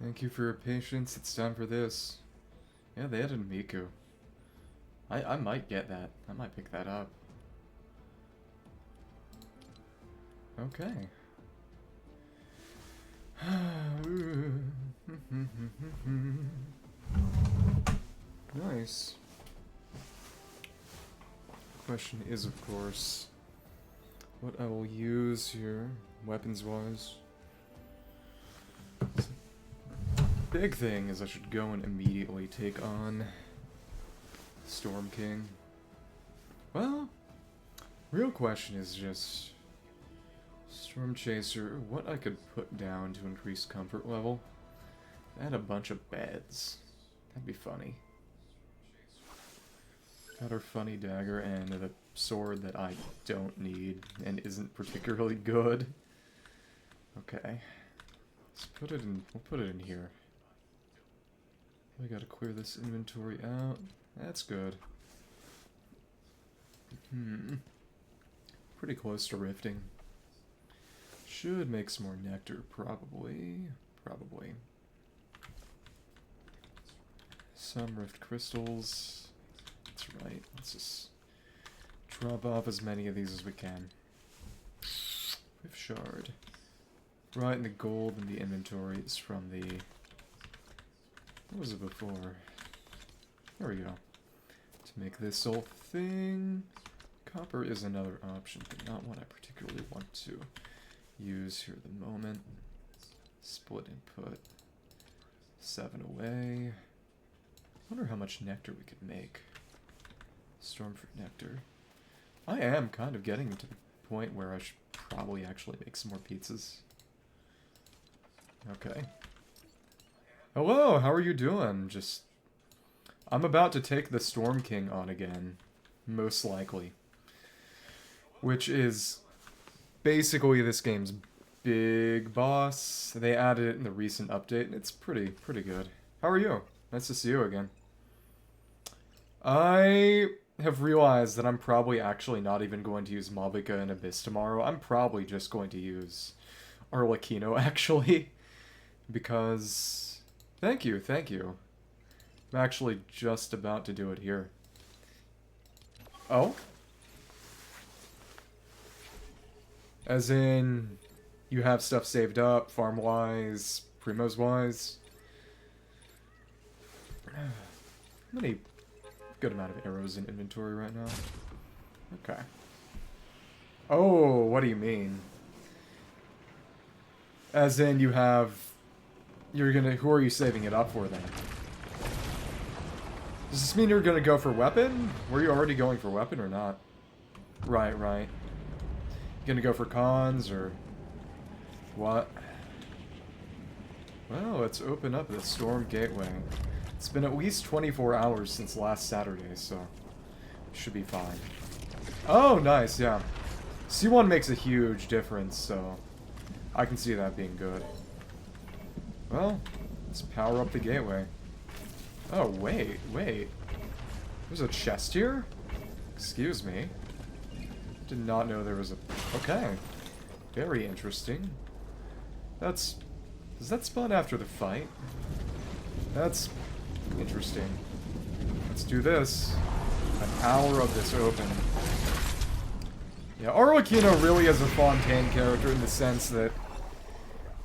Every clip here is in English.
Thank you for your patience. It's time for this. Yeah, they added Miku. I might get that. I might pick that up. Okay. Nice. Question is, of course, what I will use here, weapons-wise. Big thing is I should go and immediately take on Storm King. Well, real question is just Storm Chaser, what I could put down to increase comfort level. Add a bunch of beds. That'd be funny. Got our funny dagger and the sword that I don't need and isn't particularly good. Okay. Let's put it in, we'll put it in here. We gotta clear this inventory out. That's good. Pretty close to rifting. Should make some more nectar, probably. Probably. Some rift crystals. That's right. Let's just drop off as many of these as we can. Rift shard. Right, and the gold in the inventory is from the... What was it before? There we go. To make this whole thing... Copper is another option, but not one I particularly want to use here at the moment. Split input. 7 away. Wonder how much nectar we could make. Stormfruit nectar. I am kind of getting to the point where I should probably actually make some more pizzas. Okay. Hello, how are you doing? Just... I'm about to take the Storm King on again. Most likely. Which is basically this game's big boss. They added it in the recent update, and it's pretty good. How are you? Nice to see you again. I have realized that I'm probably actually not even going to use Mavica and Abyss tomorrow. I'm probably just going to use Arlecchino, actually. Because... Thank you, thank you. I'm actually just about to do it here. Oh? As in, you have stuff saved up, farm-wise, Primos-wise. How many good amount of arrows in inventory right now? Okay. Oh, what do you mean? As in, you have... You're gonna... Who are you saving it up for, then? Does this mean you're gonna go for weapon? Were you already going for weapon or not? Right, right. Gonna go for cons, or... What? Well, let's open up the Storm Gateway. It's been at least 24 hours since last Saturday, so... Should be fine. Oh, nice, yeah. C1 makes a huge difference, so... I can see that being good. Well, let's power up the gateway. Oh, wait. There's a chest here? Excuse me. Did not know there was a... Okay. Very interesting. That's... Does that spawn after the fight? That's... interesting. Let's do this. An hour of this open. Yeah, Arlecchino really is a Fontaine character in the sense that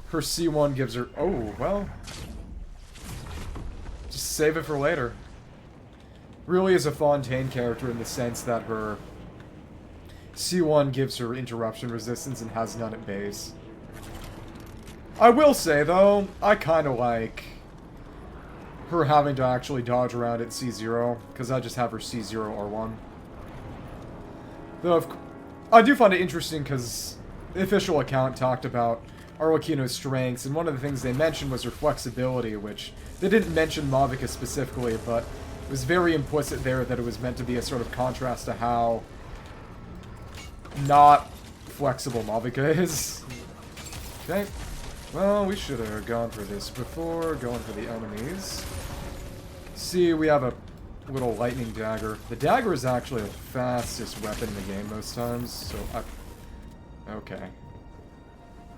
her C1 gives her... Oh, well... Just save it for later. Really is a Fontaine character in the sense that her C1 gives her interruption resistance and has none at base. I will say, though, I kind of like her having to actually dodge around at C0, because I just have her C0 R1. Though, I do find it interesting because the official account talked about Arlecchino's strengths, and one of the things they mentioned was her flexibility, which they didn't mention Mavica specifically, but it was very implicit there that it was meant to be a sort of contrast to how not flexible Mavica is. Okay. Well, we should have gone for this before going for the enemies. See, we have a little lightning dagger. The dagger is actually the fastest weapon in the game most times, so I... Okay.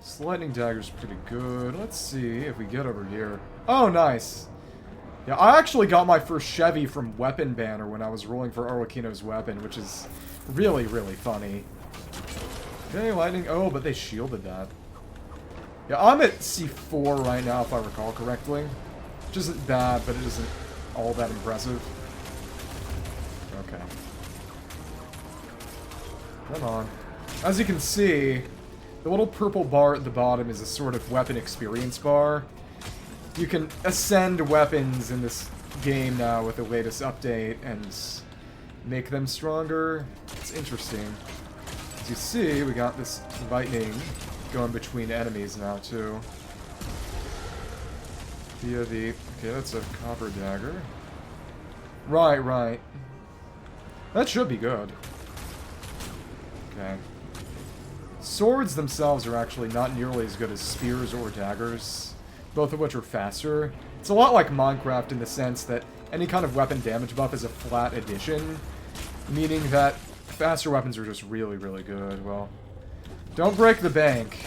This lightning dagger's pretty good. Let's see if we get over here. Oh, nice. Yeah, I actually got my first Chevy from Weapon Banner when I was rolling for Arlecchino's weapon, which is really, really funny. Okay, lightning. Oh, but they shielded that. Yeah, I'm at C4 right now, if I recall correctly. Which isn't bad, but it isn't all that impressive. Okay. Come on. As you can see, the little purple bar at the bottom is a sort of weapon experience bar. You can ascend weapons in this game now with the latest update and make them stronger. It's interesting. As you see, we got this lightning going between enemies now, too. Via the... Okay, that's a copper dagger. Right, right. That should be good. Okay. Swords themselves are actually not nearly as good as spears or daggers, both of which are faster. It's a lot like Minecraft in the sense that any kind of weapon damage buff is a flat addition, meaning that faster weapons are just really, really good. Well, don't break the bank.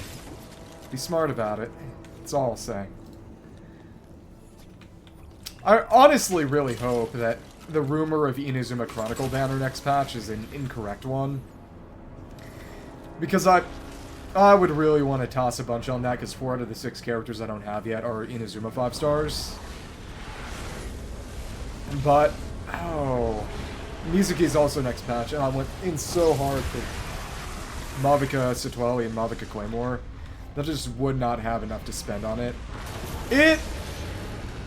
Be smart about it. That's all I'll say. I honestly really hope that the rumor of Inazuma Chronicle banner next patch is an incorrect one. Because I would really want to toss a bunch on that, because 4 out of the 6 characters I don't have yet are Inazuma 5 stars. But, oh... Mizuki's also next patch, and I went in so hard for Mavica Sitwali and Mavica Claymore that I just would not have enough to spend on it.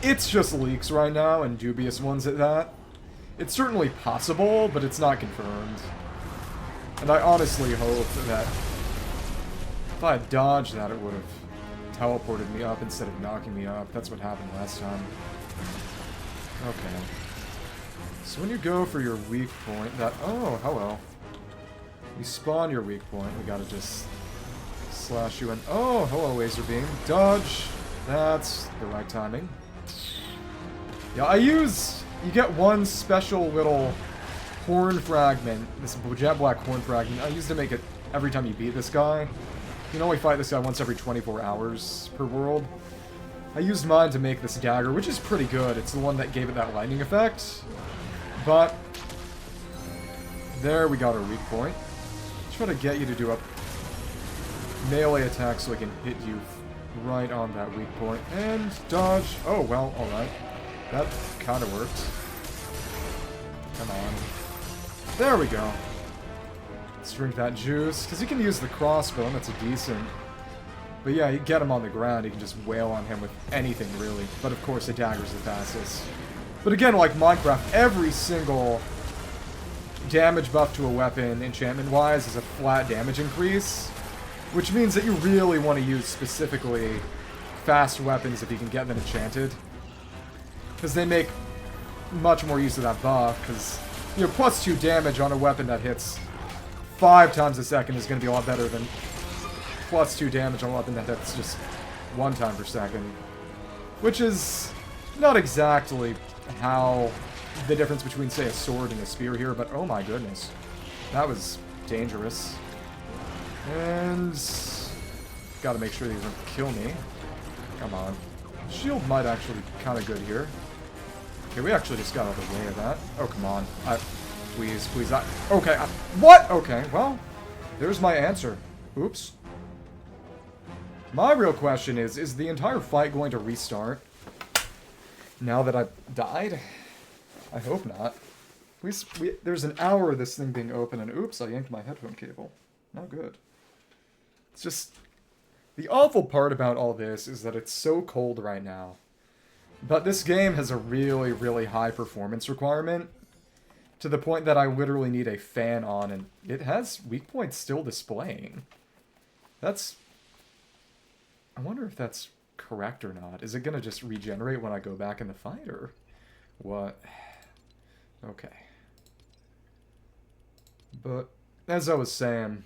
It's just leaks right now, and dubious ones at that. It's certainly possible, but it's not confirmed. And I honestly hope that if I had dodged that, it would have teleported me up instead of knocking me up. That's what happened last time. Okay. So when you go for your weak point, that... Oh, hello. You spawn your weak point, we gotta just slash you in. Oh, hello, laser beam. Dodge. That's the right timing. Yeah, I use... You get one special little horn fragment, this jet black horn fragment. I use to make it every time you beat this guy. You can only fight this guy once every 24 hours per world. I used mine to make this dagger, which is pretty good. It's the one that gave it that lightning effect. But there we got our weak point. Try to get you to do a melee attack so I can hit you right on that weak point. And dodge. Oh, well, alright. That kind of worked. Come on. There we go. Let's drink that juice. Because you can use the crossbow, and that's a decent... But yeah, you get him on the ground, you can just wail on him with anything, really. But of course, the dagger's the fastest. But again, like Minecraft, every single damage buff to a weapon, enchantment-wise, is a flat damage increase. Which means that you really want to use specifically fast weapons if you can get them enchanted. Because they make much more use of that buff, because, you know, +2 damage on a weapon that hits 5 times a second is going to be a lot better than +2 damage on a weapon that hits just 1 time per second. Which is not exactly how the difference between, say, a sword and a spear here, but oh my goodness. That was dangerous. And... gotta make sure these don't kill me. Come on. Shield might actually be kind of good here. Okay, we actually just got out of the way of that. Oh, come on. Please, please. Okay, what? Okay, well, there's my answer. Oops. My real question is the entire fight going to restart? Now that I've died? I hope not. At least there's an hour of this thing being open, and oops, I yanked my headphone cable. Not good. It's just... The awful part about all this is that it's so cold right now. But this game has a really, really high performance requirement, to the point that I literally need a fan on, and it has weak points still displaying. That's... I wonder if that's correct or not. Is it going to just regenerate when I go back in the fight, or what? Okay. But, as I was saying...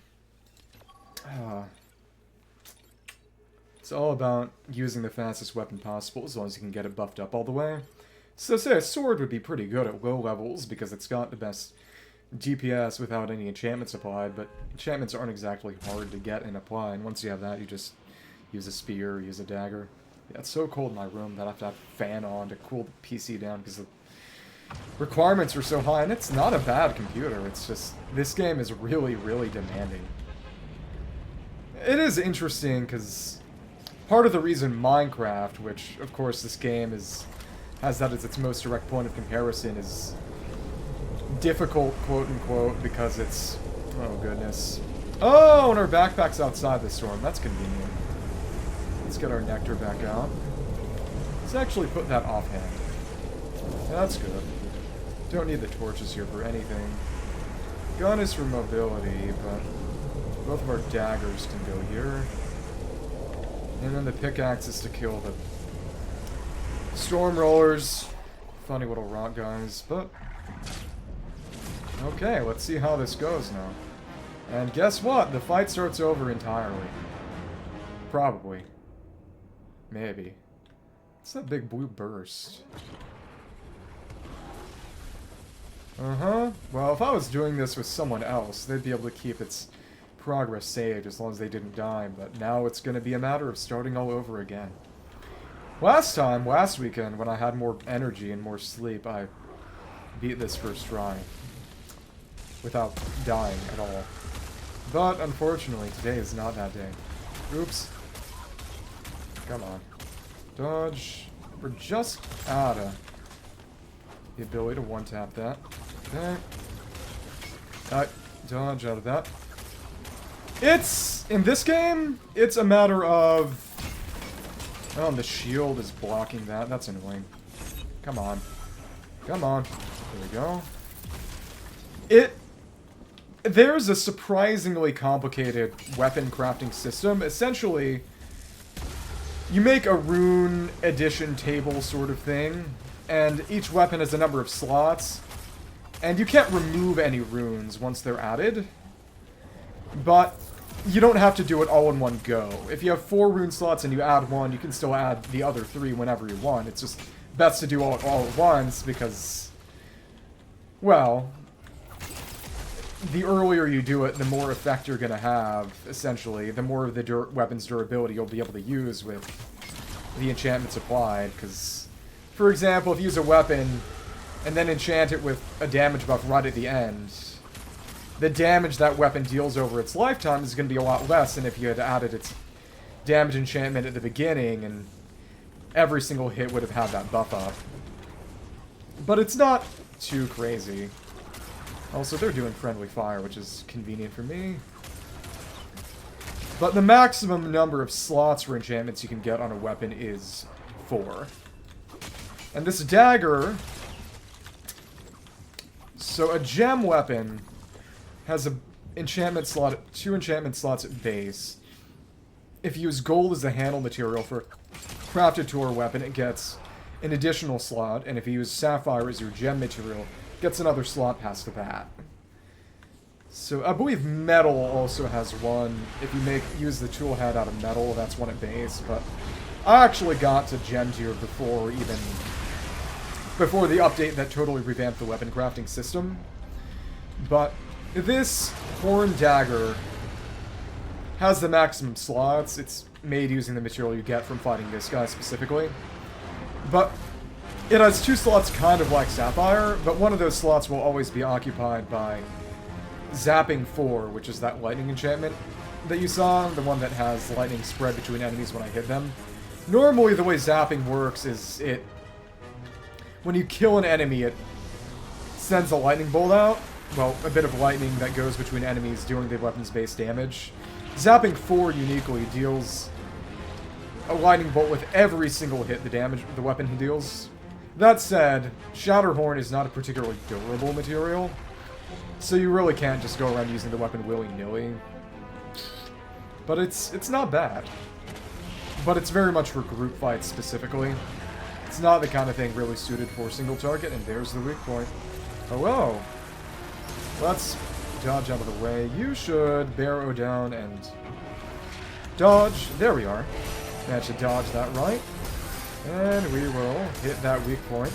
It's all about using the fastest weapon possible, as long as you can get it buffed up all the way. So say a sword would be pretty good at low levels, because it's got the best DPS without any enchantments applied, but enchantments aren't exactly hard to get and apply, and once you have that, you just use a spear, use a dagger. Yeah, it's so cold in my room that I have to have a fan on to cool the PC down because the requirements are so high. And it's not a bad computer, it's just, this game is really, really demanding. It is interesting because part of the reason Minecraft, which of course this game has that as its most direct point of comparison, is difficult, quote unquote, because it's, oh goodness. Oh, and our backpack's outside the storm. That's convenient. Let's get our nectar back out. Let's actually put that offhand. Yeah, that's good. Don't need the torches here for anything. Gun is for mobility, but both of our daggers can go here. And then the pickaxe is to kill the storm rollers. Funny little rock guys, but okay, let's see how this goes now. And guess what? The fight starts over entirely. Probably. Maybe. What's that big blue burst? Uh-huh. Well, if I was doing this with someone else, they'd be able to keep its progress saved as long as they didn't die, but now it's going to be a matter of starting all over again. Last weekend, when I had more energy and more sleep, I beat this first try without dying at all. But, unfortunately, today is not that day. Oops. Come on. Dodge. We're just out of the ability to one-tap that. Okay. Dodge out of that. It's, in this game, it's a matter of... Oh, and the shield is blocking that. That's annoying. Come on. Come on. There we go. There's a surprisingly complicated weapon crafting system. Essentially, you make a rune addition table sort of thing, and each weapon has a number of slots, and you can't remove any runes once they're added, but you don't have to do it all in one go. If you have 4 rune slots and you add one, you can still add the other 3 whenever you want. It's just best to do all at once because, well, the earlier you do it, the more effect you're going to have, essentially. The more of the weapon's durability you'll be able to use with the enchantments applied, because, for example, if you use a weapon and then enchant it with a damage buff right at the end, the damage that weapon deals over its lifetime is going to be a lot less than if you had added its damage enchantment at the beginning and every single hit would have had that buff up. But it's not too crazy. Also, they're doing friendly fire, which is convenient for me. But the maximum number of slots for enchantments you can get on a weapon is 4. And this dagger... So a gem weapon has a enchantment slot, 2 enchantment slots at base. If you use gold as the handle material for crafted tour weapon, it gets an additional slot. And if you use sapphire as your gem material, gets another slot past that. So I believe metal also has one. If you use the tool head out of metal, that's one at base. But I actually got to gem tier before the update that totally revamped the weapon crafting system. But this horn dagger has the maximum slots. It's made using the material you get from fighting this guy specifically. But it has 2 slots kind of like Sapphire, but one of those slots will always be occupied by Zapping IV, which is that lightning enchantment that you saw, the one that has lightning spread between enemies when I hit them. Normally the way zapping works is when you kill an enemy, it sends a lightning bolt out. Well, a bit of lightning that goes between enemies doing the weapon's base damage. Zapping IV uniquely deals a lightning bolt with every single hit the weapon deals. That said, Shatterhorn is not a particularly durable material, so you really can't just go around using the weapon willy-nilly. But it's not bad. But it's very much for group fights specifically. It's not the kind of thing really suited for single target, and there's the weak point. Hello! Let's dodge out of the way. You should barrow down and dodge. There we are. That should dodge that right. And we will hit that weak point.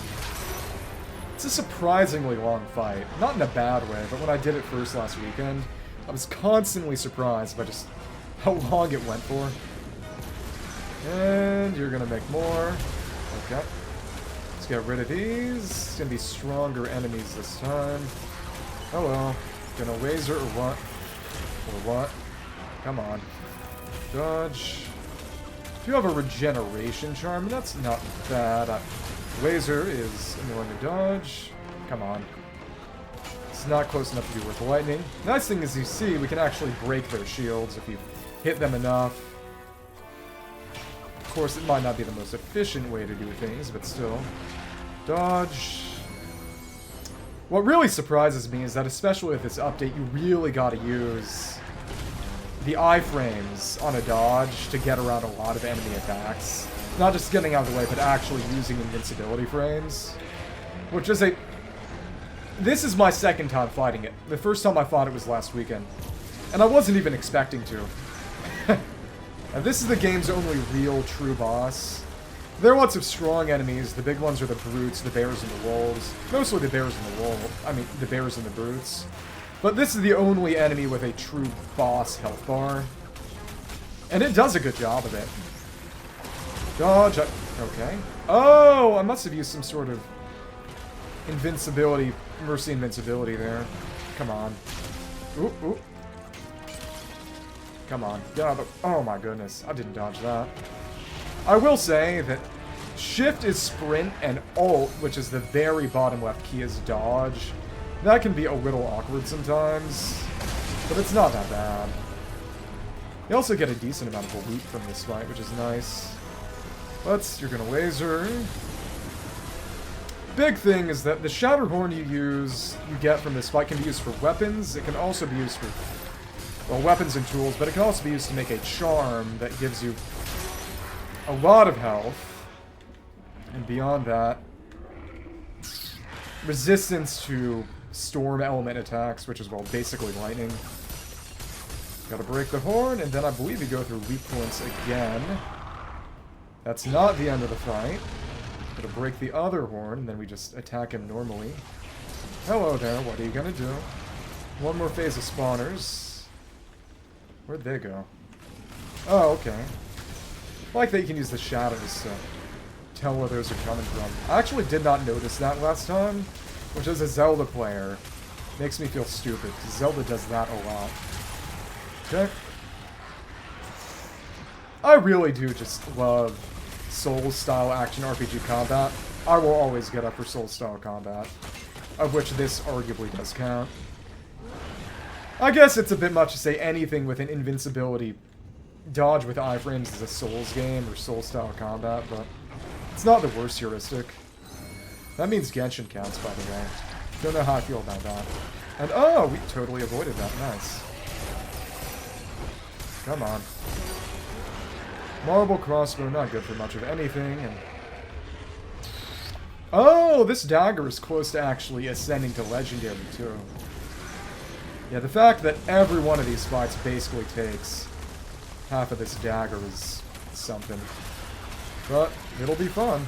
It's a surprisingly long fight. Not in a bad way, but when I did it first last weekend, I was constantly surprised by just how long it went for. And you're gonna make more. Okay. Let's get rid of these. It's gonna be stronger enemies this time. Oh well. Gonna laser or what? Or what? Come on. Dodge. If you have a regeneration charm, that's not bad. Laser is annoying to dodge. Come on. It's not close enough to be worth lightning. Nice thing is, you see, we can actually break their shields if you hit them enough. Of course, it might not be the most efficient way to do things, but still. Dodge. What really surprises me is that, especially with this update, you really gotta use the iframes on a dodge to get around a lot of enemy attacks. Not just getting out of the way, but actually using invincibility frames. Which is a... This is my second time fighting it. The first time I fought it was last weekend. And I wasn't even expecting to. And this is the game's only real true boss. There are lots of strong enemies. The big ones are the brutes, the bears, and the wolves. Mostly the bears and the wolves. I mean, the bears and the brutes. But this is the only enemy with a true boss health bar. And it does a good job of it. Dodge. Okay. Oh, I must have used some sort of invincibility, mercy invincibility there. Come on. Ooh, ooh. Come on. Yeah, oh my goodness. I didn't dodge that. I will say that shift is sprint and alt, which is the very bottom left key, is dodge. That can be a little awkward sometimes, but it's not that bad. You also get a decent amount of loot from this fight, which is nice. You're gonna laser. Big thing is that the Shatterhorn you get from this fight can be used for weapons. It can also be used for, well, weapons and tools, but it can also be used to make a charm that gives you a lot of health. And beyond that, resistance to storm element attacks, which is, well, basically lightning. Gotta break the horn, and then I believe you go through weak points again. That's not the end of the fight. Gotta break the other horn, and then we just attack him normally. Hello there, what are you gonna do? One more phase of spawners. Where'd they go? Oh, okay. I like that you can use the shadows to tell where those are coming from. I actually did not notice that last time, which as a Zelda player makes me feel stupid, because Zelda does that a lot. Okay. I really do just love Souls-style action RPG combat. I will always get up for Souls-style combat, of which this arguably does count. I guess it's a bit much to say anything with an invincibility dodge with iframes is a Souls game or Souls-style combat, but it's not the worst heuristic. That means Genshin counts, by the way. Don't know how I feel about that. And oh, we totally avoided that. Nice. Come on. Marble crossbow, not good for much of anything, and... Oh, this dagger is close to actually ascending to legendary, too. Yeah, the fact that every one of these fights basically takes half of this dagger is something. But it'll be fun.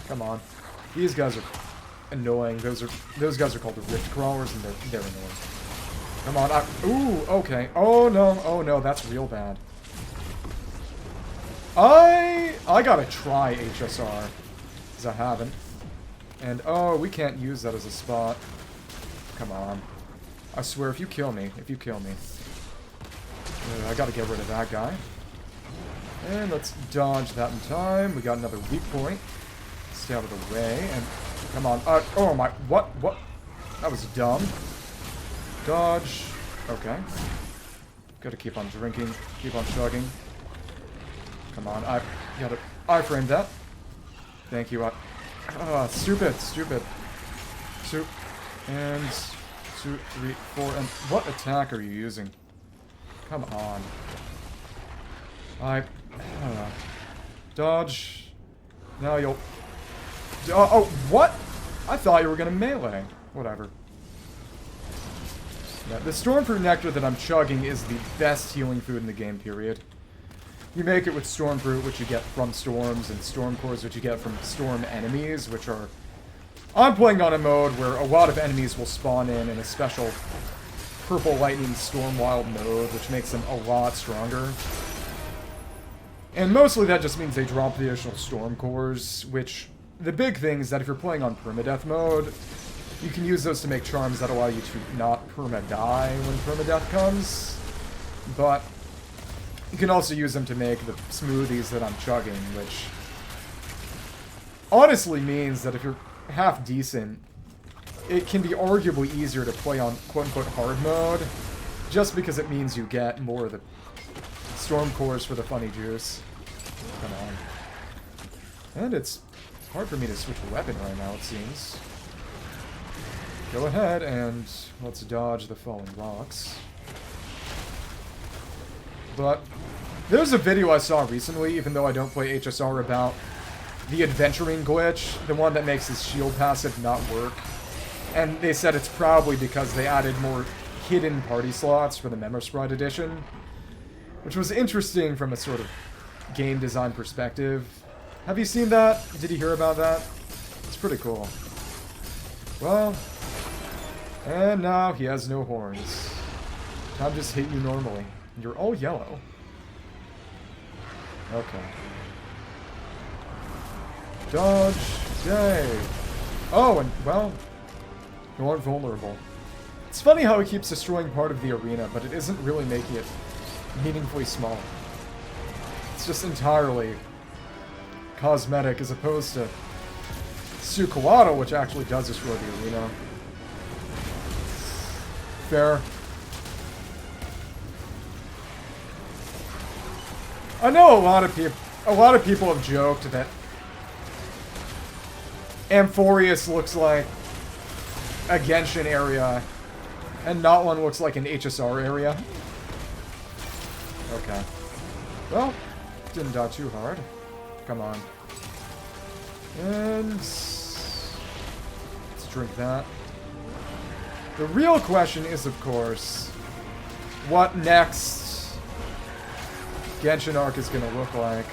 Come on. These guys are annoying. Those guys are called the rift crawlers, and they're annoying. Come on. Ooh, okay. Oh no, that's real bad. I gotta try HSR, because I haven't. And oh, we can't use that as a spot. Come on. I swear, if you kill me, I gotta get rid of that guy. And let's dodge that in time. We got another weak point. Stay out of the way, and come on. Oh my, what? That was dumb. Dodge. Okay. Gotta keep on drinking, keep on chugging. Come on, I gotta iframe that. Thank you. Stupid. And 2, 3, 4, and what attack are you using? Come on. Dodge. Now you'll... Oh, what? I thought you were gonna melee. Whatever. Yeah, the Stormfruit Nectar that I'm chugging is the best healing food in the game, period. You make it with Stormfruit, which you get from storms, and Storm Cores, which you get from storm enemies, which are... I'm playing on a mode where a lot of enemies will spawn in a special Purple Lightning Storm Wild mode, which makes them a lot stronger. And mostly that just means they drop the additional storm cores, which the big thing is that if you're playing on permadeath mode, you can use those to make charms that allow you to not perma-die when permadeath comes. But you can also use them to make the smoothies that I'm chugging, which honestly means that if you're half decent, it can be arguably easier to play on quote-unquote hard mode, just because it means you get more of the storm cores for the funny juice. Come on. And it's hard for me to switch a weapon right now, it seems. Go ahead and let's dodge the falling rocks. But there's a video I saw recently, even though I don't play HSR, about the adventuring glitch, the one that makes his shield passive not work. And they said it's probably because they added more hidden party slots for the Memosprite edition, which was interesting from a sort of game design perspective. Have you seen that? Did you hear about that? It's pretty cool. Well, and now he has no horns. Time just hit you normally. You're all yellow. Okay. Dodge. Yay. Oh, and, well, you aren't vulnerable. It's funny how it keeps destroying part of the arena, but it isn't really making it meaningfully small. It's just entirely cosmetic, as opposed to Sukawato, which actually does destroy the arena. Fair. I know a lot of people have joked that Amphorius looks like a Genshin area, and not one looks like an HSR area. Okay. Well, didn't die too hard. Come on. And let's drink that. The real question is, of course, what next Genshin arc is going to look like.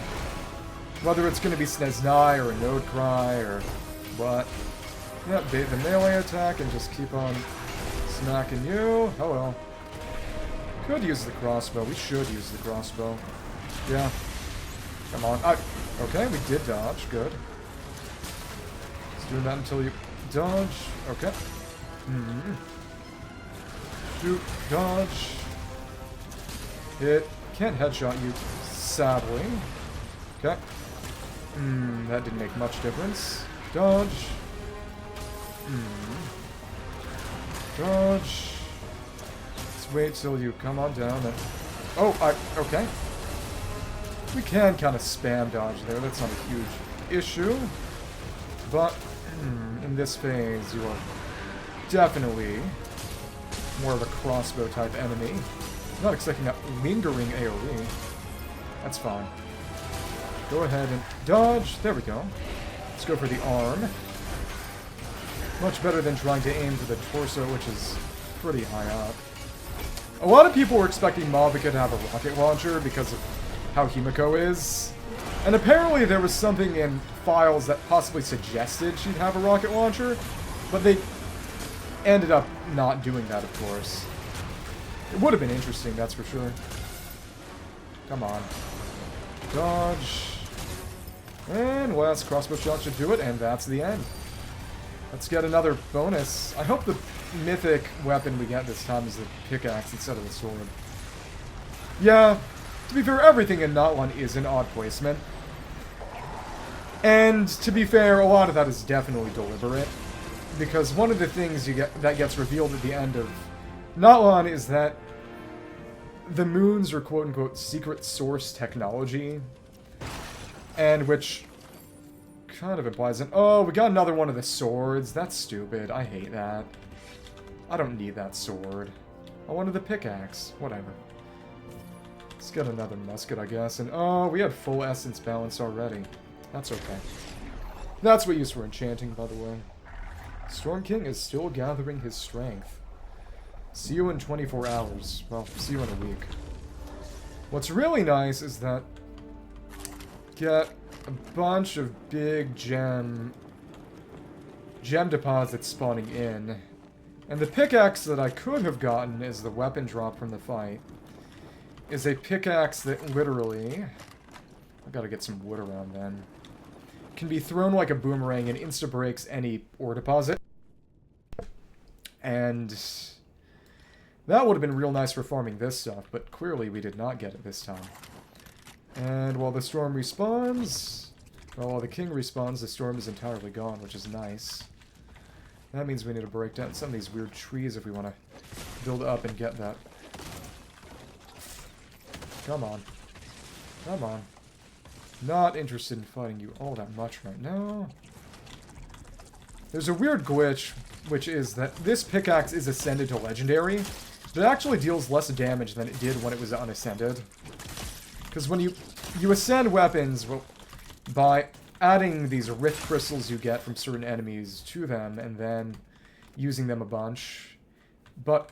Whether it's going to be Sneznai or a Node Cry or what. Yeah, bait the melee attack and just keep on smacking you. Oh well. Could use the crossbow. We should use the crossbow. Yeah. Come on. Okay, we did dodge. Good. Let's do that until you dodge. Okay. Shoot. Dodge. Hit. Can't headshot you, sadly. Okay. That didn't make much difference. Dodge. Dodge. Let's wait till you come on down and... Oh, okay. We can kind of spam dodge there. That's not a huge issue. But, in this phase, you are definitely more of a crossbow type enemy. I'm not expecting a lingering AoE. That's fine. Go ahead and dodge. There we go. Let's go for the arm. Much better than trying to aim for the torso, which is pretty high up. A lot of people were expecting Mavica to have a rocket launcher because of how Himiko is. And apparently there was something in files that possibly suggested she'd have a rocket launcher, but they ended up not doing that, of course. It would have been interesting, that's for sure. Come on. Dodge. And last crossbow shot should do it, and that's the end. Let's get another bonus. I hope the mythic weapon we get this time is the pickaxe instead of the sword. Yeah, to be fair, everything in Not1 is an odd placement. And to be fair, a lot of that is definitely deliberate. Because one of the things that gets revealed at the end of Not1 is that the moons are quote-unquote secret source technology. And which kind of implies an... Oh, we got another one of the swords. That's stupid. I hate that. I don't need that sword. I wanted the pickaxe. Whatever. Let's get another musket, I guess. And oh, we had full essence balance already. That's okay. That's what used for enchanting, by the way. Storm King is still gathering his strength. See you in 24 hours. Well, see you in a week. What's really nice is that get a bunch of big gem deposits spawning in. And the pickaxe that I could have gotten as the weapon drop from the fight is a pickaxe that literally I gotta get some wood around then. Can be thrown like a boomerang and insta-breaks any ore deposit. And that would have been real nice for farming this stuff, but clearly we did not get it this time. And while the storm respawns... Well, while the king respawns, the storm is entirely gone, which is nice. That means we need to break down some of these weird trees if we want to build up and get that. Come on. Come on. Not interested in fighting you all that much right now. There's a weird glitch, which is that this pickaxe is ascended to legendary, but it actually deals less damage than it did when it was unascended. Because when you ascend weapons, well, by adding these rift crystals you get from certain enemies to them, and then using them a bunch. But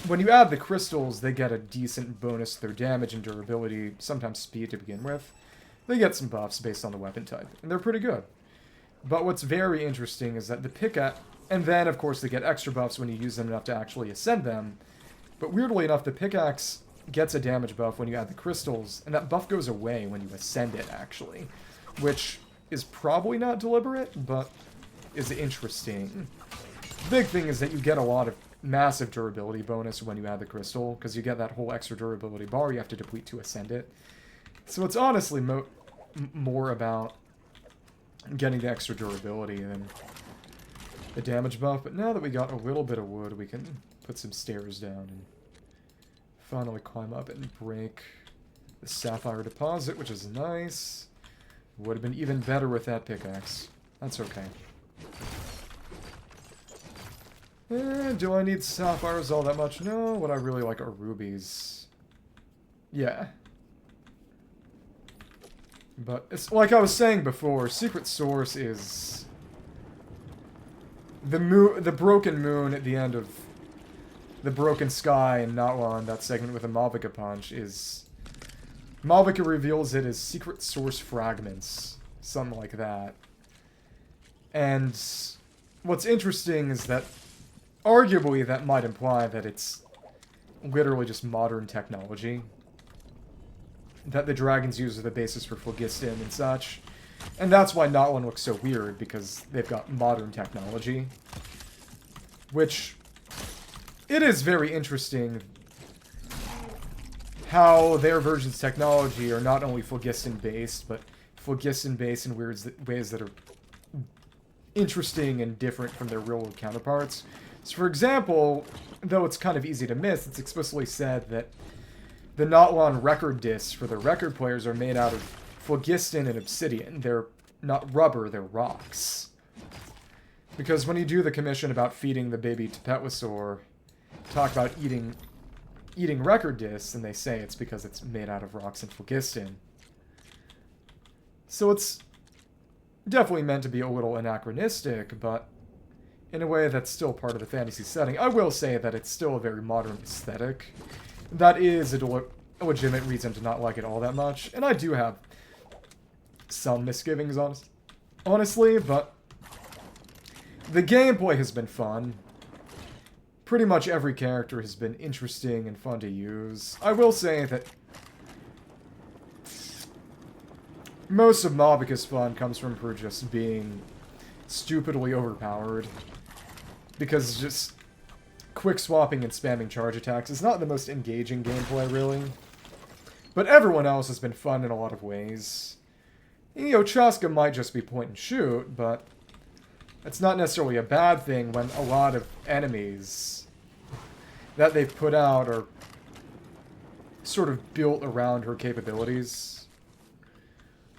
when you add the crystals, they get a decent bonus to their damage and durability, sometimes speed to begin with. They get some buffs based on the weapon type, and they're pretty good. But what's very interesting is that the pickaxe... And then, of course, they get extra buffs when you use them enough to actually ascend them. But weirdly enough, the pickaxe gets a damage buff when you add the crystals, and that buff goes away when you ascend it, actually. Which is probably not deliberate, but is interesting. The big thing is that you get a lot of massive durability bonus when you add the crystal, because you get that whole extra durability bar you have to deplete to ascend it. So it's honestly more about getting the extra durability than the damage buff. But now that we got a little bit of wood, we can put some stairs down and finally climb up and break the sapphire deposit, which is nice. Would have been even better with that pickaxe. That's okay. Do I need sapphires all that much? No, what I really like are rubies. Yeah. But it's like I was saying before, Secret Source is the broken moon at the end of the broken sky in Natlan, that segment with a Malvika punch, is... Malvika reveals it as Secret Source fragments. Something like that. And what's interesting is that arguably that might imply that it's literally just modern technology. That the dragons use as the basis for phlogiston and such. And that's why Natlan looks so weird, because they've got modern technology. Which... It is very interesting how their version's technology are not only phlogiston-based, but phlogiston-based in ways that are interesting and different from their real-world counterparts. So, for example, though it's kind of easy to miss, it's explicitly said that the Natlan record discs for the record players are made out of phlogiston and obsidian. They're not rubber, they're rocks. Because when you do the commission about feeding the baby Tepetwasaur, talk about eating record discs, and they say it's because it's made out of rocks and phlogiston. So it's definitely meant to be a little anachronistic, but in a way that's still part of the fantasy setting. I will say that it's still a very modern aesthetic. That is a legitimate reason to not like it all that much, and I do have some misgivings, honestly, but the gameplay has been fun. Pretty much every character has been interesting and fun to use. I will say that most of Malvika's fun comes from her just being stupidly overpowered. Because just quick swapping and spamming charge attacks is not the most engaging gameplay, really. But everyone else has been fun in a lot of ways. You know, Chaska might just be point and shoot, but it's not necessarily a bad thing when a lot of enemies that they've put out are sort of built around her capabilities.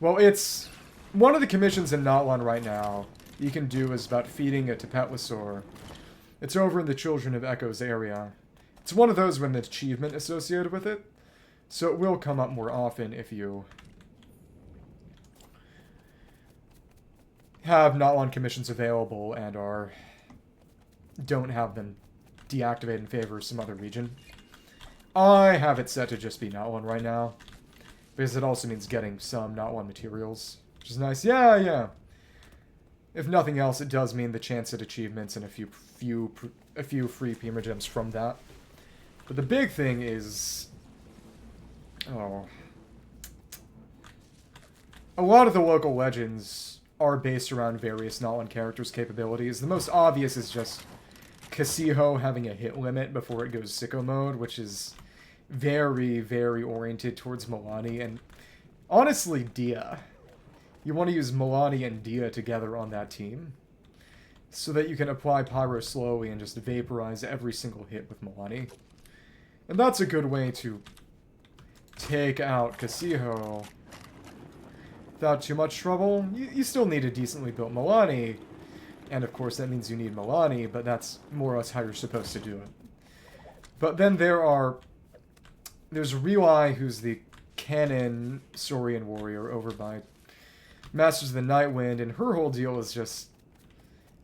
Well, it's... One of the commissions in Natlan right now you can do is about feeding a Tepetwasaur. It's over in the Children of Echoes area. It's one of those with an achievement associated with it, so it will come up more often if you have Natlan commissions available and don't have them deactivated in favor of some other region. I have it set to just be Natlan right now, because it also means getting some Natlan materials, which is nice. Yeah. If nothing else, it does mean the chance at achievements and a few free Primogems from that. But the big thing is... Oh. a lot of the local legends are based around various Nalin characters' capabilities. The most obvious is just Kasiho having a hit limit before it goes sicko mode, which is very, very oriented towards Milani, and honestly, Dia. You want to use Milani and Dia together on that team, so that you can apply Pyro slowly and just vaporize every single hit with Milani. And that's a good way to take out Kasiho without too much trouble. You still need a decently built Milani, and of course that means you need Milani, but that's more or less how you're supposed to do it. But then there's Relai, who's the canon Saurian warrior over by Masters of the Nightwind, and her whole deal is just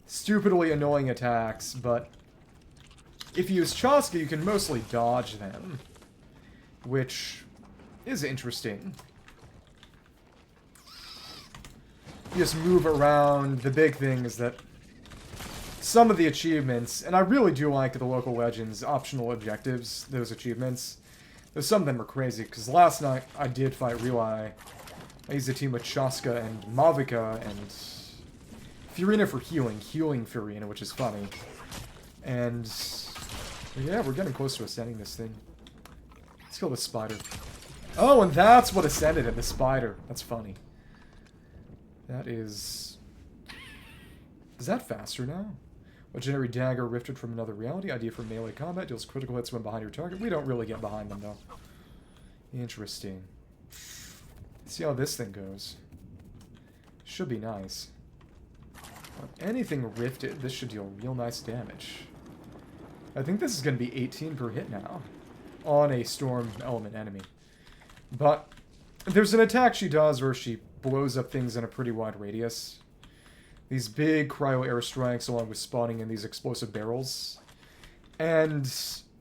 stupidly annoying attacks, but if you use Chaska, you can mostly dodge them, which is interesting. You just move around. The big thing is that some of the achievements, and I really do like the local legends optional objectives, those achievements, though some of them are crazy, because last night I did fight Relai. I used a team with Chaska and Mavica and Furina for healing Furina, which is funny. And yeah, we're getting close to ascending this thing. Let's kill the spider. Oh, and that's what ascended it, the spider. That's funny. That is... Is that faster now? Legendary dagger rifted from another reality. Idea for melee combat. Deals critical hits when behind your target. We don't really get behind them, though. Interesting. Let's see how this thing goes. Should be nice. On anything rifted, this should deal real nice damage. I think this is going to be 18 per hit now. On a storm element enemy. But there's an attack she does where she blows up things in a pretty wide radius. These big cryo airstrikes along with spawning in these explosive barrels. And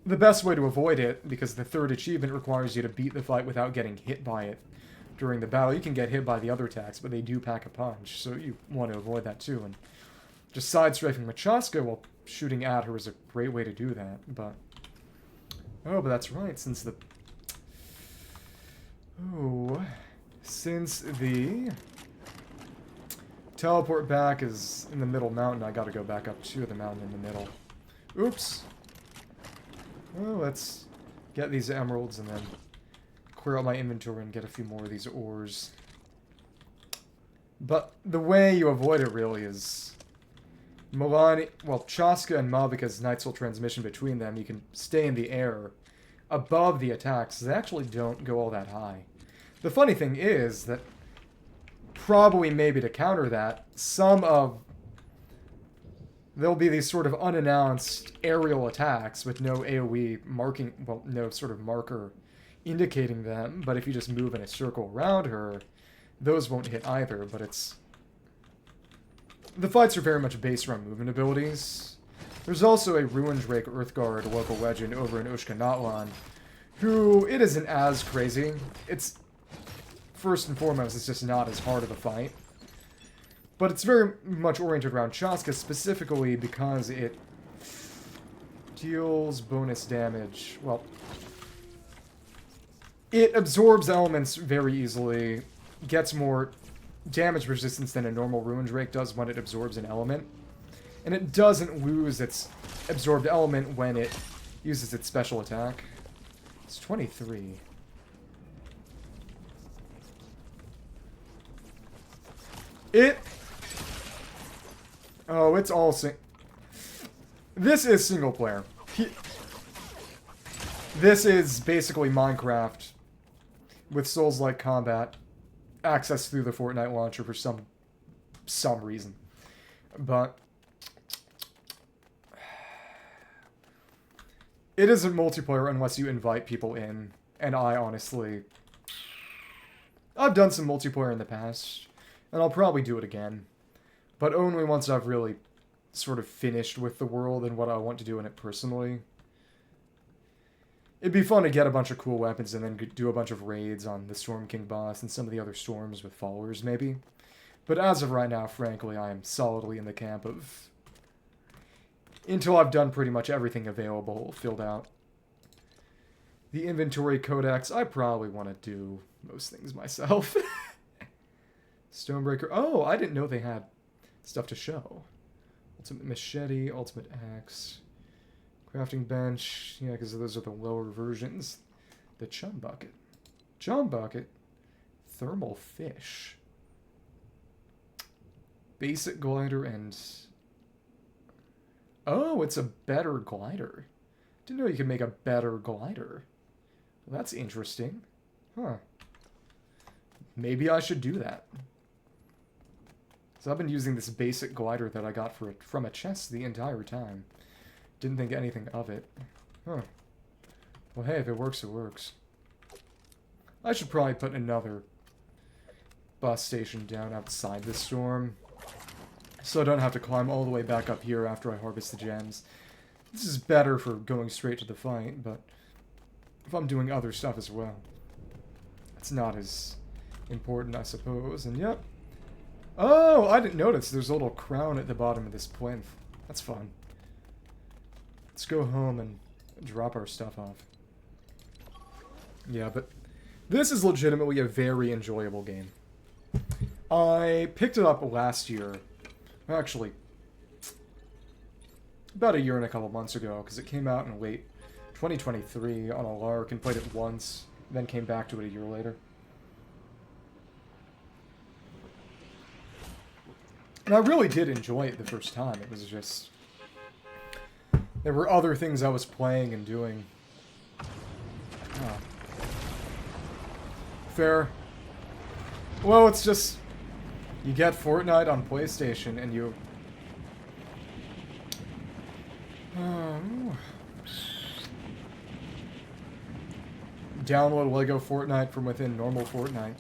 the best way to avoid it, because the third achievement requires you to beat the fight without getting hit by it during the battle. You can get hit by the other attacks, but they do pack a punch, so you want to avoid that too. And just side-strafing Machaska while shooting at her is a great way to do that, but... Oh, but that's right, since the... Oh... Since the teleport back is in the middle mountain, I gotta go back up to the mountain in the middle. Oops. Well, let's get these emeralds and then clear out my inventory and get a few more of these ores. But the way you avoid it really is Milani, well, Chaska and Mavica's Night Soul transmission between them, you can stay in the air above the attacks. They actually don't go all that high. The funny thing is that probably maybe to counter that, there'll be these sort of unannounced aerial attacks with no AoE marking, well, no sort of marker indicating them, but if you just move in a circle around her, those won't hit either, but it's... The fights are very much based around movement abilities. There's also a Ruin Drake Earthguard local legend over in Ushka-Natlan, who, it isn't as crazy. It's... First and foremost, it's just not as hard of a fight. But it's very much oriented around Chaska, specifically because it deals bonus damage. Well, it absorbs elements very easily, gets more damage resistance than a normal Ruin Drake does when it absorbs an element. And it doesn't lose its absorbed element when it uses its special attack. It's 23. Oh, it's all This is single player. This is basically Minecraft with Souls-like combat, access through the Fortnite launcher for some reason. But it isn't multiplayer unless you invite people in, and I've done some multiplayer in the past. And I'll probably do it again. But only once I've really sort of finished with the world and what I want to do in it personally. It'd be fun to get a bunch of cool weapons and then do a bunch of raids on the Storm King boss and some of the other storms with followers, maybe. But as of right now, frankly, I am solidly in the camp of... Until I've done pretty much everything available, filled out. The inventory codex, I probably want to do most things myself. Stonebreaker. Oh, I didn't know they had stuff to show. Ultimate Machete, Ultimate Axe, Crafting Bench. Yeah, because those are the lower versions. The Chum Bucket. Chum Bucket. Thermal Fish. Basic Glider and... Oh, it's a better glider. Didn't know you could make a better glider. Well, that's interesting. Huh. Maybe I should do that. So I've been using this basic glider that I got from a chest the entire time. Didn't think anything of it. Huh. Well, hey, if it works, it works. I should probably put another bus station down outside the storm, so I don't have to climb all the way back up here after I harvest the gems. This is better for going straight to the fight, but if I'm doing other stuff as well, it's not as important, I suppose. And yep. Oh, I didn't notice there's a little crown at the bottom of this plinth. That's fun. Let's go home and drop our stuff off. Yeah, but this is legitimately a very enjoyable game. I picked it up last year. Actually, about a year and a couple months ago, because it came out in late 2023 on a lark and played it once, then came back to it a year later. And I really did enjoy it the first time. It was just... there were other things I was playing and doing. Oh. Fair. Well, it's just... you get Fortnite on PlayStation and you... download Lego Fortnite from within normal Fortnite.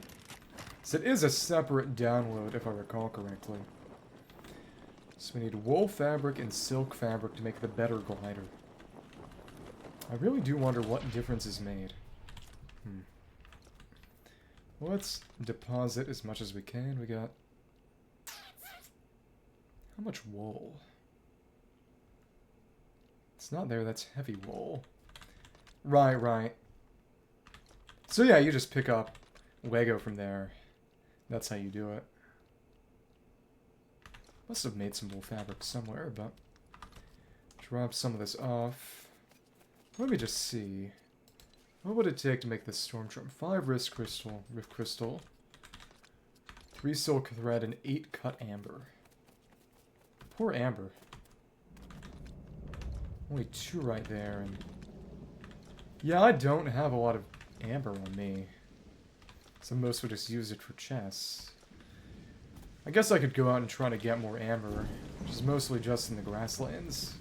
So it is a separate download, if I recall correctly. So we need wool fabric and silk fabric to make the better glider. I really do wonder what difference is made. Well, let's deposit as much as we can. We got... how much wool? It's not there, that's heavy wool. Right, right. So yeah, you just pick up Lego from there. That's how you do it. Must have made some wool fabric somewhere, but... drop some of this off. Let me just see. What would it take to make this Stormtrooper? 5 rift crystal, 3 silk thread, and 8 cut amber. Poor amber. Only 2 right there, and... yeah, I don't have a lot of amber on me. So most would just use it for chests. I guess I could go out and try to get more amber, which is mostly just in the grasslands.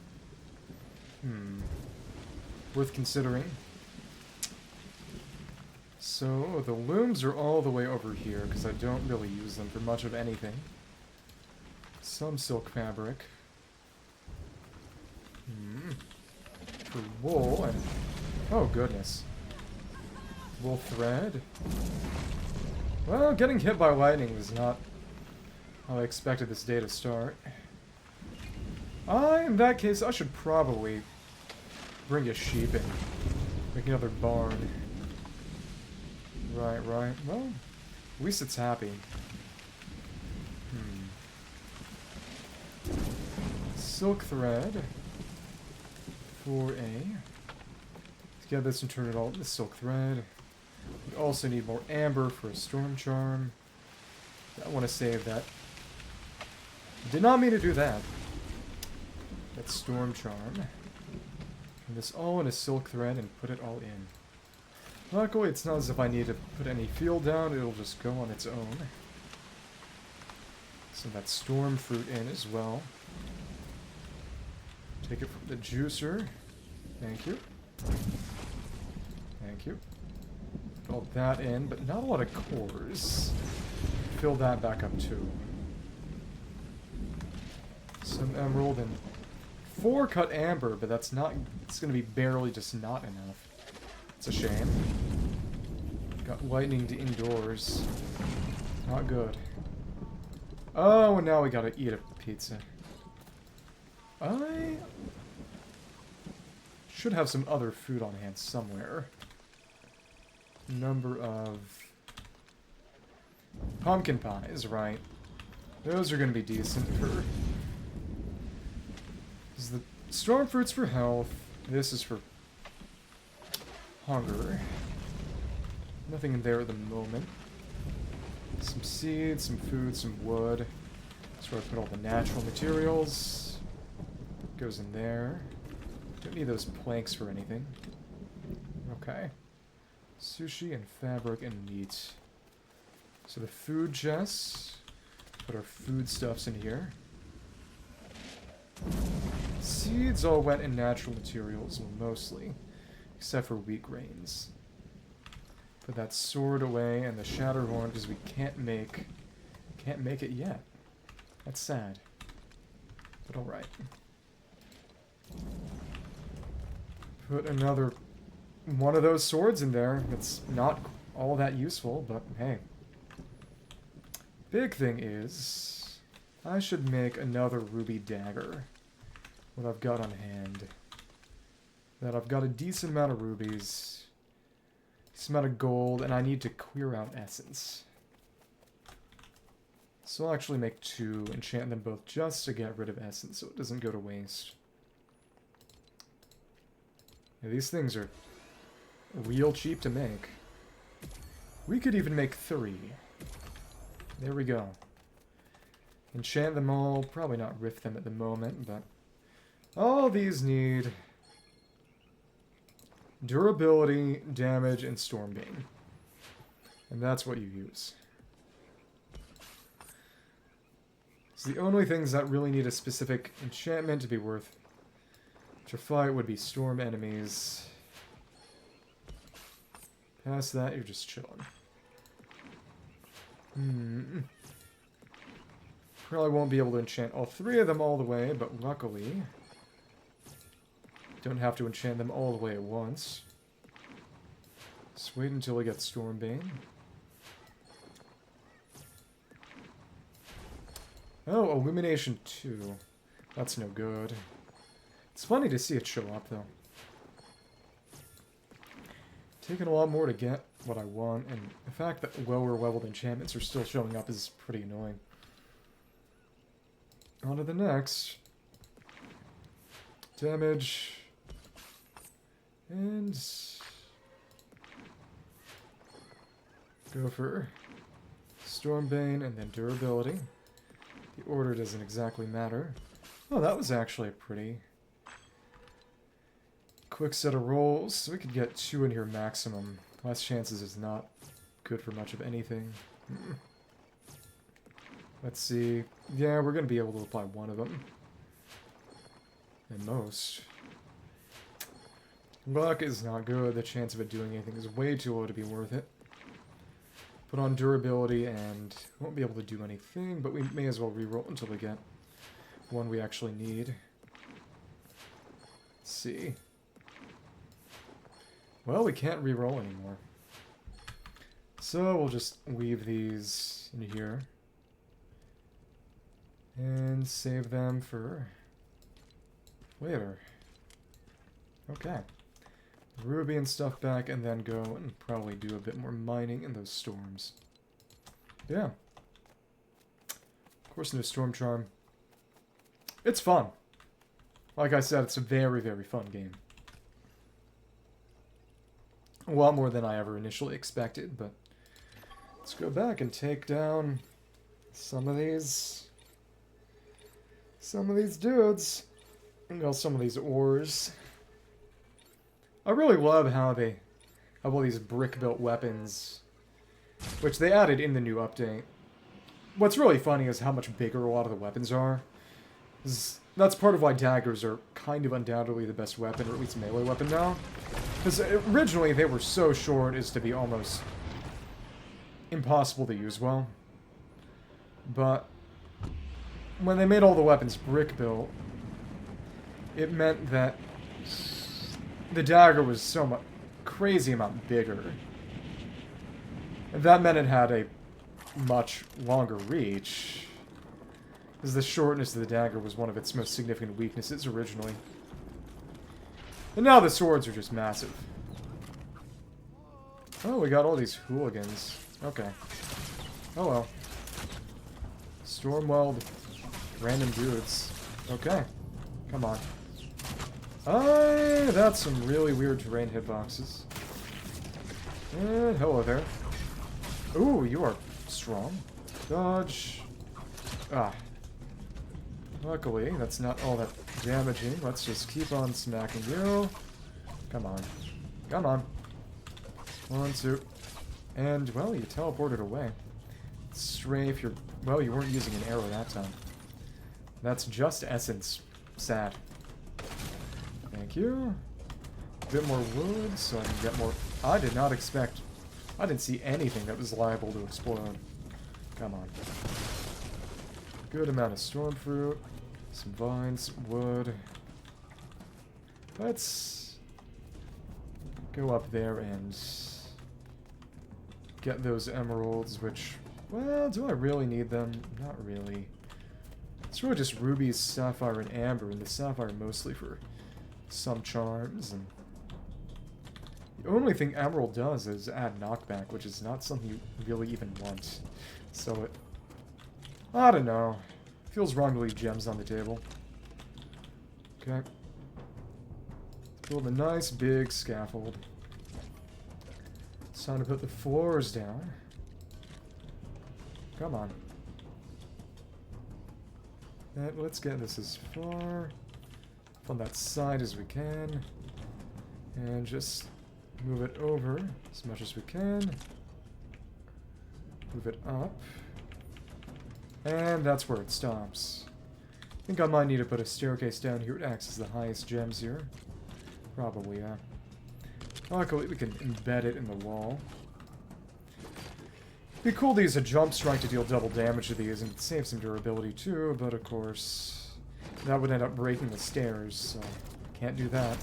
Worth considering. So, the looms are all the way over here, because I don't really use them for much of anything. Some silk fabric. For wool, and... oh, goodness. Wool thread. Well, getting hit by lightning was not how I expected this day to start. In that case, I should probably bring a sheep and make another barn. Right, right. Well, at least it's happy. Silk thread. 4A. Let's get this and turn it all into silk thread. We also need more amber for a storm charm. I want to save that. Did not mean to do that. That storm charm. Turn this all into silk thread and put it all in. Luckily, it's not as if I need to put any fuel down, it'll just go on its own. So that storm fruit in as well. Take it from the juicer. Thank you. Thank you. Put all that in, but not a lot of cores. Fill that back up too. Some emerald and 4 cut amber, but that's not... it's gonna be barely just not enough. It's a shame. Got lightning to indoors. Not good. Oh, and now we gotta eat a pizza. I should have some other food on hand somewhere. Number of Pumpkin pies, right. Those are going to be decent for... This is the storm fruits for health. This is for hunger. Nothing in there at the moment. Some seeds, some food, some wood. That's where I put all the natural materials. Goes in there. Don't need those planks for anything. Okay. Sushi and fabric and meat. So the food chests. Put our foodstuffs in here. Seeds all went in natural materials, mostly. Except for wheat grains. Put that sword away and the Shatterhorn because we can't make it yet. That's sad. But alright. Put another one of those swords in there. It's not all that useful, but hey. Big thing is, I should make another ruby dagger. What I've got on hand. That I've got a decent amount of rubies. Decent amount of gold, and I need to clear out essence. So I'll actually make 2, enchant them both just to get rid of essence so it doesn't go to waste. Yeah, these things are real cheap to make. We could even make 3. There we go. Enchant them all. Probably not rift them at the moment, but... all these need... durability, damage, and Stormbane. And that's what you use. So the only things that really need a specific enchantment to be worth to fight would be storm enemies. Past that, you're just chilling. Probably won't be able to enchant all 3 of them all the way, but luckily... don't have to enchant them all the way at once. Just wait until we get Stormbane. Oh, Illumination 2. That's no good. It's funny to see it show up, though. Taking a lot more to get what I want, and the fact that lower leveled enchantments are still showing up is pretty annoying. On to the next. Damage. And... go for Stormbane and then durability. The order doesn't exactly matter. Oh, that was actually a pretty quick set of rolls. So we could get 2 in here maximum. Less chances is not good for much of anything. Let's see. Yeah, we're going to be able to apply 1 of them. At most. Luck is not good. The chance of it doing anything is way too low to be worth it. Put on durability and won't be able to do anything, but we may as well reroll until we get one we actually need. Let's see. Well, we can't reroll anymore. So we'll just leave these in here. And save them for later. Okay. Ruby and stuff back, and then go and probably do a bit more mining in those storms. Yeah. Of course, no Storm Charm. It's fun. Like I said, it's a very, very fun game. A lot more than I ever initially expected, but let's go back and take down some of these dudes. And go some of these ores. I really love how they have all these brick-built weapons, which they added in the new update. What's really funny is how much bigger a lot of the weapons are. That's part of why daggers are kind of undoubtedly the best weapon, or at least melee weapon now. Because originally they were so short as to be almost impossible to use well. But when they made all the weapons brick-built, it meant that the dagger was so much crazy amount bigger. And that meant it had a much longer reach. Because the shortness of the dagger was one of its most significant weaknesses originally. And now the swords are just massive. Oh, we got all these hooligans. Okay. Oh well. Stormweld. Random dudes. Okay. Come on. That's some really weird terrain hitboxes. And hello there. Ooh, you are strong. Dodge. Ah. Luckily, that's not all that damaging. Let's just keep on smacking you. Come on. Come on. 1, 2. And, well, you teleported away. Strafe, you're... Well, you weren't using an arrow that time. That's just essence. Sad. Thank you. A bit more wood, so I can get more... I did not expect... I didn't see anything that was liable to explode. Come on. Good amount of storm fruit. Some vines, wood. Let's go up there and get those emeralds, which... Well, do I really need them? Not really. It's really just rubies, sapphire, and amber, and the sapphire mostly for some charms. And the only thing emerald does is add knockback, which is not something you really even want. So it... I don't know. Feels wrong to leave gems on the table. Okay. Build a nice big scaffold. It's time to put the floors down. Come on. Let's get this as far from that side as we can. And just move it over as much as we can. Move it up. And that's where it stops. I think I might need to put a staircase down here to access the highest gems here. Probably, yeah. Luckily, we can embed it in the wall. It'd be cool to use a jump strike to deal double damage to these and save some durability too, but of course, that would end up breaking the stairs, so can't do that.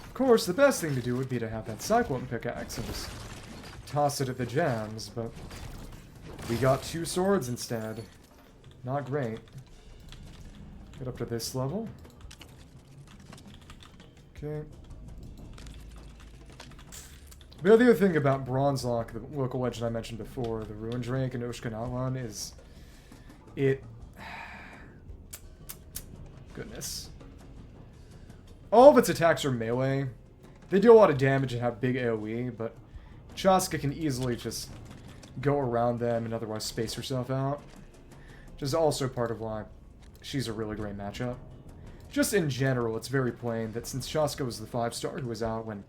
Of course, the best thing to do would be to have that Cyclone Pickaxe and just toss it at the gems, but we got 2 swords instead. Not great. Get up to this level. Okay. The other thing about Bronze Lock, the local legend I mentioned before, the Ruin Drake and Oshkanalan, is it... Goodness. All of its attacks are melee. They do a lot of damage and have big AoE, but Chaska can easily just go around them and otherwise space herself out. Which is also part of why she's a really great matchup. Just in general, it's very plain that since Chaska was the 5-star who was out when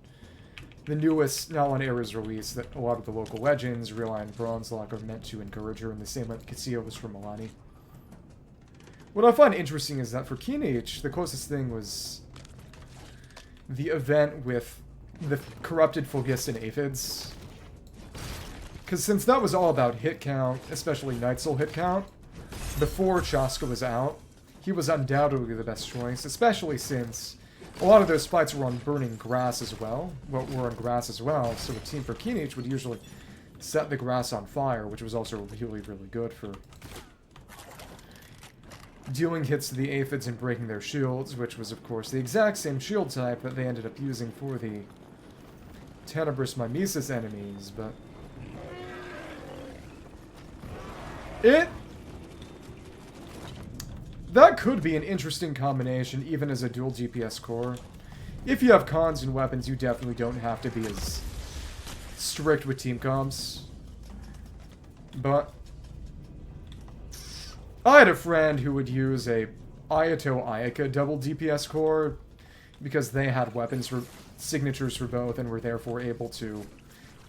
the newest Nalan era's release, that a lot of the local legends, Rely and Bronze Lock, are meant to encourage her in the same way Cassia was for Milani. What I find interesting is that for Kinich, the closest thing was the event with the corrupted Phlogiston Aphids. Because since that was all about hit count, especially Night Soul hit count, before Chaska was out, he was undoubtedly the best choice, especially since a lot of those fights were on burning grass as well. So the team for Kinich would usually set the grass on fire, which was also really, really good for dealing hits to the Aphids and breaking their shields, which was, of course, the exact same shield type that they ended up using for the Tenebrous Mimesis enemies, but... That could be an interesting combination, even as a dual DPS core. If you have cons and weapons, you definitely don't have to be as strict with team comps. But I had a friend who would use a Ayato Ayaka double DPS core because they had weapons for signatures for both and were therefore able to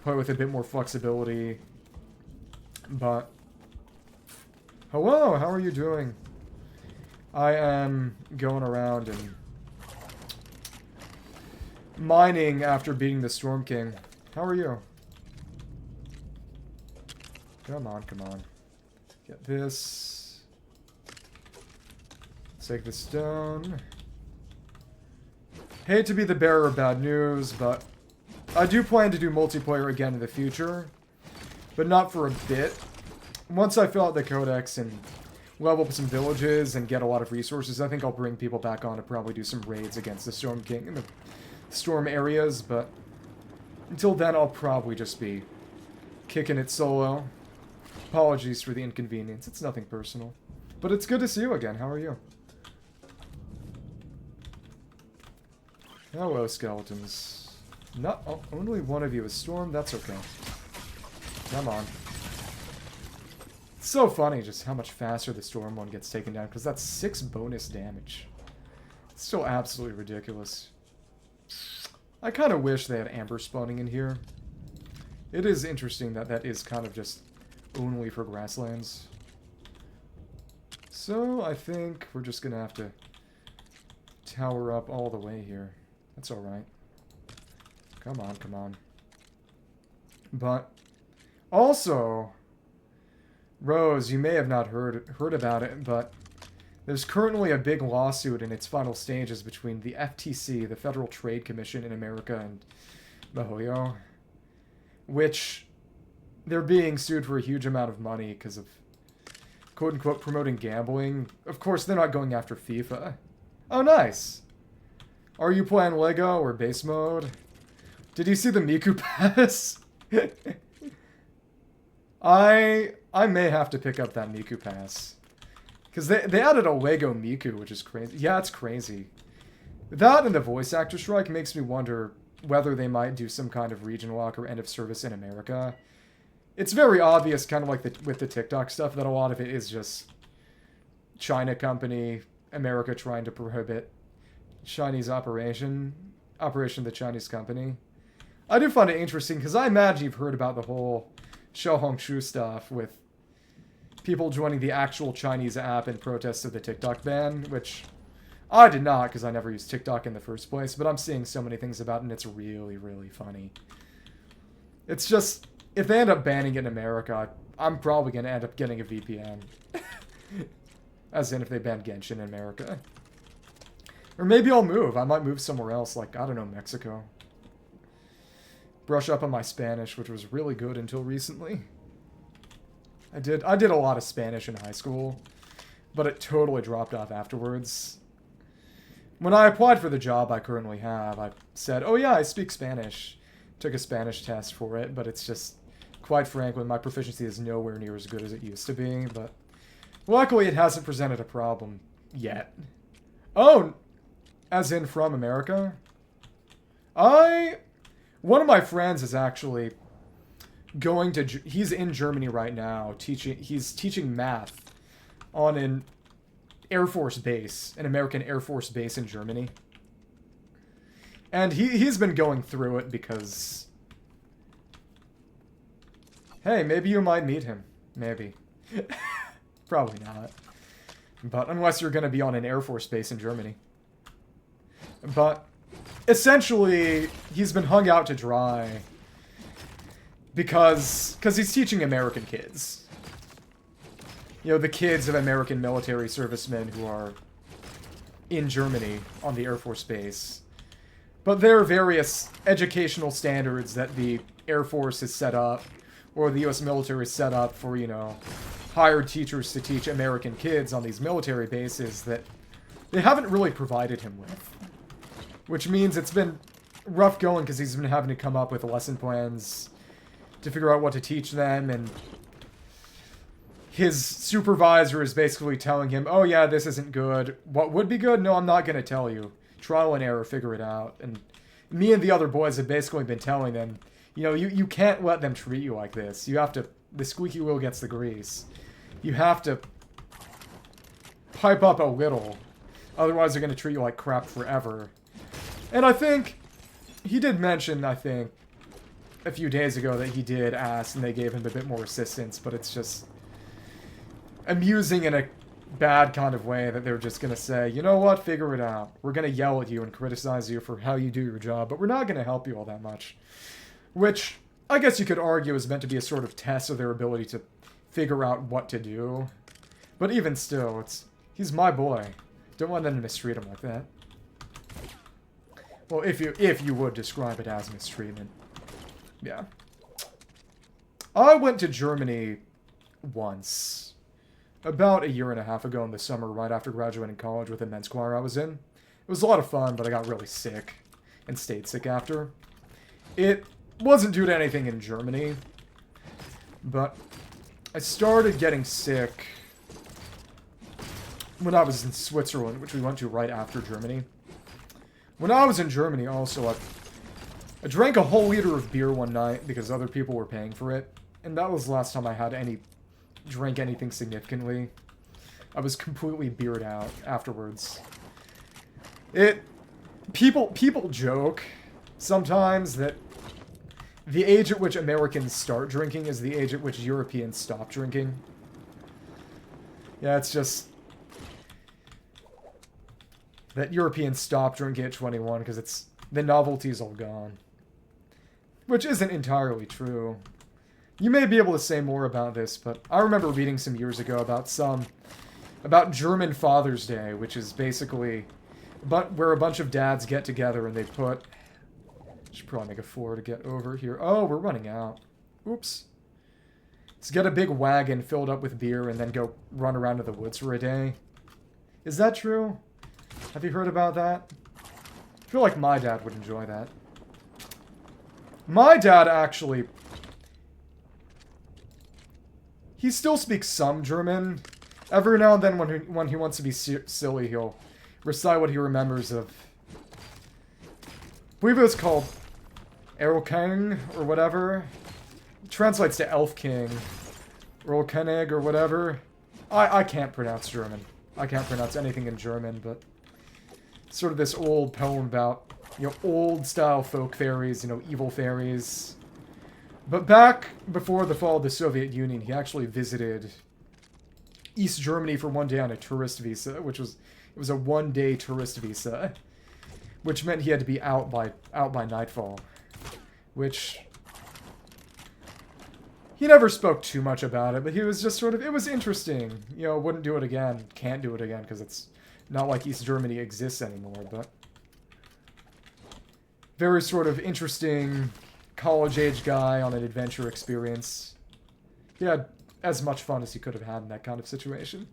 play with a bit more flexibility. But hello, how are you doing? I am going around and mining after beating the Storm King. How are you? Come on, come on. Get this. Take the stone. Hate to be the bearer of bad news, but I do plan to do multiplayer again in the future. But not for a bit. Once I fill out the codex and level up some villages and get a lot of resources, I think I'll bring people back on to probably do some raids against the Storm King in the storm areas, but until then I'll probably just be kicking it solo. Apologies for the inconvenience. It's nothing personal. But it's good to see you again. How are you? Hello, skeletons. Not only one of you is Storm. That's okay. Come on. It's so funny just how much faster the Storm one gets taken down, because that's 6 bonus damage. It's still absolutely ridiculous. I kind of wish they had Amber spawning in here. It is interesting that that is kind of just only for Grasslands. So, I think we're just going to have to tower up all the way here. That's alright. Come on, come on. But, also, Rose, you may have not heard about it, but there's currently a big lawsuit in its final stages between the FTC, the Federal Trade Commission in America, and MiHoYo, which they're being sued for a huge amount of money because of, quote-unquote, promoting gambling. Of course, they're not going after FIFA. Oh, nice! Are you playing Lego or base mode? Did you see the Miku pass? I may have to pick up that Miku pass. Because they added a Lego Miku, which is crazy. Yeah, it's crazy. That and the voice actor strike makes me wonder whether they might do some kind of region lock or end of service in America. It's very obvious, kind of like with the TikTok stuff, that a lot of it is just China company, America trying to prohibit Chinese operation the Chinese company. I do find it interesting, because I imagine you've heard about the whole Xiaohongshu stuff with people joining the actual Chinese app in protest of the TikTok ban, which I did not, because I never used TikTok in the first place, but I'm seeing so many things about it, and it's really, really funny. It's just, if they end up banning it in America, I'm probably going to end up getting a VPN. As in, if they ban Genshin in America. Or maybe I'll move. I might move somewhere else, like, I don't know, Mexico. Brush up on my Spanish, which was really good until recently. I did a lot of Spanish in high school, but it totally dropped off afterwards. When I applied for the job I currently have, I said, oh yeah, I speak Spanish. Took a Spanish test for it, but it's just, quite frankly, my proficiency is nowhere near as good as it used to be, but luckily it hasn't presented a problem yet. Oh, as in from America? One of my friends is actually going to, he's in Germany right now, he's teaching math on an Air Force base, an American Air Force base in Germany. And he's been going through it because, hey, maybe you might meet him. Maybe. Probably not. But unless you're going to be on an Air Force base in Germany. But essentially, he's been hung out to dry because he's teaching American kids. You know, the kids of American military servicemen who are in Germany on the Air Force base. But there are various educational standards that the Air Force has set up, or the U.S. military has set up for, you know, hired teachers to teach American kids on these military bases that they haven't really provided him with. Which means it's been rough going because he's been having to come up with lesson plans to figure out what to teach them, and his supervisor is basically telling him, oh yeah, this isn't good. What would be good? No, I'm not going to tell you. Trial and error, figure it out. And me and the other boys have basically been telling them, you know, you can't let them treat you like this. You have to, the squeaky wheel gets the grease. You have to pipe up a little. Otherwise they're going to treat you like crap forever. And I think, he did mention, I think, a few days ago that he did ask and they gave him a bit more assistance, but it's just amusing in a bad kind of way that they're just going to say, you know what, figure it out. We're going to yell at you and criticize you for how you do your job, but we're not going to help you all that much. Which, I guess you could argue is meant to be a sort of test of their ability to figure out what to do. But even still, he's my boy. Don't let them mistreat him like that. Well, if you would describe it as mistreatment. Yeah. I went to Germany once. About 1.5 years ago in the summer, right after graduating college with a men's choir I was in. It was a lot of fun, but I got really sick. And stayed sick after. It wasn't due to anything in Germany. But I started getting sick when I was in Switzerland, which we went to right after Germany. When I was in Germany, also, I drank a whole liter of beer one night because other people were paying for it. And that was the last time I had drank anything significantly. I was completely beered out afterwards. People joke sometimes that the age at which Americans start drinking is the age at which Europeans stop drinking. Yeah, it's just that Europeans stop drinking at 21 because the novelty's all gone. Which isn't entirely true. You may be able to say more about this, but I remember reading some years ago about German Father's Day, which is basically where a bunch of dads get together and they put... Should probably make a 4 to get over here. Oh, we're running out. Oops. Let's get a big wagon filled up with beer and then go run around to the woods for a day. Is that true? Have you heard about that? I feel like my dad would enjoy that. My dad actually... He still speaks some German. Every now and then when he wants to be silly, he'll recite what he remembers of... I believe it was called Erlking, or whatever. It translates to Elf King. Erlkönig, or whatever. I can't pronounce German. I can't pronounce anything in German, but... Sort of this old poem about, old-style folk fairies, evil fairies. But back before the fall of the Soviet Union, he actually visited East Germany for one day on a tourist visa, it was a one-day tourist visa, which meant he had to be out by nightfall, which he never spoke too much about it, but he was just it was interesting. Wouldn't do it again, can't do it again, because it's not like East Germany exists anymore, but very interesting college-age guy on an adventure experience. He had as much fun as he could have had in that kind of situation.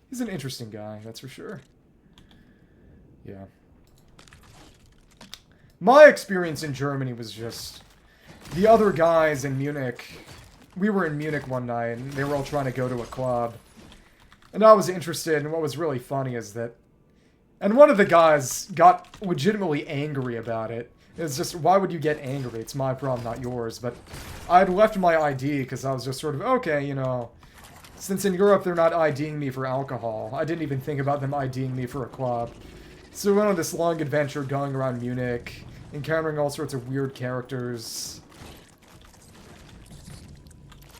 He's an interesting guy, that's for sure. Yeah. My experience in Germany was just... The other guys in Munich... We were in Munich one night, and they were all trying to go to a club. And I was interested, and what was really funny is that... And one of the guys got legitimately angry about it. It's just, why would you get angry? It's my problem, not yours. But I'd left my ID because I was just okay, since in Europe they're not IDing me for alcohol, I didn't even think about them IDing me for a club. So we went on this long adventure going around Munich, encountering all sorts of weird characters.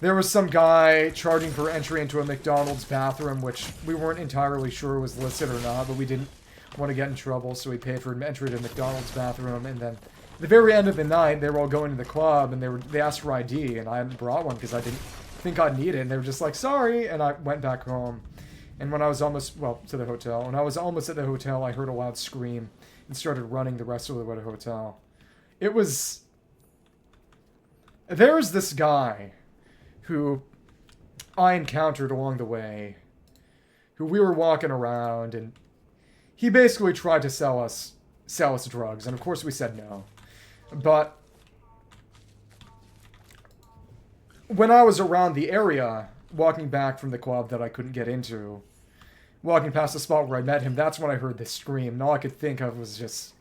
There was some guy charging for entry into a McDonald's bathroom, which we weren't entirely sure was listed or not, but we didn't want to get in trouble, so we paid for entry to McDonald's bathroom, and then at the very end of the night, they were all going to the club, and they asked for ID, and I hadn't brought one because I didn't think I'd need it, and they were just like, sorry, and I went back home. And when I was almost, to the hotel, when I was almost at the hotel, I heard a loud scream and started running the rest of the way to the hotel. It was... There was this guy who I encountered along the way, who we were walking around, and he basically tried to sell us drugs, and of course we said no. But when I was around the area, walking back from the club that I couldn't get into, walking past the spot where I met him, that's when I heard this scream, and all I could think of was just...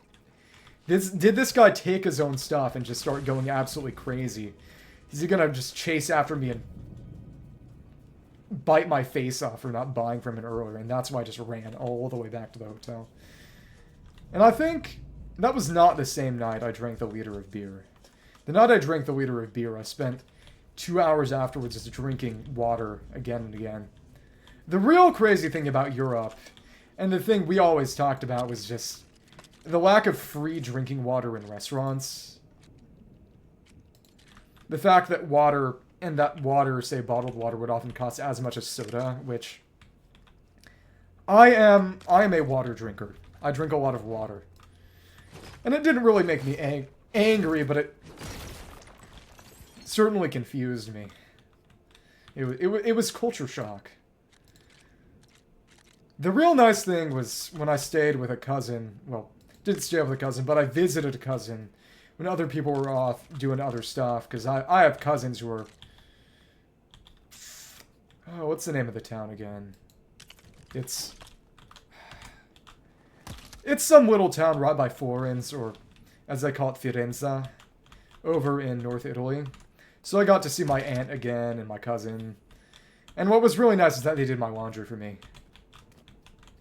Did this guy take his own stuff and just start going absolutely crazy? Is he gonna just chase after me and bite my face off for not buying from him earlier? And that's why I just ran all the way back to the hotel. And I think that was not the same night I drank the liter of beer. The night I drank the liter of beer, I spent 2 hours afterwards just drinking water again and again. The real crazy thing about Europe, and the thing we always talked about, was just the lack of free drinking water in restaurants. The fact that water, say bottled water, would often cost as much as soda, which... I am a water drinker. I drink a lot of water. And it didn't really make me angry, but it certainly confused me. It was culture shock. The real nice thing was when I stayed with a cousin, well, didn't stay with a cousin, but I visited a cousin when other people were off doing other stuff, because I have cousins who are Oh, what's the name of the town again? It's some little town right by Florence, or as they call it, Firenze, over in North Italy. So I got to see my aunt again and my cousin. And what was really nice is that they did my laundry for me.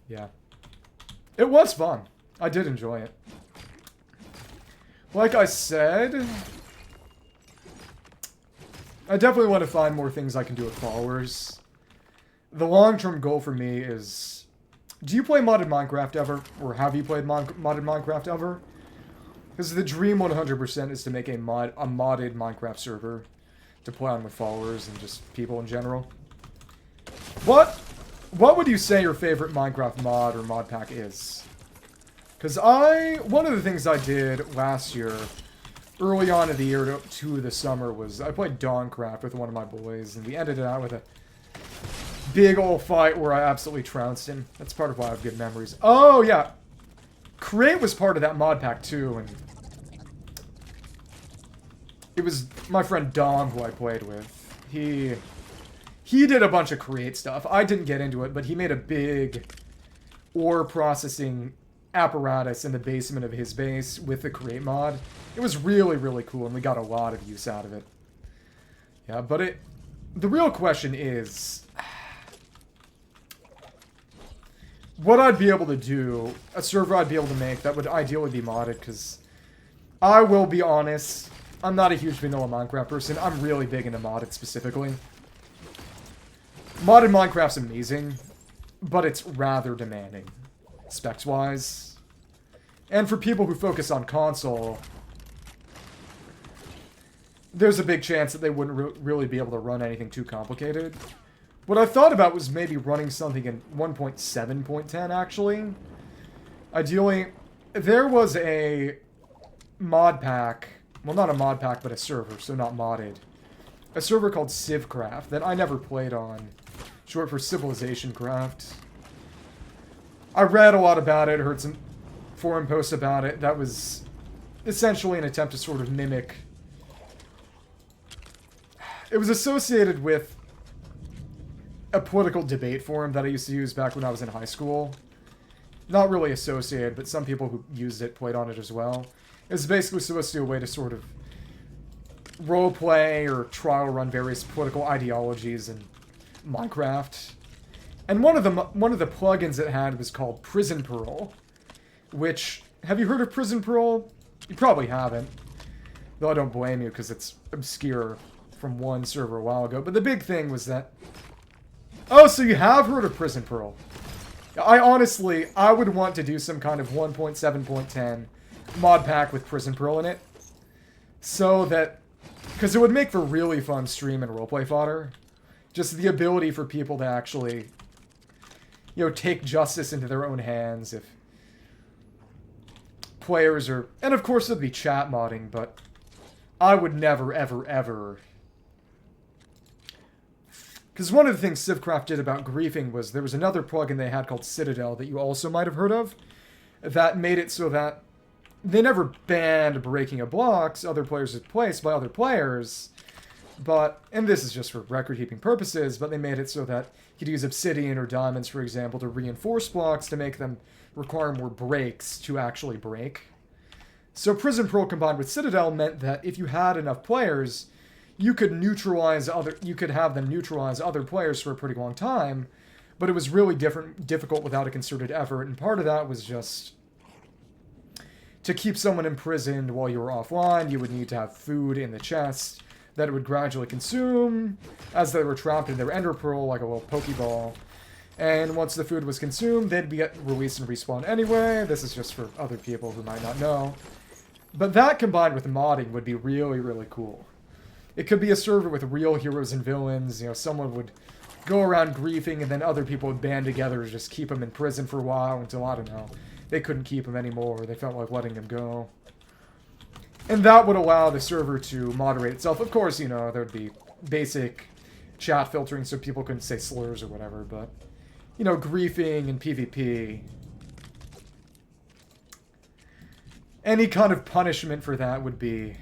Yeah. It was fun. I did enjoy it. Like I said, I definitely want to find more things I can do with followers. The long-term goal for me is... Do you play modded Minecraft ever? Or have you played modded Minecraft ever? Because the dream 100% is to make a modded Minecraft server to play on with followers and just people in general. What would you say your favorite Minecraft mod or mod pack is? Because one of the things I did last year, early on in the year to the summer, was I played Dawncraft with one of my boys, and we ended it out with a big old fight where I absolutely trounced him. That's part of why I have good memories. Oh, yeah. Create was part of that mod pack, too, and it was my friend Dom who I played with. He did a bunch of Create stuff. I didn't get into it, but he made a big ore processing apparatus in the basement of his base with the Create mod. It was really, really cool, and we got a lot of use out of it. Yeah, but the real question is... what I'd be able to do, a server I'd be able to make that would ideally be modded, because I will be honest, I'm not a huge vanilla Minecraft person. I'm really big into modded specifically. Modded Minecraft's amazing, but it's rather demanding, specs-wise. And for people who focus on console, there's a big chance that they wouldn't really be able to run anything too complicated. What I thought about was maybe running something in 1.7.10, actually. Ideally, there was a mod pack, well, not a mod pack, but a server, so not modded. A server called Civcraft that I never played on, short for Civilization Craft. I read a lot about it, heard some forum posts about it. That was essentially an attempt to sort of mimic... It was associated with a political debate forum that I used to use back when I was in high school. Not really associated, but some people who used it played on it as well. It was basically supposed to be a way to sort of roleplay or trial run various political ideologies in Minecraft. And one of the plugins it had was called Prison Pearl, which... Have you heard of Prison Pearl? You probably haven't. Though I don't blame you, because it's obscure from one server a while ago. But the big thing was that... Oh, so you have heard of Prison Pearl. I would want to do some kind of 1.7.10 mod pack with Prison Pearl in it. So that... Because it would make for really fun stream and roleplay fodder. Just the ability for people to actually, you know, take justice into their own hands if players are... And of course there'd be chat modding, but I would never, ever, ever... Because one of the things Civcraft did about griefing was there was another plugin they had called Citadel that you also might have heard of that made it so that they never banned breaking of blocks other players had placed by other players, but, and this is just for record-keeping purposes, but they made it so that you could use obsidian or diamonds, for example, to reinforce blocks to make them require more breaks to actually break. So Prison Pearl combined with Citadel meant that if you had enough players... You could have them neutralize other players for a pretty long time, but it was really difficult without a concerted effort, and part of that was just to keep someone imprisoned while you were offline. You would need to have food in the chest that it would gradually consume as they were trapped in their ender pearl like a little pokeball. And once the food was consumed, they'd get released and respawn anyway. This is just for other people who might not know. But that combined with modding would be really, really cool. It could be a server with real heroes and villains. You know, someone would go around griefing, and then other people would band together to just keep them in prison for a while until, I don't know, they couldn't keep him anymore. They felt like letting him go. And that would allow the server to moderate itself. Of course, you know, there would be basic chat filtering so people couldn't say slurs or whatever, but, you know, griefing and PvP. Any kind of punishment for that would be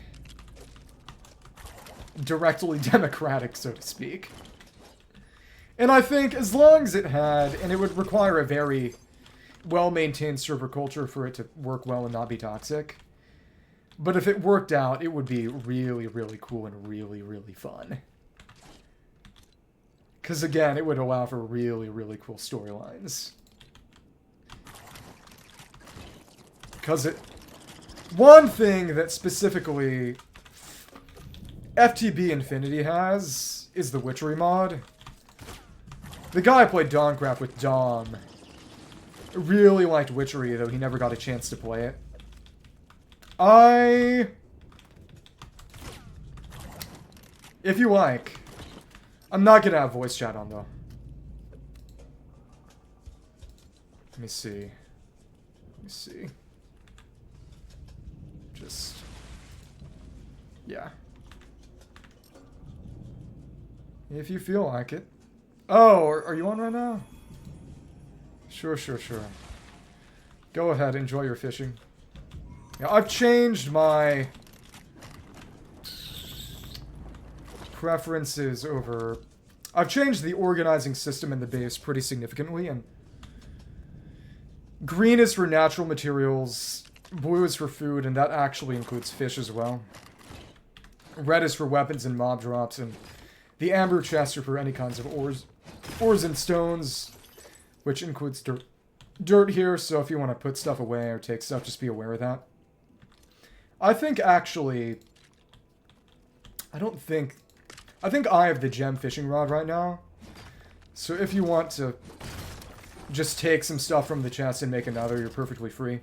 directly democratic, so to speak. And I think as long as it had, and it would require a very well-maintained server culture for it to work well and not be toxic. But if it worked out, it would be really, really cool and really, really fun. Because again, it would allow for really, really cool storylines. Because one thing that specifically FTB Infinity has is the Witchery mod. The guy I played Dawncraft with, Dom, really liked Witchery, though he never got a chance to play it. If you like, I'm not gonna have voice chat on, though. Let me see. Just, yeah. If you feel like it. Oh, are you on right now? Sure. Go ahead, enjoy your fishing. Yeah, I've changed my preferences over... I've changed the organizing system in the base pretty significantly, and green is for natural materials, blue is for food, and that actually includes fish as well. Red is for weapons and mob drops, and the amber chests are for any kinds of ores and stones, which includes dirt here, so if you want to put stuff away or take stuff, just be aware of that. I think actually, I think I have the gem fishing rod right now, so if you want to just take some stuff from the chest and make another, you're perfectly free.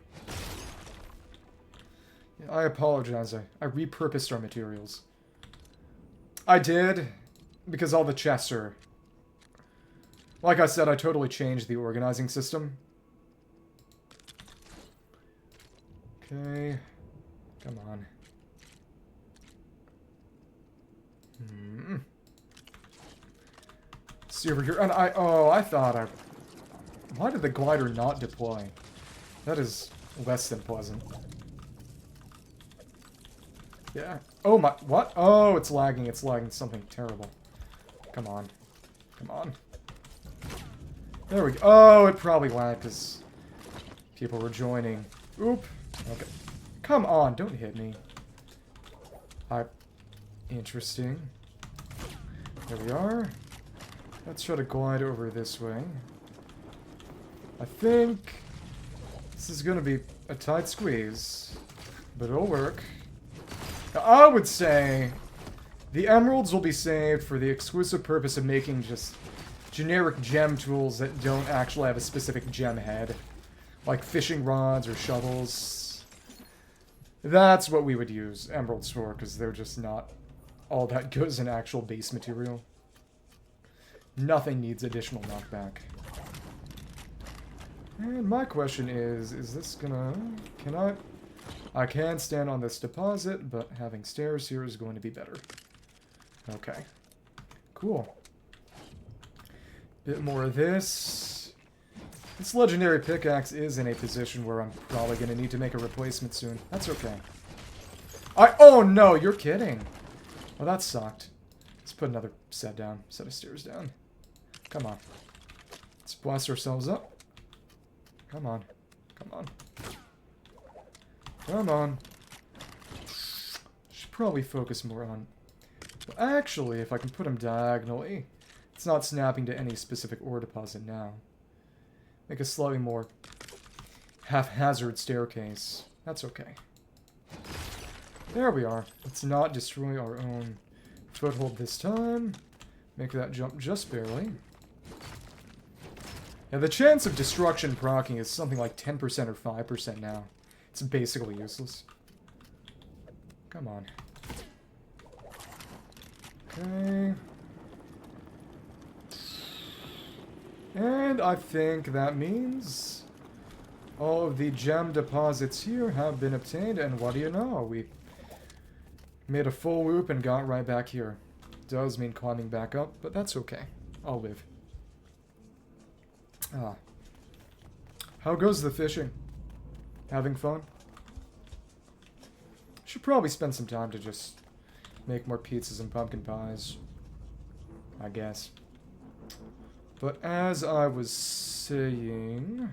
Yeah, I apologize, I repurposed our materials. I did, because all the chests are... Like I said, I totally changed the organizing system. Okay. Come on. See over here. And I thought why did the glider not deploy? That is less than pleasant. Yeah. Oh my, what? Oh, it's lagging something terrible. Come on. There we go. Oh, it probably lagged because people were joining. Oop. Okay. Come on, don't hit me. Interesting. There we are. Let's try to glide over this way. I think this is going to be a tight squeeze, but it'll work. I would say the emeralds will be saved for the exclusive purpose of making just generic gem tools that don't actually have a specific gem head, like fishing rods or shovels. That's what we would use emeralds for, because they're just not all that good as an actual base material. Nothing needs additional knockback. And my question is this gonna... I can stand on this deposit, but having stairs here is going to be better. Okay. Cool. Bit more of this. This legendary pickaxe is in a position where I'm probably going to need to make a replacement soon. That's okay. Oh no, you're kidding. Well, that sucked. Let's put another set of stairs down. Come on. Let's blast ourselves up. Come on. Should probably focus more on... Well, actually, if I can put them diagonally, it's not snapping to any specific ore deposit now. Make a slightly more haphazard staircase. That's okay. There we are. Let's not destroy our own foothold this time. Make that jump just barely. Yeah, the chance of destruction proccing is something like 10% or 5% now. It's basically useless. Come on. Okay. And I think that means all of the gem deposits here have been obtained, and what do you know? We made a full loop and got right back here. Does mean climbing back up, but that's okay. I'll live. How goes the fishing? Having fun? Should probably spend some time to just make more pizzas and pumpkin pies. I guess. But as I was saying...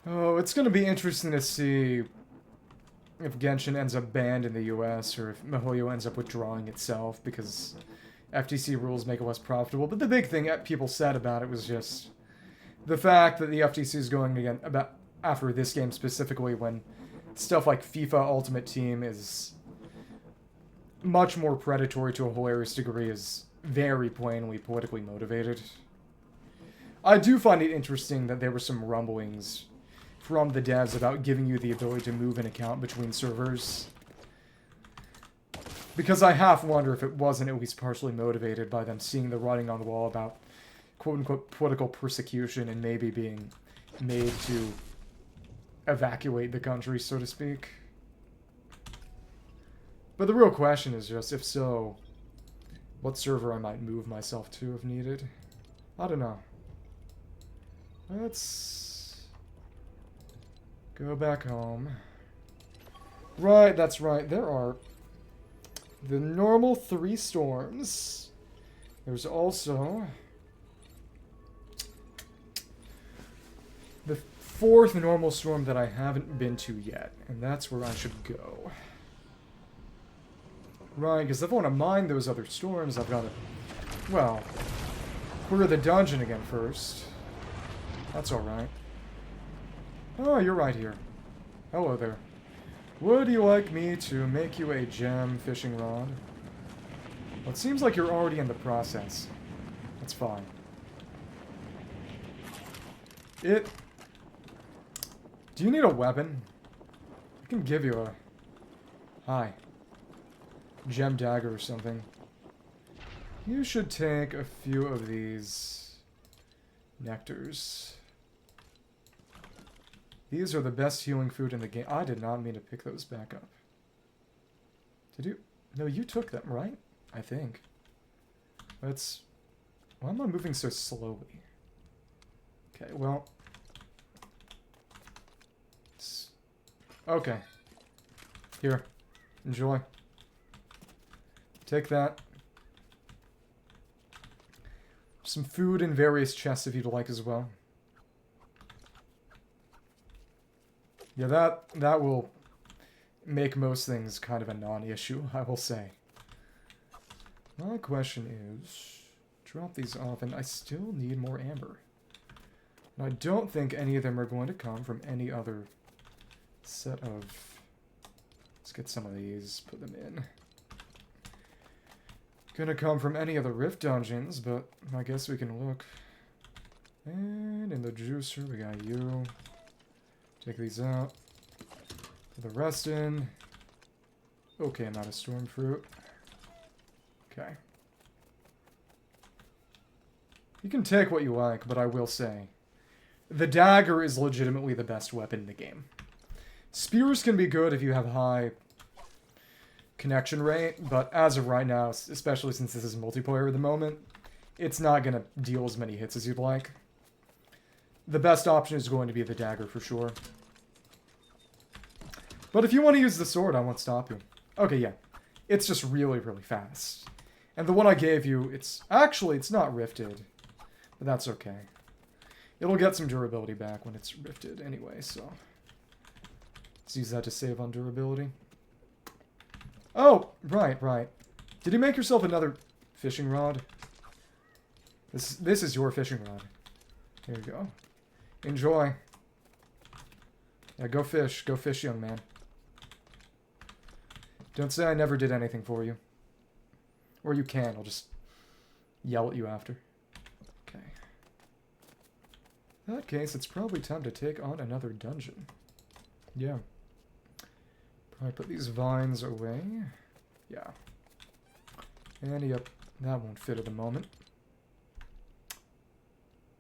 Oh, it's going to be interesting to see if Genshin ends up banned in the US or if MiHoYo ends up withdrawing itself because FTC rules make it less profitable. But the big thing that people said about it was just the fact that the FTC is going again about after this game specifically when stuff like FIFA Ultimate Team is much more predatory to a hilarious degree, is very plainly politically motivated. I do find it interesting that there were some rumblings from the devs about giving you the ability to move an account between servers. Because I half wonder if it wasn't at least partially motivated by them seeing the writing on the wall about quote-unquote political persecution and maybe being made to evacuate the country, so to speak. But the real question is just, if so, what server I might move myself to if needed. I don't know. Let's go back home. Right, that's right. There are the normal 3 storms. There's also the 4th normal storm that I haven't been to yet, and that's where I should go. Right, because if I want to mine those other storms, I've got to, well, clear the dungeon again first. That's alright. Oh, you're right here. Hello there. Would you like me to make you a gem fishing rod? Well, it seems like you're already in the process. That's fine. Do you need a weapon? I can give you a... Hi. Gem dagger or something. You should take a few of these nectars. These are the best healing food in the game. I did not mean to pick those back up. Did you? No, you took them, right? I think. Let's... Why am I moving so slowly? Okay, well... Okay. Here. Enjoy. Take that. Some food in various chests if you'd like as well. Yeah, that will make most things kind of a non-issue, I will say. My question is, drop these off, and I still need more amber. And I don't think any of them are going to come from any other set of... Let's get some of these, put them in. Gonna come from any other rift dungeons, but I guess we can look. And in the juicer, we got you. Take these out. Put the rest in. Okay, I'm out of storm fruit. Okay. You can take what you like, but I will say, the dagger is legitimately the best weapon in the game. Spears can be good if you have high connection rate, but as of right now, especially since this is multiplayer at the moment, it's not going to deal as many hits as you'd like. The best option is going to be the dagger for sure. But if you want to use the sword, I won't stop you. Okay, yeah. It's just really, really fast. And the one I gave you, it's not rifted. But that's okay. It'll get some durability back when it's rifted anyway, so... Let's use that to save on durability. Oh, right. Did you make yourself another fishing rod? This is your fishing rod. Here you go. Enjoy. Yeah, go fish, young man. Don't say I never did anything for you. Or you can, I'll just yell at you after. Okay. In that case, it's probably time to take on another dungeon. Yeah. Probably put these vines away. Yeah. And yep, that won't fit at the moment.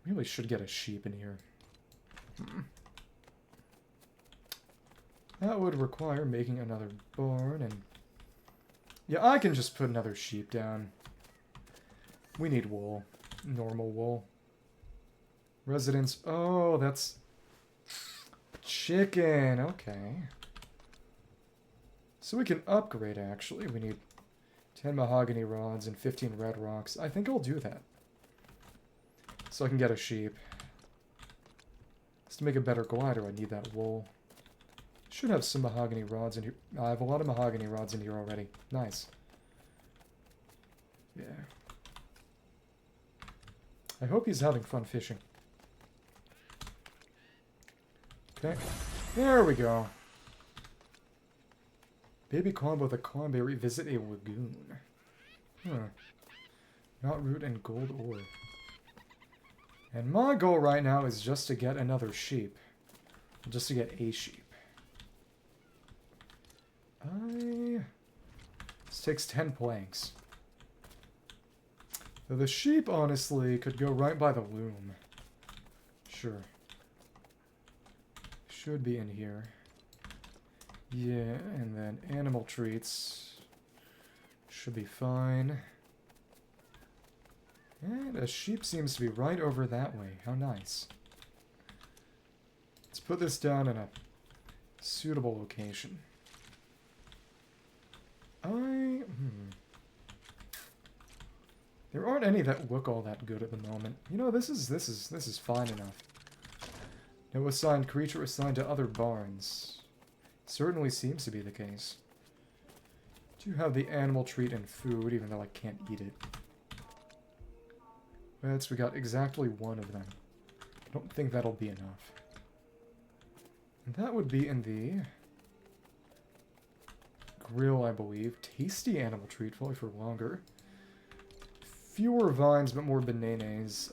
Really should get a sheep in here. That would require making another barn, and... Yeah, I can just put another sheep down. We need wool. Normal wool. Residence... Oh, that's... Chicken, okay. So we can upgrade, actually. We need 10 mahogany rods and 15 red rocks. I think I'll do that. So I can get a sheep. Just to make a better glider, I need that wool. Should have some mahogany rods in here. I have a lot of mahogany rods in here already. Nice. Yeah. I hope he's having fun fishing. Okay. There we go. Baby combo with a cranberry visit a lagoon. Huh. Not root and gold ore. And my goal right now is just to get another sheep. Just to get a sheep. This takes 10 planks. So the sheep, honestly, could go right by the loom. Sure. Should be in here. Yeah, and then animal treats. Should be fine. And a sheep seems to be right over that way. How nice. Let's put this down in a suitable location. There aren't any that look all that good at the moment. You know, this is fine enough. No assigned creature assigned to other barns. Certainly seems to be the case. Do have the animal treat and food, even though I can't eat it. We got exactly one of them. I don't think that'll be enough. And that would be in the grill, I believe. Tasty animal treat, probably for longer. Fewer vines, but more bananas.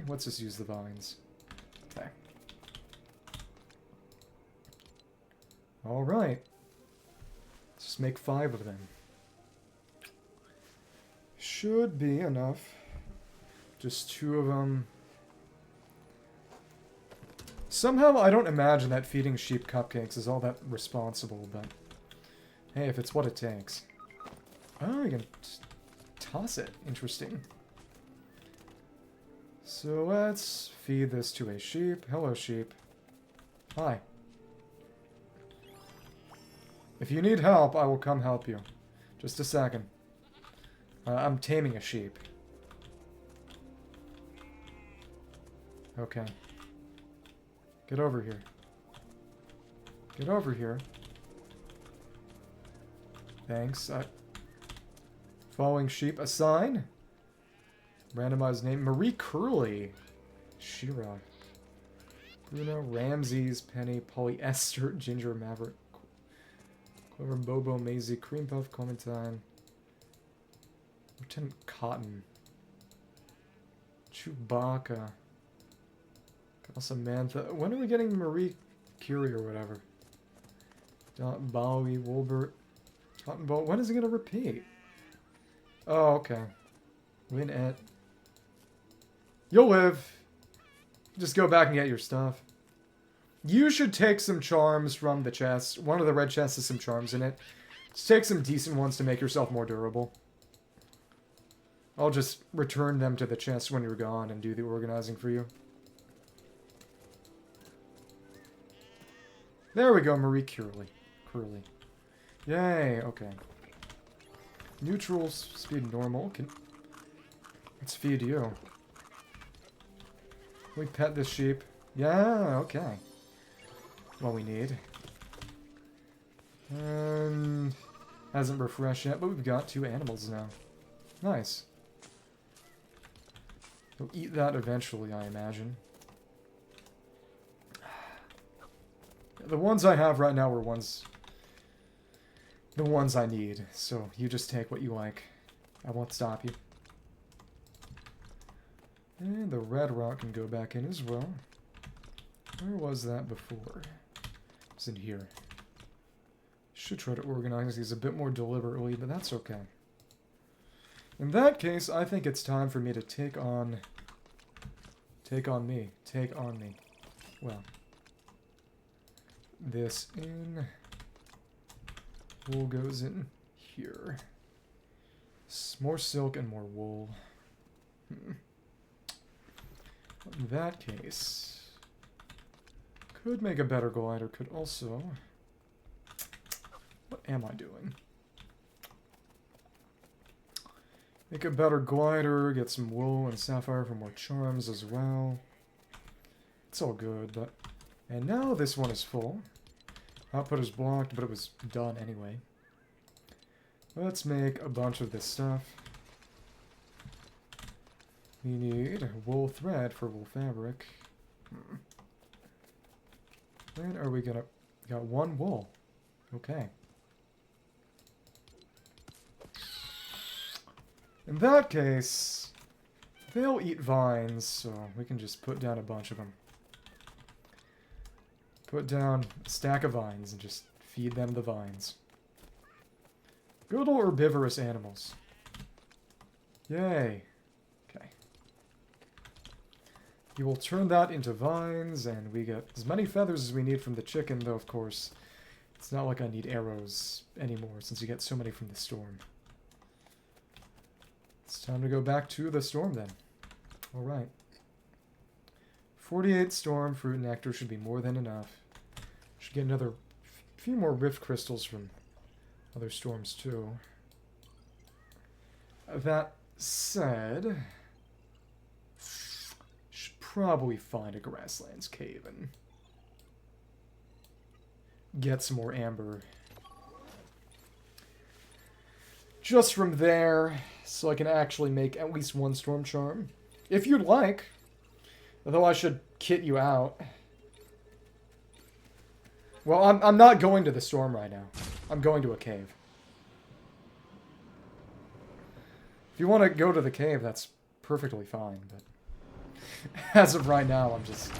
Let's just use the vines. Okay. Alright. Let's just make 5 of them. Should be enough. Just 2 of them. Somehow I don't imagine that feeding sheep cupcakes is all that responsible, but hey, if it's what it takes. Oh, you can toss it. Interesting. So let's feed this to a sheep. Hello, sheep. Hi. If you need help, I will come help you. Just a second. I'm taming a sheep. Okay. Get over here. Get over here. Thanks. Following sheep. Assign. Randomized name. Marie Curley. Shira. Bruno. Ramses. Penny. Polyester. Ginger. Maverick. Clover. Bobo. Maisie. Cream Puff. Clementine. Lieutenant Cotton. Chewbacca. Samantha. When are we getting Marie Curie or whatever? Bowie, Wolbert, Tottenbolt. When is it going to repeat? Oh, okay. Winette. You'll live. Just go back and get your stuff. You should take some charms from the chest. One of the red chests has some charms in it. Just take some decent ones to make yourself more durable. I'll just return them to the chest when you're gone and do the organizing for you. There we go, Marie Curley. Yay, okay. Neutral, speed normal. Let's feed you. We pet this sheep. Yeah, okay. What we need. And hasn't refreshed yet, but we've got 2 animals now. Nice. We'll eat that eventually, I imagine. The ones I have right now are the ones I need, so you just take what you like. I won't stop you. And the red rock can go back in as well. Where was that before? It's in here. Should try to organize these a bit more deliberately, but that's okay. In that case, I think it's time for me to take on me. Well. This in. Wool goes in here. More silk and more wool. In that case, could make a better glider. Could also. What am I doing? Make a better glider, get some wool and sapphire for more charms as well. It's all good, but... And now this one is full. Output is blocked, but it was done anyway. Let's make a bunch of this stuff. We need wool thread for wool fabric. When are we gonna... Got one wool. Okay. In that case, they'll eat vines, so we can just put down a bunch of them. Put down a stack of vines and just feed them the vines. Good old herbivorous animals. Yay. Okay. You will turn that into vines, and we get as many feathers as we need from the chicken, though, of course, it's not like I need arrows anymore, since you get so many from the storm. It's time to go back to the storm, then. Alright. 48 storm fruit nectar should be more than enough. Should get another few more rift crystals from other storms, too. That said, should probably find a Grasslands cave and get some more amber. Just from there, so I can actually make at least one storm charm. If you'd like. Although I should kit you out. Well, I'm not going to the storm right now. I'm going to a cave. If you want to go to the cave, that's perfectly fine, but as of right now, I'm just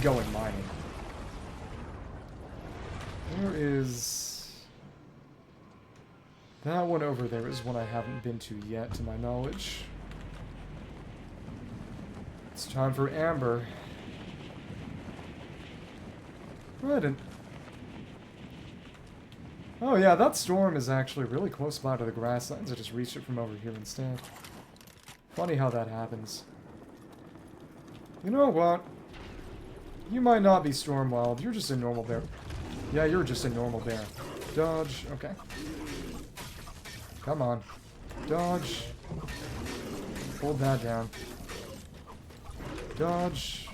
going mining. Where is... That one over there is one I haven't been to yet, to my knowledge. It's time for amber. Right, and... Oh yeah, that storm is actually really close by to the Grasslands. I just reached it from over here instead. Funny how that happens. You know what? You might not be Stormwild. You're just a normal bear. Yeah, you're just a normal bear. Dodge. Okay. Come on. Dodge. Hold that down. Dodge.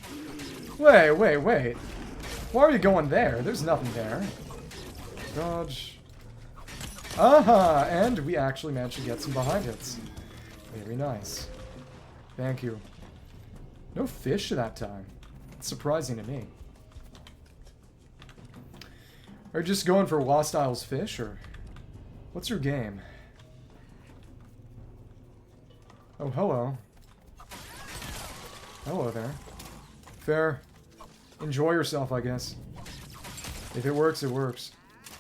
Wait, wait, wait. Why are you going there? There's nothing there. Dodge. Aha! And we actually managed to get some behind hits. Very nice. Thank you. No fish that time. It's surprising to me. Are you just going for Lost Isles fish, or... What's your game? Oh, hello. Hello there. Fair. Enjoy yourself, I guess. If it works, it works.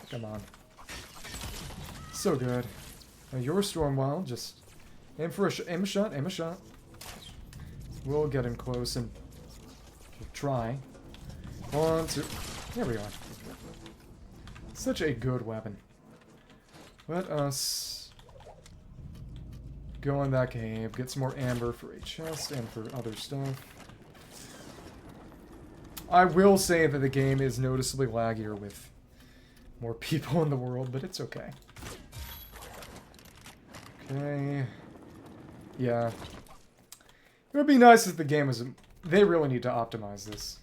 Come on. So good. Now you're Stormwild, just aim for aim a shot, aim a shot. We'll get in close and try. 1, 2. There we are. Such a good weapon. Let us go in that cave, get some more amber for a chest and for other stuff. I will say that the game is noticeably laggier with more people in the world, but it's okay. Okay. Yeah. It would be nice if the game was... They really need to optimize this.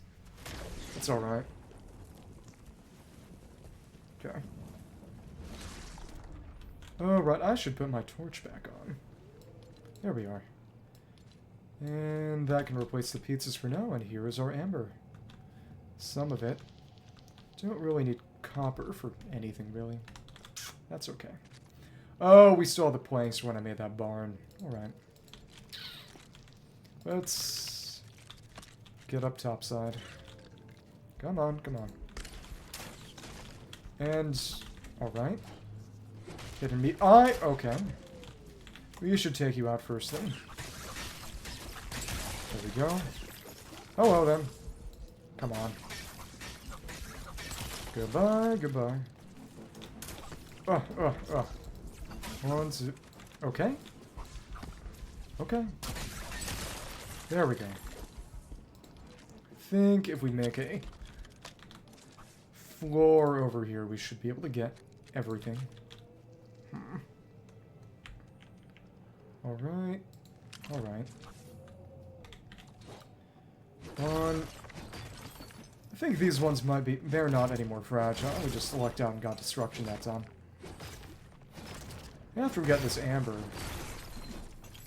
It's alright. Okay. Oh, right. I should put my torch back on. There we are. And that can replace the pizzas for now, and here is our amber. Some of it. Don't really need copper for anything, really. That's okay. Oh, we still have the planks when I made that barn. Alright. Let's get up topside. Come on, come on. And, alright. Hitting me. Okay. We should take you out first then. There we go. Hello then. Come on. Goodbye, goodbye. Oh. 1, 2. Okay. Okay. There we go. I think if we make a floor over here, we should be able to get everything. Alright. Alright. I think these ones might be... They're not any more fragile. We just lucked out and got destruction that time. After we got this amber...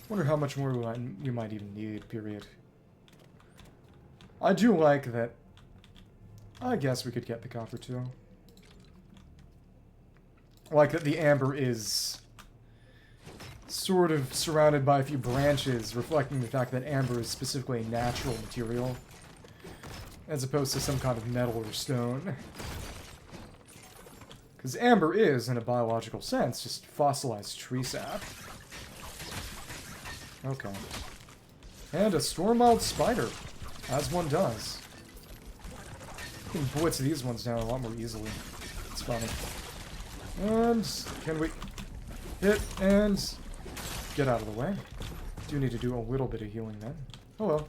Wonder how much more we might even need, period. I do like that... I guess we could get the copper too. I like that the amber is... sort of surrounded by a few branches, reflecting the fact that amber is specifically a natural material, as opposed to some kind of metal or stone. Because amber is, in a biological sense, just fossilized tree sap. Okay. And a storm-mild spider, as one does. You can blitz these ones down a lot more easily. It's funny. And can we hit and get out of the way? Do need to do a little bit of healing then. Hello.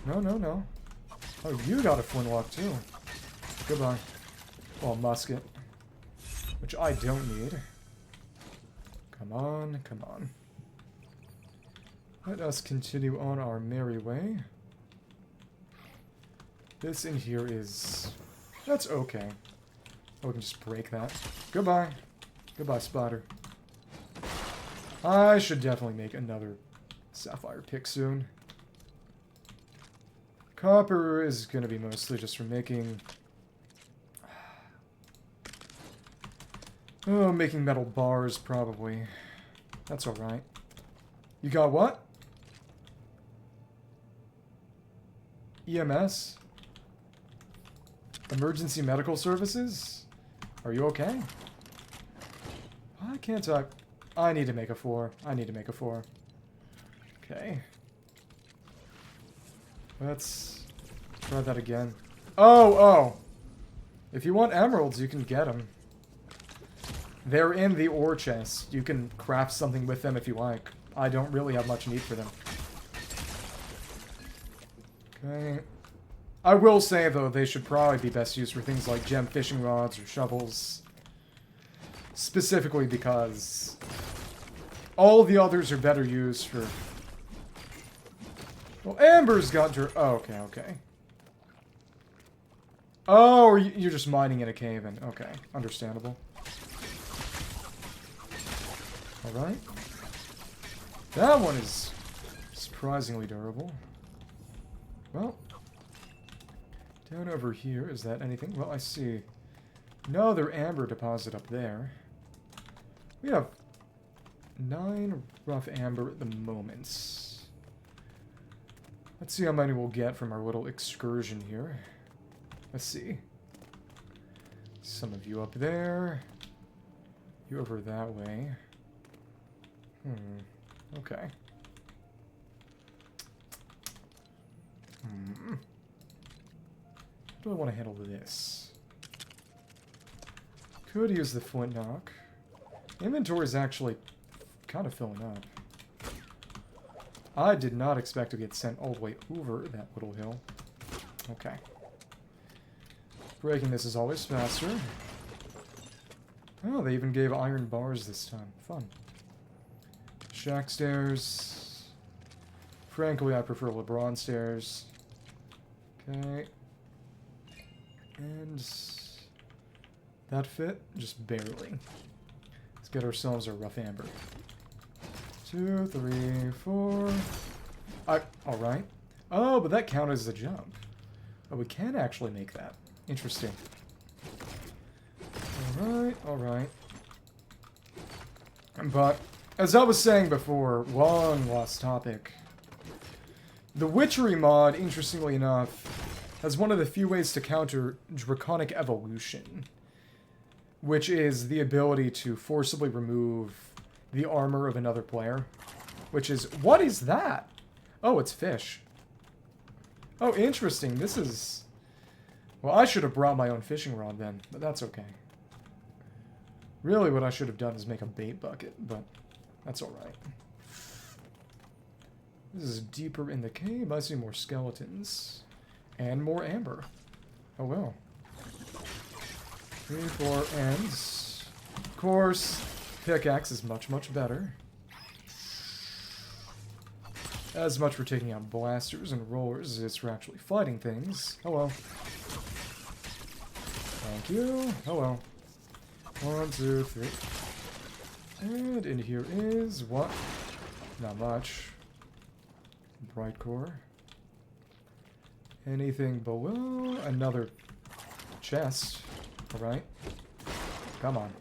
No, no, no. Oh, you got a flintlock too. Goodbye. Well, musket. Which I don't need. Come on, come on. Let us continue on our merry way. This in here is... That's okay. Oh, we can just break that. Goodbye. Goodbye, spider. I should definitely make another sapphire pick soon. Copper is going to be mostly just for making... Oh, making metal bars, probably. That's alright. You got what? EMS? Emergency medical services? Are you okay? Why can't I... I need to make a 4. I need to make a 4. Okay. Let's try that again. Oh, oh! If you want emeralds, you can get them. They're in the ore chest. You can craft something with them if you like. I don't really have much need for them. Okay. I will say, though, they should probably be best used for things like gem fishing rods or shovels. Specifically because all the others are better used for... Well, Amber's got her... Oh, okay, okay. Oh, or you're just mining in a cave-in. Okay, understandable. Alright. That one is surprisingly durable. Well, down over here, is that anything? Well, I see another amber deposit up there. We have 9 rough amber at the moment. Let's see how many we'll get from our little excursion here. Let's see. Some of you up there. You over that way. Okay. How do I want to handle this? Could use the flint knock. Inventory is actually kind of filling up. I did not expect to get sent all the way over that little hill. Okay. Breaking this is always faster. Oh, they even gave iron bars this time. Fun. Shack stairs. Frankly, I prefer LeBron stairs. Okay. And... that fit? Just barely. Let's get ourselves a rough amber. 2, 3, 4... Alright. Oh, but that counted as a jump. Oh, we can actually make that. Interesting. Alright, alright. But, as I was saying before, long lost topic. The Witchery mod, interestingly enough, has one of the few ways to counter Draconic Evolution, which is the ability to forcibly remove the armor of another player. Which is... what is that? Oh, it's fish. Oh, interesting. This is... well, I should have brought my own fishing rod then, but that's okay. Really, what I should have done is make a bait bucket, but that's alright. This is deeper in the cave. I see more skeletons. And more amber. Oh well. 3, 4 ends. Of course, pickaxe is much, much better. As much for taking out blasters and rollers as it's for actually fighting things. Hello. Thank you. Hello. 1, 2, 3. And in here is what? Not much. Bright core. Anything below? Another chest. Alright. Come on.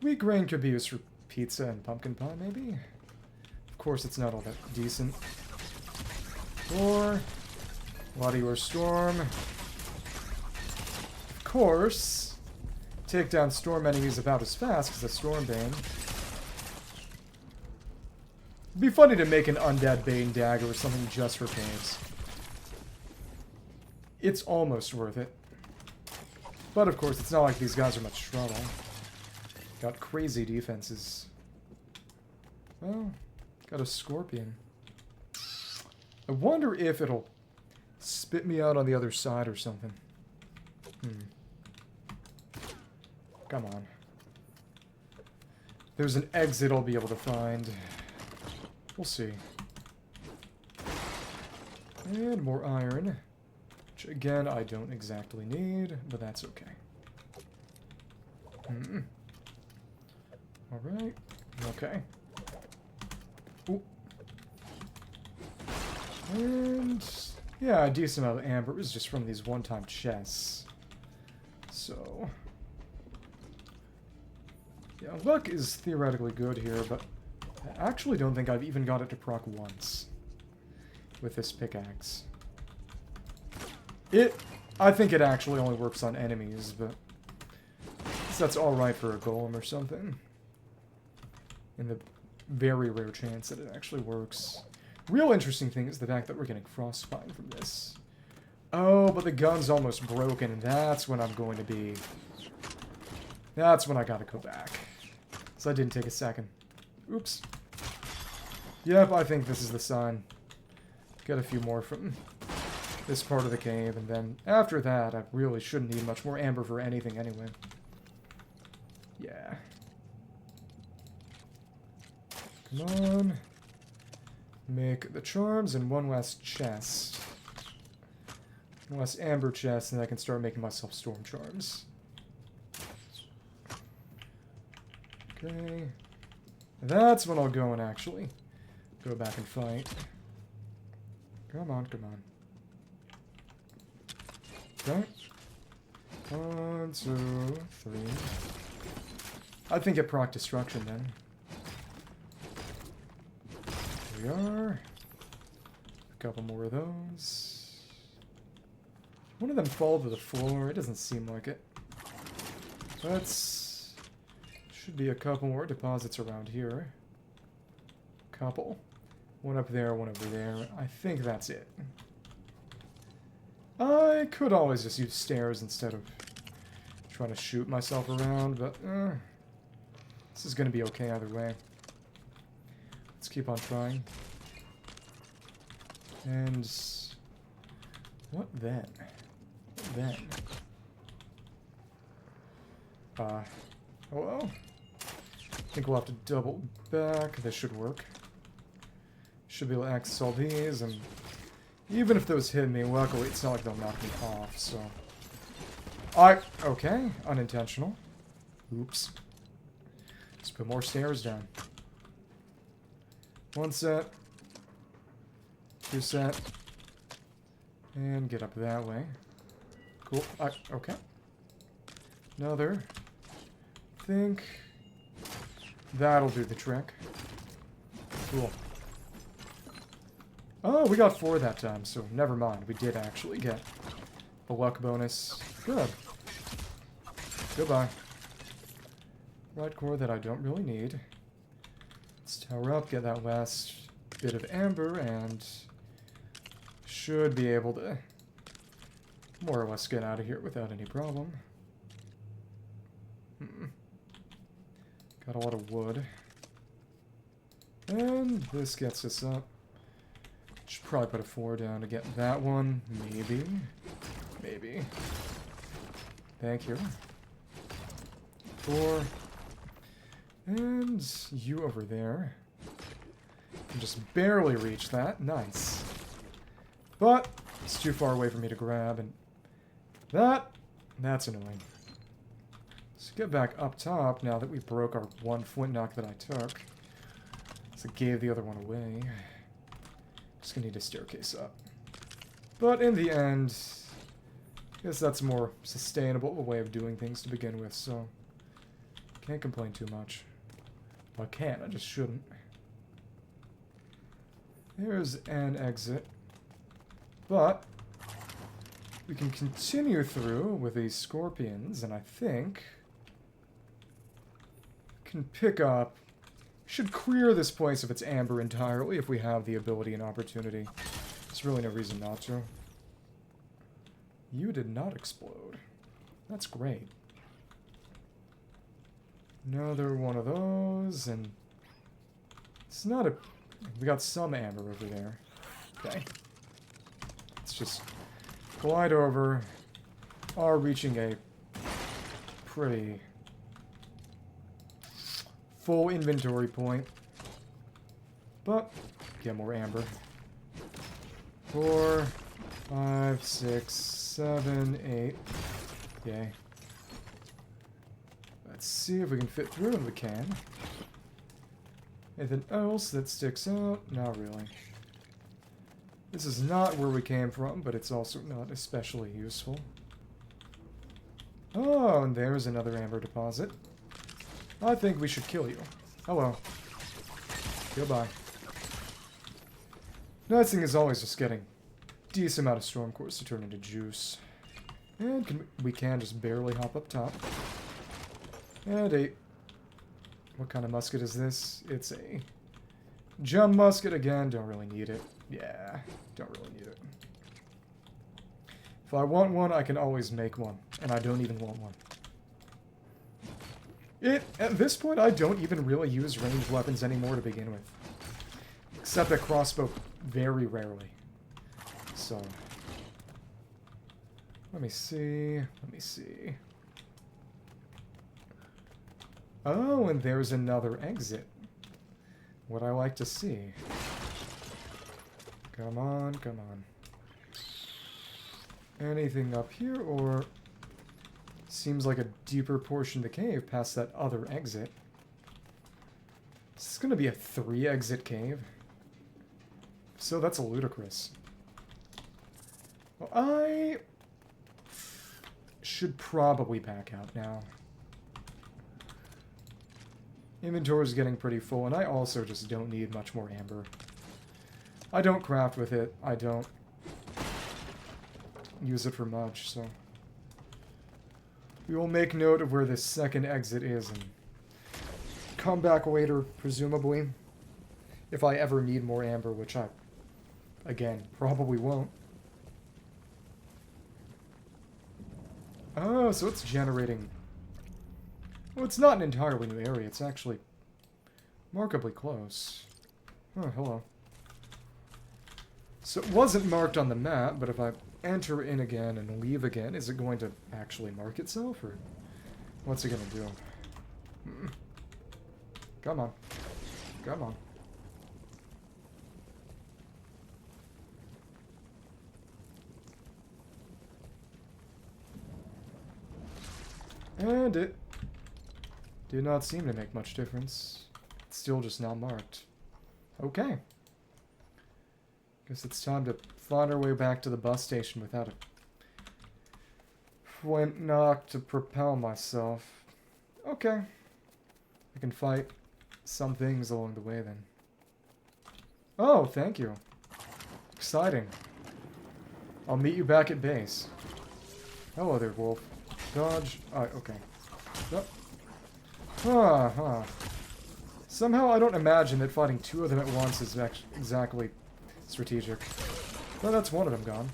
Wheat grain could be used for pizza and pumpkin pie, maybe? Of course, it's not all that decent. Or a lot of your storm. Of course, take down storm enemies about as fast as a storm bane. It'd be funny to make an undead bane dagger or something just for caves. It's almost worth it. But of course, it's not like these guys are much trouble. Got crazy defenses. Well, got a scorpion. I wonder if it'll spit me out on the other side or something. Come on. There's an exit I'll be able to find. We'll see. And more iron. Which, again, I don't exactly need, but that's okay. Alright. Okay. Ooh. And yeah, a decent amount of amber is just from these one-time chests. So yeah, luck is theoretically good here, but I actually don't think I've even got it to proc once with this pickaxe. I think it actually only works on enemies, but that's alright for a golem or something. In the very rare chance that it actually works. Real interesting thing is the fact that we're getting frostbite from this. Oh, but the gun's almost broken, and that's when I'm going to be... That's when I gotta go back. So I didn't take a second. Oops. Yep, I think this is the sign. Get a few more from this part of the cave, and then after that, I really shouldn't need much more amber for anything anyway. Yeah. Come on. Make the charms and one last chest. One last amber chest, and I can start making myself storm charms. Okay. That's when I'll go and actually go back and fight. Come on, come on. Okay. 1, 2, 3. I think it proc destruction then. Here we are. A couple more of those. One of them fall to the floor. It doesn't seem like it. That's... Should be a couple more deposits around here. Couple. One up there, one over there. I think that's it. I could always just use stairs instead of trying to shoot myself around, but this is going to be okay either way. Let's keep on trying. And what then? What then? Hello? I think we'll have to double back. This should work. Should be able to access all these, and even if those hit me, luckily it's not like they'll knock me off, so... Okay, unintentional. Oops. Let's put more stairs down. 1 set. 2 set. And get up that way. Cool. Okay. Another. Think that'll do the trick. Cool. Oh, we got 4 that time, so never mind. We did actually get a luck bonus. Good. Goodbye. Right core that I don't really need. Let's tower up, get that last bit of amber, and should be able to more or less get out of here without any problem. Got a lot of wood. And this gets us up. Should probably put a 4 down to get that one. Maybe. Maybe. Thank you. 4. And you over there. Can just barely reach that. Nice. But it's too far away for me to grab, and that's annoying. Let's get back up top now that we broke our one flint knock that I took. So I gave the other one away. Just gonna need a staircase up. But in the end, I guess that's a more sustainable way of doing things to begin with, so can't complain too much. Well, I can, I just shouldn't. There's an exit. But we can continue through with these scorpions, and I think can pick up. Should clear this place of its amber entirely if we have the ability and opportunity. There's really no reason not to. You did not explode. That's great. Another one of those, and it's not a... We got some amber over there. Okay. Let's just glide over. Are reaching a pretty full inventory point. But, get more amber. 4, 5, 6, 7, 8. Yay. Let's see if we can fit through, and we can. Anything else that sticks out? Not really. This is not where we came from, but it's also not especially useful. Oh, and there's another amber deposit. I think we should kill you. Hello. Goodbye. Nice thing is always just getting a decent amount of storm cores to turn into juice. And we can just barely hop up top. And 8. What kind of musket is this? It's a jump musket again. Don't really need it. Yeah, don't really need it. If I want one, I can always make one. And I don't even want one. At this point, I don't even really use ranged weapons anymore to begin with. Except a crossbow very rarely. So, let me see. Let me see. Oh, and there's another exit. What I like to see. Come on, come on. Anything up here, or... Seems like a deeper portion of the cave past that other exit. Is this going to be a 3-exit cave? So that's ludicrous. Well, I should probably back out now. Inventory is getting pretty full, and I also just don't need much more amber. I don't craft with it. I don't use it for much, so... We will make note of where this second exit is and come back later, presumably. If I ever need more amber, which I, again, probably won't. Oh, so it's generating... Well, it's not an entirely new area. It's actually markedly close. Oh, hello. So it wasn't marked on the map, but if I enter in again and leave again, is it going to actually mark itself, or what's it going to do? Come on. Come on. And it did not seem to make much difference. It's still just not marked. Okay. Guess it's time to find our way back to the bus station without a flint knock to propel myself. Okay. I can fight some things along the way then. Oh, thank you. Exciting. I'll meet you back at base. Hello there, wolf. Dodge. Okay. Yep. Somehow I don't imagine that fighting 2 of them at once is exactly strategic. Well, that's one of them gone.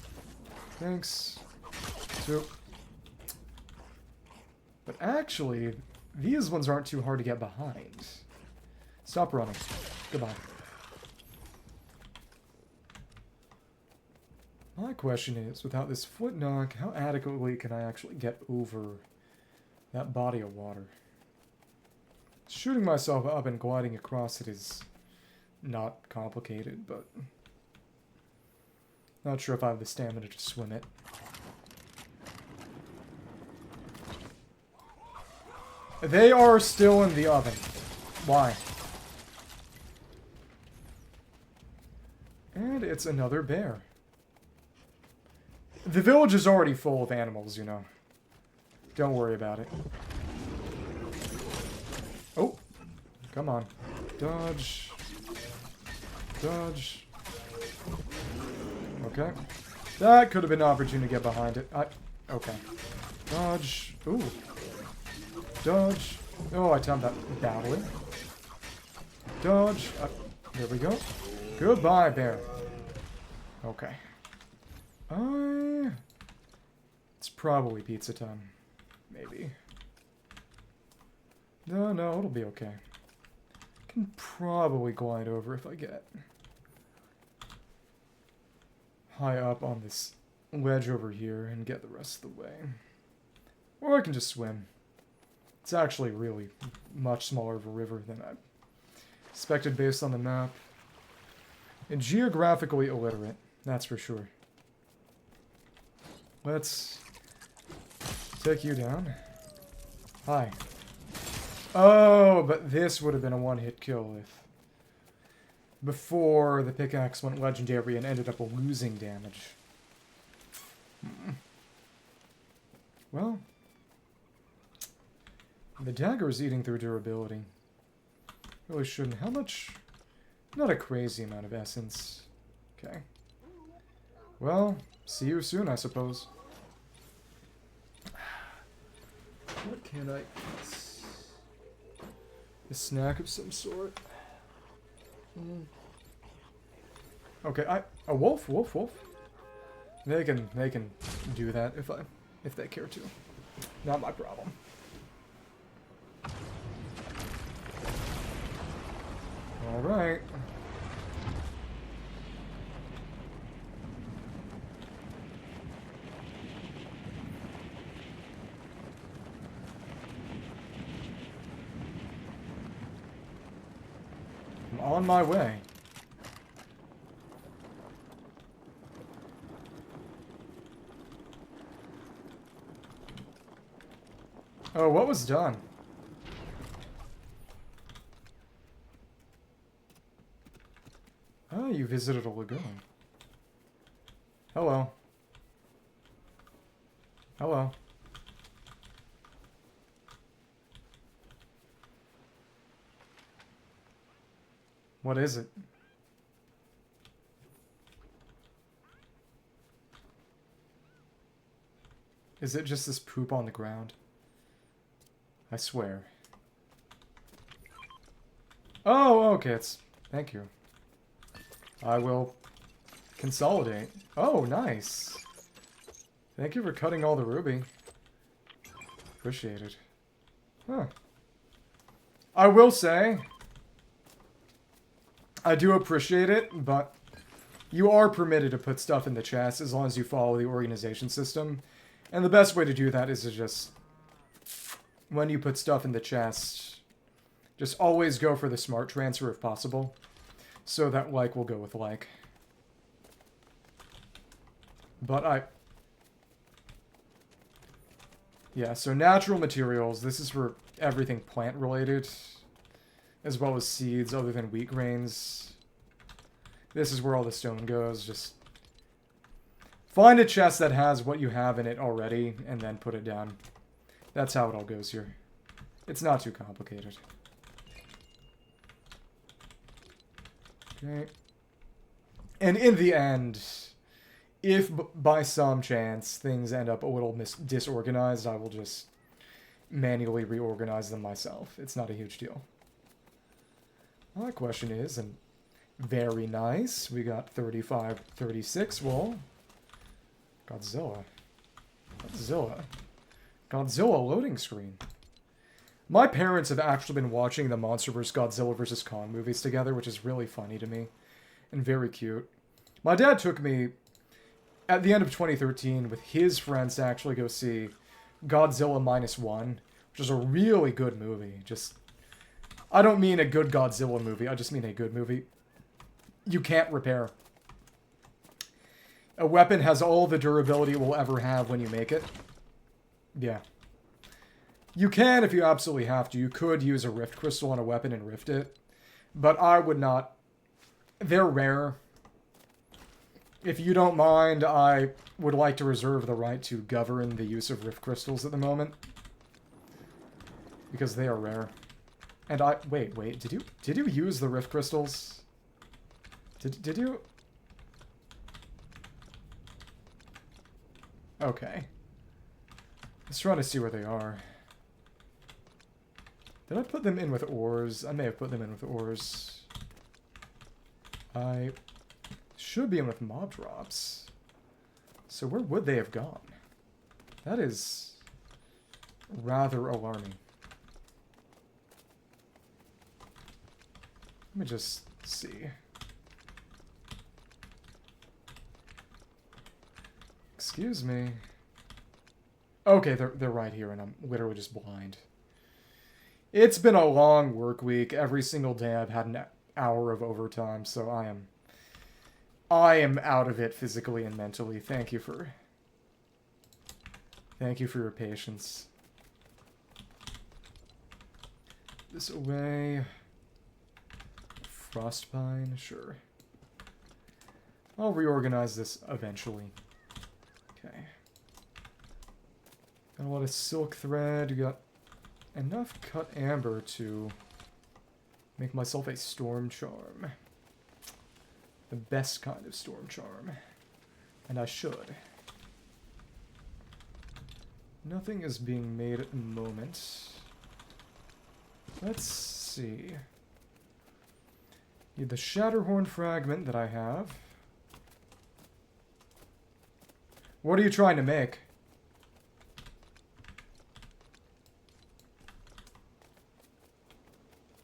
Thanks. 2. But actually, these ones aren't too hard to get behind. Stop running. Goodbye. My question is, without this foot knock, how adequately can I actually get over that body of water? Shooting myself up and gliding across it is not complicated, but not sure if I have the stamina to swim it. They are still in the oven. Why? And it's another bear. The village is already full of animals, you know. Don't worry about it. Oh. Come on. Dodge. Dodge. Okay. That could have been an opportunity to get behind it. Okay. Dodge. Ooh. Dodge. Oh, I timed that badly. Dodge. There we go. Goodbye, bear. Okay. It's probably pizza time. Maybe. No, it'll be okay. Can probably glide over if I get high up on this ledge over here and get the rest of the way. Or I can just swim. It's actually really much smaller of a river than I expected based on the map. And geographically illiterate, that's for sure. Let's take you down. Hi. Oh, but this would have been a one-hit kill if before the pickaxe went legendary and ended up losing damage. Well, the dagger is eating through durability. Really shouldn't. How much? Not a crazy amount of essence. Okay. Well, see you soon, I suppose. What can I eat? A snack of some sort. Okay, a wolf. They can do that if they care to. Not my problem. All right. I'm on my way. Oh, what was done? Oh, you visited a lagoon. Hello. Hello. What is it? Is it just this poop on the ground? I swear. Oh, okay, thank you. I will consolidate. Oh, nice. Thank you for cutting all the ruby. Appreciate it. Huh. I will say, I do appreciate it, but you are permitted to put stuff in the chest as long as you follow the organization system. And the best way to do that is to just, when you put stuff in the chest, just always go for the smart transfer if possible. So that like will go with like. But yeah, so natural materials, this is for everything plant related, as well as seeds other than wheat grains. This is where all the stone goes. Just find a chest that has what you have in it already, and then put it down. That's how it all goes here. It's not too complicated. Okay. And in the end, if by some chance things end up a little disorganized, I will just manually reorganize them myself. It's not a huge deal. My question is, and very nice, we got 35, 36 wool. Godzilla loading screen. My parents have actually been watching the MonsterVerse Godzilla vs. Kong movies together, which is really funny to me and very cute. My dad took me at the end of 2013 with his friends to actually go see Godzilla -1, which is a really good movie. Just, I don't mean a good Godzilla movie, I just mean a good movie. You can't repair. A weapon has all the durability it will ever have when you make it. Yeah. You can if you absolutely have to. You could use a Rift Crystal on a weapon and rift it. But I would not. They're rare. If you don't mind, I would like to reserve the right to govern the use of Rift Crystals at the moment. Because they are rare. And I... Wait. Did you use the Rift Crystals? Did you... Okay. Let's try to see where they are. Did I put them in with ores? I may have put them in with ores. I should be in with mob drops. So where would they have gone? That is rather alarming. Let me just see. Excuse me. Okay, they're right here, and I'm literally just blind. It's been a long work week. Every single day I've had an hour of overtime, so I am out of it physically and mentally. Thank you for your patience. This away. Frostpine, sure. I'll reorganize this eventually. Okay. Got a lot of silk thread. You got enough cut amber to make myself a storm charm. The best kind of storm charm. And I should. Nothing is being made at the moment. Let's see. Need the Shatterhorn Fragment that I have. What are you trying to make?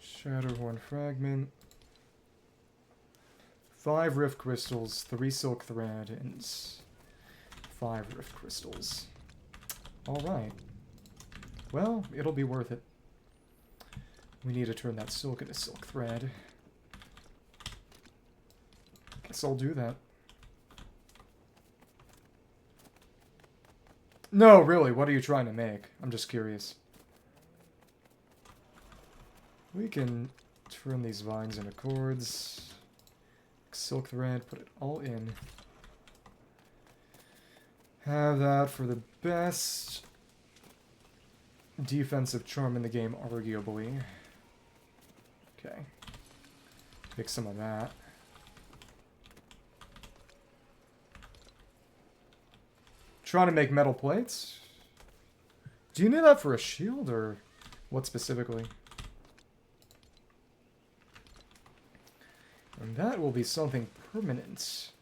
Shatterhorn Fragment. 5 Rift Crystals, 3 Silk Thread, and 5 Rift Crystals. Alright. Well, it'll be worth it. We need to turn that silk into Silk Thread. Guess I'll do that. No, really, what are you trying to make? I'm just curious. We can turn these vines into cords. Silk thread, put it all in. Have that for the best defensive charm in the game, arguably. Okay. Pick some of that. Trying to make metal plates? Do you need that for a shield, or what specifically? And that will be something permanent,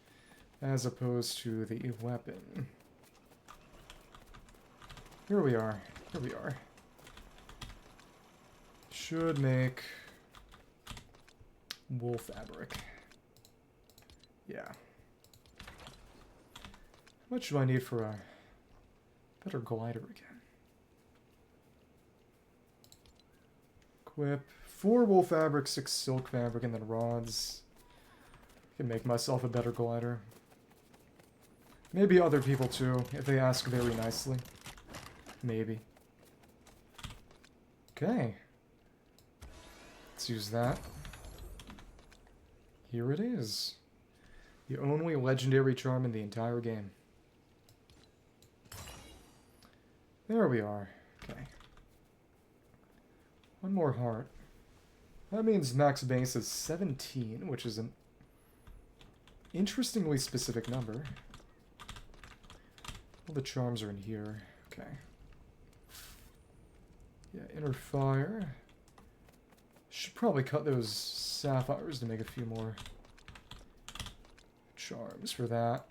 as opposed to the weapon. Here we are. Here we are. Should make wool fabric. Yeah. How much do I need for a better glider again? Equip 4 wool fabric, 6 silk fabric, and then rods. Can make myself a better glider. Maybe other people too, if they ask very nicely. Maybe. Okay. Let's use that. Here it is. The only legendary charm in the entire game. There we are. Okay. One more heart. That means max base is 17, which is an interestingly specific number. All the charms are in here. Okay. Yeah, inner fire. Should probably cut those sapphires to make a few more charms for that.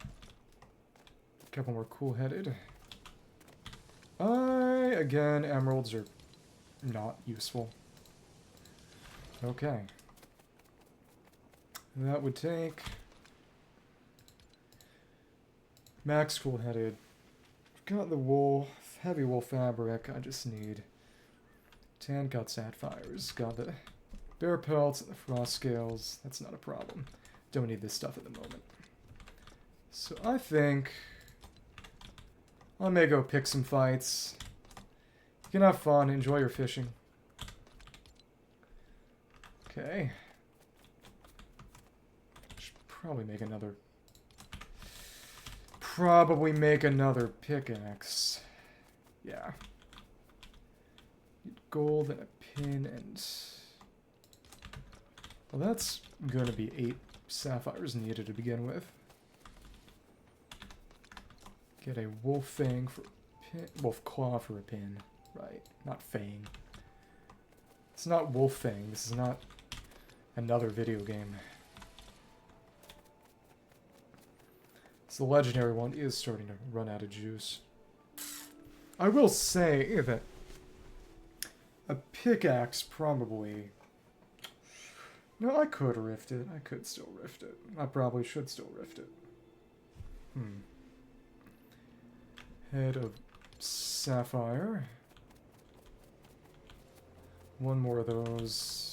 A couple more cool-headed. Again, emeralds are not useful. Okay. That would take Max full-headed. Got the wool, heavy wool fabric. I just need tan cut sapphires. Got the bear pelts and the frost scales. That's not a problem. Don't need this stuff at the moment. So I think I may go pick some fights. You can have fun, enjoy your fishing. Okay. Should probably make another pickaxe. Yeah. Need gold and a pin and... Well, that's going to be 8 sapphires needed to begin with. Get a wolf fang for a pin. Wolf claw for a pin. Right. Not fang. It's not wolf fang. This is not another video game. The legendary one is starting to run out of juice. I will say that a pickaxe probably... No, I could rift it. I could still rift it. I probably should still rift it. Head of sapphire. One more of those.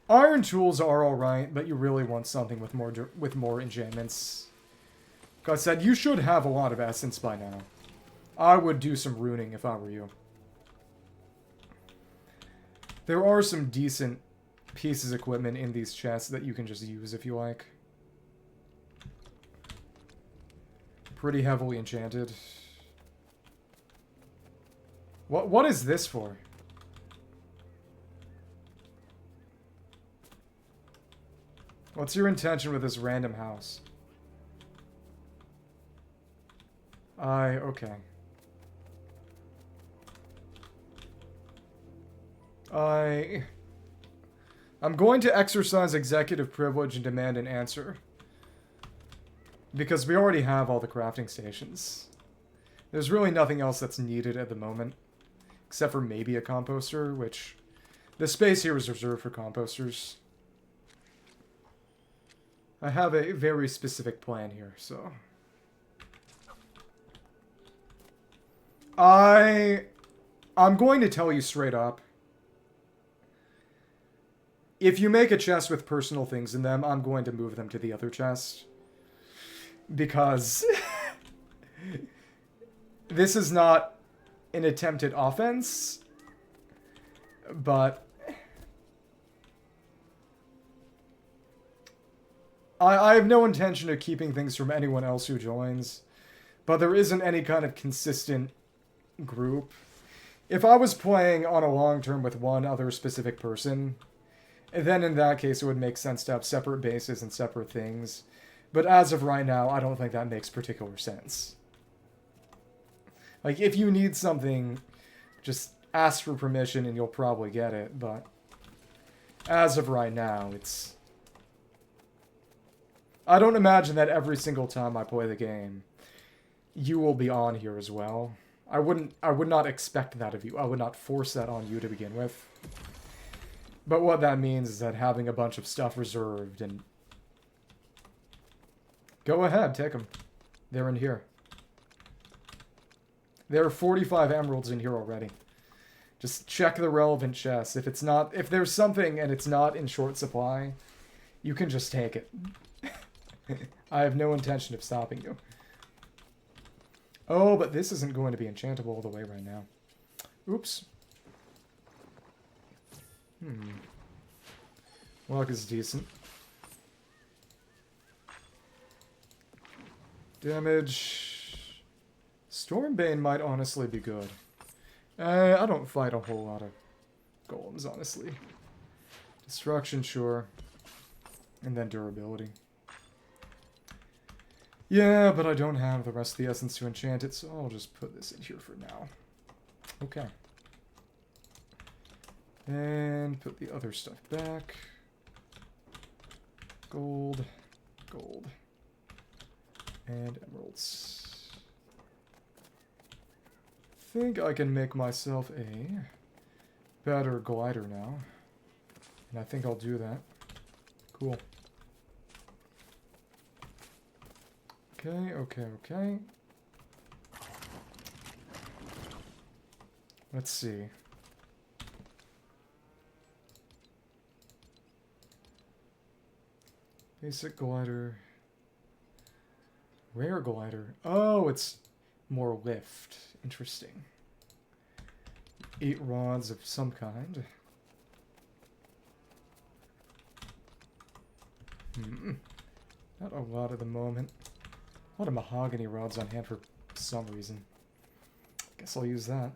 Iron tools are alright, but you really want something with more enchantments. Like I said, you should have a lot of essence by now. I would do some runing if I were you. There are some decent pieces of equipment in these chests that you can just use if you like. Pretty heavily enchanted. What is this for? What's your intention with this random house? Okay. I'm going to exercise executive privilege and demand an answer. Because we already have all the crafting stations. There's really nothing else that's needed at the moment. Except for maybe a composter, which... The space here is reserved for composters. I have a very specific plan here, so... I'm going to tell you straight up. If you make a chest with personal things in them, I'm going to move them to the other chest. Because... this is not an attempt at offense. But... I have no intention of keeping things from anyone else who joins, but there isn't any kind of consistent group. If I was playing on a long term with one other specific person, then in that case it would make sense to have separate bases and separate things. But as of right now, I don't think that makes particular sense. Like, if you need something, just ask for permission and you'll probably get it, but as of right now, it's... I don't imagine that every single time I play the game, you will be on here as well. I would not expect that of you. I would not force that on you to begin with. But what that means is that having a bunch of stuff reserved and... Go ahead, take them. They're in here. There are 45 emeralds in here already. Just check the relevant chests. If there's something and it's not in short supply, you can just take it. I have no intention of stopping you. Oh, but this isn't going to be enchantable all the way right now. Oops. Luck is decent. Damage. Stormbane might honestly be good. I don't fight a whole lot of golems, honestly. Destruction, sure. And then durability. Yeah, but I don't have the rest of the essence to enchant it, so I'll just put this in here for now. Okay. And put the other stuff back. Gold. Gold. And emeralds. I think I can make myself a better glider now. And I think I'll do that. Cool. Okay, okay, okay. Let's see. Basic glider. Rare glider. Oh, it's more lift. Interesting. 8 rods of some kind. Not a lot at the moment. A lot of mahogany rods on hand for some reason. Guess I'll use that.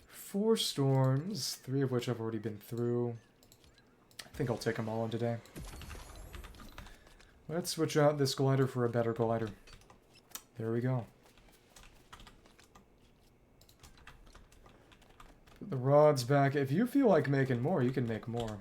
4 storms, 3 of which I've already been through. I think I'll take them all in today. Let's switch out this glider for a better glider. There we go. Put the rods back. If you feel like making more, you can make more.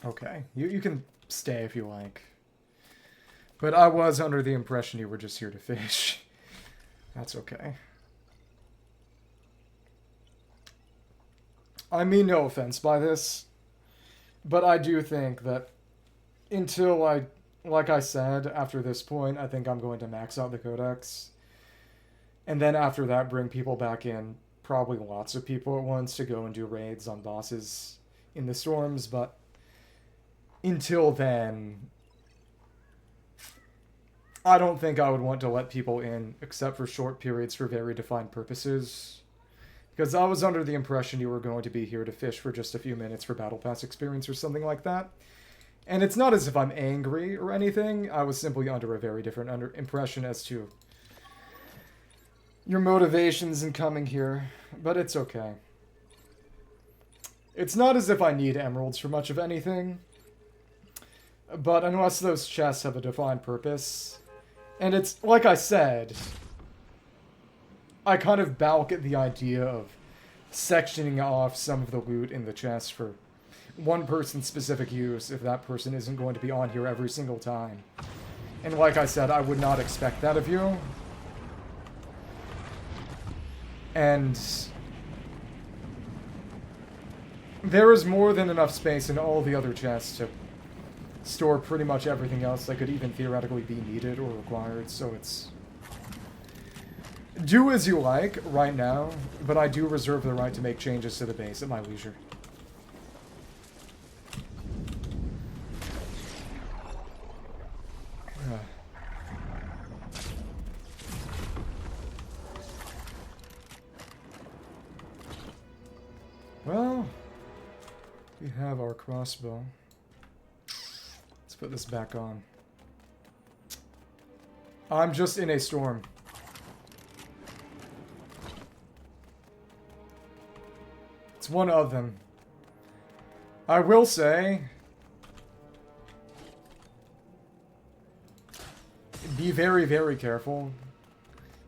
Okay, you can stay if you like. But I was under the impression you were just here to fish. That's okay. I mean no offense by this, but I do think that until like I said, after this point, I think I'm going to max out the codex. And then after that, bring people back in, probably lots of people at once, to go and do raids on bosses in the storms, but until then, I don't think I would want to let people in, except for short periods for very defined purposes. Because I was under the impression you were going to be here to fish for just a few minutes for Battle Pass experience or something like that. And it's not as if I'm angry or anything, I was simply under a very different impression as to your motivations in coming here, but it's okay. It's not as if I need emeralds for much of anything. But unless those chests have a defined purpose, and it's, like I said, I kind of balk at the idea of sectioning off some of the loot in the chest for one person's specific use if that person isn't going to be on here every single time. And like I said, I would not expect that of you. And there is more than enough space in all the other chests to store pretty much everything else that could even theoretically be needed or required, so it's... Do as you like right now, but I do reserve the right to make changes to the base at my leisure. Well, we have our crossbow. Put this back on. I'm just in a storm. It's one of them. I will say, be very, very careful.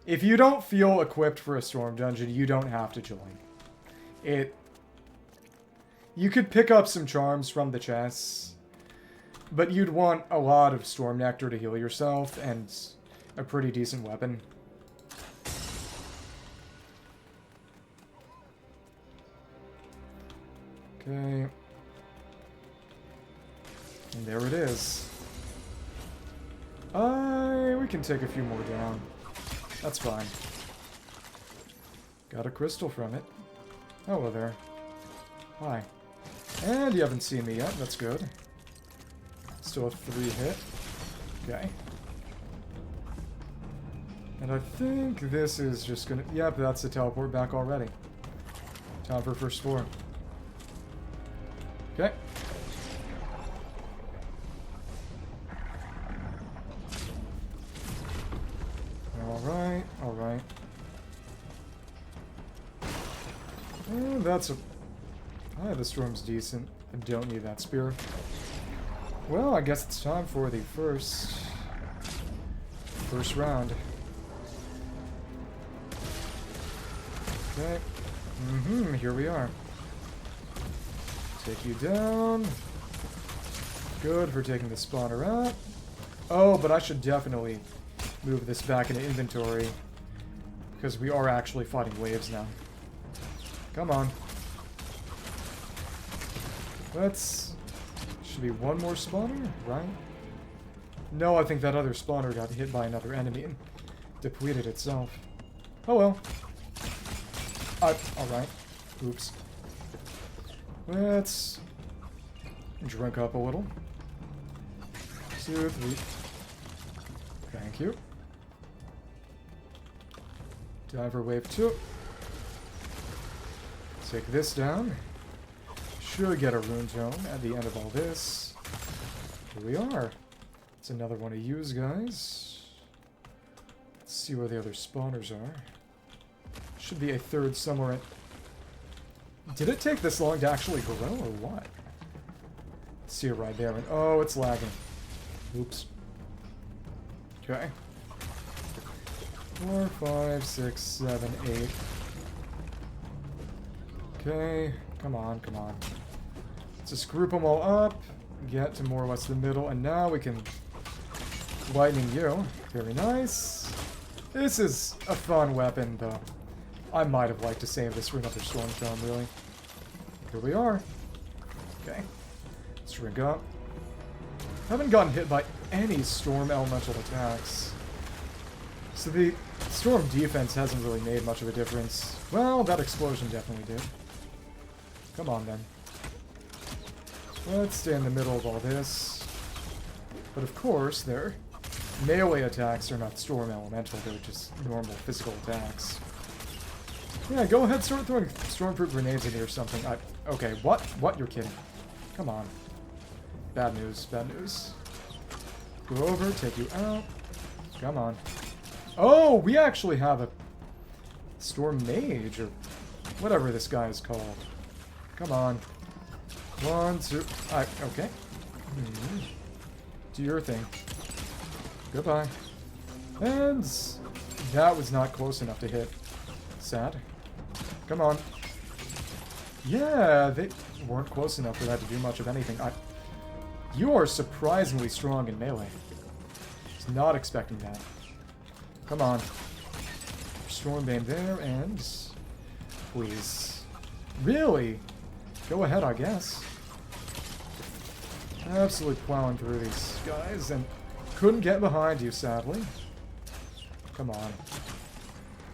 If you don't feel equipped for a storm dungeon, you don't have to join. You could pick up some charms from the chests, but you'd want a lot of Storm Nectar to heal yourself, and a pretty decent weapon. Okay. And there it is. We can take a few more down. That's fine. Got a crystal from it. Hello there. Hi. And you haven't seen me yet, that's good. Still a 3 hit. Okay. And I think this is just gonna... Yep, that's the teleport back already. Time for first floor. Okay. Alright, alright. That's a... Ah, the storm's decent. I don't need that spear. Well, I guess it's time for the first round. Okay. Here we are. Take you down. Good for taking the spawner out. Oh, but I should definitely move this back into inventory. Because we are actually fighting waves now. Come on. Should be one more spawner, right? No, I think that other spawner got hit by another enemy and depleted itself. Oh well. Alright. Oops. Let's drink up a little. 2, 3. Thank you. Diver wave 2. Take this down. Should get a rune tome at the end of all this. Here we are. It's another one of yous, guys. Let's see where the other spawners are. Should be a third somewhere. Did it take this long to actually grow, or what? See it right there. And, oh, it's lagging. Oops. Okay. 4, 5, 6, 7, 8. Okay. Come on, come on. Let's just group them all up. Get to more or less the middle. And now we can lightning you. Very nice. This is a fun weapon, though. I might have liked to save this for another storm tome, really. Here we are. Okay. Let's drink up. Haven't gotten hit by any storm elemental attacks. So the storm defense hasn't really made much of a difference. Well, that explosion definitely did. Come on, then. Let's stay in the middle of all this. But of course, their melee attacks are not storm elemental, they're just normal physical attacks. Yeah, go ahead, start throwing stormproof grenades in here or something. Okay, what? What? You're kidding. Come on. Bad news, bad news. Go over, take you out. Come on. Oh, we actually have a storm mage, or whatever this guy is called. Come on. 1, 2... okay. Do your thing. Goodbye. And that was not close enough to hit. Sad. Come on. Yeah, they weren't close enough for that to do much of anything. You are surprisingly strong in melee. Was not expecting that. Come on. Stormbane there, and... please. Really? Go ahead, I guess. Absolutely plowing through these guys, and couldn't get behind you, sadly. Come on.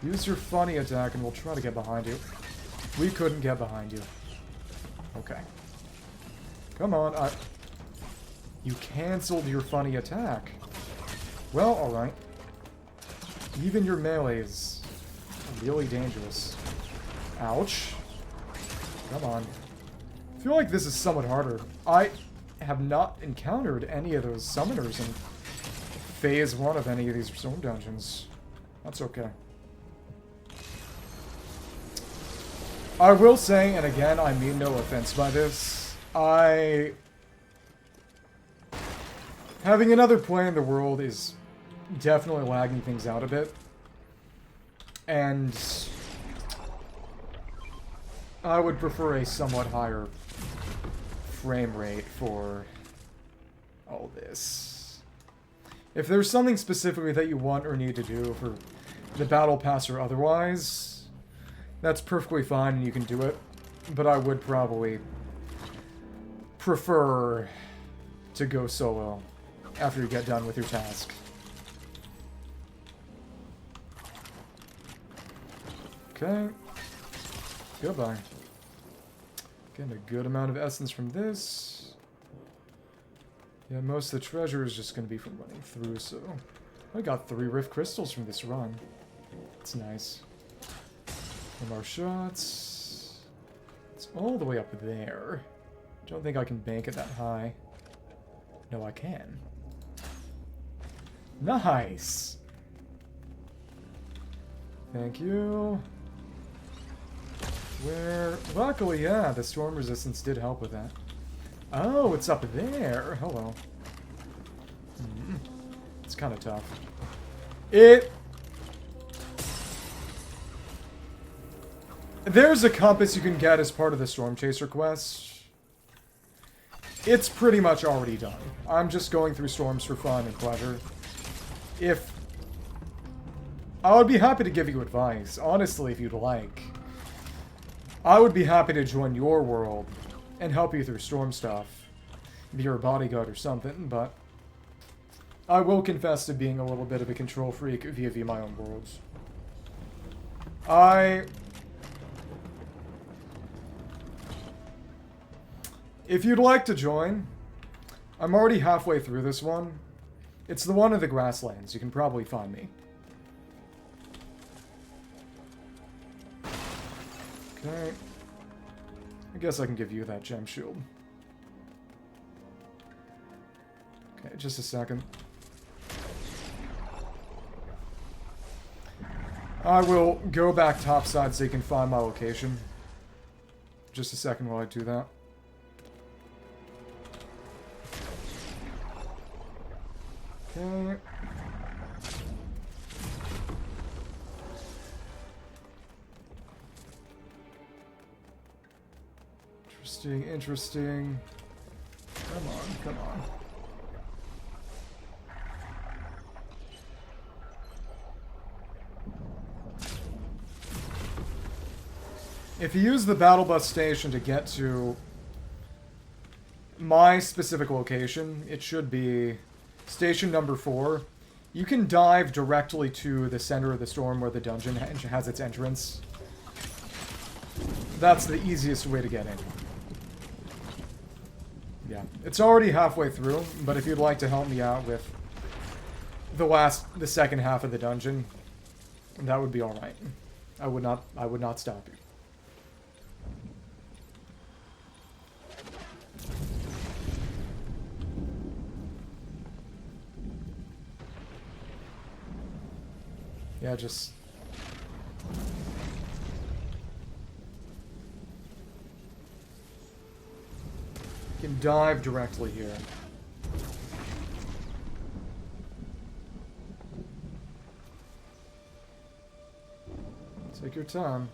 Use your funny attack, and we'll try to get behind you. We couldn't get behind you. Okay. Come on, you cancelled your funny attack. Well, alright. Even your melee is really dangerous. Ouch. Come on. I feel like this is somewhat harder. I have not encountered any of those summoners in Phase 1 of any of these storm dungeons. That's okay. I will say, and again, I mean no offense by this, having another play in the world is definitely lagging things out a bit. And I would prefer a somewhat higher frame rate for all this. If there's something specifically that you want or need to do for the battle pass or otherwise, that's perfectly fine and you can do it. But I would probably prefer to go solo after you get done with your task. Okay. Goodbye. Getting a good amount of essence from this. Yeah, most of the treasure is just going to be from running through, so... I got 3 Rift Crystals from this run. It's nice. No more shots. It's all the way up there. Don't think I can bank it that high. No, I can. Nice! Thank you. Where... luckily, yeah, the storm resistance did help with that. Oh, it's up there. Hello. It's kind of tough. There's a compass you can get as part of the Storm Chaser quest. It's pretty much already done. I'm just going through storms for fun and pleasure. I would be happy to give you advice, honestly, if you'd like. I would be happy to join your world and help you through storm stuff. Be your bodyguard or something, but I will confess to being a little bit of a control freak via my own worlds. If you'd like to join, I'm already halfway through this one. It's the one in the Grasslands. You can probably find me. Okay. I guess I can give you that gem shield. Okay, just a second. I will go back topside so you can find my location. Just a second while I do that. Okay. Interesting, interesting. Come on, come on. If you use the battle bus station to get to my specific location, it should be station number 4. You can dive directly to the center of the storm where the dungeon has its entrance. That's the easiest way to get in. Yeah, it's already halfway through, but if you'd like to help me out with the second half of the dungeon, that would be all right. I would not stop you. Yeah, just... You can dive directly here. Take your time.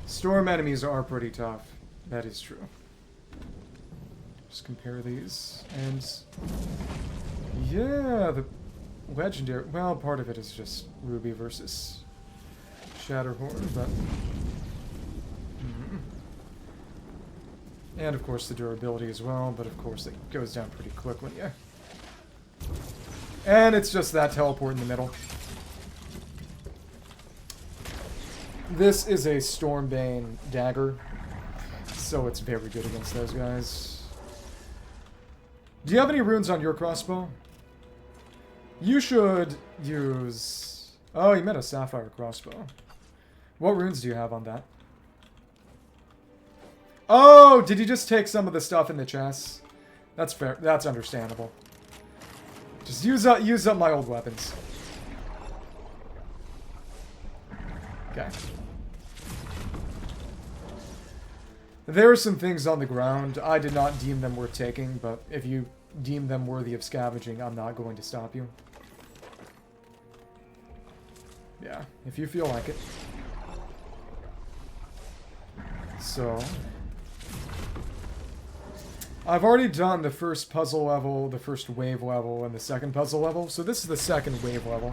Storm enemies are pretty tough. That is true. Just compare these, and... Yeah, the... Legendary... Well, part of it is just Ruby versus Shatterhorn, but... And, of course, the durability as well, but, of course, it goes down pretty quickly, yeah. And it's just that teleport in the middle. This is a Stormbane Dagger, so it's very good against those guys. Do you have any runes on your crossbow? You should use... Oh, you meant a sapphire crossbow. What runes do you have on that? Oh, did you just take some of the stuff in the chest? That's fair. That's understandable. Just use up my old weapons. Okay. There are some things on the ground. I did not deem them worth taking, but if you deem them worthy of scavenging, I'm not going to stop you. Yeah, if you feel like it. So... I've already done the first puzzle level, the first wave level, and the second puzzle level, so this is the second wave level.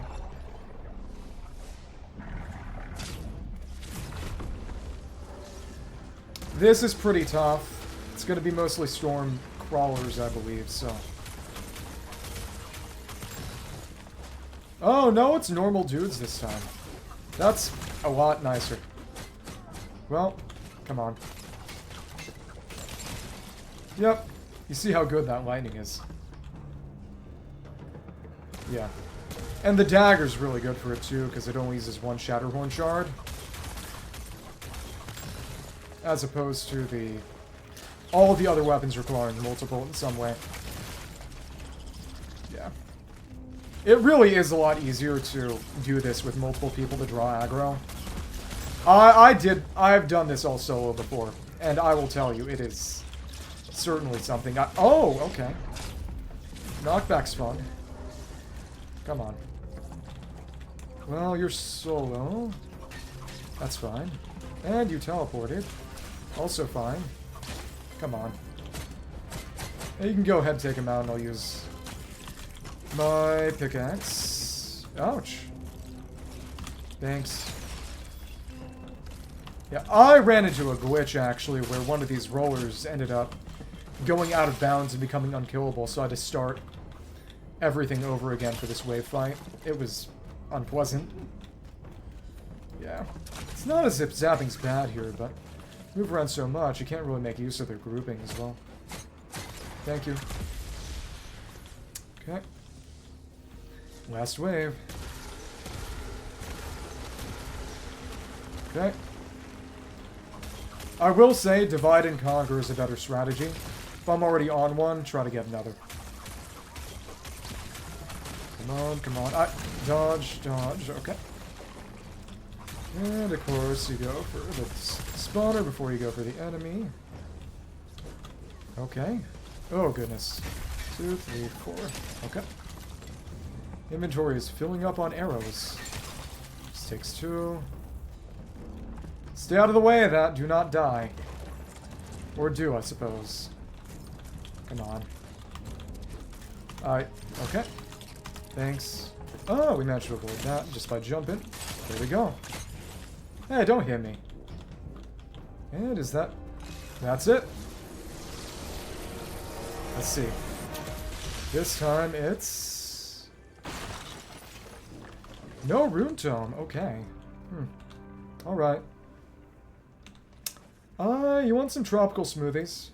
This is pretty tough. It's going to be mostly storm crawlers, I believe, so... Oh, no, it's normal dudes this time. That's a lot nicer. Well, come on. Yep. You see how good that lightning is. Yeah. And the dagger's really good for it, too, because it only uses one Shatterhorn shard. As opposed to the... all of the other weapons requiring multiple in some way. Yeah. It really is a lot easier to do this with multiple people to draw aggro. I've done this all solo before, and I will tell you, it is certainly something oh, okay. Knockback's fun. Come on. Well, you're solo. That's fine. And you teleported. Also fine. Come on. Yeah, you can go ahead and take him out, and I'll use my pickaxe. Ouch. Thanks. Yeah, I ran into a glitch, actually, where one of these rollers ended up going out of bounds and becoming unkillable, so I had to start everything over again for this wave fight. It was unpleasant. Yeah. It's not as if zapping's bad here, but move around so much, you can't really make use of their grouping as well. Thank you. Okay. Last wave. Okay. I will say, divide and conquer is a better strategy. If I'm already on one, try to get another. Come on, come on. Dodge, dodge. Okay. And of course, you go for the spawner before you go for the enemy. Okay. Oh, goodness. 2, 3, 4. Okay. Inventory is filling up on arrows. This takes 2. Stay out of the way of that. Do not die. Or do, I suppose. Come on. Okay. Thanks. Oh, we managed to avoid that just by jumping. There we go. Hey, don't hit me. And is that... That's it. Let's see. This time it's... No rune tome. Okay. Alright. You want some tropical smoothies?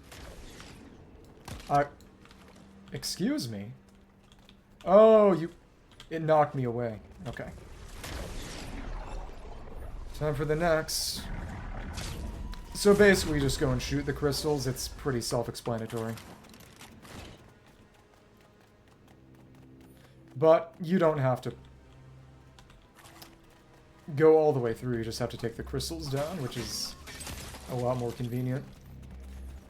Excuse me? Oh, you... It knocked me away. Okay. Time for the next. So basically, just go and shoot the crystals. It's pretty self-explanatory. But you don't have to go all the way through. You just have to take the crystals down, which is a lot more convenient.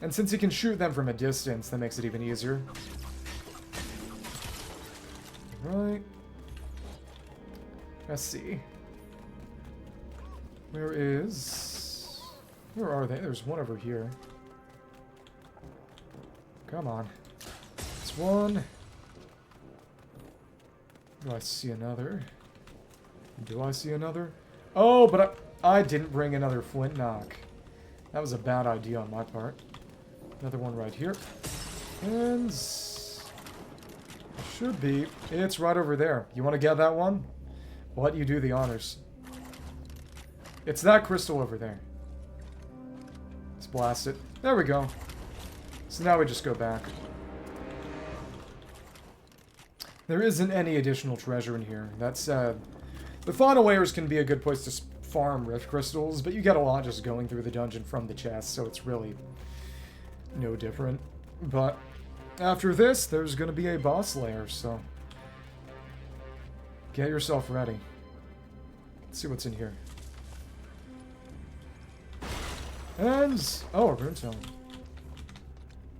And since you can shoot them from a distance, that makes it even easier. Right. Let's see. Where are they? There's one over here. Come on. It's one. Do I see another? Do I see another? Oh, but I didn't bring another flint knock. That was a bad idea on my part. Another one right here. And... should be. It's right over there. You want to get that one? I'll let you do the honors. It's that crystal over there. Let's blast it. There we go. So now we just go back. There isn't any additional treasure in here. That said, the final layers can be a good place to farm rift crystals, but you get a lot just going through the dungeon from the chest, so it's really no different. But after this, there's going to be a boss layer, so get yourself ready. Let's see what's in here. And... oh, a rune tome.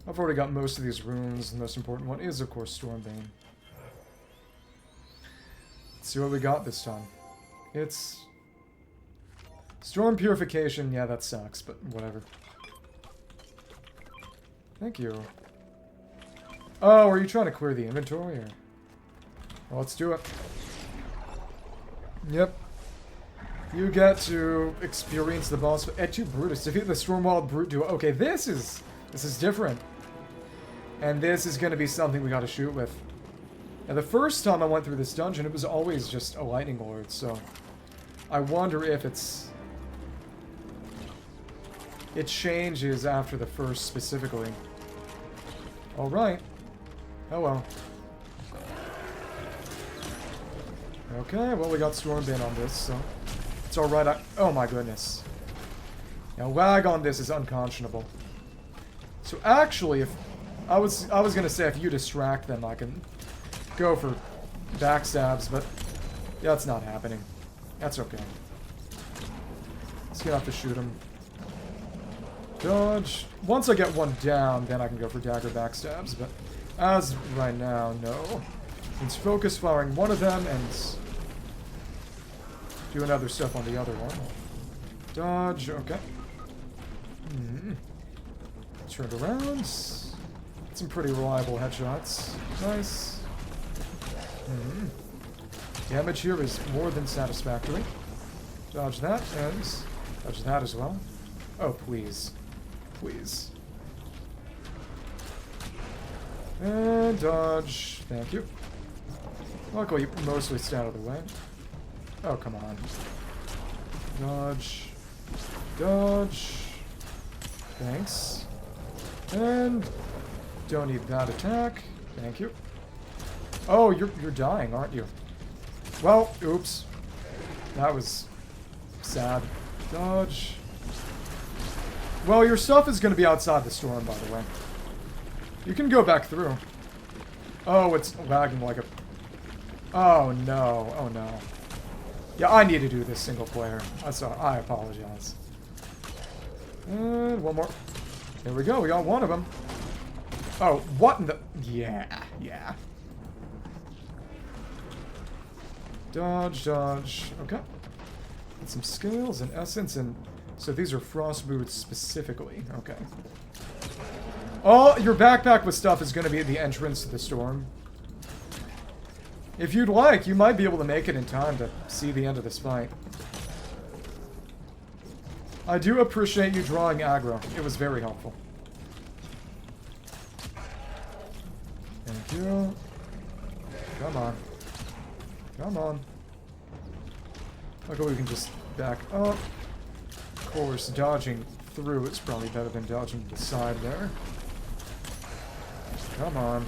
I've already got most of these runes. The most important one is, of course, Stormbane. Let's see what we got this time. It's... Storm Purification. Yeah, that sucks, but whatever. Thank you. Oh, are you trying to clear the inventory? Or... well, let's do it. Yep. You get to experience the boss. Et Brutus. Defeat the Stormwild Brute duo. Okay, this is different. And this is going to be something we got to shoot with. Now, the first time I went through this dungeon, it was always just a Lightning Lord, so... I wonder if it changes after the first, specifically. Alright. Oh well. Okay, well, we got Stormbane on this, so... it's alright. Oh my goodness. Now, lag on this is unconscionable. So actually, if... I was gonna say, if you distract them, I can go for backstabs, but that's not happening. That's okay. Let's get off to shoot him. Dodge. Once I get one down, then I can go for dagger backstabs, but as right now, no. Let's focus firing one of them and do another stuff on the other one. Dodge, okay. Turned around. Some pretty reliable headshots. Nice. Damage here is more than satisfactory. Dodge that, and dodge that as well. Oh, please. Please. And dodge. Thank you. Luckily, you mostly stay out of the way. Oh, come on. Dodge. Dodge. Thanks. And don't need that attack. Thank you. Oh, you're dying, aren't you? Well, oops. That was sad. Dodge. Well, your stuff is going to be outside the storm, by the way. You can go back through. Oh, it's lagging like a... Oh, no. Oh, no. Yeah, I need to do this single player. I apologize. And one more. There we go. We got one of them. Oh, what in the... Yeah, yeah. Dodge, dodge. Okay. And some scales and essence and... So these are frost boots specifically. Okay. Oh, your backpack with stuff is going to be at the entrance to the storm. If you'd like, you might be able to make it in time to see the end of this fight. I do appreciate you drawing aggro. It was very helpful. Thank you. Come on. Come on. Luckily we can just back up. Of course, dodging through is probably better than dodging to the side there. Come on.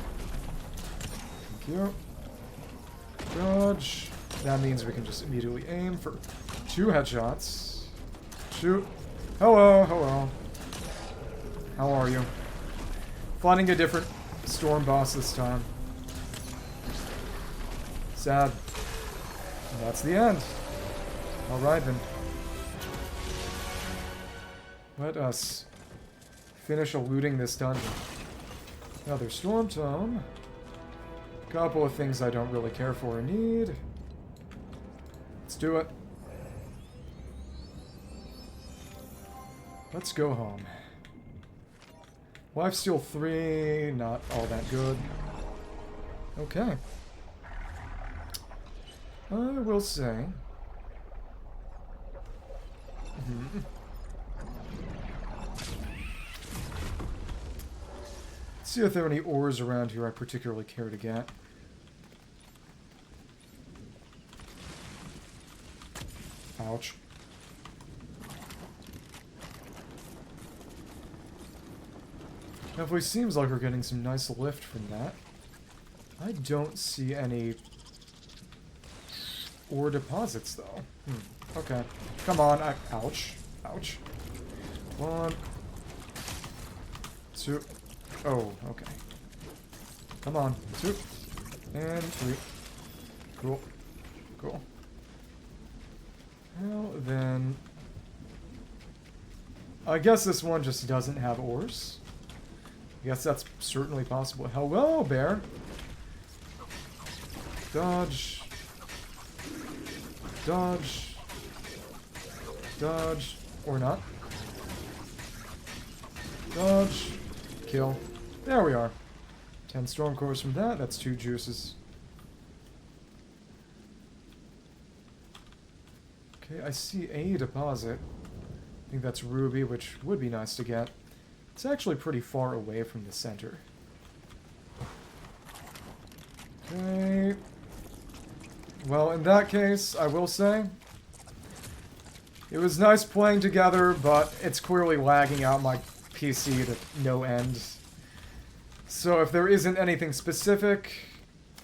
Thank you. Dodge. That means we can just immediately aim for 2 headshots. Shoot. Hello, hello. How are you? Finding a different storm boss this time. Sad. And that's the end. Alright then. Let us finish eluding this dungeon. Another storm tome. Couple of things I don't really care for or need. Let's do it. Let's go home. Lifesteal 3, not all that good. Okay. I will say... Let's see if there are any ores around here I particularly care to get. Ouch. Definitely seems like we're getting some nice lift from that. I don't see any ore deposits, though. Okay. Come on. Ouch. Ouch. 1, 2. Oh, okay. Come on. 2. And 3. Cool. Cool. Well, then... I guess this one just doesn't have ores. I guess that's certainly possible. Hello, bear. Dodge. Dodge. Dodge. Or not. Dodge. Kill. There we are. 10 storm cores from that. That's 2 juices. Okay, I see a deposit. I think that's ruby, which would be nice to get. It's actually pretty far away from the center. Okay. Well, in that case, I will say, it was nice playing together, but it's clearly lagging out my PC to no end. So if there isn't anything specific,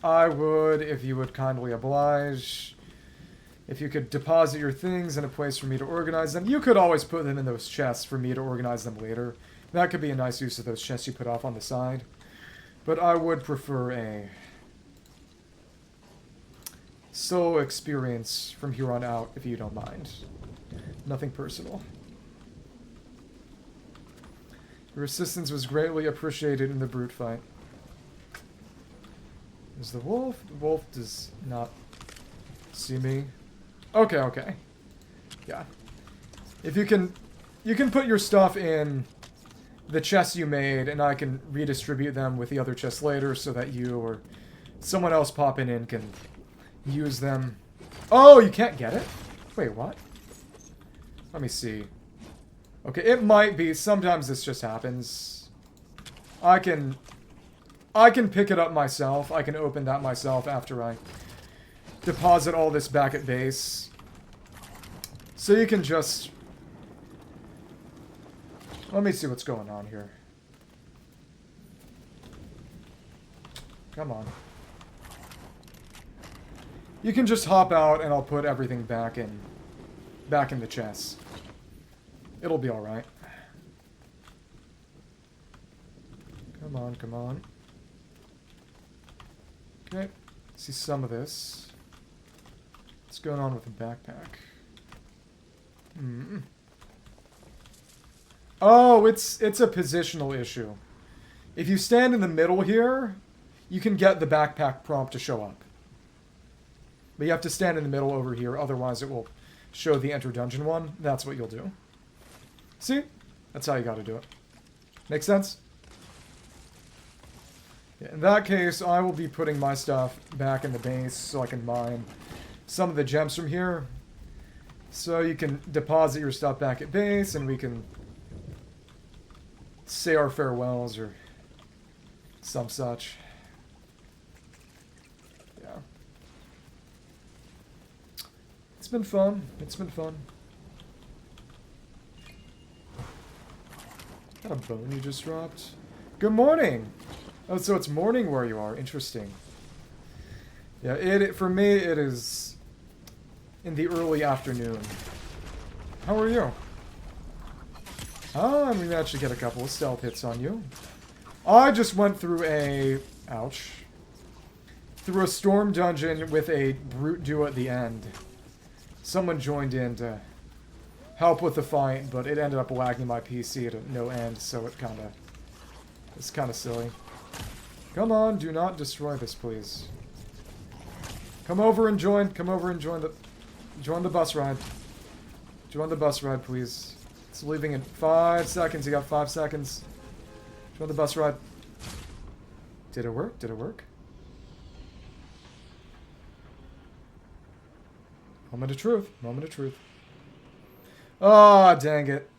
I would, if you would kindly oblige, if you could deposit your things in a place for me to organize them. You could always put them in those chests for me to organize them later. That could be a nice use of those chests you put off on the side. But I would prefer a solo experience from here on out, if you don't mind. Nothing personal. Your assistance was greatly appreciated in the brute fight. Is the wolf? The wolf does not see me. Okay, okay. Yeah. If you can put your stuff in the chests you made, and I can redistribute them with the other chests later so that you or someone else popping in can use them. Oh, you can't get it? Wait, what? Let me see. Okay, it might be. Sometimes this just happens. I can pick it up myself. I can open that myself after I deposit all this back at base. So you can just... Let me see what's going on here. Come on. You can just hop out and I'll put everything back in the chest. It'll be alright. Come on, come on. Okay. See some of this. What's going on with the backpack? Oh, it's a positional issue. If you stand in the middle here, you can get the backpack prompt to show up. But you have to stand in the middle over here, otherwise it will show the enter dungeon one. That's what you'll do. See? That's how you gotta do it. Make sense? Yeah, in that case, I will be putting my stuff back in the base so I can mine some of the gems from here. So you can deposit your stuff back at base and we can say our farewells or some such. Yeah. It's been fun. It's been fun. Got a bone you just dropped. Good morning! Oh, so it's morning where you are. Interesting. Yeah, for me, it is in the early afternoon. How are you? Ah, I'm going to actually get a couple of stealth hits on you. I just went through a... Ouch. Through a storm dungeon with a brute duo at the end. Someone joined in to help with the fight, but it ended up lagging my PC to no end, so it's kind of silly. Come on, do not destroy this, please. Come over and join. Come over and join the bus ride. Join the bus ride, please. It's leaving in 5 seconds. You got 5 seconds. Join the bus ride. Did it work? Did it work? Moment of truth. Moment of truth. Ah, oh, dang it.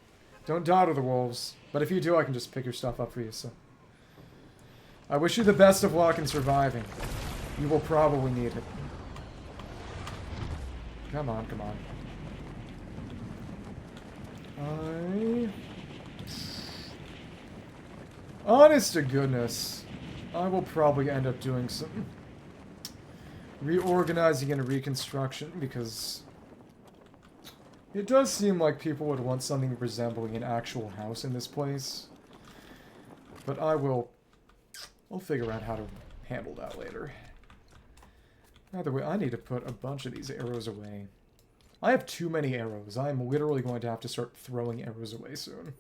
Don't die to the wolves. But if you do, I can just pick your stuff up for you, so... I wish you the best of luck in surviving. You will probably need it. Come on, come on. Honest to goodness, I will probably end up doing some reorganizing and reconstruction because it does seem like people would want something resembling an actual house in this place. But I'll figure out how to handle that later. Either way, I need to put a bunch of these arrows away. I have too many arrows. I'm literally going to have to start throwing arrows away soon.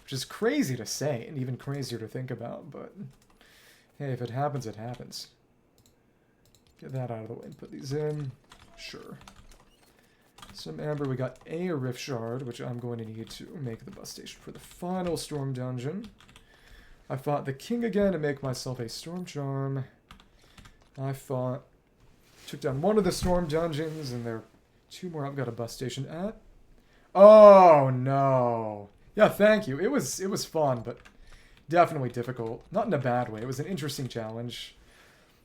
Which is crazy to say, and even crazier to think about, but... Hey, if it happens, it happens. Get that out of the way and put these in. Sure. Some amber. We got a rift shard, which I'm going to need to make the bus station for the final storm dungeon. I fought the king again to make myself a storm charm. Took down one of the storm dungeons, and there are 2 more I've got a bus station at. Oh, no. Yeah, thank you. It was fun, but definitely difficult. Not in a bad way. It was an interesting challenge.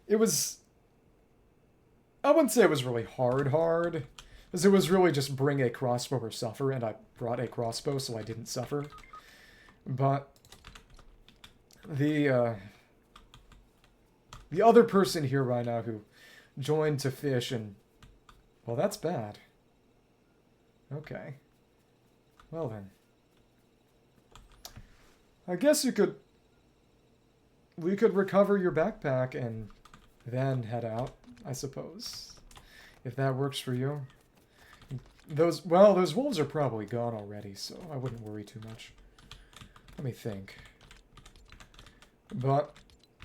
It was... I wouldn't say it was really hard, because it was really just bring a crossbow or suffer, and I brought a crossbow, so I didn't suffer. But... The other person here right now who joined to fish and... Well, that's bad. Okay. Well then. I guess we could recover your backpack and then head out, I suppose. If that works for you. Those wolves are probably gone already, so I wouldn't worry too much. Let me think. But,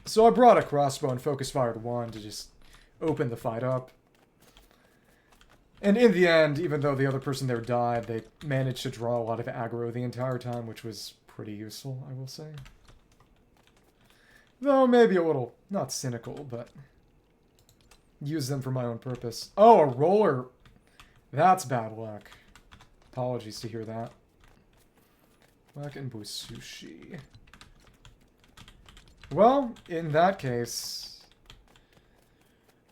so I brought a crossbow and focus fired 1 to just open the fight up. And in the end, even though the other person there died, they managed to draw a lot of aggro the entire time, which was pretty useful, I will say. Though maybe a little, not cynical, but use them for my own purpose. Oh, a roller! That's bad luck. Apologies to hear that. Black and Busushi. Well, in that case,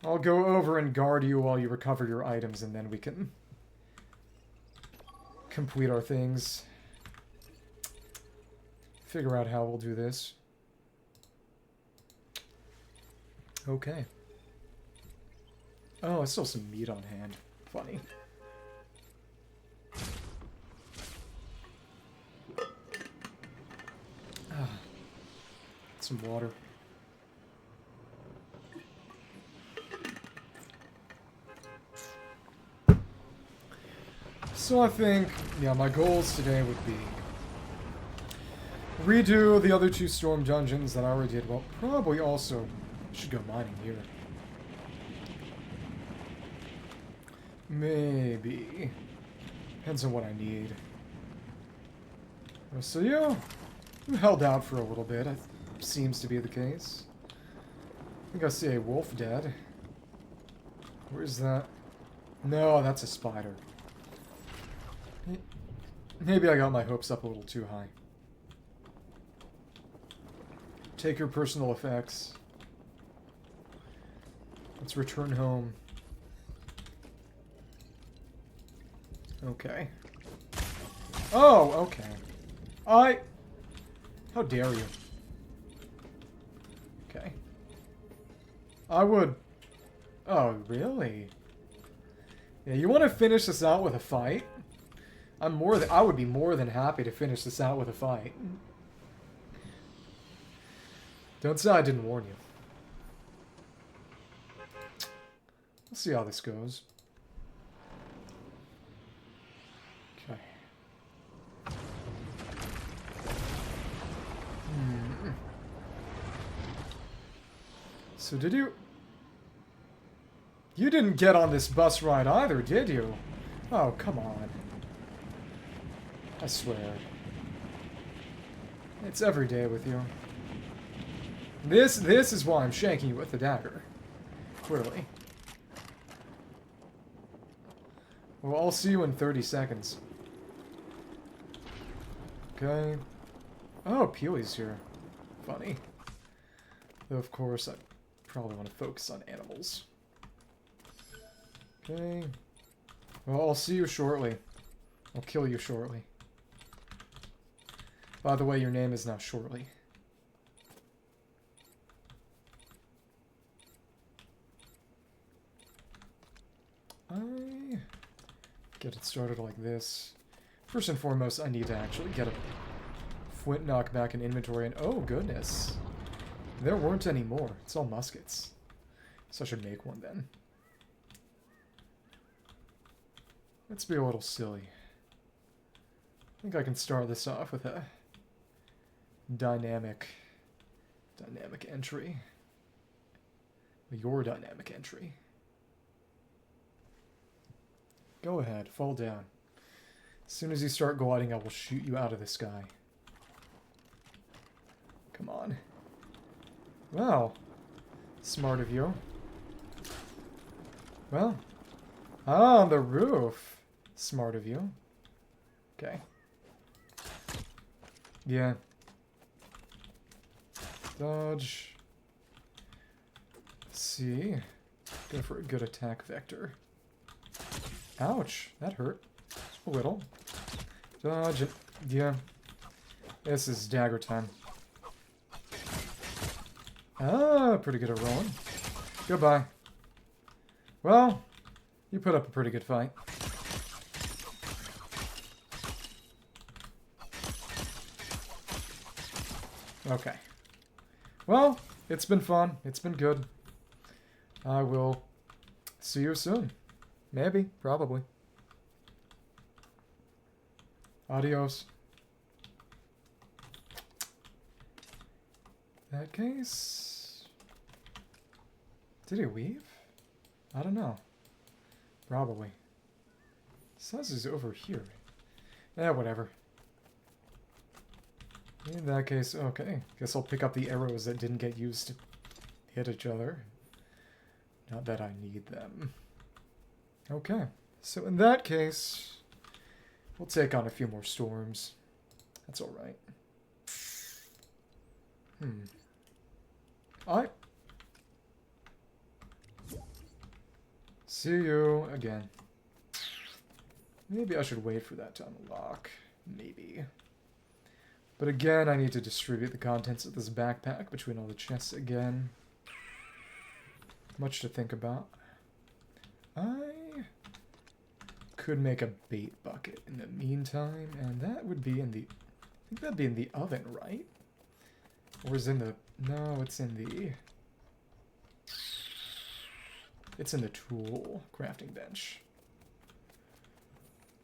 I'll go over and guard you while you recover your items, and then we can complete our things. Figure out how we'll do this. Okay. Oh, I still have some meat on hand. Funny. Some water. So I think, yeah, my goals today would be redo the other 2 storm dungeons that I already did. Well, probably also should go mining here. Maybe. Depends on what I need. So you held out for a little bit. It seems to be the case. I think I see a wolf dead. Where's that? No, that's a spider. Maybe I got my hopes up a little too high. Take your personal effects. Let's return home. Okay. Oh, okay. How dare you? Okay. I would... Oh, really? Yeah, you want to finish this out with a fight? I would be more than happy to finish this out with a fight. Don't say I didn't warn you. Let's see how this goes. Okay. So did you... You didn't get on this bus ride either, did you? Oh, come on. I swear. It's every day with you. This is why I'm shanking you with the dagger. Clearly. Well, I'll see you in 30 seconds. Okay. Oh, Peely's here. Funny. Though, of course, I probably want to focus on animals. Okay. Well, I'll see you shortly. I'll kill you shortly. By the way, your name is now Shortly. I get it started like this. First and foremost, I need to actually get a flint knockback in inventory, and oh goodness, there weren't any more. It's all muskets. So I should make one then. Let's be a little silly. I think I can start this off with a dynamic entry. Your dynamic entry. Go ahead, fall down. As soon as you start gliding, I will shoot you out of the sky. Come on. Wow. Smart of you. Well. Ah, on the roof. Smart of you. Okay. Yeah. Dodge. Let's see. Go for a good attack vector. Ouch. That hurt. A little. Dodge it. Yeah. This is dagger time. Ah, pretty good at rolling. Goodbye. Well, you put up a pretty good fight. Okay. Well, it's been fun. It's been good. I will see you soon. Maybe. Probably. Adios. In that case... Did he leave? I don't know. Probably. Says is over here. Eh, whatever. In that case, okay. Guess I'll pick up the arrows that didn't get used to hit each other. Not that I need them. Okay. So in that case, we'll take on a few more storms. That's alright. See you again. Maybe I should wait for that to unlock. Maybe. But again, I need to distribute the contents of this backpack between all the chests again. Much to think about. I could make a bait bucket in the meantime, and that would be in the... I think that'd be in the oven, right? Or is in the... No, it's in the... It's in the tool crafting bench.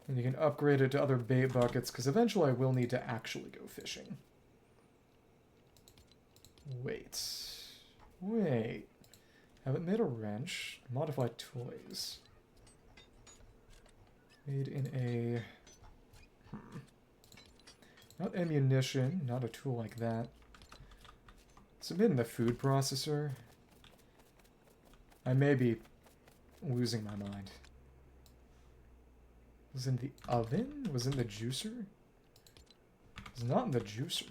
And you can upgrade it to other bait buckets, because eventually I will need to actually go fishing. Wait. Wait. Haven't made a wrench. Modified toys. Made in a... Not ammunition, not a tool like that. Is it made in the food processor? I may be losing my mind. Was in the oven? Was in the juicer? It was not in the juicer.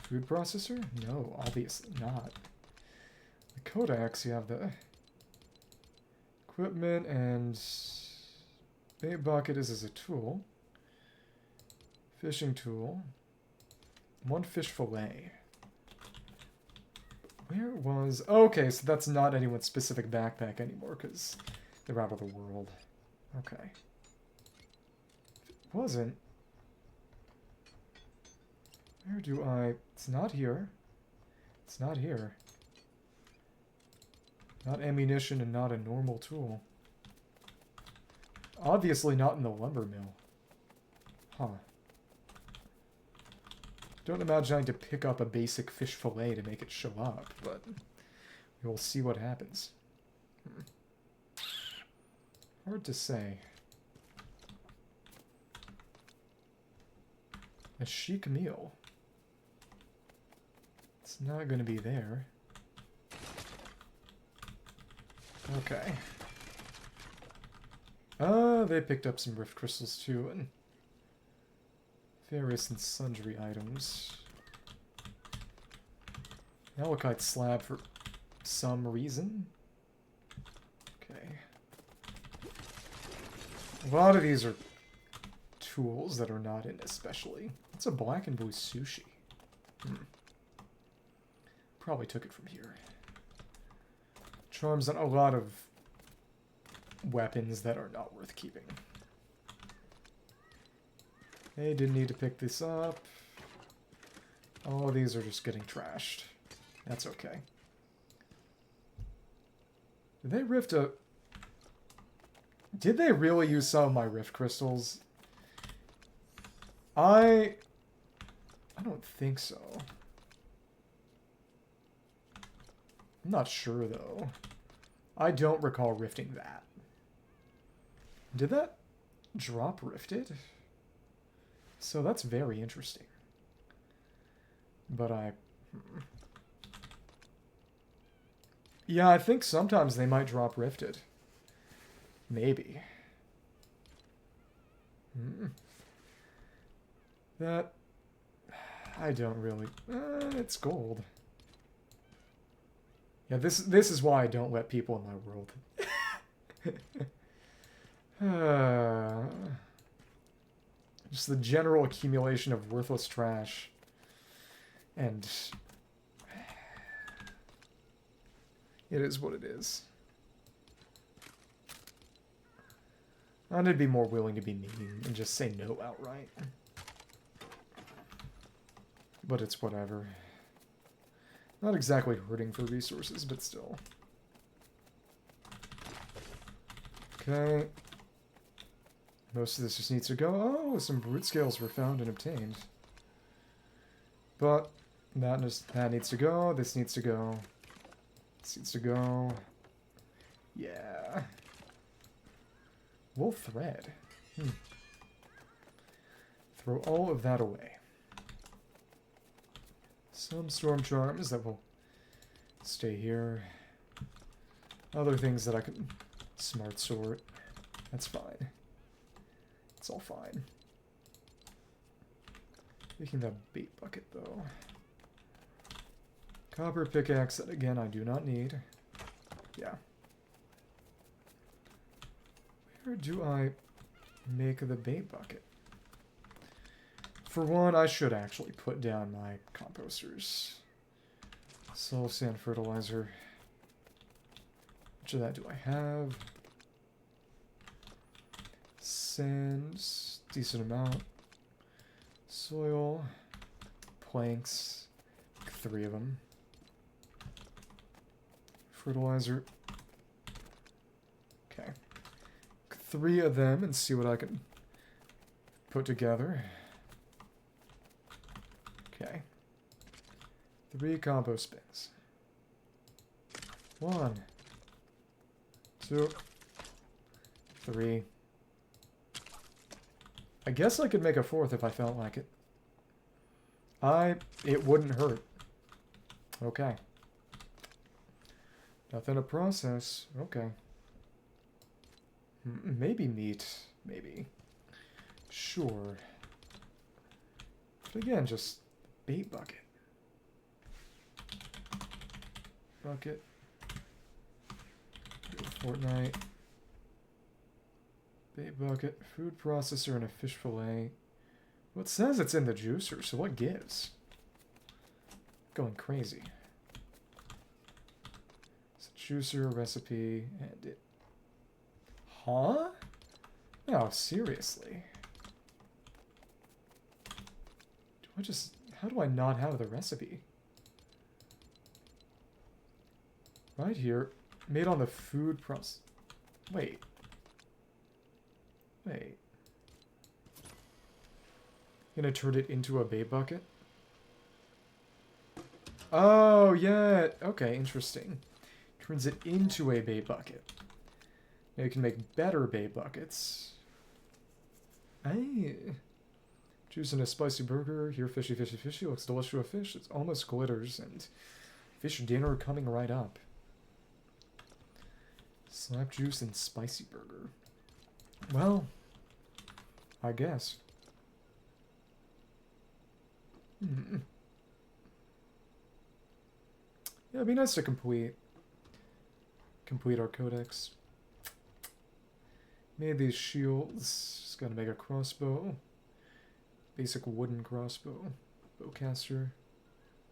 Food processor? No, obviously not. The codex, you have the equipment, and bait bucket is as a tool. Fishing tool. One fish fillet. Where was... Okay, so that's not anyone's specific backpack anymore, because they're out of the world. Okay. If it wasn't... Where do I... It's not here. It's not here. Not ammunition and not a normal tool. Obviously not in the lumber mill. Huh. Don't imagine having to pick up a basic fish fillet to make it show up, but we will see what happens. Hard to say. A chic meal. It's not going to be there. Okay. They picked up some rift crystals too, and various and sundry items. Malachite slab for some reason. Okay. A lot of these are tools that are not in especially. It's a black and blue sushi. Probably took it from here. Charms on a lot of weapons that are not worth keeping. Hey, didn't need to pick this up. All of these are just getting trashed. That's okay. Did they rift a... Did they really use some of my rift crystals? I don't think so. I'm not sure, though. I don't recall rifting that. Did that drop rifted? So that's very interesting. But yeah, I think sometimes they might drop rifted. Maybe. That... I don't really... it's gold. Yeah, this is why I don't let people in my world. Just the general accumulation of worthless trash. And... it is what it is. I'd be more willing to be mean and just say no outright. But it's whatever. Not exactly hurting for resources, but still. Okay. Most of this just needs to go. Oh, some brute scales were found and obtained. But that needs to go. This needs to go. This needs to go. Yeah. Wool thread. Throw all of that away. Some storm charms that will stay here. Other things that I can smart sort. That's fine. It's all fine. Making that bait bucket though. Copper pickaxe that again I do not need. Yeah. Where do I make the bait bucket? For one, I should actually put down my composters. Soil sand fertilizer. Which of that do I have? Sand, decent amount. Soil, planks, 3 of them. Fertilizer. Okay. 3 of them and see what I can put together. Okay. 3 compost bins. 1, 2, 3. I guess I could make a 4th if I felt like it. It wouldn't hurt. Okay. Nothing to process. Okay. Maybe meat. Maybe. Sure. But again, just bait bucket. Bucket. Fortnite. Bait bucket. Food processor and a fish fillet. Well, it says it's in the juicer, so what gives? Going crazy. It's a juicer recipe and it... Huh? No, seriously. Do I just... How do I not have the recipe? Right here. Made on the food process. Wait. Wait. Gonna turn it into a bait bucket? Oh, yeah. Okay, interesting. Turns it into a bait bucket. Now you can make better bait buckets. Hey. Juice in a spicy burger. Here, fishy, fishy, fishy. Looks delicious with fish. It's almost glitters. And fish dinner coming right up. Slap juice and spicy burger. Well, I guess. Yeah, it'd be nice to complete our codex. Made these shields. Just gotta make a crossbow. Basic wooden crossbow. Bowcaster.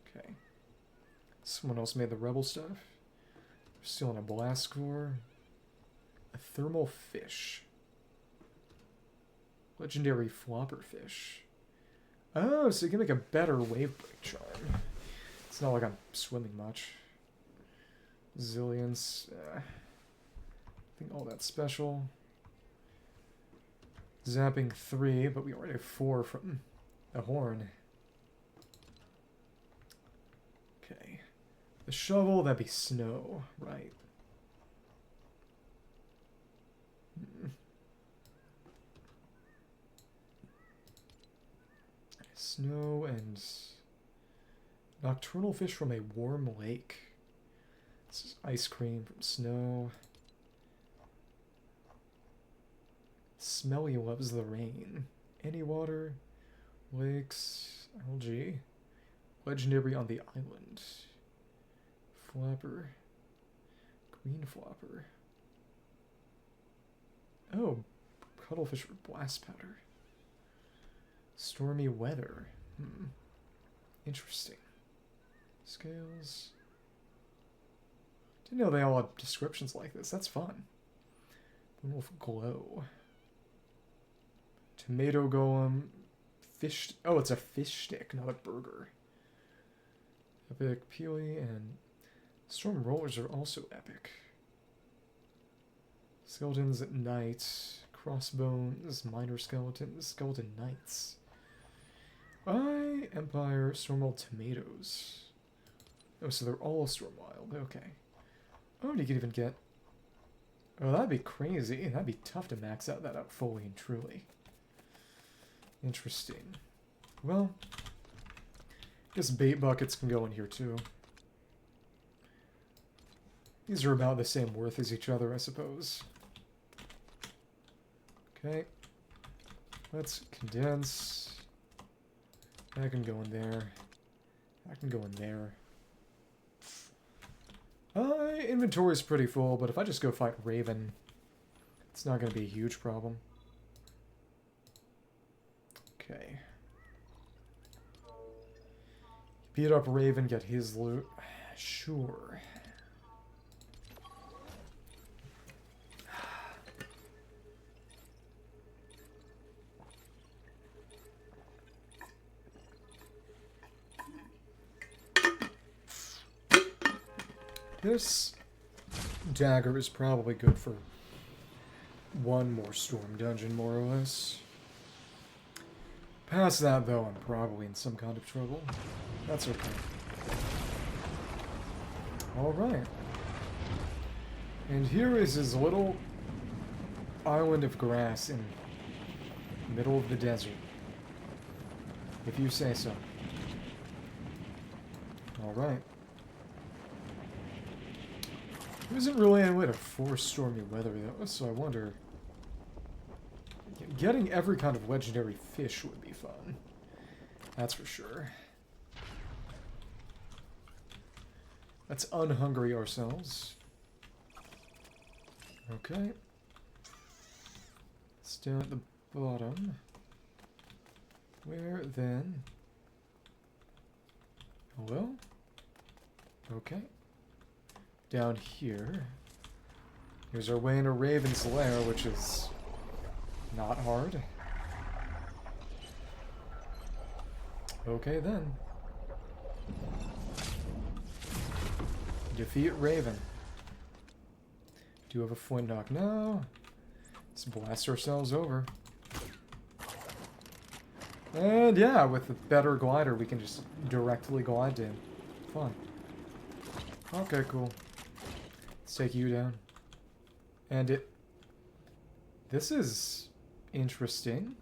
Okay. Someone else made the rebel stuff. Still in a blast core. A thermal fish. Legendary flopper fish. Oh, so you can make a better wave break charm. It's not like I'm swimming much. Zillions. I think all that's special. Zapping 3, but we already have 4 from the horn. Okay. The shovel, that'd be snow, right? Snow and nocturnal fish from a warm lake. This is ice cream from snow. Smelly loves the rain. Any water, lakes, algae. Legendary on the island. Flapper. Green flopper. Oh, cuttlefish for blast powder. Stormy weather. Interesting. Scales. Didn't know they all had descriptions like this. That's fun. Wolf glow. Tomato golem. Fish. Oh, it's a fish stick, not a burger. Epic peely and storm rollers are also epic. Skeletons at night. Crossbones. Minor skeletons. Skeleton knights. Empire, Stormwall tomatoes. Oh, so they're all Stormwild. Okay. Oh, and you can even get Oh, that'd be crazy. That'd be tough to max out that out fully and truly. Interesting. Well, I guess bait buckets can go in here too. These are about the same worth as each other, I suppose. Okay. Let's condense. That can go in there. That can go in there. Inventory's pretty full, but if I just go fight Raven, it's not going to be a huge problem. Okay. Beat up Raven, get his loot. Sure. This dagger is probably good for one more storm dungeon, more or less. Past that, though, I'm probably in some kind of trouble. That's okay. Alright. And here is his little island of grass in the middle of the desert. If you say so. Alright. There isn't really any way to force stormy weather, though, so I wonder... Getting every kind of legendary fish would be fun. That's for sure. Let's unhungry ourselves. Okay. It's down at the bottom. Where then? Hello? Okay. Down here. Here's our way into Raven's lair, which is not hard. Okay then. Defeat Raven. Do you have a flint knock now? Let's blast ourselves over. And yeah, with a better glider, we can just directly glide to him. Fun. Okay, cool. Let's take you down. And it... This is interesting.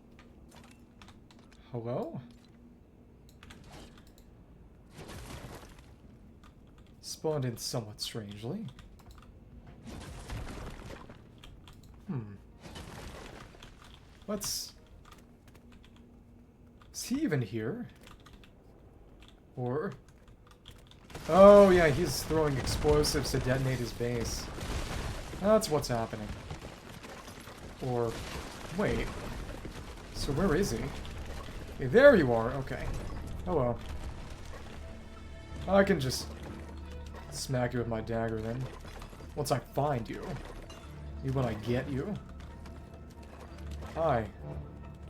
Hello? Spawned in somewhat strangely. Let's... Is he even here? Or... Oh, yeah, he's throwing explosives to detonate his base. That's what's happening. Or... Wait. So where is he? Hey, there you are. Okay. Hello. I can just smack you with my dagger then. Once I find you. Maybe when I get you. Hi.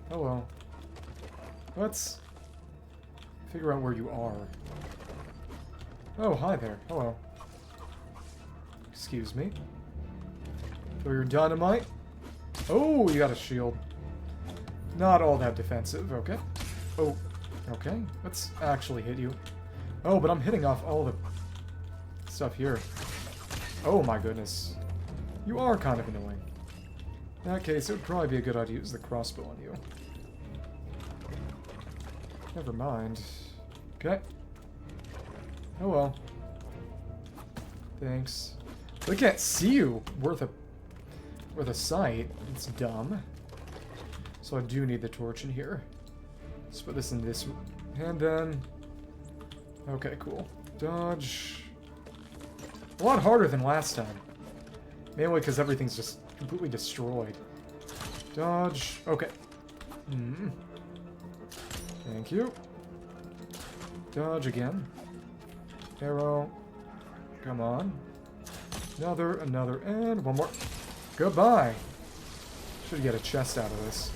Hello. Let's figure out where you are. Oh, hi there. Hello. Excuse me. Throw your dynamite. Oh, you got a shield. Not all that defensive. Okay. Oh, okay. Let's actually hit you. Oh, but I'm hitting off all the stuff here. Oh my goodness. You are kind of annoying. In that case, it would probably be a good idea to use the crossbow on you. Never mind. Okay. Oh well. Thanks. They can't see you worth a sight. It's dumb. So I do need the torch in here. Let's put this in this, and then... Okay, cool. Dodge. A lot harder than last time. Mainly because everything's just completely destroyed. Dodge. Okay. Thank you. Dodge again. Arrow. Come on. Another, and one more. Goodbye. Should get a chest out of this.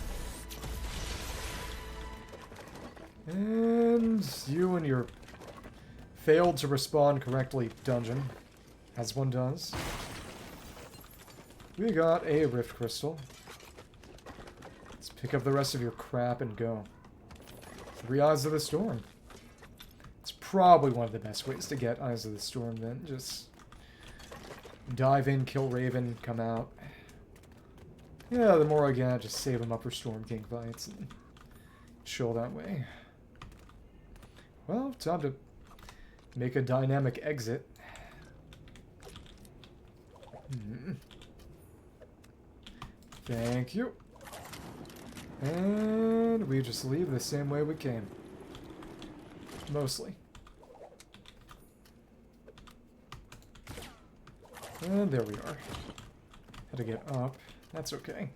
And you and your failed to respawn correctly dungeon, as one does. We got a Rift Crystal. Let's pick up the rest of your crap and go. 3 Eyes of the Storm. It's probably one of the best ways to get Eyes of the Storm then. Just dive in, kill Raven, come out. Yeah, the more I get, just save them up for Storm King fights and chill that way. Well, time to make a dynamic exit. Thank you. And we just leave the same way we came. Mostly. And there we are. Had to get up. That's okay.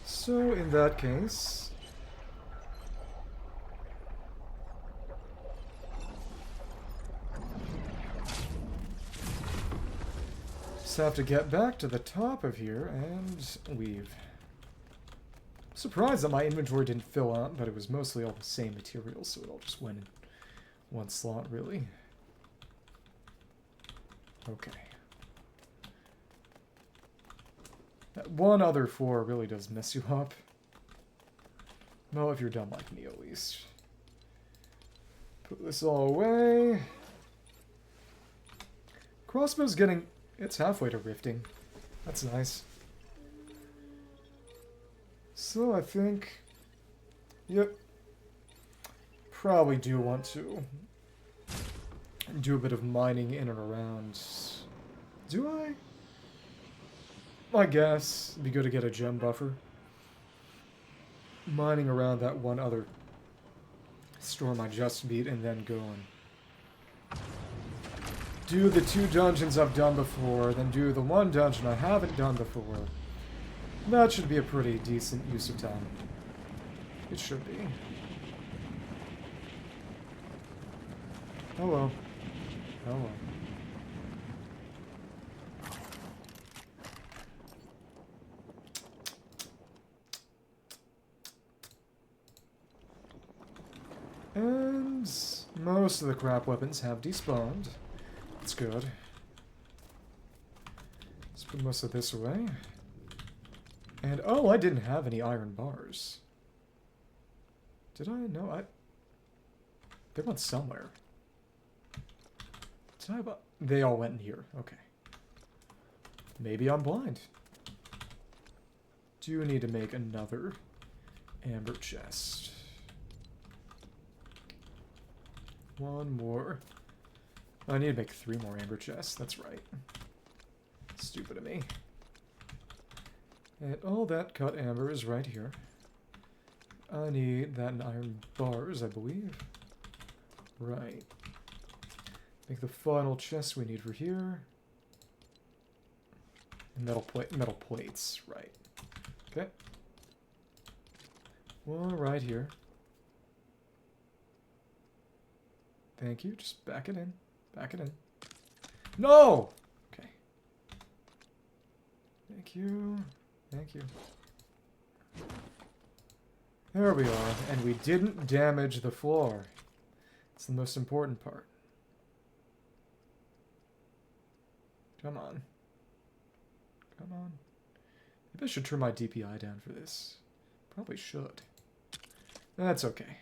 So, in that case... just have to get back to the top of here and leave. Surprised that my inventory didn't fill up, but it was mostly all the same materials, so it all just went in one slot, really. Okay. That one other floor really does mess you up. Well, if you're dumb like me, at least. Put this all away. Crossbow's getting... it's halfway to rifting. That's nice. So I think... yep. Probably do want to do a bit of mining in and around. Do I? I guess. It'd be good to get a gem buffer. Mining around that one other storm I just beat and then go and do the 2 dungeons I've done before, then do the 1 dungeon I haven't done before. That should be a pretty decent use of time. It should be. Oh well. Oh well. And most of the crap weapons have despawned. That's good. Let's put most of this away. And, oh, I didn't have any iron bars. Did I? No, they went somewhere. Did I? They all went in here. Okay. Maybe I'm blind. Do need to make another amber chest. 1 more. I need to make 3 more amber chests. That's right. Stupid of me. And all that cut amber is right here. I need that in iron bars, I believe. Right. Make the final chest we need for here. And metal plates, right. Okay. 1 right here. Thank you. Just back it in. Back it in. No! Okay. Thank you. Thank you. There we are. And we didn't damage the floor. It's the most important part. Come on. Come on. Maybe I should turn my DPI down for this. Probably should. That's okay.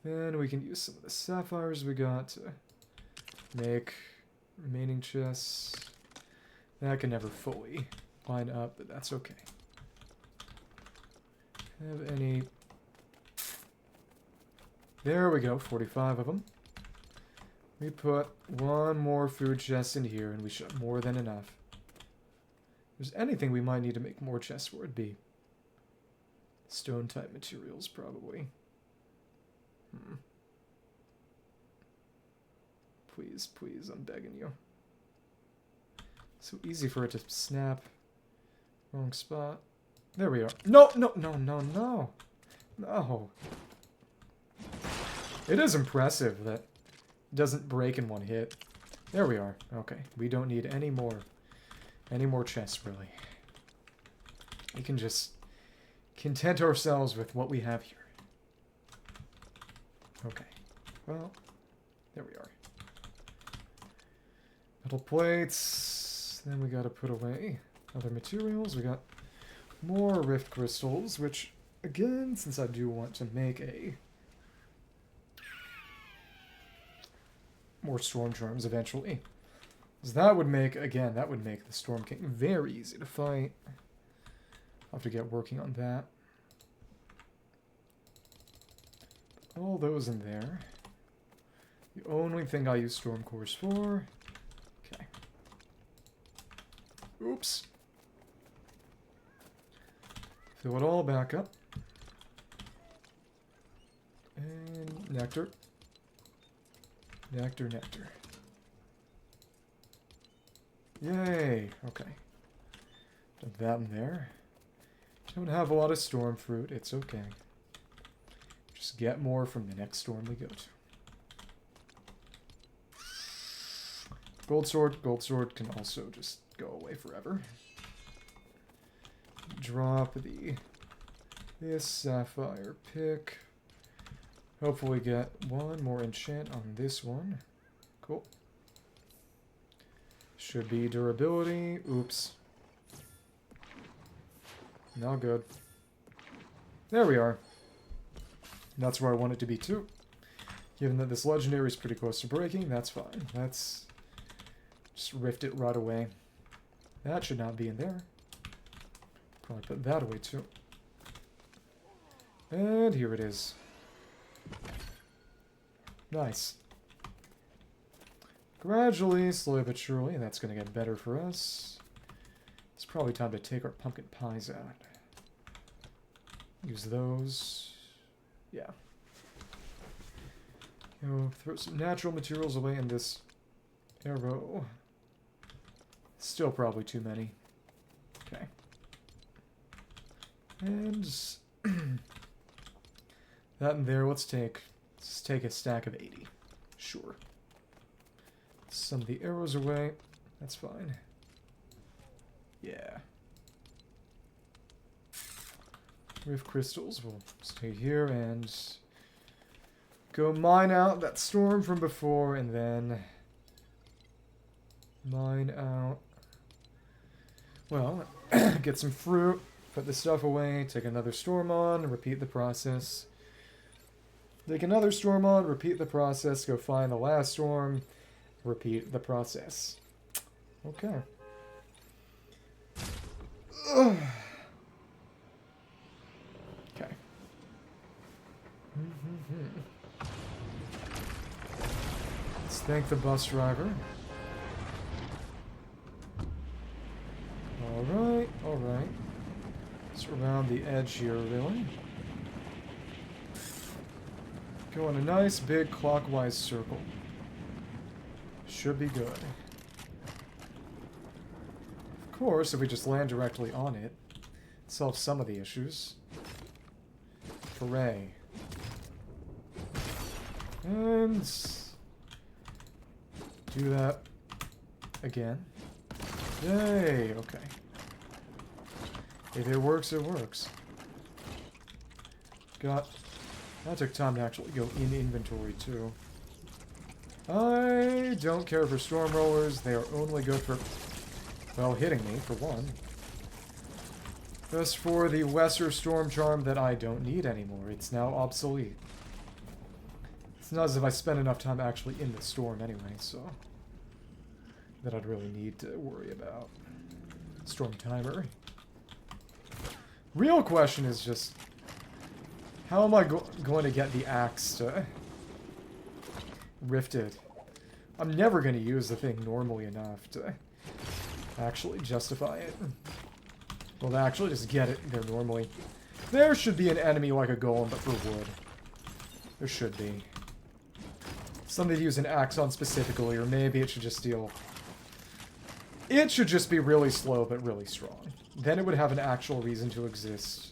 Then we can use some of the sapphires we got to make remaining chests. That can never fully line up, but that's okay. Have any... there we go, 45 of them. We put 1 more food chest in here, and we should have more than enough. If there's anything we might need to make more chests for, it'd be stone-type materials, probably. Please, please, I'm begging you. So easy for it to snap. Wrong spot. There we are. No, no, no, no, no. No. It is impressive that it doesn't break in 1 hit. There we are. Okay. We don't need any more chests, really. We can just content ourselves with what we have here. Okay. Well, there we are. Metal plates. Then we gotta put away other materials. We got more rift crystals, which, again, since I do want to make more storm charms eventually, Because that would make, again, that would make the Storm King very easy to fight. I'll have to get working on that. All those in there. The only thing I use Storm Cores for. Okay. Oops. Fill it all back up. And nectar. Nectar, nectar. Yay! Okay. Dump that in there. Don't have a lot of storm fruit. It's okay. Just get more from the next storm we go to. Gold sword can also just go away forever. Drop this sapphire pick. Hopefully get one more enchant on this one. Cool. Should be durability. Oops. Not good. There we are. That's where I want it to be too. Given that this legendary is pretty close to breaking, that's fine. Let's just rift it right away. That should not be in there. Probably put that away too. And here it is. Nice. Gradually, slowly but surely, that's going to get better for us. It's probably time to take our pumpkin pies out. Use those. Yeah. Throw some natural materials away in this arrow. Still probably too many. Okay. And that in there, let's take a stack of 80. Sure. Some of the arrows away. That's fine. Yeah. With crystals, we'll stay here and go mine out that storm from before, and then mine out. Well, get some fruit, put the stuff away, take another storm on, repeat the process. Take another storm on, repeat the process, go find the last storm, repeat the process. Okay. Ugh. Okay. Let's thank the bus driver. Alright, alright. It's around the edge here, really. Go in a nice big clockwise circle. Should be good. Of course, if we just land directly on it, it solves some of the issues. Hooray. And do that again. Yay, okay. If it works, it works. That took time to actually go in inventory, too. I don't care for storm rollers. They are only good for, well, hitting me, for one. Just for the lesser storm charm that I don't need anymore. It's now obsolete. It's not as if I spend enough time actually in the storm anyway, so that I'd really need to worry about. Storm timer. Real question is just, how am I going to get the axe to rifted? I'm never going to use the thing normally enough to actually justify it. Well, to actually just get it there normally. There should be an enemy like a golem, but for wood. There should be. Something to use an axe on specifically, or maybe it should just deal... It should just be really slow, but really strong. Then it would have an actual reason to exist.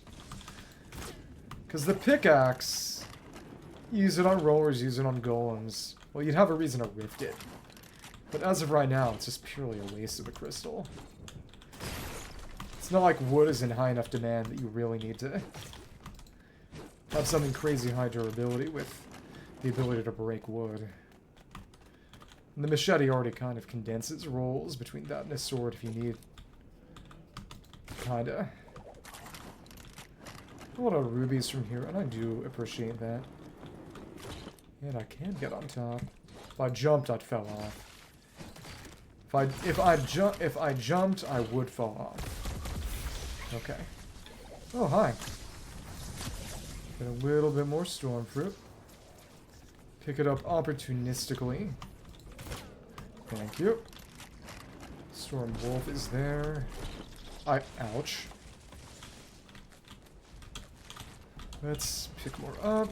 Because the pickaxe, use it on rollers, use it on golems. Well, you'd have a reason to rift it. But as of right now, it's just purely a waste of a crystal. It's not like wood is in high enough demand that you really need to have something crazy high durability with the ability to break wood. And the machete already kind of condenses rolls between that and a sword if you need. Kinda. A lot of rubies from here, and I do appreciate that. And I can get on top. If I jumped, I'd fell off. If I jumped, I would fall off. Okay. Oh, hi. Get a little bit more storm fruit. Pick it up opportunistically. Thank you. Storm wolf is there. Ouch. Let's pick more up.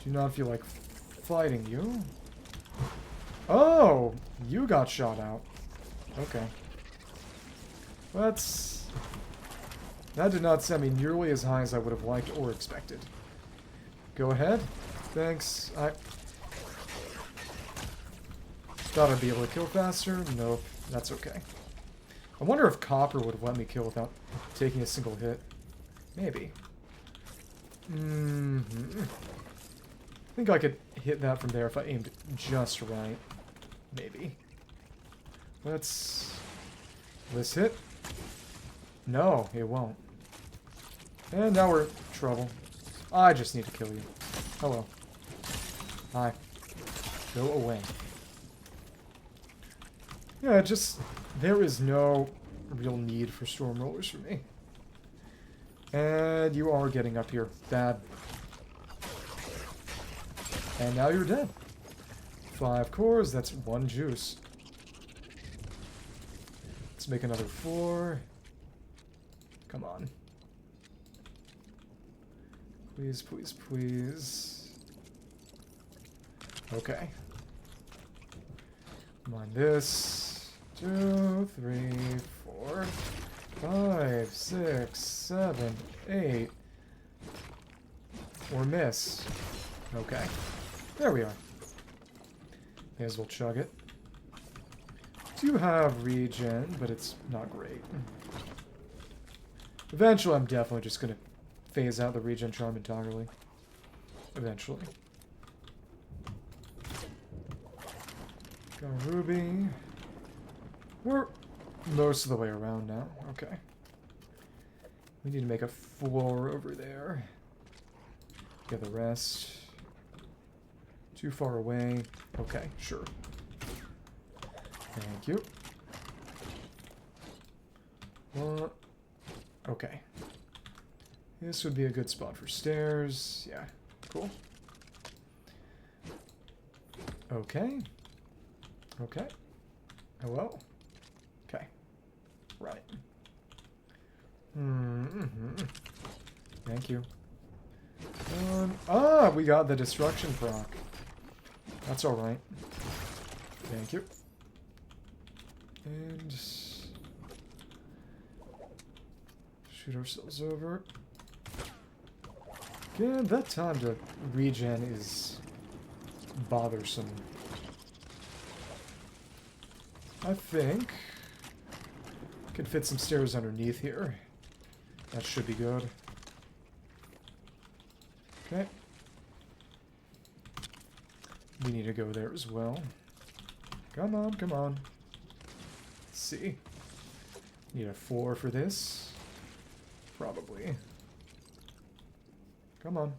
Do not feel like fighting you. Oh! You got shot out. Okay. That did not send me nearly as high as I would have liked or expected. Go ahead. Thanks. I thought I'd be able to kill faster. Nope. That's okay. I wonder if copper would have let me kill without taking a single hit. Maybe. I think I could hit that from there if I aimed just right. Maybe. Let's hit. No, it won't. And now we're in trouble. I just need to kill you. Hello. Hi. Go away. Yeah, there is no real need for storm rollers for me. And you are getting up here. Bad. And now you're dead. 5 cores, that's 1 juice. Let's make another 4. Come on. Please, please, please. Okay. Mine this. 2, 3, 4, 5, 6, 7, 8. Or miss. Okay. There we are. May as well chug it. Do have regen, but it's not great. Eventually, I'm definitely just going to phase out the regen charm entirely. Eventually. Got a ruby. We're most of the way around now. Okay. We need to make a floor over there. Get the rest. Too far away. Okay, sure. Thank you. Okay. This would be a good spot for stairs. Yeah, cool. Okay. Okay. Hello? Okay. Right. Thank you. We got the destruction proc. That's alright. Thank you. And shoot ourselves over. Again, that time to regen is bothersome. I think I can fit some stairs underneath here. That should be good. Okay. We need to go there as well. Come on, come on. Let's see. Need a 4 for this. Probably. Come on.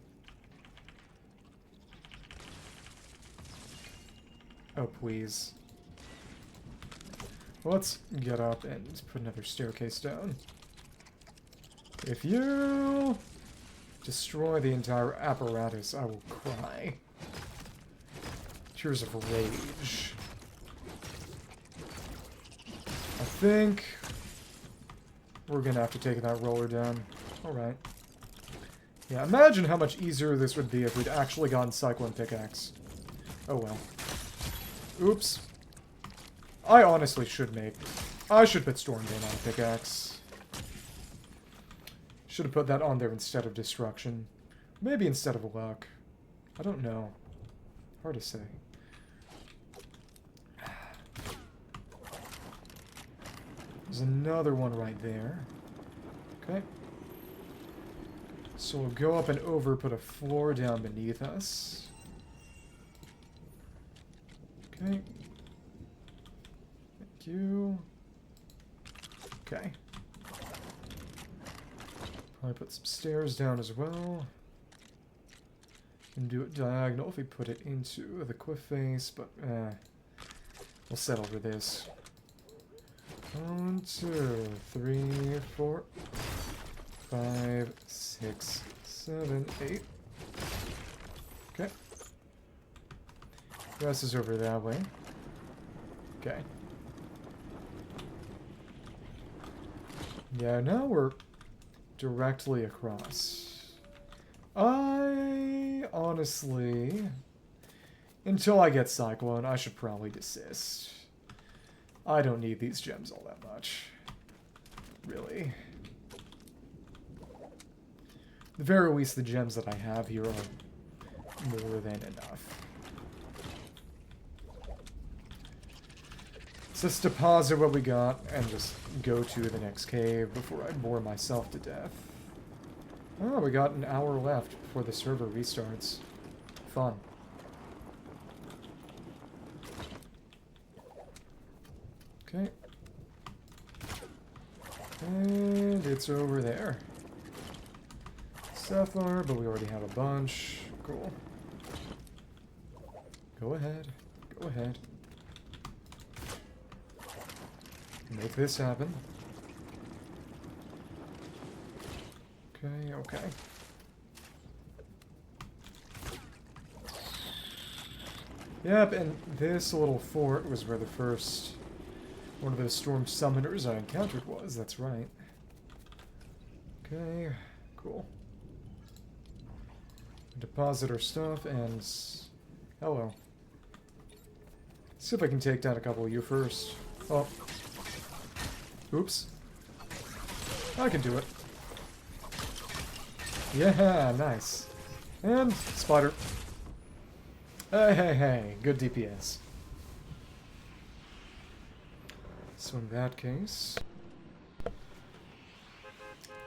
Oh, please. Let's get up and put another staircase down. If you destroy the entire apparatus, I will cry. Tears of rage. I think we're gonna have to take that roller down. Alright. Yeah, imagine how much easier this would be if we'd actually gotten Cyclone Pickaxe. Oh well. Oops. I honestly should I should put Stormbane on a pickaxe. Should have put that on there instead of Destruction. Maybe instead of Luck. I don't know. Hard to say. There's another one right there. Okay. So we'll go up and over, put a floor down beneath us. Okay. Thank you. Okay. Probably put some stairs down as well. Can do it diagonal if we put it into the cliff face, but We'll settle for this. 1, 2, 3, 4, 5, 6, 7, 8. Okay. The rest is over that way. Okay. Yeah, now we're directly across. I honestly, until I get Cyclone, I should probably desist. I don't need these gems all that much. Really. At the very least, the gems that I have here are more than enough. So let's deposit what we got and just go to the next cave before I bore myself to death. Oh, we got an hour left before the server restarts. Fun. Okay. And it's over there. Sapphire, but we already have a bunch. Cool. Go ahead. Go ahead. Make this happen. Okay, okay. Yep, and this little fort was where the first one of those storm summoners I encountered was. That's right. Okay, cool. Deposit our stuff and... Hello. See if I can take down a couple of you first. Oh. Oops. I can do it. Yeah, nice. And spider. Hey, hey, hey. Good DPS. So in that case,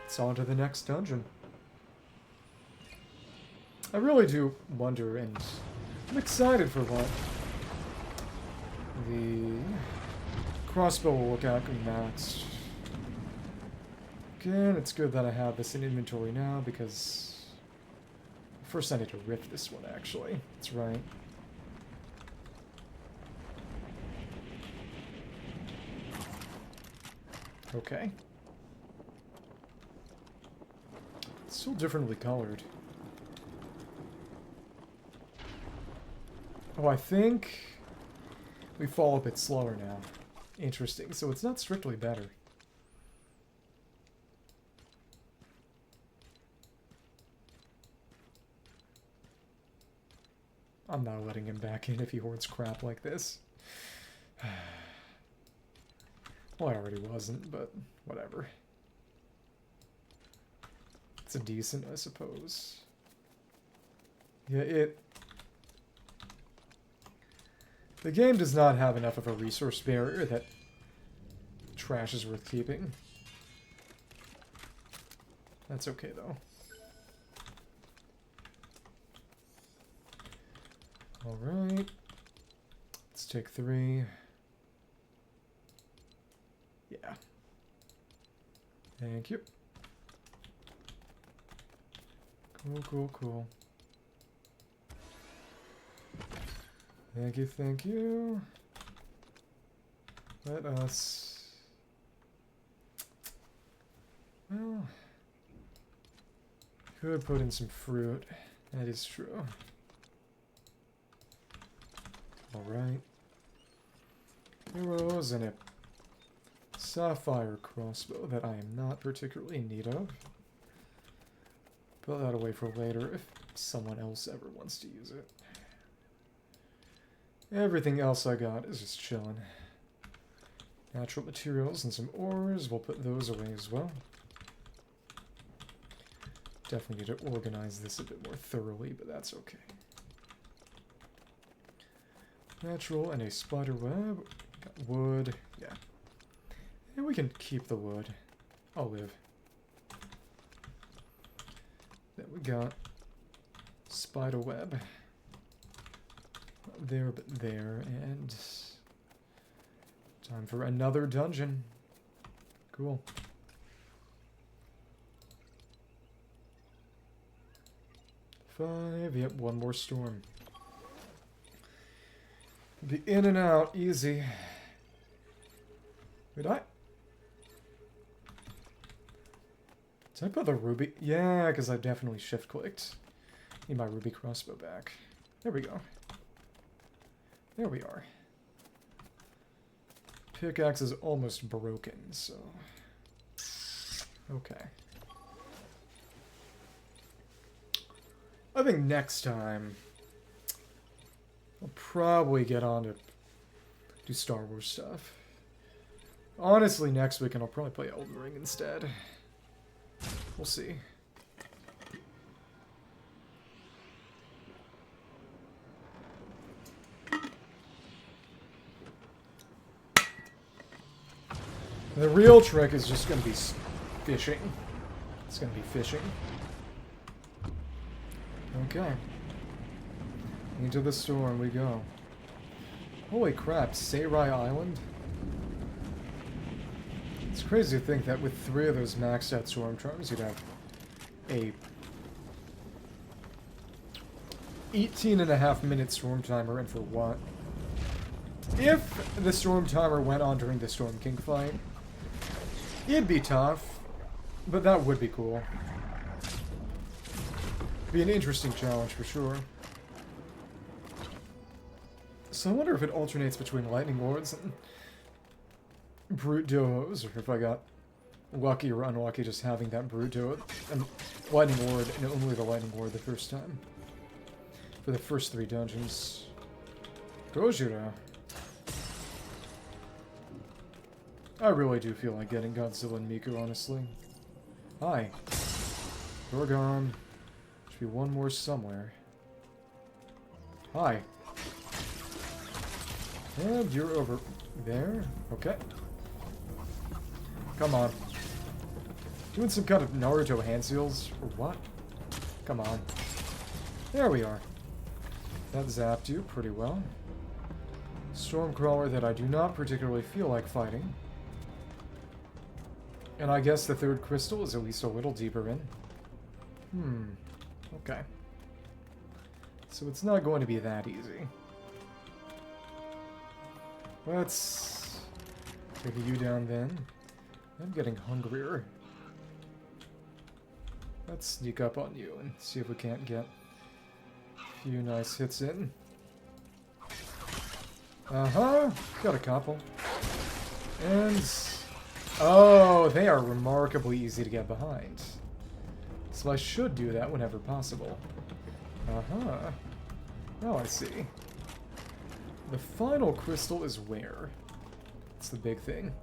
it's on to the next dungeon. I really do wonder, and I'm excited for what the crossbow will look at maxed. Again, it's good that I have this in inventory now, because first I need to rift this one, actually. That's right. Okay. It's still differently colored. Oh, I think we fall a bit slower now. Interesting. So it's not strictly better. I'm not letting him back in if he hoards crap like this. Well, I already wasn't, but whatever. It's a decent, I suppose. Yeah, the game does not have enough of a resource barrier that trash is worth keeping. That's okay, though. Alright. Let's take 3. Yeah. Thank you. Cool, cool, cool. Thank you, thank you. Let us... Well... Could put in some fruit. That is true. Alright. Arrows and a sapphire crossbow that I am not particularly in need of. Put that away for later if someone else ever wants to use it. Everything else I got is just chilling. Natural materials and some ores, we'll put those away as well. Definitely need to organize this a bit more thoroughly, but that's okay. Natural and a spider web. Got wood, yeah. And we can keep the wood. I'll live. Then we got spider web. Not there, but there, and time for another dungeon. Cool. Five, yep, one more storm. Be in and out, easy. Did I put the ruby? Yeah, because I definitely shift-clicked. Need my ruby crossbow back. There we go. There we are. Pickaxe is almost broken, so... Okay. I think next time I'll probably get on to do Star Wars stuff. Honestly, next weekend I'll probably play Elden Ring instead. We'll see. The real trick is just going to be fishing. It's going to be fishing. Okay. Into the storm we go. Holy crap, Sarai Island? It's crazy to think that with 3 of those maxed out Stormtroopers, you'd have a 18.5-minute storm timer, and for what? If the storm timer went on during the Storm King fight, it'd be tough, but that would be cool. Be an interesting challenge for sure. So I wonder if it alternates between Lightning Lords and Brute Duos, or if I got lucky or unlucky just having that Brute Duo and Lightning Lord and only the Lightning Lord the first time. For the first 3 dungeons. Gojira. I really do feel like getting Godzilla and Miku, honestly. Hi. You're gone. Should be one more somewhere. Hi. And you're over there? Okay. Come on. Doing some kind of Naruto hand seals? Or what? Come on. There we are. That zapped you pretty well. Stormcrawler that I do not particularly feel like fighting. And I guess the 3rd crystal is at least a little deeper in. Okay. So it's not going to be that easy. Let's take you down then. I'm getting hungrier. Let's sneak up on you and see if we can't get a few nice hits in. Got a couple. And... oh, they are remarkably easy to get behind. So I should do that whenever possible. Now I see. The final crystal is where? It's the big thing.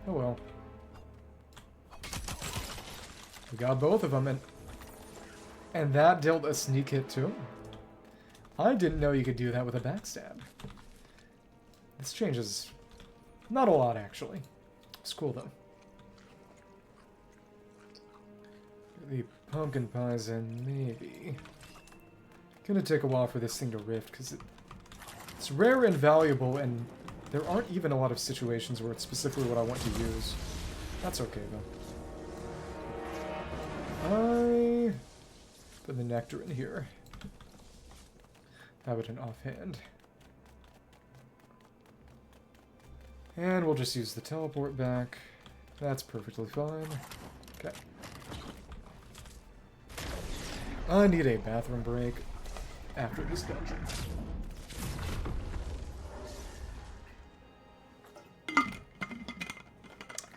Oh well. We got both of them, and that dealt a sneak hit too. I didn't know you could do that with a backstab. This changes not a lot, actually. It's cool, though. The pumpkin pies in, maybe. Gonna take a while for this thing to rift, because it's rare and valuable, and there aren't even a lot of situations where it's specifically what I want to use. That's okay, though. I put the nectar in here. Have it in offhand. And we'll just use the teleport back. That's perfectly fine. Okay. I need a bathroom break after this dungeon.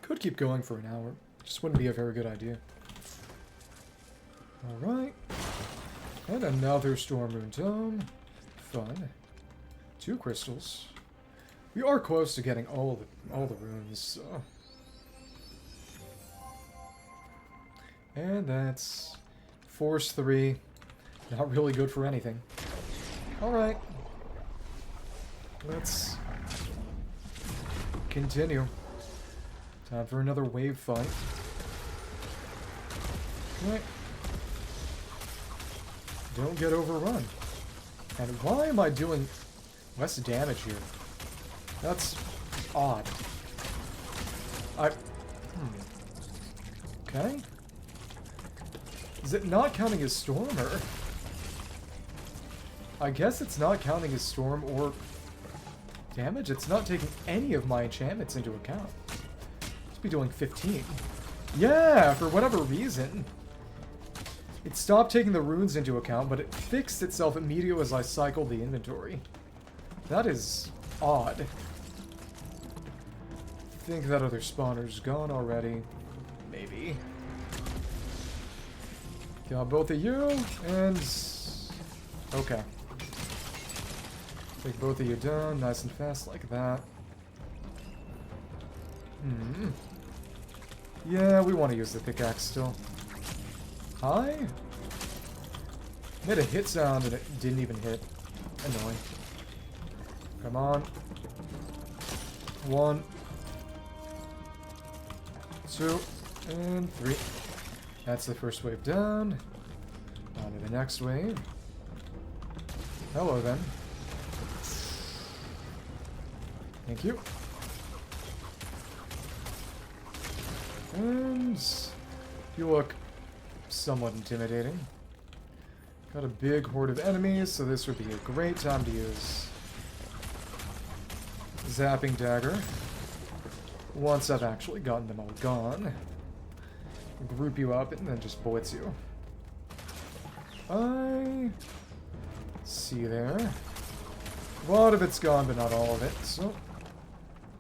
Could keep going for an hour. Just wouldn't be a very good idea. Alright. And another Storm Rune Tome. Fun. 2 crystals. We are close to getting all the runes, so... And that's... Force 3. Not really good for anything. Alright. Let's... continue. Time for another wave fight. Right. Don't get overrun. And why am I doing less damage here? That's odd. Okay. Is it not counting as storm, or... I guess it's not counting as storm, or damage? It's not taking any of my enchantments into account. Be doing 15. Yeah, for whatever reason. It stopped taking the runes into account, but it fixed itself immediately as I cycled the inventory. That is odd. I think that other spawner's gone already. Maybe. Got both of you, and... okay. Take both of you down, nice and fast like that. Hmm. Yeah, we want to use the pickaxe still. Hi? Made a hit sound and it didn't even hit. Annoying. Come on. 1, 2, and 3. That's the first wave down. On to the next wave. Hello then. Thank you. And you look somewhat intimidating. Got a big horde of enemies, so this would be a great time to use Zapping Dagger. Once I've actually gotten them all gone. Group you up and then just blitz you. I see there. A lot of it's gone, but not all of it, so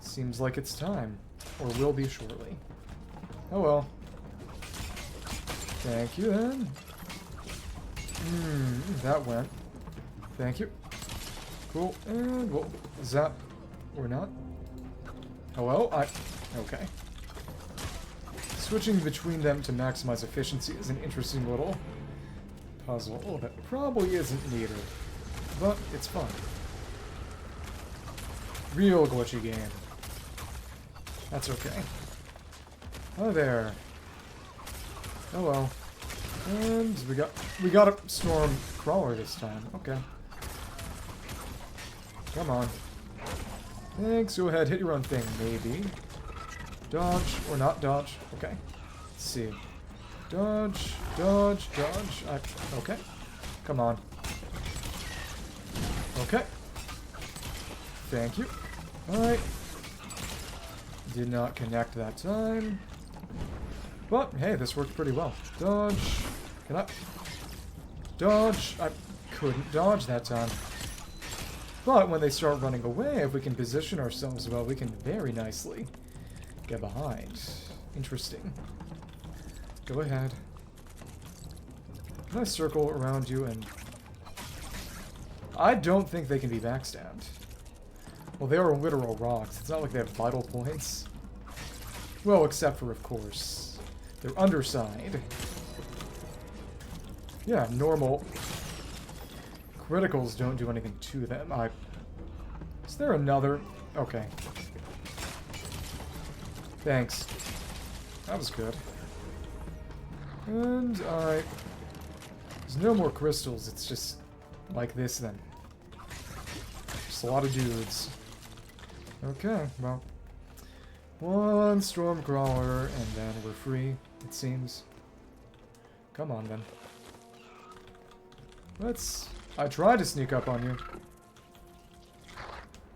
seems like it's time. Or will be shortly. Oh well. Thank you then. That went. Thank you. Cool. And we'll zap. Or not. Oh well, okay. Switching between them to maximize efficiency is an interesting little puzzle that probably isn't needed. But it's fun. Real glitchy game. That's okay. Hi there. Oh well. And we got a storm crawler this time. Okay. Come on. Thanks. Go ahead, hit your own thing, maybe. Dodge or not dodge. Okay. Let's see. Dodge, dodge, dodge. Okay. Come on. Okay. Thank you. Alright. Did not connect that time. But, hey, this worked pretty well. Dodge. Can I? Dodge. I couldn't dodge that time. But when they start running away, if we can position ourselves well, we can very nicely get behind. Interesting. Go ahead. Can I circle around you and... I don't think they can be backstabbed. Well, they are literal rocks. It's not like they have vital points. Well, except for, of course, their underside. Yeah, normal criticals don't do anything to them. Is there another? Okay. Thanks. That was good. And there's no more crystals. It's just like this then. Just a lot of dudes. Okay, well. One storm crawler, and then we're free, it seems. Come on, then. I tried to sneak up on you.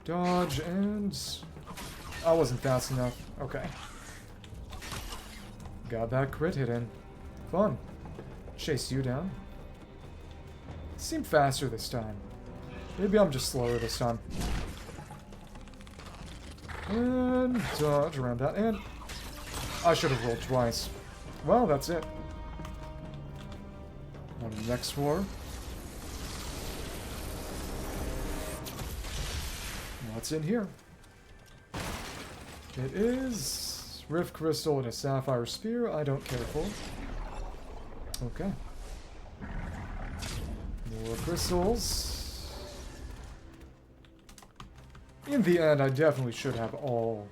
Dodge, and... I wasn't fast enough. Okay. Got that crit hit in. Fun. Chase you down. Seemed faster this time. Maybe I'm just slower this time. And dodge around that, and I should have rolled twice. Well, that's it. On to the next floor. What's in here? It is Rift Crystal and a Sapphire Spear. I don't care for. Okay. More crystals. In the end, I definitely should have all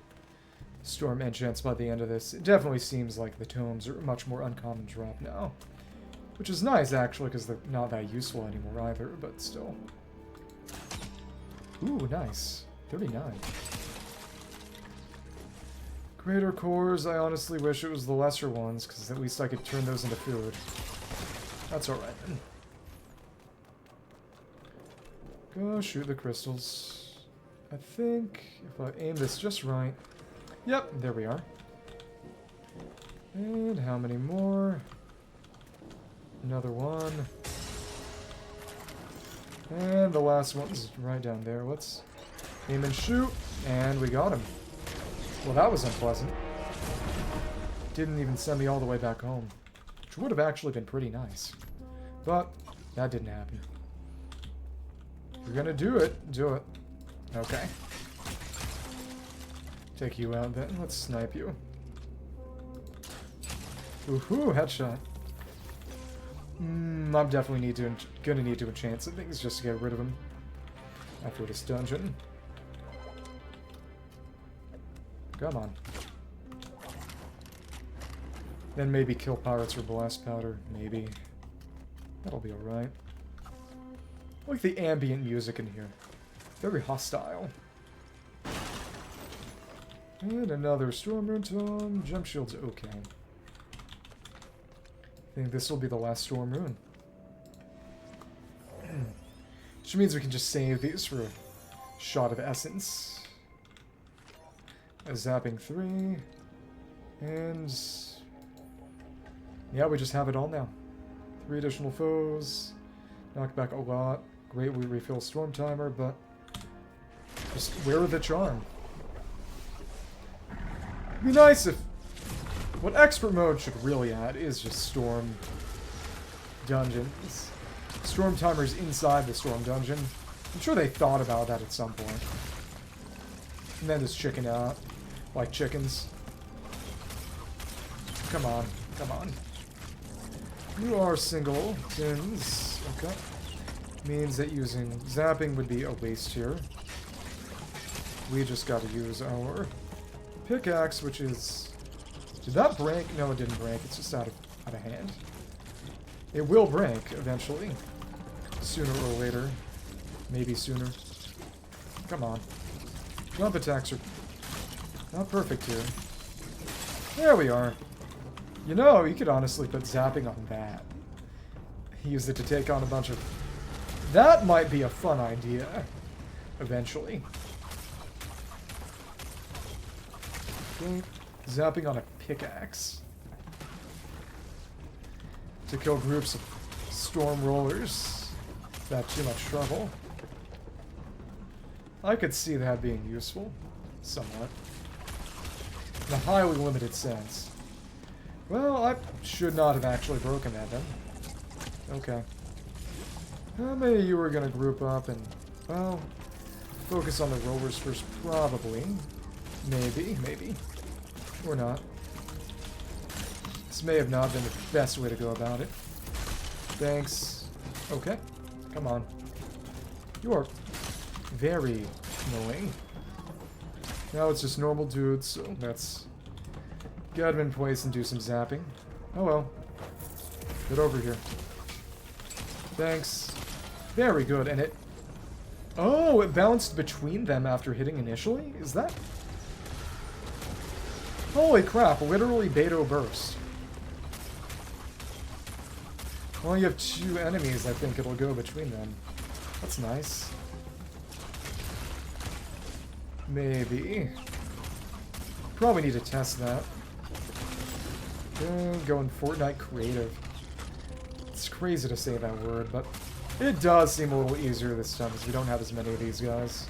Storm enchants by the end of this. It definitely seems like the tomes are a much more uncommon drop now. Which is nice, actually, because they're not that useful anymore either, but still. Ooh, nice. 39. Greater cores, I honestly wish it was the lesser ones, because at least I could turn those into food. That's alright then. Go shoot the crystals. I think if I aim this just right... Yep, there we are. And how many more? Another one. And the last one's right down there. Let's aim and shoot. And we got him. Well, that was unpleasant. Didn't even send me all the way back home. Which would have actually been pretty nice. But that didn't happen. If you're gonna do it, do it. Okay. Take you out then. Let's snipe you. Woohoo, headshot. I'm definitely gonna need to enchant some things just to get rid of him after this dungeon. Come on. Then maybe kill pirates or blast powder. Maybe. That'll be alright. I like the ambient music in here. Very hostile. And another Storm Rune Tome. Jump shield's okay. I think this will be the last Storm Rune. Which means we can just save these for a shot of essence. A Zapping 3. And... yeah, we just have it all now. 3 additional foes. Knock back a lot. Greatly refill Storm Timer, but... just wear the charm. It'd be nice if... what Expert Mode should really add is just Storm Dungeons. Storm Timers inside the Storm Dungeon. I'm sure they thought about that at some point. And then just chicken out. Like chickens. Come on. Come on. You are singletons. Okay. Means that using zapping would be a waste here. We just gotta use our pickaxe, which is... did that break? No, it didn't break. It's just out of hand. It will break eventually. Sooner or later. Maybe sooner. Come on. Jump attacks are not perfect here. There we are. You know, you could honestly put zapping on that. Use it to take on a bunch of... that might be a fun idea. Eventually. Okay. Zapping on a pickaxe. To kill groups of storm rollers without too much trouble. I could see that being useful. Somewhat. In a highly limited sense. Well, I should not have actually broken that then. Okay. Maybe you were going to group up and, well, focus on the rollers first, probably. Maybe, maybe. Or not. This may have not been the best way to go about it. Thanks. Okay. Come on. You are very annoying. Now it's just normal dudes, so let's get him in place and do some zapping. Oh well. Get over here. Thanks. Very good, and it... oh, it bounced between them after hitting initially? Is that... holy crap, literally Beto burst. Well, you have 2 enemies, I think it'll go between them. That's nice. Maybe. Probably need to test that. Going Fortnite creative. It's crazy to say that word, but it does seem a little easier this time because we don't have as many of these guys.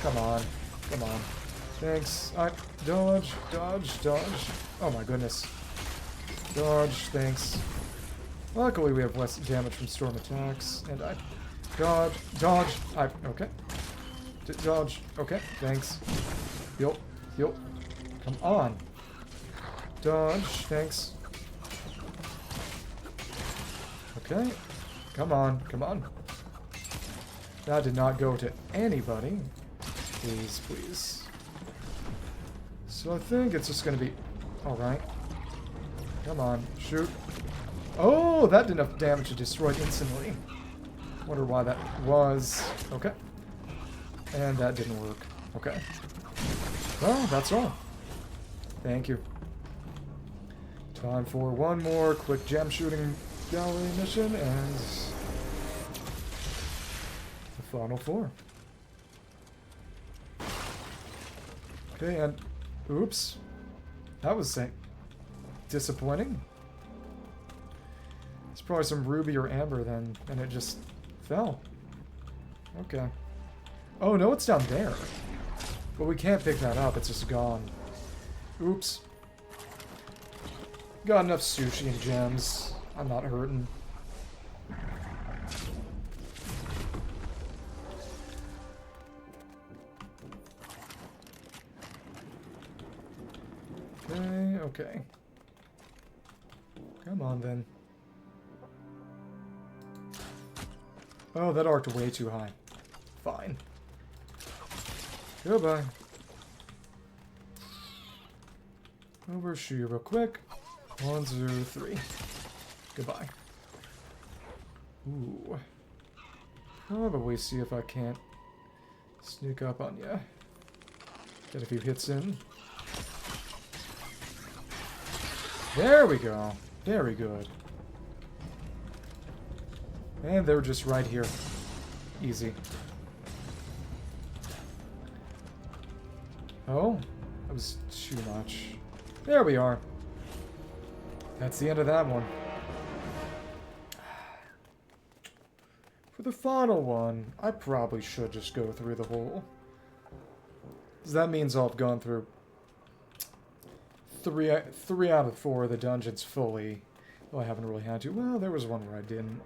Come on. Come on. Thanks. Dodge, dodge, dodge. Oh my goodness. Dodge, thanks. Luckily we have less damage from storm attacks. And dodge, dodge. Okay. Dodge. Okay, thanks. Heal, heal. Come on. Dodge, thanks. Okay. Come on, come on. That did not go to anybody. Please, please. So I think it's just gonna be... alright. Come on, shoot. Oh, that did enough damage to destroy it instantly. Wonder why that was... okay. And that didn't work. Okay. Well, that's all. Thank you. Time for one more quick gem shooting gallery mission and... the final 4. Okay, and... Oops. That was disappointing. It's probably some ruby or amber then, and it just fell. Okay. Oh, no, it's down there. But we can't pick that up, it's just gone. Oops. Got enough sushi and gems. I'm not hurting. Okay. Come on, then. Oh, that arced way too high. Fine. Goodbye. Overshoot you real quick. 1, 2, 3. Goodbye. Ooh. Probably see if I can't sneak up on ya. Get a few hits in. There we go. Very good. And they're just right here. Easy. Oh, that was too much. There we are. That's the end of that one. For the final one, I probably should just go through the whole. Because that means I'll have gone through three out of 4 of the dungeons fully. Well, I haven't really had to. Well, there was one where I didn't.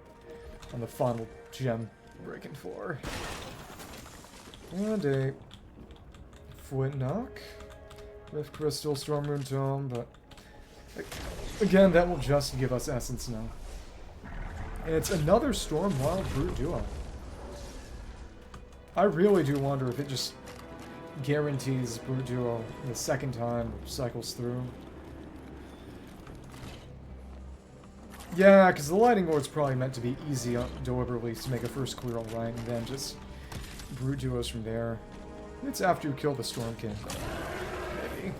On the final gem breaking floor. And a Flint Knock. Rift Crystal, Storm Rune Tome, but again, that will just give us essence now. And it's another Storm Wild Brute duo. I really do wonder if it just guarantees Brute duo the second time it cycles through. Yeah, because the Lightning Lord's probably meant to be easy deliberately to make a first clear alright, and then just Brute duos from there. It's after you kill the Storm King. Maybe.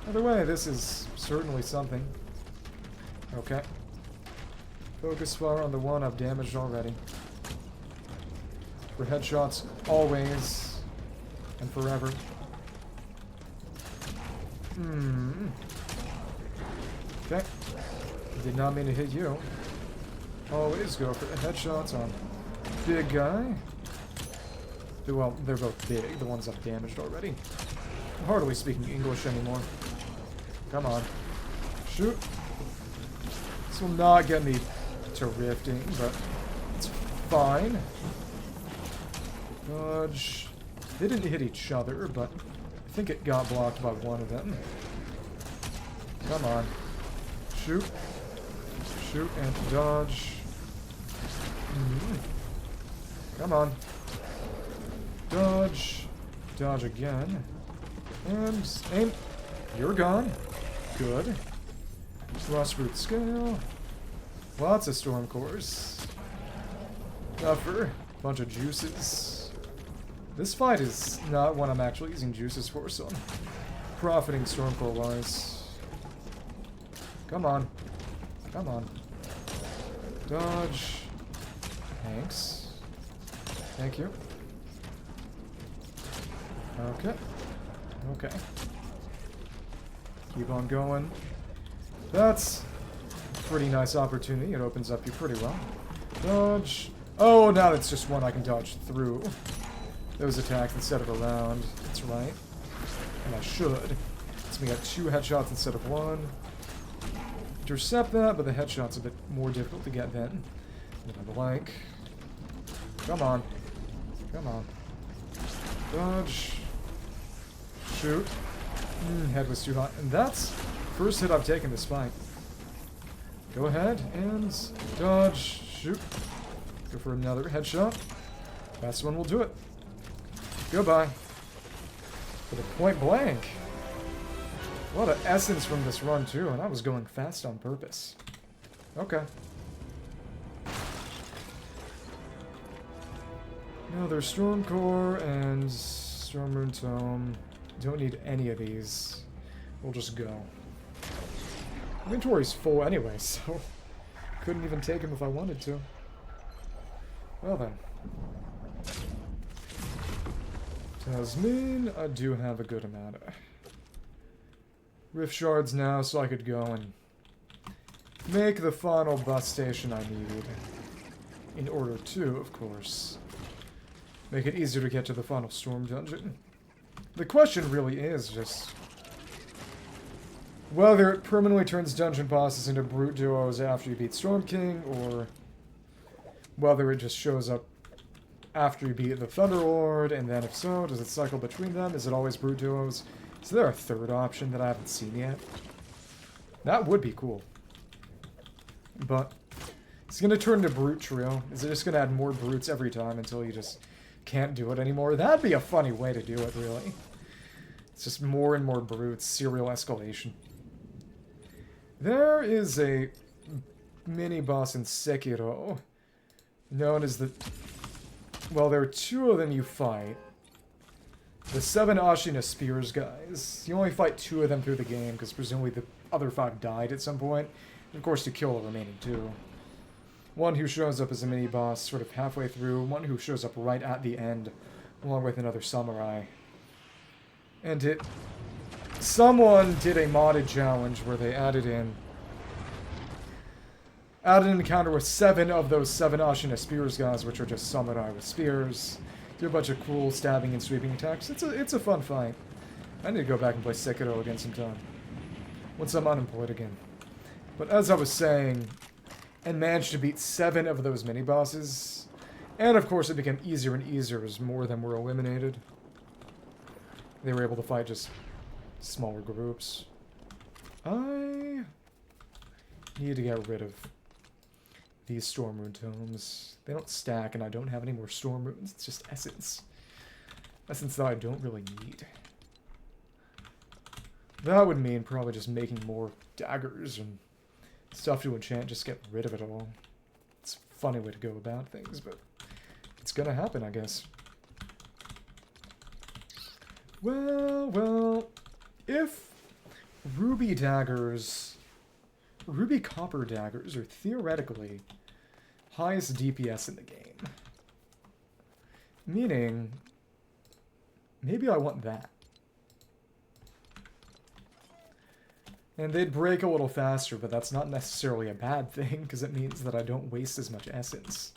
Either way, this is certainly something. Okay. Focus fire on the one I've damaged already. For headshots, always and forever. Okay. Did not mean to hit you. Always go for the headshots on big guy. Well, they're both big, the ones I've damaged already. I'm hardly speaking English anymore. Come on. Shoot. This will not get me to rifting, but it's fine. Dodge. They didn't hit each other, but I think it got blocked by one of them. Come on. Shoot. Shoot and dodge. Come on. Dodge. Dodge again. And aim. You're gone. Good. Frostbrute Scale. Lots of Storm Cores. Buffer. Bunch of juices. This fight is not one I'm actually using juices for, so I'm profiting Stormcore wise. Come on. Come on. Dodge. Thanks. Thank you. Okay. Okay. Keep on going. That's a pretty nice opportunity. It opens up you pretty well. Dodge. Oh, now it's just one I can dodge through those attacks instead of around. That's right. And I should. So we got 2 headshots instead of 1. Intercept that, but the headshot's a bit more difficult to get then. Than I like. Come on. Come on. Dodge. Shoot. Head was too hot. And that's first hit I've taken this fight. Go ahead and dodge. Shoot. Go for another headshot. Last one will do it. Goodbye. For the point blank. A lot of essence from this run too, and I was going fast on purpose. Okay. Now there's Stormcore and Storm Rune Tome. Don't need any of these. We'll just go. Inventory's full anyway, so couldn't even take him if I wanted to. Well then. Does mean I do have a good amount of rift shards now, so I could go and make the final bus station I need. In order to, of course, make it easier to get to the final storm dungeon. The question really is just whether it permanently turns dungeon bosses into brute duos after you beat Storm King, or whether it just shows up after you beat the Thunder Lord, and then if so, does it cycle between them? Is it always brute duos? Is there a third option that I haven't seen yet? That would be cool. But it's going to turn into brute trio. Is it just going to add more brutes every time until you just can't do it anymore? That'd be a funny way to do it, really. It's just more and more brutes, serial escalation. There is a mini-boss in Sekiro known as the... Well, there are two of them you fight. The 7 Ashina Spears guys. You only fight 2 of them through the game, because presumably the other 5 died at some point. And of course, to kill the remaining 2. One who shows up as a mini-boss sort of halfway through, one who shows up right at the end, along with another samurai. And someone did a modded challenge where they added an encounter with 7 of those 7 Ashina Spears guys, which are just samurai with spears. Do a bunch of cool stabbing and sweeping attacks. It's a fun fight. I need to go back and play Sekiro again sometime. Once I'm unemployed again. But as I was saying, and managed to beat 7 of those mini-bosses. And of course it became easier and easier as more of them were eliminated. They were able to fight just smaller groups. I need to get rid of these Storm Rune Tomes. They don't stack, and I don't have any more Storm Runes. It's just Essence. Essence that I don't really need. That would mean probably just making more daggers and stuff to enchant, just get rid of it all. It's a funny way to go about things, but it's gonna happen, I guess. Well, if Ruby-Copper Daggers are theoretically highest DPS in the game. Meaning, maybe I want that. And they'd break a little faster, but that's not necessarily a bad thing, because it means that I don't waste as much essence.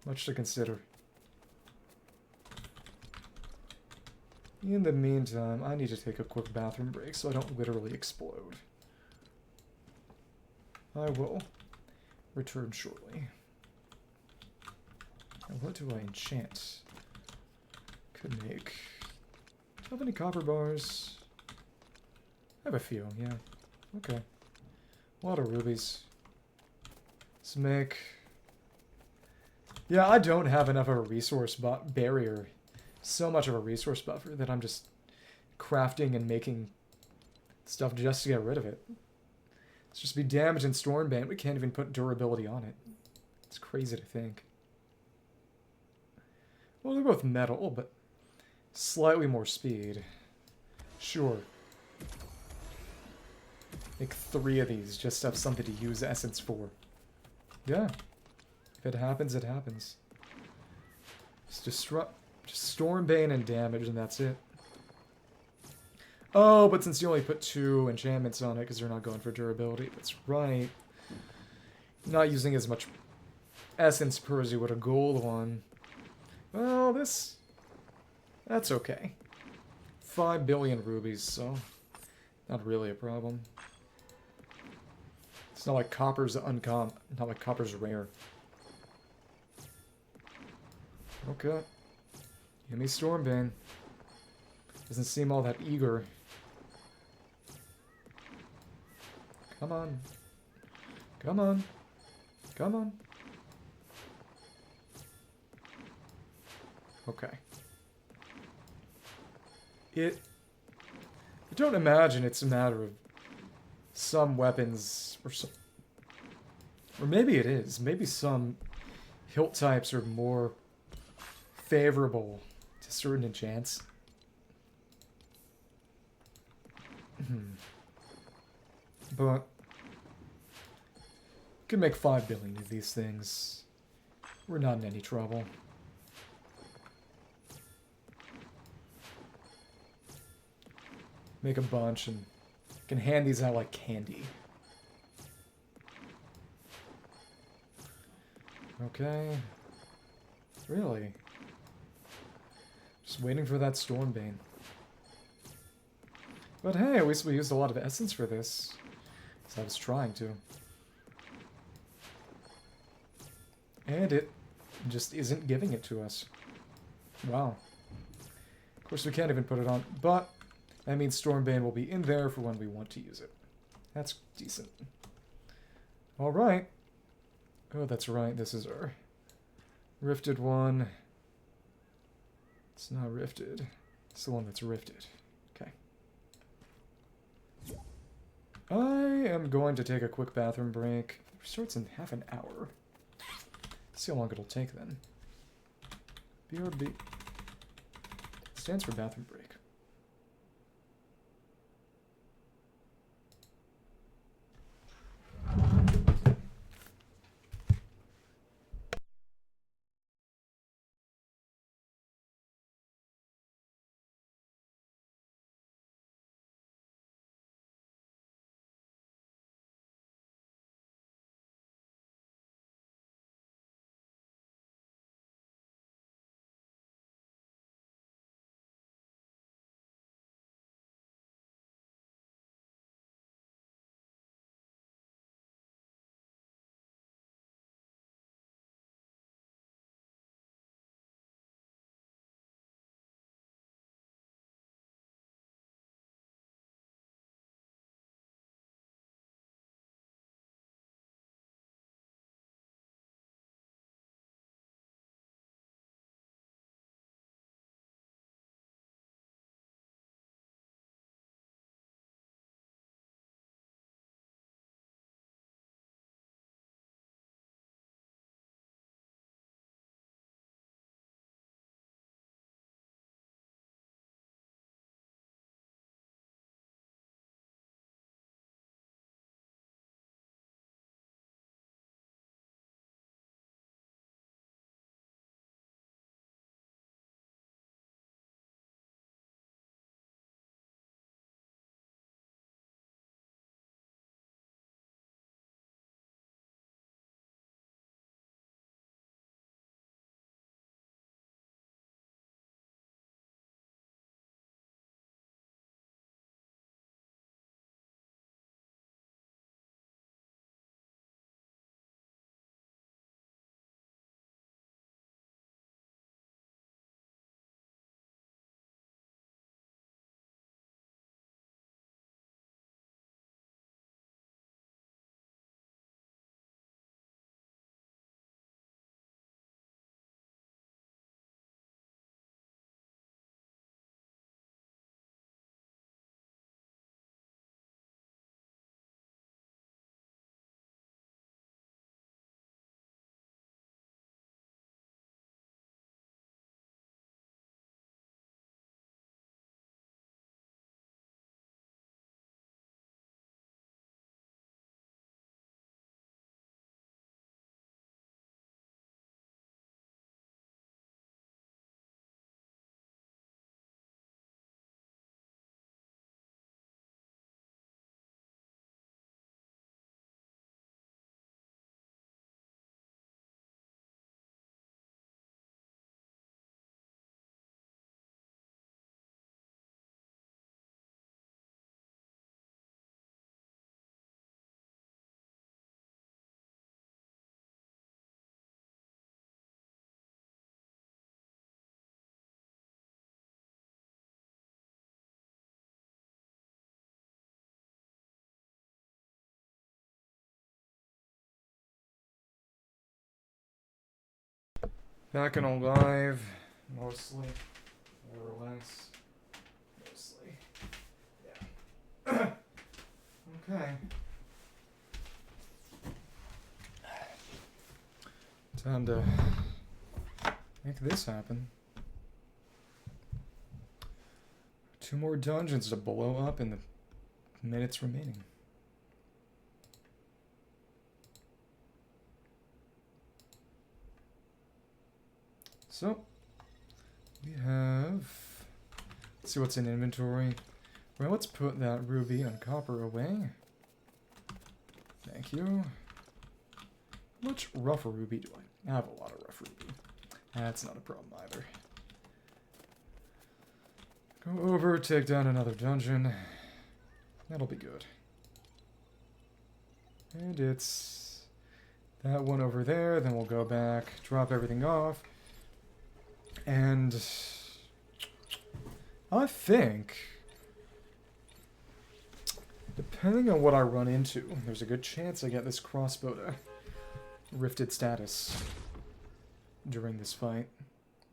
Much to consider. In the meantime, I need to take a quick bathroom break so I don't literally explode. I will return shortly. And what do I enchant? Could make... Do I have any copper bars? I have a few, yeah. Okay. A lot of rubies. Let's make... Yeah, I don't have enough of a resource barrier. So much of a resource buffer that I'm just crafting and making stuff just to get rid of it. It's just be damage and Stormbane. We can't even put durability on it. It's crazy to think. Well, they're both metal, but slightly more speed. Sure. Make 3 of these just to have something to use essence for. Yeah. If it happens, it happens. Just Stormbane and damage, and that's it. Oh, but since you only put 2 enchantments on it because you're not going for durability, that's right. Not using as much essence per as you would a gold one. Well, that's okay. 5 billion rubies, so not really a problem. It's not like copper's not like copper's rare. Okay. Give me Stormbane. Doesn't seem all that eager. Come on. Come on. Come on. Okay. I don't imagine it's a matter of some weapons or maybe it is. Maybe some hilt types are more favorable to certain enchants. But you can make 5 billion of these things. We're not in any trouble. Make a bunch and can hand these out like candy. Okay. Really? Just waiting for that Stormbane. But hey, at least we used a lot of essence for this. Because I was trying to. And it just isn't giving it to us. Wow. Of course, we can't even put it on, but that means Stormbane will be in there for when we want to use it. That's decent. Alright. Oh, that's right, this is our rifted one. It's not rifted. It's the one that's rifted. Okay. I am going to take a quick bathroom break. It starts in half an hour. Let's see how long it'll take then. BRB stands for bathroom break. Back and alive, mostly, more or less, mostly, yeah. Okay. Time to make this happen. 2 more dungeons to blow up in the minutes remaining. So, we have, let's see what's in inventory. Well, let's put that ruby and copper away. Thank you. How much rough ruby do I have? A lot of rough ruby. That's not a problem either. Go over, take down another dungeon. That'll be good. And it's that one over there. Then we'll go back, drop everything off. And I think, depending on what I run into, there's a good chance I get this crossbow to rifted status during this fight.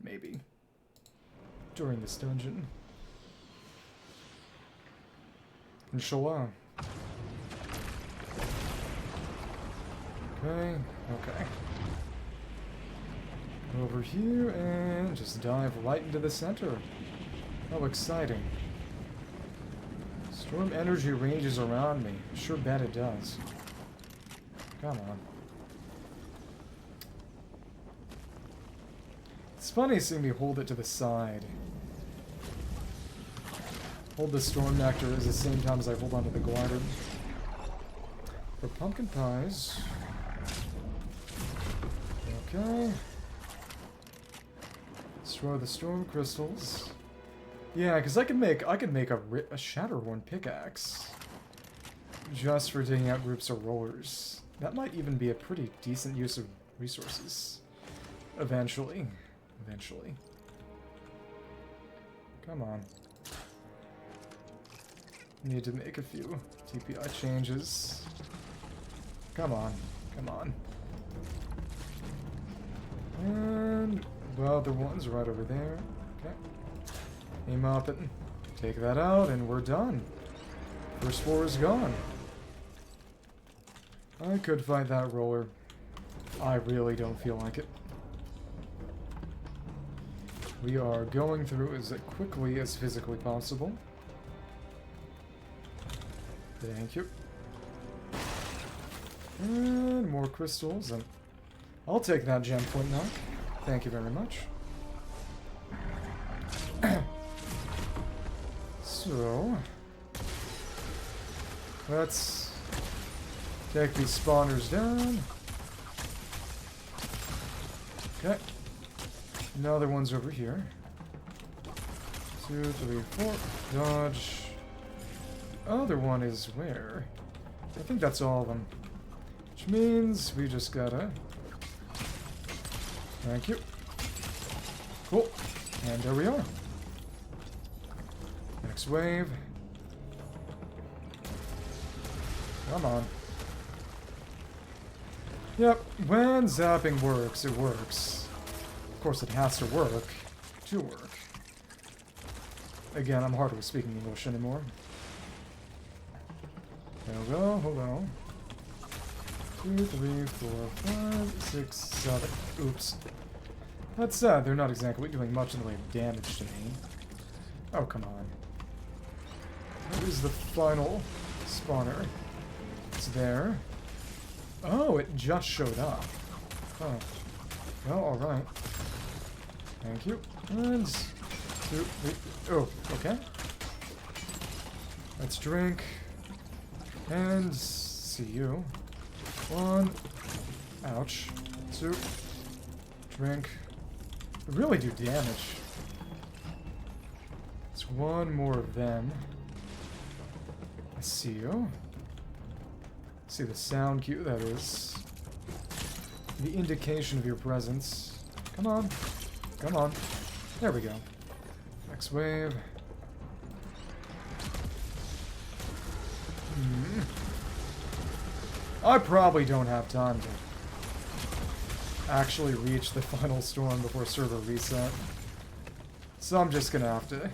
Maybe. During this dungeon. Inshallah. Okay, okay. Over here and just dive right into the center. How exciting. Storm energy ranges around me. Sure bet it does. Come on. It's funny seeing me hold it to the side. Hold the Storm Nectar at the same time as I hold onto the glider. For pumpkin pies. Okay. Destroy the storm crystals. Yeah, because I could make a Shatterhorn Pickaxe just for taking out groups of rollers. That might even be a pretty decent use of resources. Eventually. Eventually. Come on. Need to make a few TPI changes. Come on. Come on. And, well, the one's right over there. Okay. Aim up and take that out, and we're done. First floor is gone. I could fight that roller. I really don't feel like it. We are going through as quickly as physically possible. Thank you. And more crystals, and I'll take that gem flint knock. Thank you very much. So, let's take these spawners down. Okay. Another one's over here. 2, 3, 4. Dodge. The other one is where? I think that's all of them. Which means we just gotta... Thank you. Cool. And there we are. Next wave. Come on. Yep, when zapping works, it works. Of course, it has to work to work. Again, I'm hardly speaking English anymore. There we go, hold on. 2, 3, 4, 5, 6, 7. Oops. That's sad, they're not exactly doing much in the way of damage to me. Oh, come on. What is the final spawner? It's there. Oh, it just showed up. Oh. Well, alright. Thank you. And... 2, 3... Oh, okay. Let's drink. And... see you. 1. Ouch. 2. Drink. Really do damage. It's one more of them. I see you. See the sound cue, that is. The indication of your presence. Come on. Come on. There we go. Next wave. I probably don't have time to actually reach the final storm before server reset. So I'm just gonna have to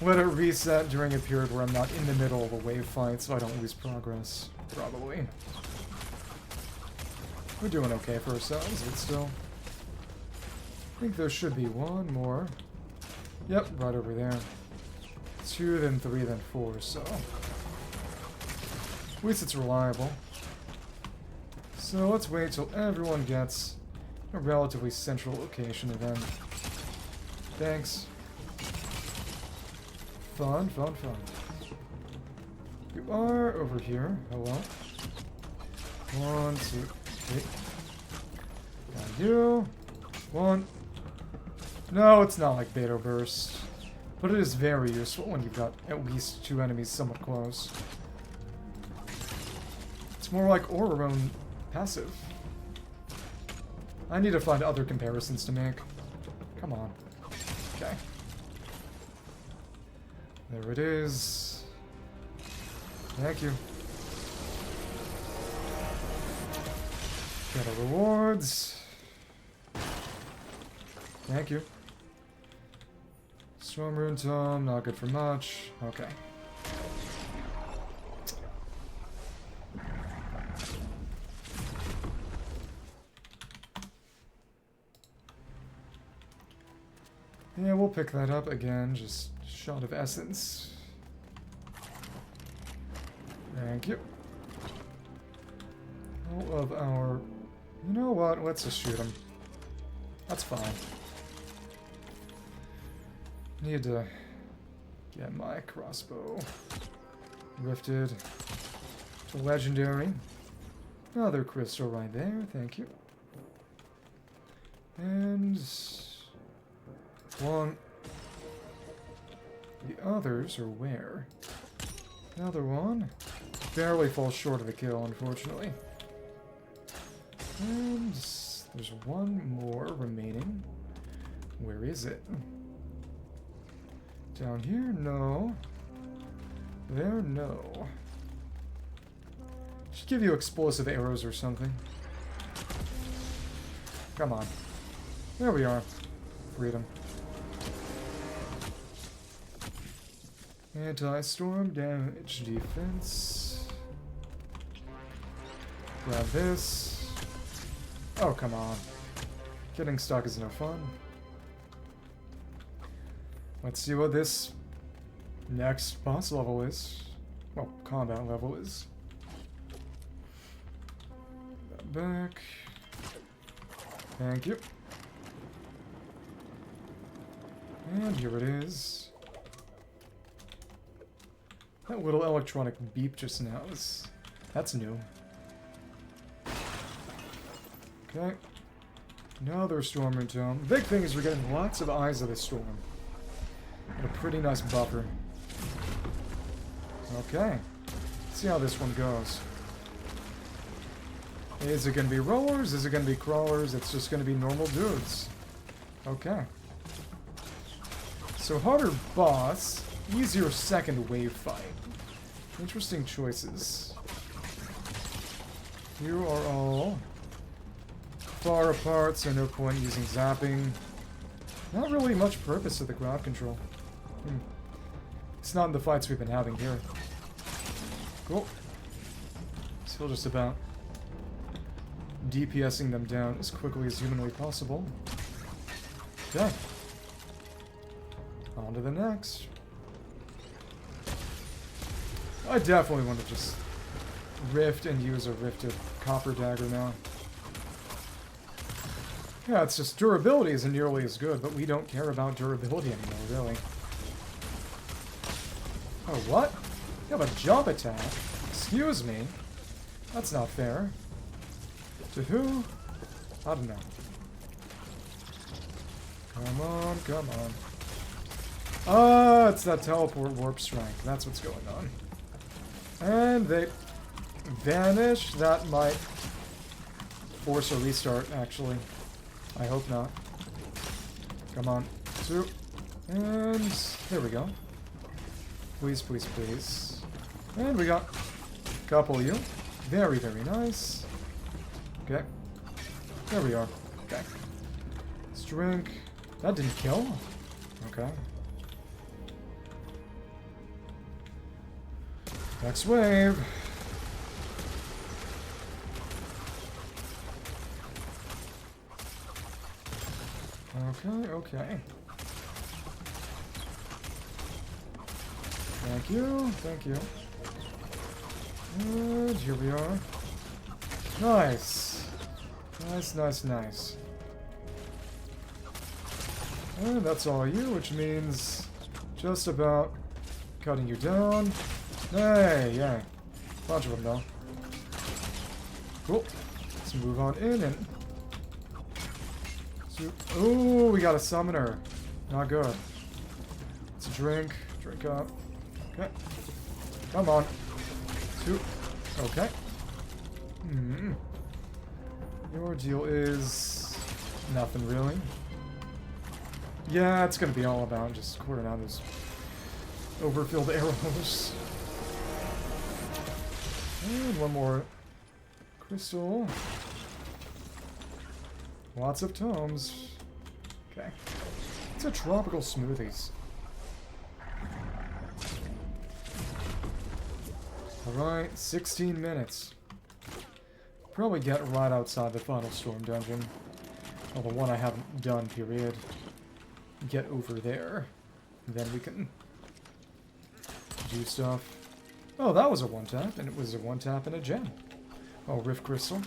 let it reset during a period where I'm not in the middle of a wave fight so I don't lose progress. Probably. We're doing okay for ourselves, but still. I think there should be one more. Yep, right over there. 2, then 3, then 4, so... At least it's reliable. So let's wait till everyone gets a relatively central location event. Thanks. Fun, fun, fun. You are over here. Hello. 1, 2, 3. Now you. 1. No, it's not like Beta Burst. But it is very useful when you've got at least 2 enemies somewhat close. It's more like Aurorone passive. I need to find other comparisons to make. Come on. Okay. There it is. Thank you. Get our rewards. Thank you. Storm Rune Tome, not good for much. Okay. Yeah, we'll pick that up again. Just shot of essence. Thank you. All of our... You know what? Let's just shoot him. That's fine. Need to get my crossbow rifted to legendary. Another crystal right there. Thank you. And... 1. The others are where? Another one. Barely falls short of the kill, unfortunately. And there's one more remaining. Where is it? Down here? No. There? No. Should give you explosive arrows or something. Come on. There we are. Freedom. Anti-storm damage defense. Grab this. Oh, come on. Getting stuck is no fun. Let's see what this next boss level is. Well, combat level is. Back. Thank you. And here it is. That little electronic beep just now is... That's new. Okay. Another Storm Rune Tome. The big thing is we're getting lots of Eyes of the Storm. And a pretty nice buffer. Okay. Let's see how this one goes. Is it going to be rollers? Is it going to be crawlers? It's just going to be normal dudes. Okay. So harder boss, easier second wave fight. Interesting choices. You are all far apart, so no point using zapping. Not really much purpose to the crowd control. It's not in the fights we've been having here. Cool. Still just about DPSing them down as quickly as humanly possible. Okay. On to the next. I definitely want to just rift and use a Rifted Copper Dagger now. Yeah, it's just durability isn't nearly as good, but we don't care about durability anymore, really. Oh, what? You have a jump attack? Excuse me? That's not fair. To who? I don't know. Come on, come on. Ah, it's that teleport warp strike. That's what's going on. And they vanish. That might force a restart, actually. I hope not. Come on. 2. And there we go. Please, please, please. And we got a couple of you. Very, very nice. Okay. There we are. Okay. Let's drink. That didn't kill? Okay. Next wave. Okay, okay. Thank you, thank you. And here we are. Nice. Nice, nice, nice. And that's all you, which means just about Cutting you down. Hey, yeah. Bunch of them, though. Cool. Let's move on in and... Ooh, we got a summoner. Not good. Let's drink. Drink up. Okay. Come on. 2. Okay. Your deal is... nothing, really. Yeah, it's gonna be all about just clearing out those overfilled arrows. And one more crystal. Lots of tomes. Okay. It's a tropical smoothies. Alright, 16 minutes. Probably get right outside the final storm dungeon. Well, the one I haven't done, period. Get over there. Then we can do stuff. Oh, that was a one-tap, and it was a one-tap and a gem. Oh, Rift Crystal.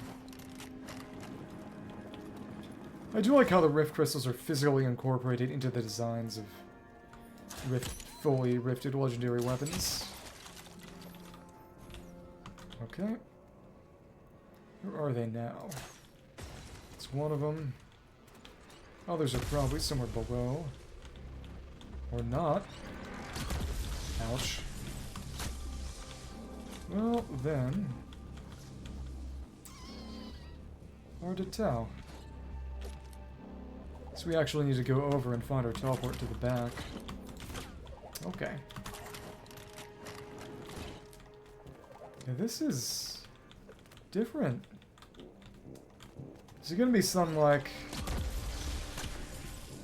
I do like how the Rift Crystals are physically incorporated into the designs of fully rifted legendary weapons. Okay. Where are they now? It's one of them. Others are probably somewhere below. Or not. Ouch. Well, then... hard to tell. So we actually need to go over and find our teleport to the back. Okay. Yeah, this is... different. Is it gonna be something like...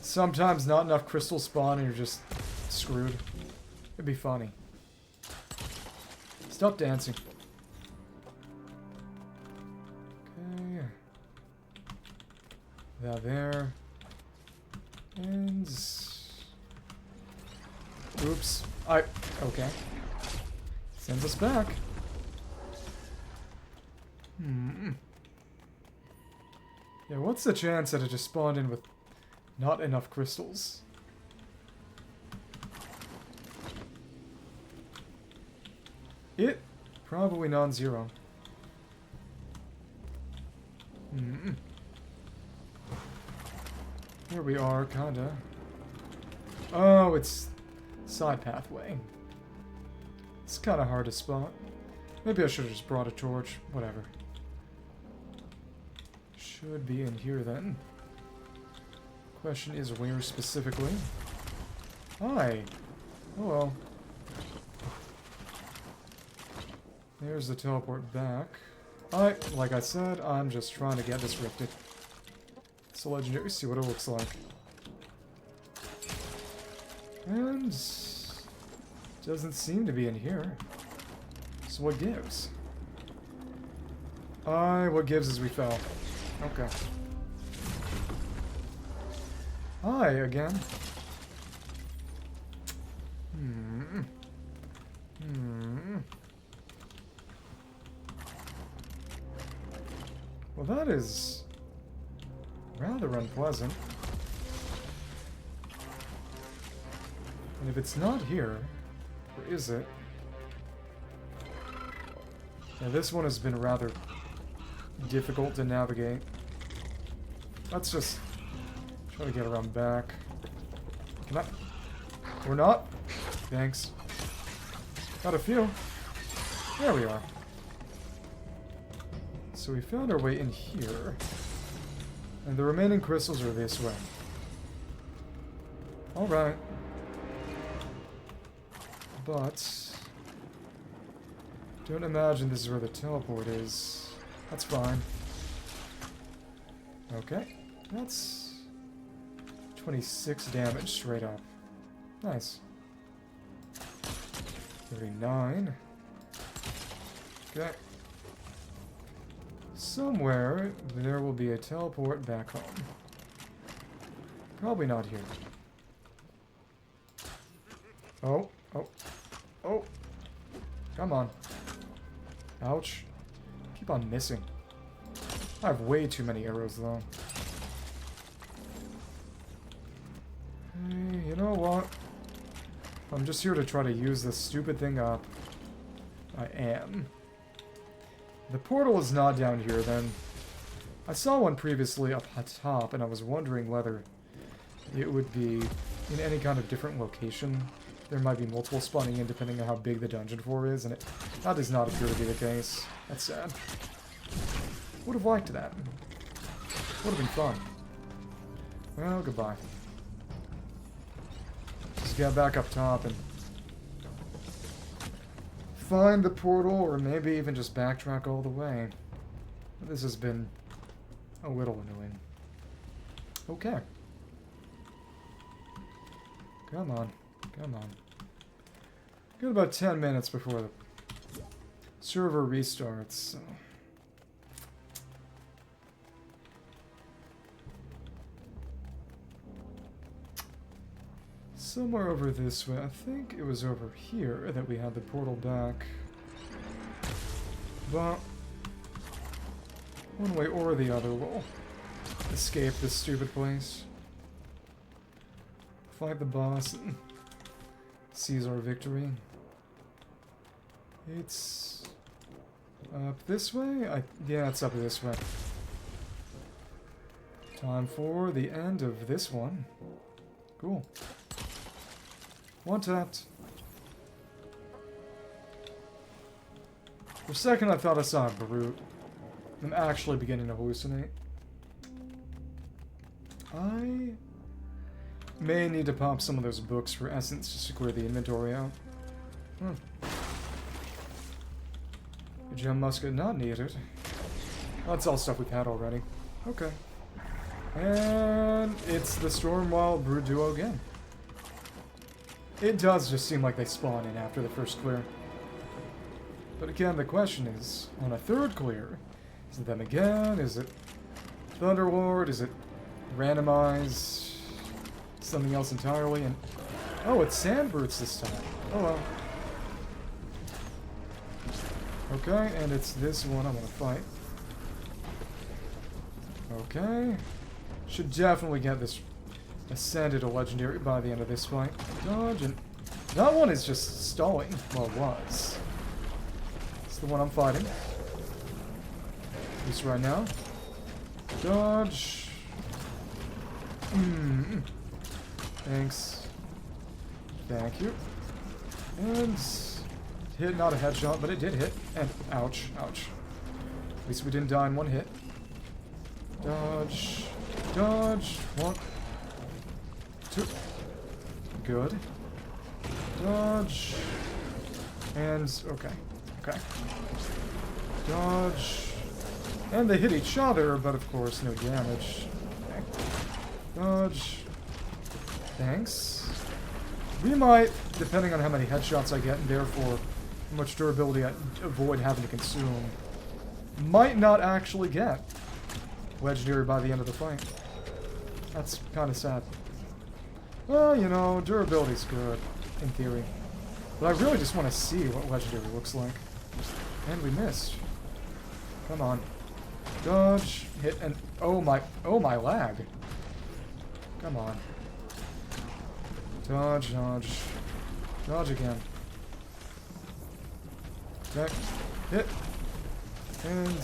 sometimes not enough crystals spawn and you're just screwed? It'd be funny. Stop dancing. Okay. That there. And... oops. Okay. Sends us back. Yeah, what's the chance that it just spawned in with not enough crystals? It? Probably non-zero. Here we are, kinda. Oh, it's side pathway. It's kinda hard to spot. Maybe I should have just brought a torch. Whatever. Should be in here then. Question is where specifically? Hi. Oh well. There's the teleport back. Like I said, I'm just trying to get this rifted. It's a legendary, see what it looks like. And... doesn't seem to be in here. So what gives? What gives is we fell. Okay. Hi, again. Well, that is rather unpleasant. And if it's not here, where is it? Yeah, this one has been rather difficult to navigate. Let's just try to get around back. Can I? We're not? Thanks. Got a few. There we are. So we found our way in here. And the remaining crystals are this way. Alright. But... don't imagine this is where the teleport is. That's fine. Okay. That's... 26 damage straight up. Nice. 39. Okay. Somewhere there will be a teleport back home. Probably not here. Oh, oh, oh. Come on. Ouch. Keep on missing. I have way too many arrows though. Hey, you know what? I'm just here to try to use this stupid thing up. I am. The portal is not down here, then. I saw one previously up top, and I was wondering whether it would be in any kind of different location. There might be multiple spawning in depending on how big the dungeon floor is, and that does not appear to be the case. That's sad. Would have liked that. Would have been fun. Well, goodbye. Just get back up top and find the portal, or maybe even just backtrack all the way. This has been a little annoying. Okay. Come on. Come on. Got about 10 minutes before the server restarts, so... Somewhere over this way. I think it was over here that we had the portal back. But one way or the other we'll escape this stupid place. Fight the boss and seize our victory. It's up this way? Yeah, it's up this way. Time for the end of this one. Cool. One tapped. For a second I thought I saw a brute. I'm actually beginning to hallucinate. I may need to pop some of those books for essence just to clear the inventory out. The gem musket not needed. That's all stuff we've had already. Okay. And it's the Stormwild Brood duo again. It does just seem like they spawn in after the first clear. But again, the question is, on a third clear, is it them again? Is it Thunderlord? Is it randomized? Something else entirely? And oh, it's sand brutes this time. Oh well. Okay, and it's this one I'm gonna fight. Okay. Should definitely get this ascended to legendary by the end of this fight. Dodge, and that one is just stalling. Well, it was. It's the one I'm fighting. At least right now. Dodge. Thanks. Thank you. And hit, not a headshot, but it did hit. And ouch, ouch. At least we didn't die in one hit. Dodge. Dodge. One. Two. Good. Dodge. And okay. Okay. Dodge. And they hit each other, but of course no damage. Okay. Dodge. Thanks. We might, depending on how many headshots I get, and therefore how much durability I avoid having to consume, might not actually get legendary by the end of the fight. That's kind of sad. Well, you know, durability's good, in theory. But I really just want to see what legendary looks like. And we missed. Come on. Dodge, hit, and oh my lag. Come on. Dodge, dodge. Dodge again. Okay. Hit. And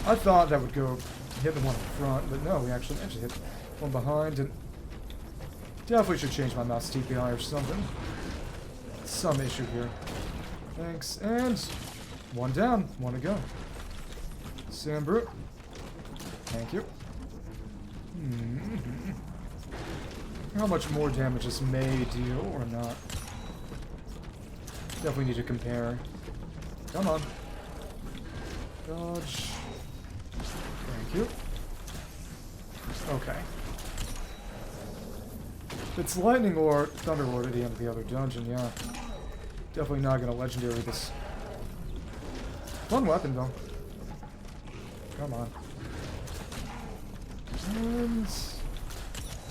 I thought that would go hit the one in front, but no, we actually hit one behind, and definitely should change my mouse TPI or something. Some issue here. Thanks, and one down, one to go. Sand brute. Thank you. How much more damage this may deal or not. Definitely need to compare. Come on. Dodge. Thank you. Okay. If it's lightning or thunderlord at the end of the other dungeon, yeah. Definitely not gonna legendary this. Fun weapon though. Come on. And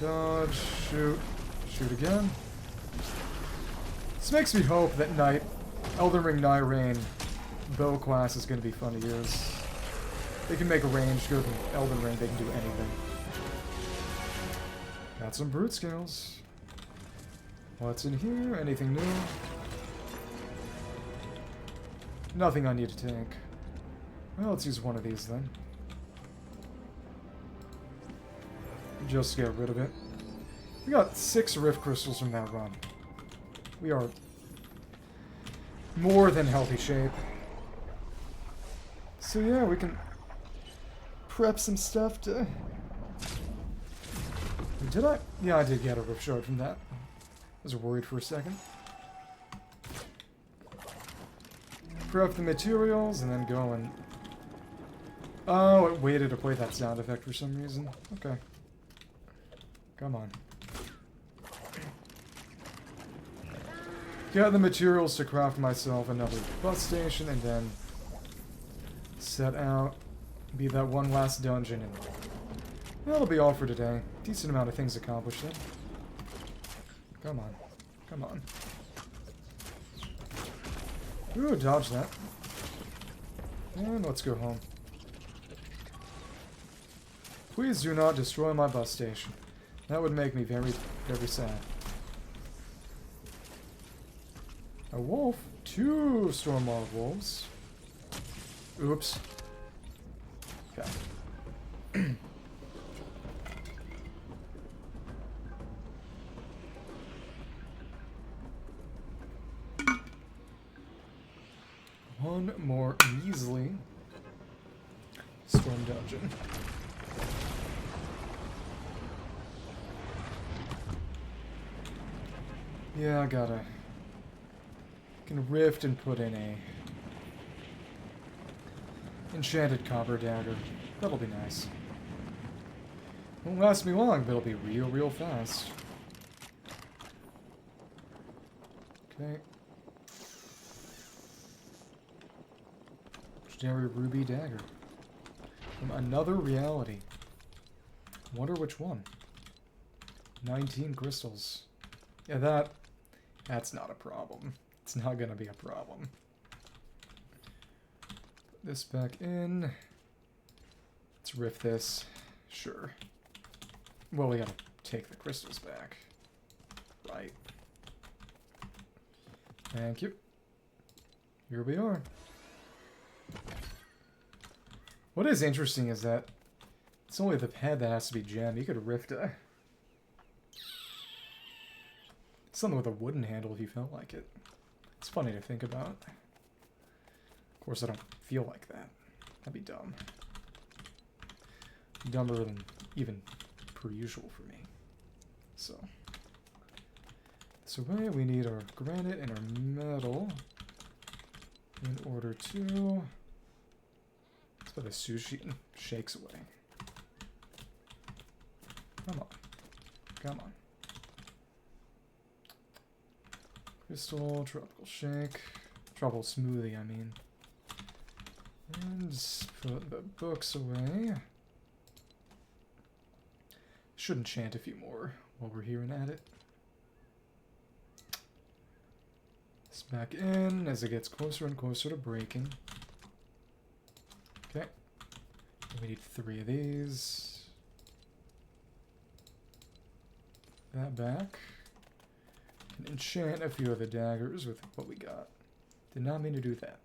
dodge, shoot, shoot again. This makes me hope that Elden Ring Night Rain bow class is going to be fun to use. They can make a range go than Elden Ring, they can do anything. Got some brute scales. What's in here? Anything new? Nothing I need to take. Well, let's use one of these then. Just to get rid of it. We got 6 Rift Crystals from that run. We are more than healthy shape. So yeah, we can prep some stuff to... Did I? Yeah, I did get a Rift Shard from that. I was worried for a second. Prep the materials and then go and... Oh, it waited to play that sound effect for some reason. Okay. Come on. Get the materials to craft myself another bus station and then set out, be that one last dungeon, and that'll be all for today. Decent amount of things accomplished then. Come on. Come on. Ooh, dodge that. And let's go home. Please do not destroy my bus station. That would make me very, very sad. A wolf? 2 Stormwall wolves. Oops. Okay. One more measly storm dungeon. Yeah, I gotta... can rift and put in a... enchanted copper dagger. That'll be nice. Won't last me long, but it'll be real fast. Okay. Legendary Ruby Dagger. From another reality. Wonder which one. 19 crystals. Yeah, that's not a problem. It's not gonna be a problem. Put this back in. Let's rift this. Sure. Well, we gotta take the crystals back. Right. Thank you. Here we are. What is interesting is that it's only the head that has to be gemmed. You could rift something with a wooden handle if you felt like it. It's funny to think about. Of course, I don't feel like that. That'd be dumb. Dumber than even per usual for me. So away we need our granite and our metal in order to... That's what the sushi shakes away. Come on. Come on. Crystal, tropical shake. Tropical smoothie, I mean. And just put the books away. Should enchant a few more while we're here and at it. This back in as it gets closer and closer to breaking. Okay. We need 3 of these. That back. Can enchant a few of the daggers with what we got. Did not mean to do that.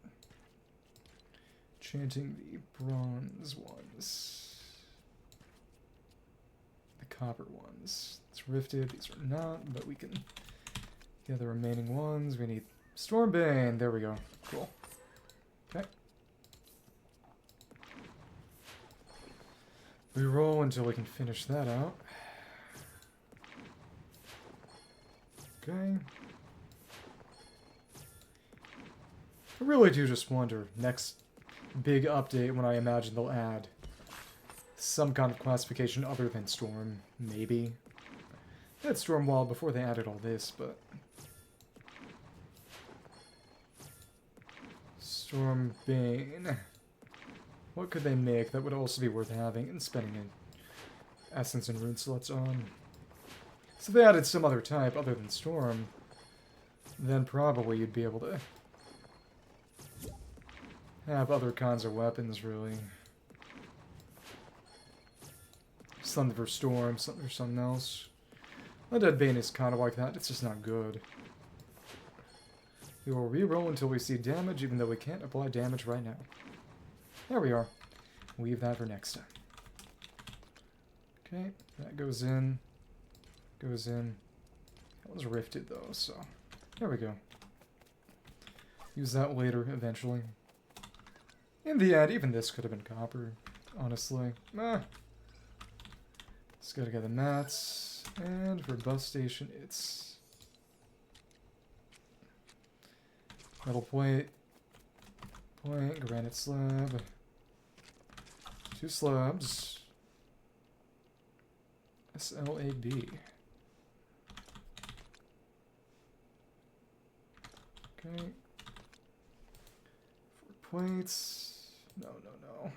Enchanting the bronze ones. The copper ones. It's rifted, these are not, but we can get the remaining ones. We need Stormbane. There we go. Cool. Okay. We roll until we can finish that out. Okay. I really do just wonder, next big update when I imagine they'll add some kind of classification other than Storm, maybe. They had Stormwall before they added all this, but... Stormbane. What could they make that would also be worth having and spending in Essence and Rune slots on? So if they added some other type other than Storm, then probably you'd be able to have other kinds of weapons, really. Something for Storm, something for something else. Undead Bane is kind of like that. It's just not good. We will reroll until we see damage, even though we can't apply damage right now. There we are. Leave that for next time. Okay, that goes in. Goes in. That was rifted, though, so... There we go. Use that later, eventually. In the end, even this could have been copper, honestly. Just gotta get the mats. And for bus station, it's... metal plate. Plank, granite slab. 2 slabs. SLAB. Okay. 4 plates. No.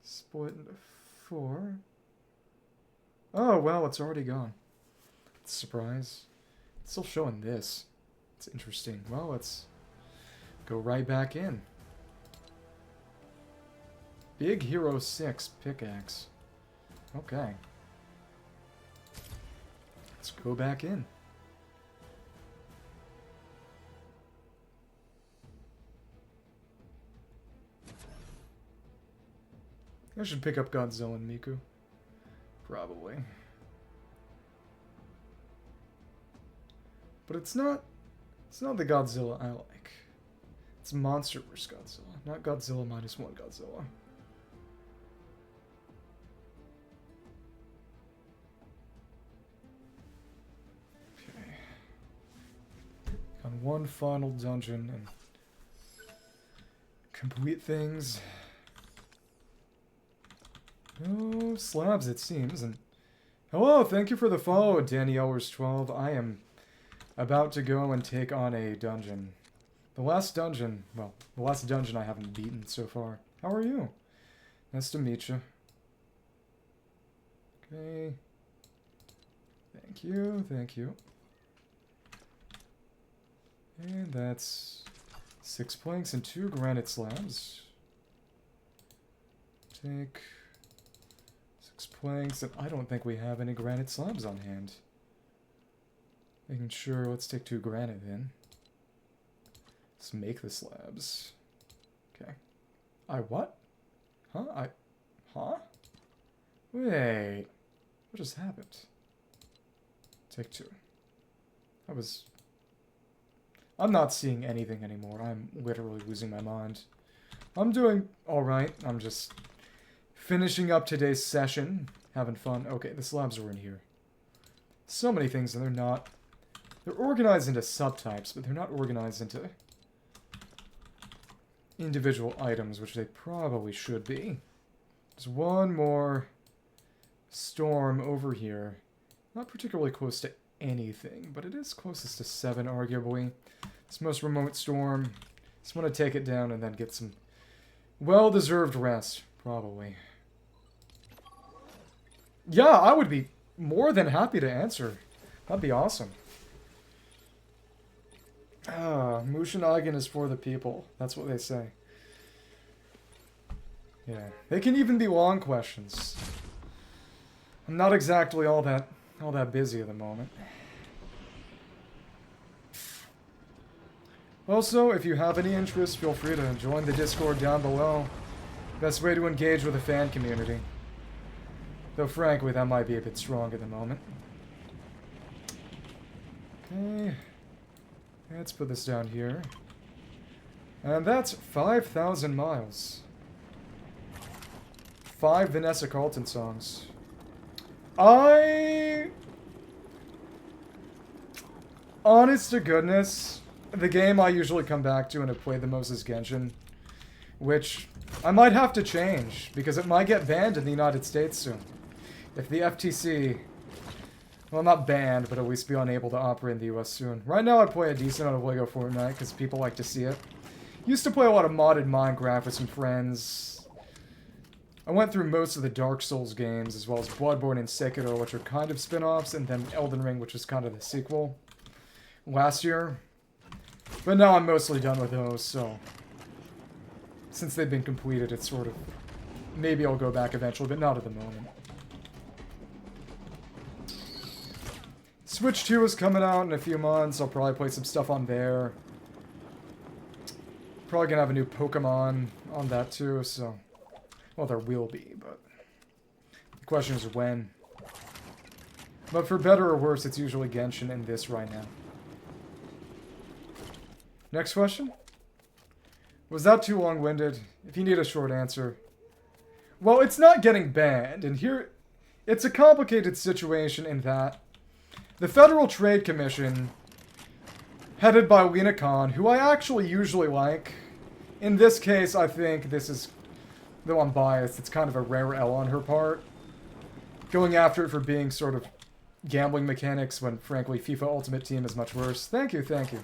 Split into 4. Oh, well, it's already gone. Surprise. It's still showing this. It's interesting. Well, let's go right back in. Big Hero 6 pickaxe. Okay. Let's go back in. I should pick up Godzilla and Miku. Probably. But it's not the Godzilla I like. It's Monster vs. Godzilla, not Godzilla -1 Godzilla. Okay. On one final dungeon and complete things. No slabs, it seems. And hello, thank you for the follow, Daniellers12. I am about to go and take on a dungeon. The last dungeon I haven't beaten so far. How are you? Nice to meet you. Okay. Thank you. And that's 6 planks and 2 granite slabs. Take 6 planks, and I don't think we have any granite slabs on hand. Making sure, let's take 2 granite then. Let's make the slabs. Okay. What? Huh? Wait. What just happened? Take 2. I'm not seeing anything anymore. I'm literally losing my mind. I'm doing alright. I'm just finishing up today's session. Having fun. Okay, the slabs are in here. So many things, and they're organized into subtypes, but they're not organized into individual items, which they probably should be. There's one more storm over here. Not particularly close to anything, but it is closest to 7, arguably. It's most remote storm. Just want to take it down and then get some well-deserved rest, probably. Yeah, I would be more than happy to answer. That'd be awesome. Mushinagan is for the people. That's what they say. Yeah. They can even be long questions. I'm not exactly all that busy at the moment. Also, if you have any interest, feel free to join the Discord down below. Best way to engage with the fan community. Though frankly, that might be a bit strong at the moment. Okay. Let's put this down here. And that's 5,000 miles. 5 Vanessa Carlton songs. Honest to goodness, the game I usually come back to and have played the most is Genshin. Which I might have to change, because it might get banned in the United States soon. If the FTC... well, not banned, but at least be unable to operate in the US soon. Right now I play a decent amount of LEGO Fortnite, because people like to see it. Used to play a lot of modded Minecraft with some friends. I went through most of the Dark Souls games, as well as Bloodborne and Sekiro, which are kind of spin-offs, and then Elden Ring, which is kind of the sequel, last year. But now I'm mostly done with those, so... since they've been completed, it's sort of... maybe I'll go back eventually, but not at the moment. Switch 2 is coming out in a few months. I'll probably play some stuff on there. Probably gonna have a new Pokemon on that too, so... Well, there will be, but... The question is when. But for better or worse, it's usually Genshin and this right now. Next question? Was that too long-winded? If you need a short answer. Well, it's not getting banned, and here... It's a complicated situation in that the Federal Trade Commission, headed by Lena Khan, who I actually usually like. In this case, I think this is... Though I'm biased, it's kind of a rare L on her part. Going after it for being sort of gambling mechanics when, frankly, FIFA Ultimate Team is much worse. Thank you, thank you.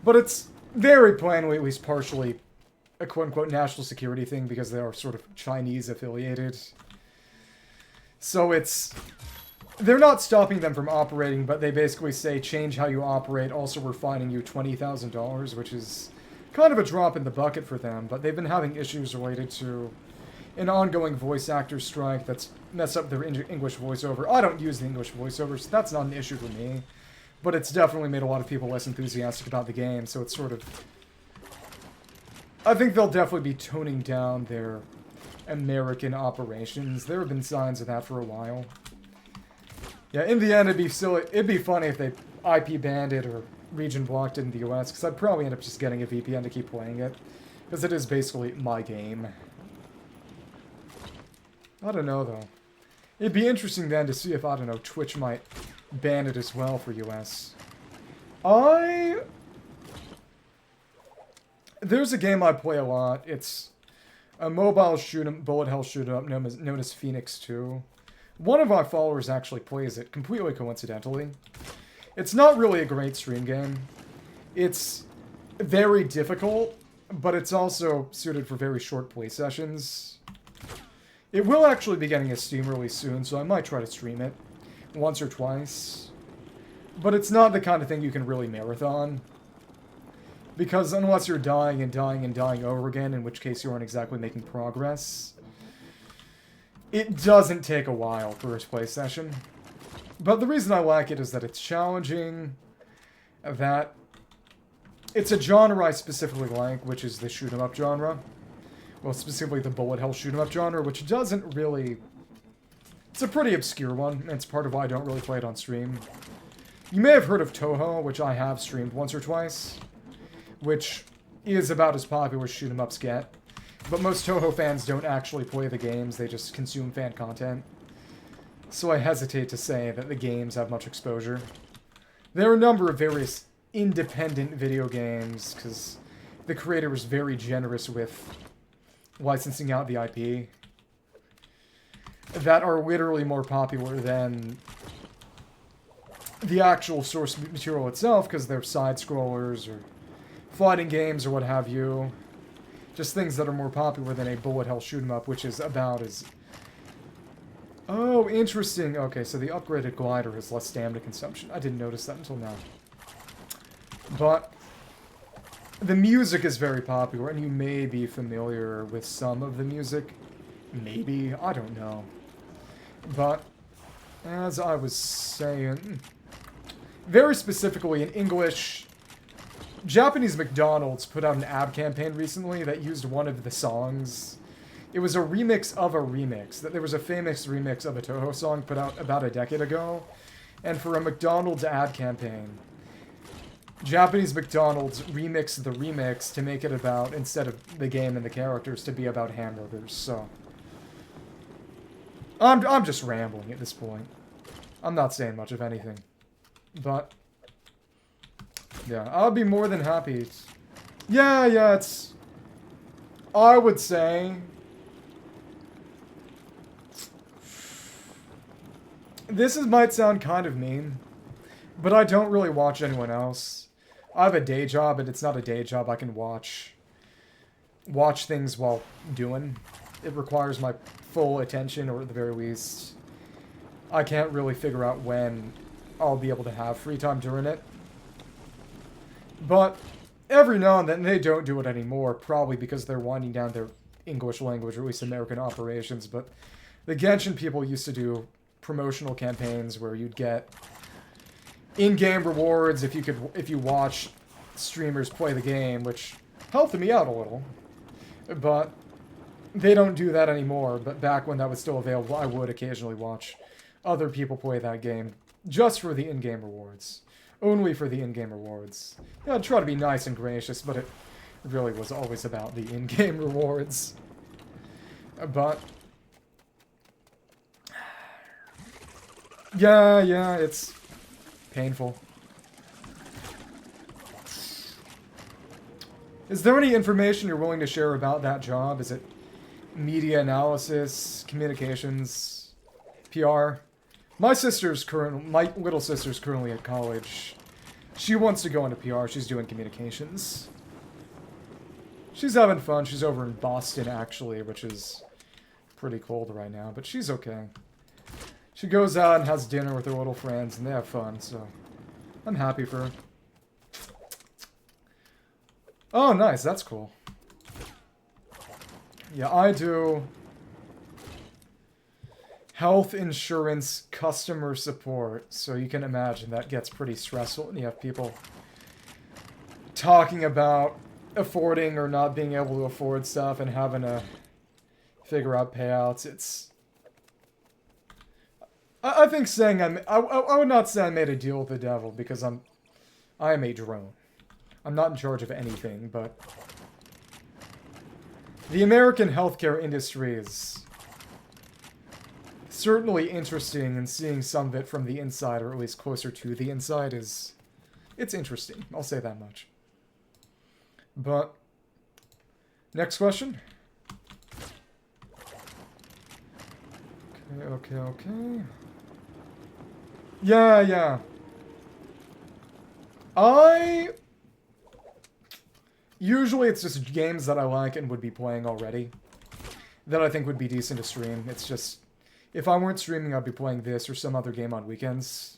But it's very plainly, at least partially, a quote-unquote national security thing because they are sort of Chinese-affiliated. So it's... They're not stopping them from operating, but they basically say, change how you operate, also we're fining you $20,000, which is kind of a drop in the bucket for them, but they've been having issues related to an ongoing voice actor strike that's messed up their English voiceover. I don't use the English voiceover, so that's not an issue for me. But it's definitely made a lot of people less enthusiastic about the game, so it's sort of... I think they'll definitely be toning down their American operations. There have been signs of that for a while. Yeah, in the end, it'd be silly. It'd be funny if they IP banned it or region blocked it in the US, because I'd probably end up just getting a VPN to keep playing it, because it is basically my game. I don't know, though. It'd be interesting then to see if, I don't know, Twitch might ban it as well for US. There's a game I play a lot. It's a mobile bullet hell shoot-em-up known as Phoenix 2. One of my followers actually plays it, completely coincidentally. It's not really a great stream game. It's very difficult, but it's also suited for very short play sessions. It will actually be getting a Steam release soon, so I might try to stream it once or twice. But it's not the kind of thing you can really marathon. Because unless you're dying and dying and dying over again, in which case you aren't exactly making progress, it doesn't take a while for a play session. But the reason I like it is that it's challenging, that it's a genre I specifically like, which is the shoot-'em-up genre. Well, specifically the bullet hell shoot-'em-up genre, which doesn't really... It's a pretty obscure one, and it's part of why I don't really play it on stream. You may have heard of Toho, which I have streamed once or twice, which is about as popular as shoot-'em-ups get. But most Toho fans don't actually play the games, they just consume fan content. So I hesitate to say that the games have much exposure. There are a number of various independent video games, because the creator was very generous with licensing out the IP, that are literally more popular than the actual source material itself, because they're side-scrollers, or fighting games, or what have you. Just things that are more popular than a bullet hell shoot-'em-up, which is about as... Oh, interesting. Okay, so the upgraded glider has less stamina consumption. I didn't notice that until now. But the music is very popular, and you may be familiar with some of the music. Maybe. I don't know. But, as I was saying, very specifically in English... Japanese McDonald's put out an ad campaign recently that used one of the songs. It was a remix of a remix. There was a famous remix of a Toho song put out about a decade ago. And for a McDonald's ad campaign, Japanese McDonald's remixed the remix to make it about, instead of the game and the characters, to be about hamburgers. So, I'm just rambling at this point. I'm not saying much of anything. But... yeah, I'll be more than happy. Yeah, it's... I would say... might sound kind of mean, but I don't really watch anyone else. I have a day job, and it's not a day job I can watch things while doing. It requires my full attention, or at the very least, I can't really figure out when I'll be able to have free time during it. But every now and then they don't do it anymore, probably because they're winding down their English language, or at least American operations. But the Genshin people used to do promotional campaigns where you'd get in-game rewards if you watch streamers play the game, which helped me out a little. But they don't do that anymore. But back when that was still available, I would occasionally watch other people play that game just for the in-game rewards. Only for the in-game rewards. Yeah, I'd try to be nice and gracious, but it really was always about the in-game rewards. But yeah, it's painful. Is there any information you're willing to share about that job? Is it media analysis, communications, PR? My little sister's currently at college. She wants to go into PR. She's doing communications. She's having fun. She's over in Boston, actually, which is pretty cold right now, but she's okay. She goes out and has dinner with her little friends, and they have fun, so I'm happy for her. Oh, nice. That's cool. Yeah, I do health insurance customer support, so you can imagine that gets pretty stressful, and you have people talking about affording or not being able to afford stuff and having to figure out payouts. It's... I think saying I would not say I made a deal with the devil, because I am a drone. I'm not in charge of anything, but the American healthcare industry is certainly interesting, and seeing some of it from the inside, or at least closer to the inside, it's interesting. I'll say that much. But next question. Okay. Yeah. Usually it's just games that I like and would be playing already that I think would be decent to stream. It's just, if I weren't streaming, I'd be playing this or some other game on weekends.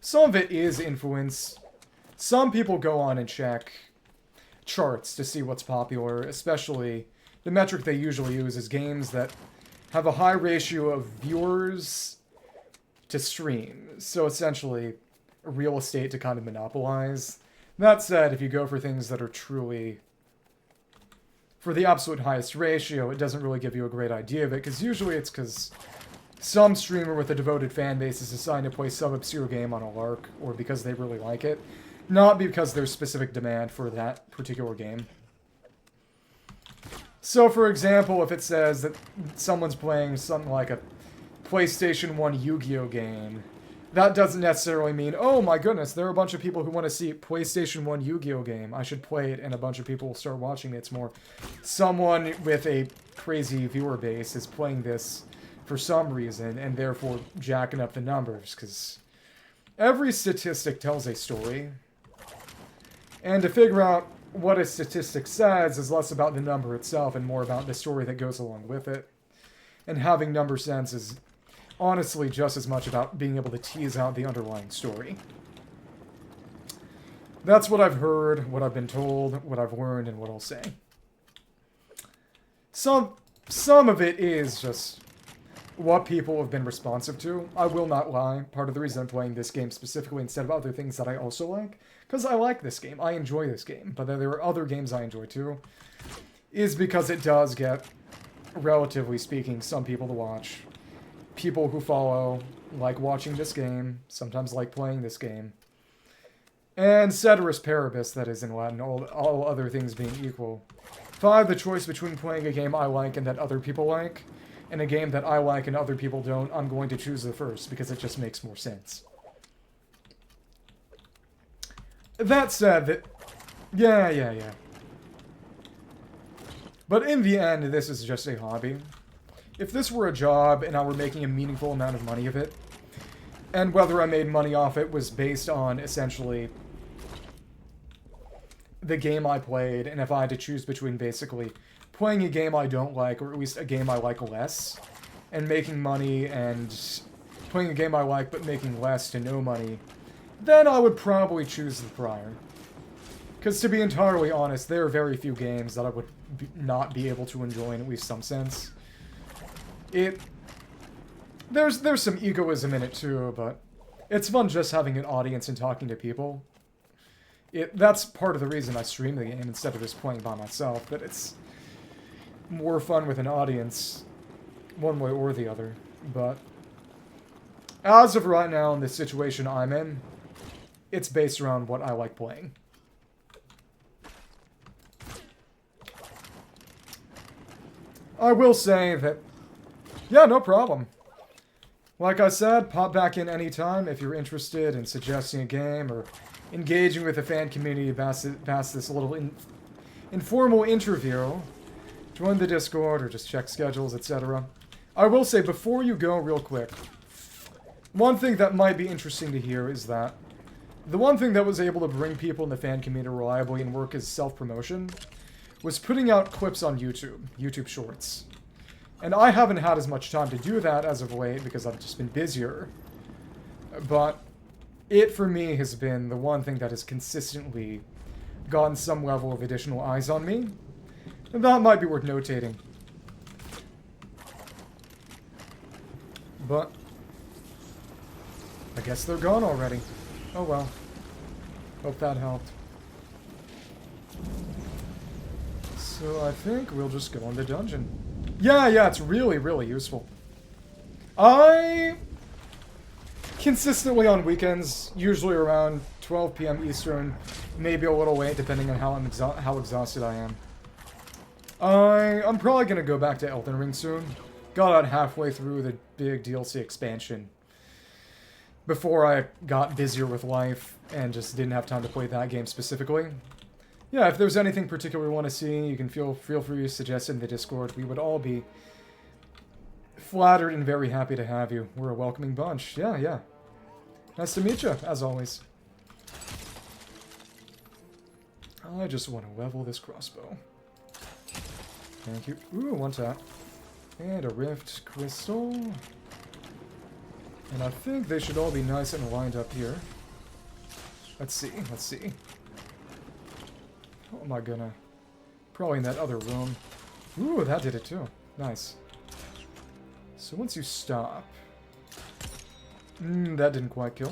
Some of it is influence. Some people go on and check charts to see what's popular, especially the metric they usually use is games that have a high ratio of viewers to streams. So essentially, a real estate to kind of monopolize. That said, if you go for things that are truly for the absolute highest ratio, it doesn't really give you a great idea of it, because usually it's because some streamer with a devoted fan base is assigned to play some obscure game on a lark, or because they really like it, not because there's specific demand for that particular game. So, for example, if it says that someone's playing something like a PlayStation 1 Yu-Gi-Oh game, that doesn't necessarily mean, oh my goodness, there are a bunch of people who want to see PlayStation 1 Yu-Gi-Oh game, I should play it, and a bunch of people will start watching it. It's more someone with a crazy viewer base is playing this for some reason, and therefore jacking up the numbers, because every statistic tells a story. And to figure out what a statistic says is less about the number itself and more about the story that goes along with it. And having number sense is honestly just as much about being able to tease out the underlying story. That's what I've heard, what I've been told, what I've learned, and what I'll say. Some of it is just what people have been responsive to. I will not lie. Part of the reason I'm playing this game specifically instead of other things that I also like, because I like this game, I enjoy this game, but there are other games I enjoy too, is because it does get, relatively speaking, some people to watch. People who follow like watching this game, sometimes like playing this game. And ceteris paribus, that is in Latin, all other things being equal. If I have the choice between playing a game I like and that other people like, and a game that I like and other people don't, I'm going to choose the first, because it just makes more sense. That said, yeah. But in the end, this is just a hobby. If this were a job and I were making a meaningful amount of money of it, and whether I made money off it was based on, essentially, the game I played, and if I had to choose between basically playing a game I don't like, or at least a game I like less, and making money, and playing a game I like but making less to no money, then I would probably choose the prior. Because to be entirely honest, there are very few games that I would not be able to enjoy in at least some sense. There's some egoism in it too, but it's fun just having an audience and talking to people. That's part of the reason I stream the game instead of just playing by myself, but it's more fun with an audience, one way or the other. But as of right now, in the situation I'm in, it's based around what I like playing. I will say that, yeah, no problem. Like I said, pop back in anytime if you're interested in suggesting a game or engaging with the fan community past this little informal interview. Join the Discord or just check schedules, etc. I will say, before you go real quick, one thing that might be interesting to hear is that the one thing that was able to bring people in the fan community reliably and work as self-promotion was putting out clips on YouTube Shorts. And I haven't had as much time to do that as of late because I've just been busier. But it, for me, has been the one thing that has consistently gotten some level of additional eyes on me. And that might be worth notating. But I guess they're gone already. Oh well. Hope that helped. So I think we'll just go in the dungeon. Yeah, it's really, really useful. I consistently on weekends, usually around 12 p.m. Eastern, maybe a little late, depending on how exhausted I am. I'm probably gonna go back to Elden Ring soon. Got out halfway through the big DLC expansion before I got busier with life and just didn't have time to play that game specifically. Yeah, if there's anything particular you want to see, you can feel free to suggest it in the Discord. We would all be flattered and very happy to have you. We're a welcoming bunch. Yeah. Nice to meet you, as always. I just want to level this crossbow. Thank you. Ooh, one tap. And a rift crystal. And I think they should all be nice and lined up here. Let's see. How am I gonna... Probably in that other room. Ooh, that did it too. Nice. So once you stop... that didn't quite kill.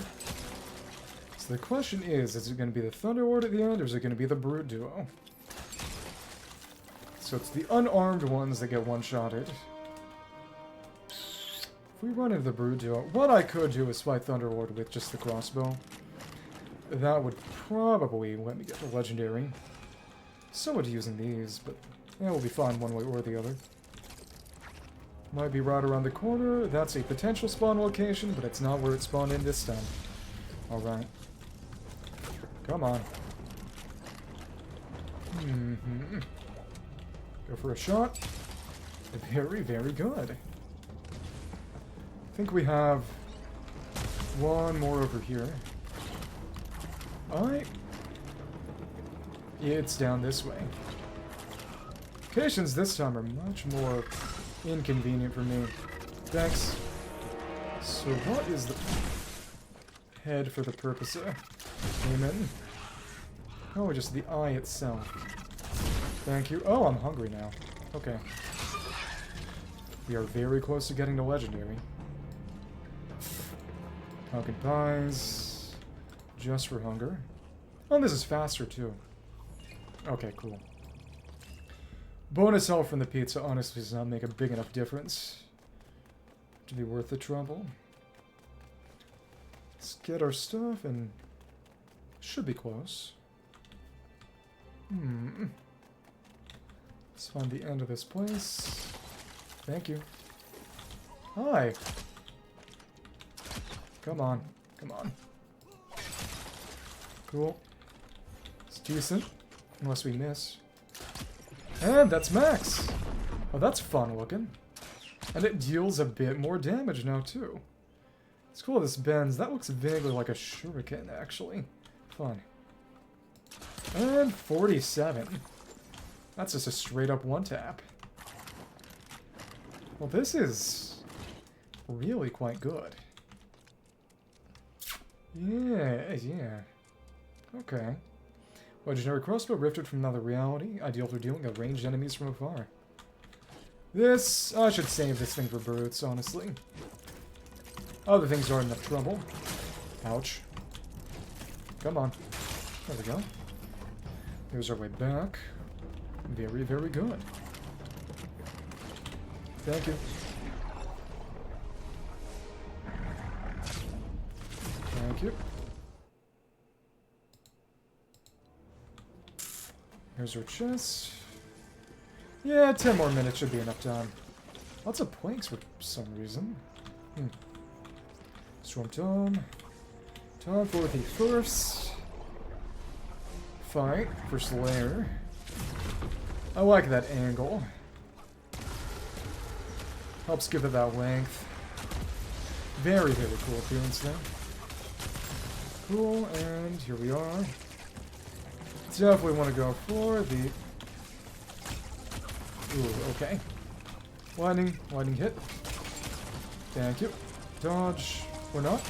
So the question is it going to be the Thunder Lord at the end, or is it going to be the Brute Duo? So it's the unarmed ones that get one-shotted. If we run into the Brute Duo, what I could do is fight Thunder Lord with just the crossbow. That would probably let me get the Legendary. So would using these, but yeah, we'll be fine one way or the other. Might be right around the corner. That's a potential spawn location, but it's not where it spawned in this time. Alright. Come on. Go for a shot. Very, very good. I think we have one more over here. Alright. It's down this way. Locations this time are much more inconvenient for me. Thanks. So what is the head for the purpose of aiming? Oh, just the eye itself. Thank you. Oh, I'm hungry now. Okay. We are very close to getting to Legendary. Pumpkin pies. Just for hunger. Oh, this is faster too. Okay, cool. Bonus health from the pizza honestly does not make a big enough difference to be worth the trouble. Let's get our stuff and should be close. Let's find the end of this place. Thank you. Hi. Come on. Cool. It's decent. Unless we miss. And that's max! Oh, that's fun looking. And it deals a bit more damage now, too. It's cool this bends. That looks vaguely like a shuriken, actually. Fun. And 47. That's just a straight-up one-tap. Well, this is really quite good. Yeah. Okay. Legendary crossbow rifted from another reality, ideal for dealing with ranged enemies from afar. I should save this thing for brutes, honestly. Other things are enough trouble. Ouch. Come on. There we go. There's our way back. Very, very good. Thank you. Thank you. Here's our chest. Yeah, 10 more minutes should be enough time. Lots of planks for some reason. Storm Tome. Time for the first fight for Slayer. I like that angle. Helps give it that length. Very, very cool appearance there. Cool, and here we are. Definitely want to go for the... Ooh, okay. Lightning hit. Thank you. Dodge, or not.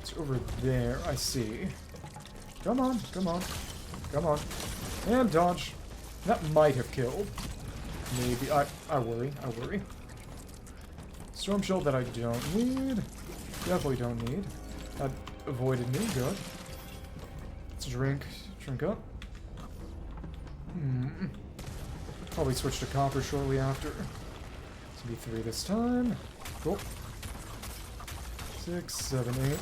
It's over there, I see. Come on, come on, come on. And dodge. That might have killed. Maybe. I worry, I worry. Storm Shield that I don't need. Definitely don't need. That avoided me, good. Let's drink up. Probably switch to copper shortly after. It's gonna be 3 this time. Cool. 6, 7, 8.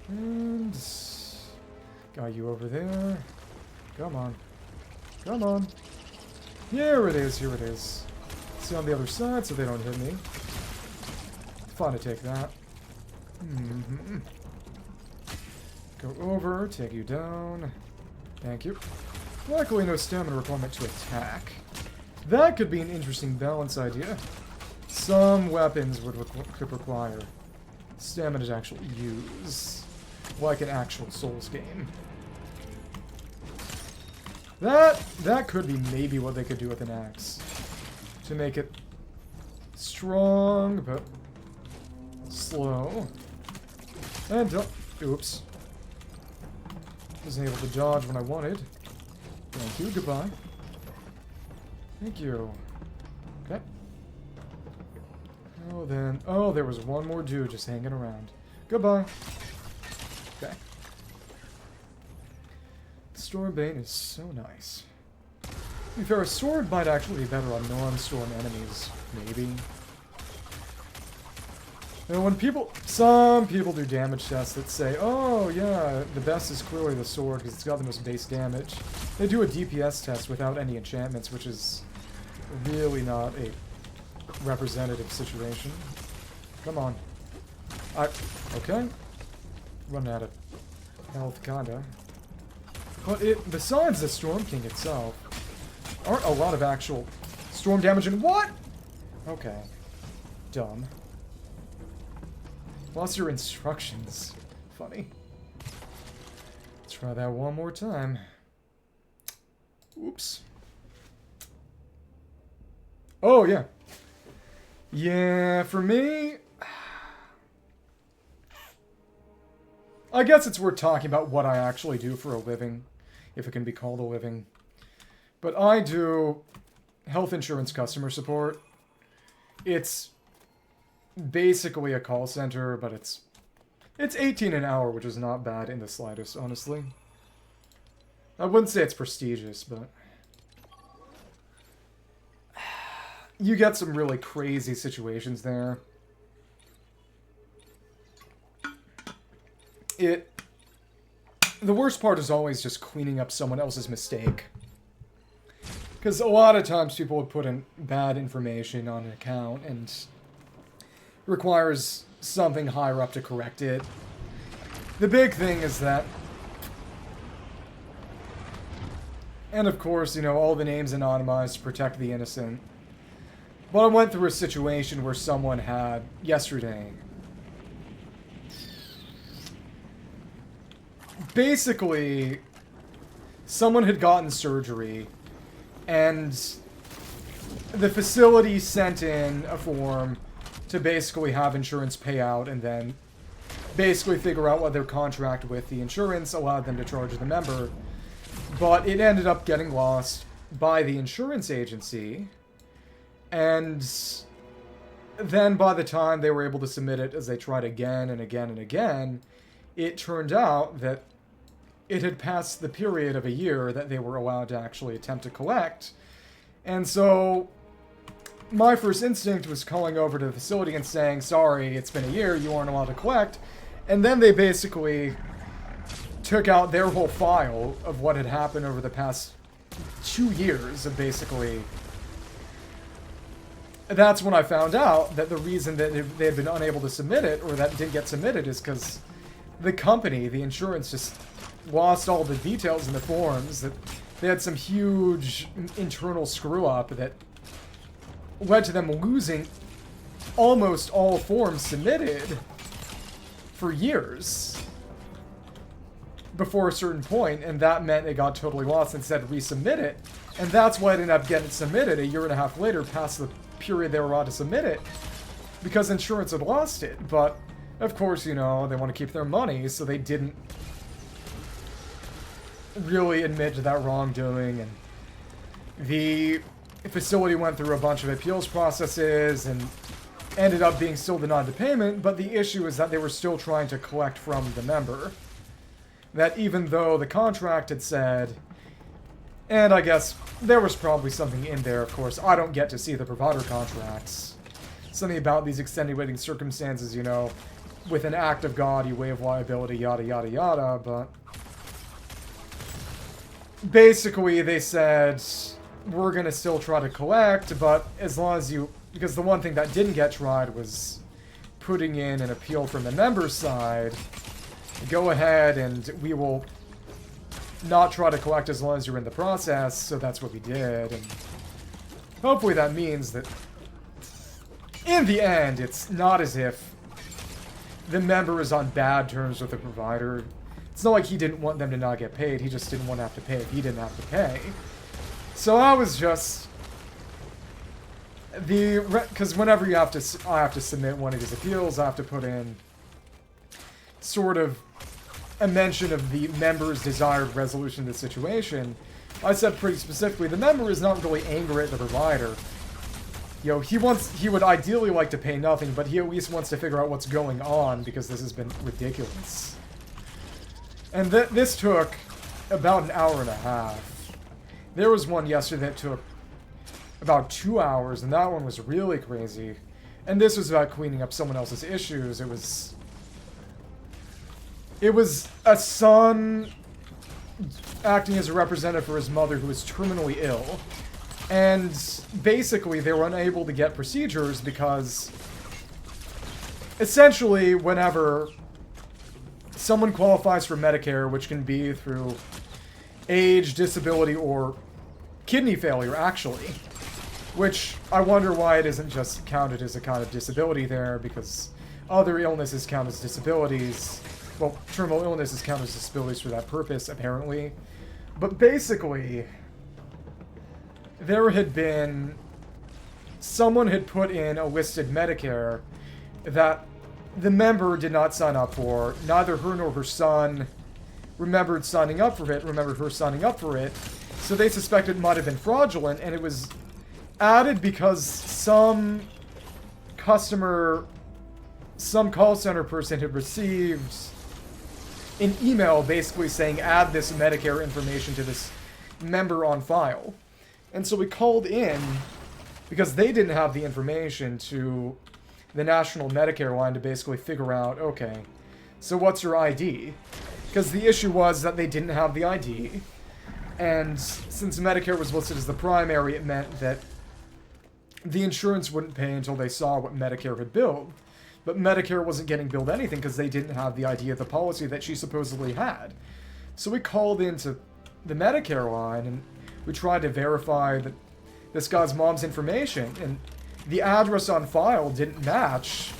And... got you over there. Come on. Come on. Here it is, here it is. See on the other side so they don't hit me. Fun to take that. Go over, take you down. Thank you. Luckily no stamina requirement to attack. That could be an interesting balance idea. Some weapons could require stamina to actually use. Like an actual Souls game. That could be maybe what they could do with an axe. To make it strong, but slow. And don't... Oops. Wasn't able to dodge when I wanted. Thank you, goodbye. Thank you. Okay. Oh, then... Oh, there was one more dude just hanging around. Goodbye. Okay. Stormbane is so nice. To be fair, a sword might actually be better on non-storm enemies. Maybe. You know, when some people do damage tests that say, oh yeah, the best is clearly the sword because it's got the most base damage. They do a DPS test without any enchantments, which is really not a representative situation. Come on. Okay. Running out of health, kinda. But besides the Storm King itself, aren't a lot of actual storm damage in what? Okay. Dumb. Lost your instructions. Funny. Let's try that one more time. Oops. Oh, yeah. Yeah, for me... I guess it's worth talking about what I actually do for a living, if it can be called a living. But I do health insurance customer support. It's basically a call center, but it's 18 an hour, which is not bad in the slightest, honestly. I wouldn't say it's prestigious, but you get some really crazy situations there. The worst part is always just cleaning up someone else's mistake. Because a lot of times people would put in bad information on an account and it requires something higher up to correct it. The big thing is that... And of course, you know, all the names anonymized to protect the innocent. But I went through a situation where someone had, yesterday... Basically, someone had gotten surgery, and the facility sent in a form to basically have insurance pay out, and then basically figure out what their contract with the insurance allowed them to charge the member. But it ended up getting lost by the insurance agency, and then by the time they were able to submit it, as they tried again and again and again, it turned out that it had passed the period of a year that they were allowed to actually attempt to collect. And so my first instinct was calling over to the facility and saying, sorry, it's been a year, you aren't allowed to collect. And then they basically took out their whole file of what had happened over the past 2 years of basically... That's when I found out that the reason that they had been unable to submit it, or that it didn't get submitted, is because the company, the insurance, just lost all the details in the forms. That they had some huge internal screw-up that led to them losing almost all forms submitted for years before a certain point, and that meant it got totally lost and said resubmit it. And that's why it ended up getting submitted a year and a half later, past the period they were allowed to submit it, because insurance had lost it. But of course, you know, they want to keep their money, so they didn't really admit to that wrongdoing, and the facility went through a bunch of appeals processes and ended up being still denied the payment. But the issue is that they were still trying to collect from the member, that even though the contract had said, and I guess there was probably something in there, of course. I don't get to see the provider contracts. Something about these extenuating circumstances, you know, with an act of God, you waive liability, yada, yada, yada, but... Basically, they said, we're going to still try to collect, but as long as you... Because the one thing that didn't get tried was putting in an appeal from the member's side. Go ahead and we will... not try to collect as long as you're in the process, so that's what we did, and hopefully that means that in the end, it's not as if the member is on bad terms with the provider. It's not like he didn't want them to not get paid, he just didn't want to have to pay if he didn't have to pay. So I was just... Because whenever I have to submit one of his appeals, I have to put in sort of a mention of the member's desired resolution of the situation. I said pretty specifically, the member is not really angry at the provider. You know, he would ideally like to pay nothing, but he at least wants to figure out what's going on, because this has been ridiculous. And this took about an hour and a half. There was one yesterday that took about 2 hours, and that one was really crazy. And this was about cleaning up someone else's issues. It was a son acting as a representative for his mother who was terminally ill. And basically, they were unable to get procedures because essentially, whenever someone qualifies for Medicare, which can be through age, disability, or kidney failure, actually, which I wonder why it isn't just counted as a kind of disability there, because other illnesses count as disabilities. Well, terminal illnesses count as disabilities for that purpose, apparently. But basically, there had been... Someone had put in a listed Medicare that the member did not sign up for. Neither her nor her son remembered signing up for it, remembered her signing up for it. So they suspected it might have been fraudulent, and it was added because some call center person had received an email basically saying, add this Medicare information to this member on file. And so we called in, because they didn't have the information, to the national Medicare line to basically figure out, okay, so what's your ID? Because the issue was that they didn't have the ID, and since Medicare was listed as the primary, it meant that the insurance wouldn't pay until they saw what Medicare had billed. But Medicare wasn't getting billed anything because they didn't have the idea of the policy that she supposedly had. So we called into the Medicare line and we tried to verify that this guy's mom's information, and the address on file didn't match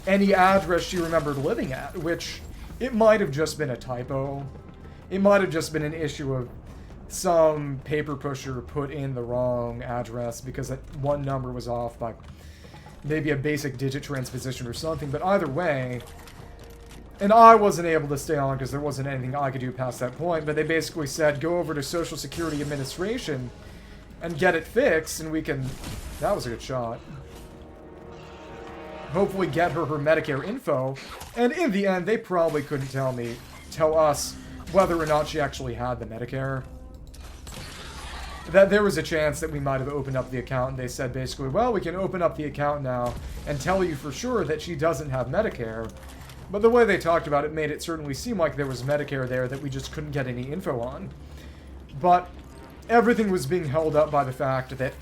any address she remembered living at, which it might have just been a typo. It might have just been an issue of some paper pusher put in the wrong address because that one number was off by maybe a basic digit transposition or something, but either way, and I wasn't able to stay on because there wasn't anything I could do past that point, but they basically said, go over to Social Security Administration and get it fixed, and we can... That was a good shot. hopefully get her Medicare info, and in the end, they probably couldn't tell us whether or not she actually had the Medicare. That there was a chance that we might have opened up the account, and they said basically, well, we can open up the account now and tell you for sure that she doesn't have Medicare. But the way they talked about it made it certainly seem like there was Medicare there that we just couldn't get any info on. But everything was being held up by the fact that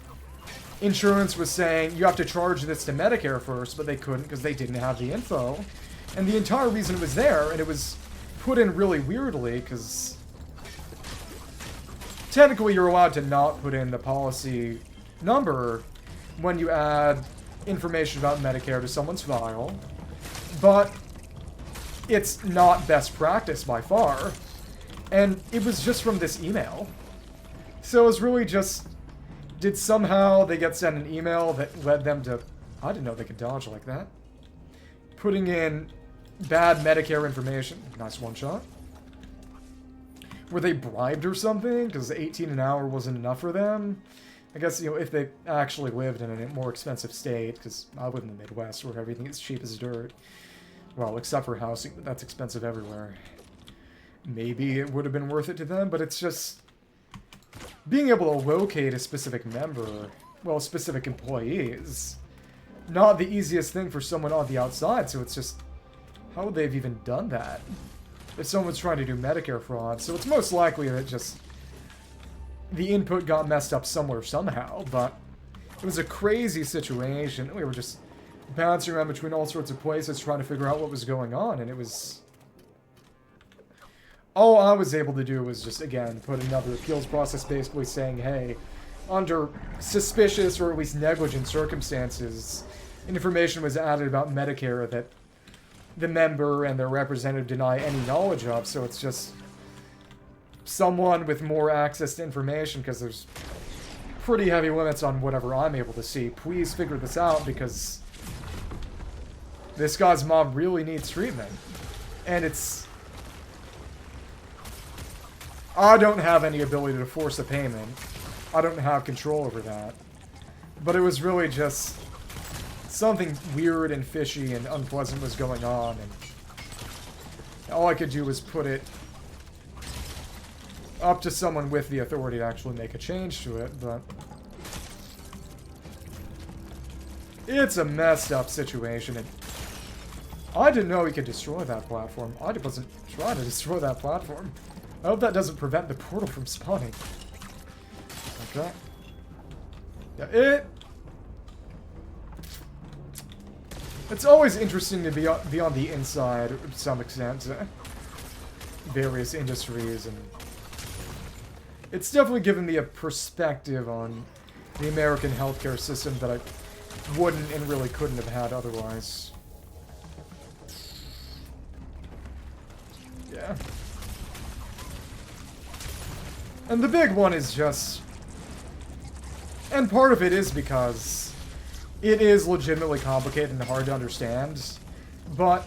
insurance was saying, you have to charge this to Medicare first, but they couldn't because they didn't have the info. And the entire reason it was there, and it was put in really weirdly, because technically you're allowed to not put in the policy number when you add information about Medicare to someone's file, but it's not best practice by far. And it was just from this email. So it was really just, did somehow they get sent an email that led them to, I didn't know they could dodge like that, putting in bad Medicare information. Nice one shot. Were they bribed or something? Because 18 an hour wasn't enough for them? I guess, you know, if they actually lived in a more expensive state, because I live in the Midwest where everything is cheap as dirt. Well, except for housing, but that's expensive everywhere. Maybe it would have been worth it to them, but it's just being able to locate a specific member, well, specific employees, not the easiest thing for someone on the outside, so it's just, how would they have even done that if someone's trying to do Medicare fraud? So it's most likely that just the input got messed up somewhere somehow, but it was a crazy situation. We were just bouncing around between all sorts of places trying to figure out what was going on, and it was... all I was able to do was just, again, put another appeals process basically saying, hey, under suspicious or at least negligent circumstances, information was added about Medicare that the member and their representative deny any knowledge of, so it's just someone with more access to information, because there's pretty heavy limits on whatever I'm able to see. Please figure this out, because this guy's mom really needs treatment. And it's... I don't have any ability to force a payment. I don't have control over that. But it was really just something weird and fishy and unpleasant was going on, and all I could do was put it up to someone with the authority to actually make a change to it, but it's a messed up situation, and I didn't know he could destroy that platform. I wasn't trying to destroy that platform. I hope that doesn't prevent the portal from spawning. Okay. Yeah, it's always interesting to be on the inside to some extent. Various industries, and it's definitely given me a perspective on the American healthcare system that I wouldn't and really couldn't have had otherwise. Yeah. And the big one is just... and part of it is because it is legitimately complicated and hard to understand, but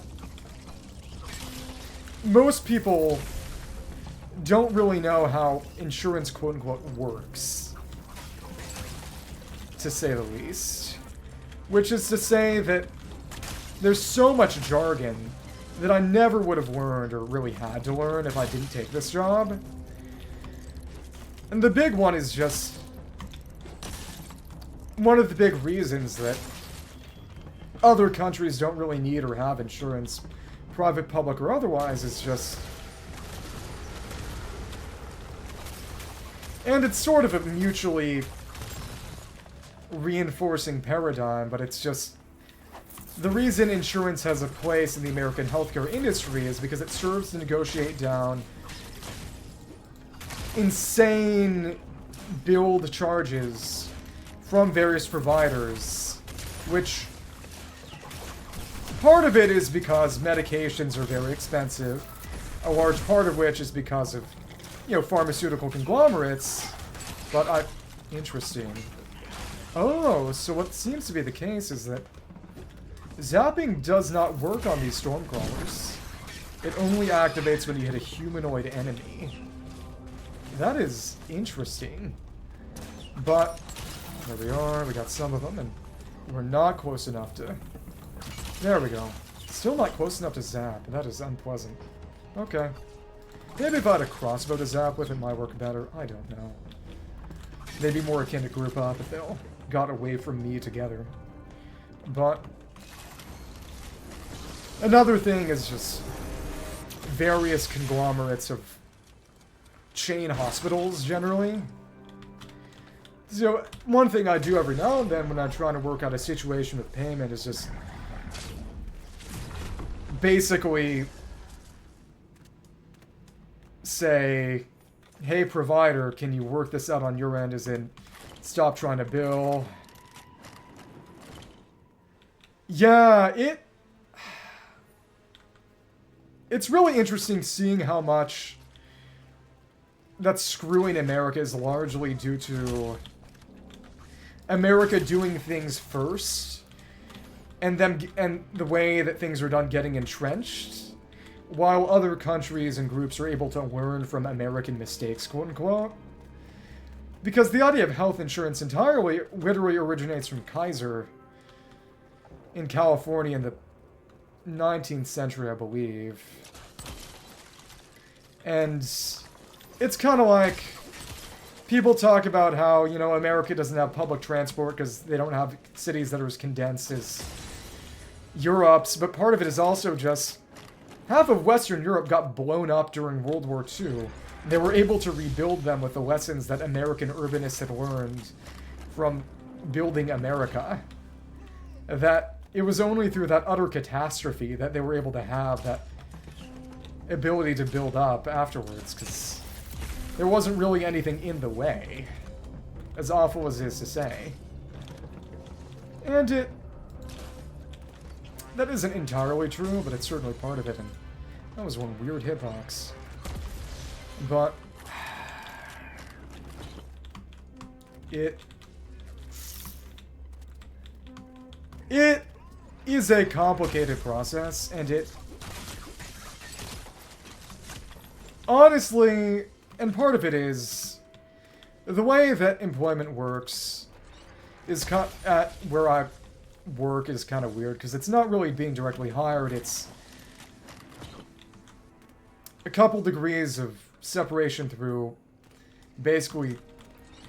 most people don't really know how insurance, quote-unquote, works, to say the least. Which is to say that there's so much jargon that I never would have learned or really had to learn if I didn't take this job. And the big one is just... one of the big reasons that other countries don't really need or have insurance, private, public, or otherwise, is just... and it's sort of a mutually reinforcing paradigm, but it's just... the reason insurance has a place in the American healthcare industry is because it serves to negotiate down insane billed charges from various providers, which part of it is because medications are very expensive, a large part of which is because of, you know, pharmaceutical conglomerates, but interesting. Oh, so what seems to be the case is that zapping does not work on these Stormcrawlers. It only activates when you hit a humanoid enemy. That is interesting. But there we are, we got some of them, and we're not close enough to There we go. Still not close enough to zap. That is unpleasant. Okay. Maybe if I had a crossbow to zap with, it might work better. I don't know. Maybe more akin to group up if they all got away from me together. But another thing is just various conglomerates of chain hospitals, generally. So, one thing I do every now and then when I'm trying to work out a situation with payment is just basically say, hey provider, can you work this out on your end, as in stop trying to bill. Yeah, it's really interesting seeing how much that screwing America is largely due to America doing things first, and the way that things are done getting entrenched, while other countries and groups are able to learn from American mistakes, quote-unquote. Because the idea of health insurance entirely literally originates from Kaiser in California in the 19th century, I believe. And it's kind of like people talk about how, you know, America doesn't have public transport because they don't have cities that are as condensed as Europe's, but part of it is also just half of Western Europe got blown up during World War II. They were able to rebuild them with the lessons that American urbanists had learned from building America. That it was only through that utter catastrophe that they were able to have that ability to build up afterwards, because there wasn't really anything in the way, as awful as it is to say. And that isn't entirely true, but it's certainly part of it, and that was one weird hitbox. But it is a complicated process, and it honestly, and part of it is the way that employment works is at where I work is kind of weird, because it's not really being directly hired, it's a couple degrees of separation through basically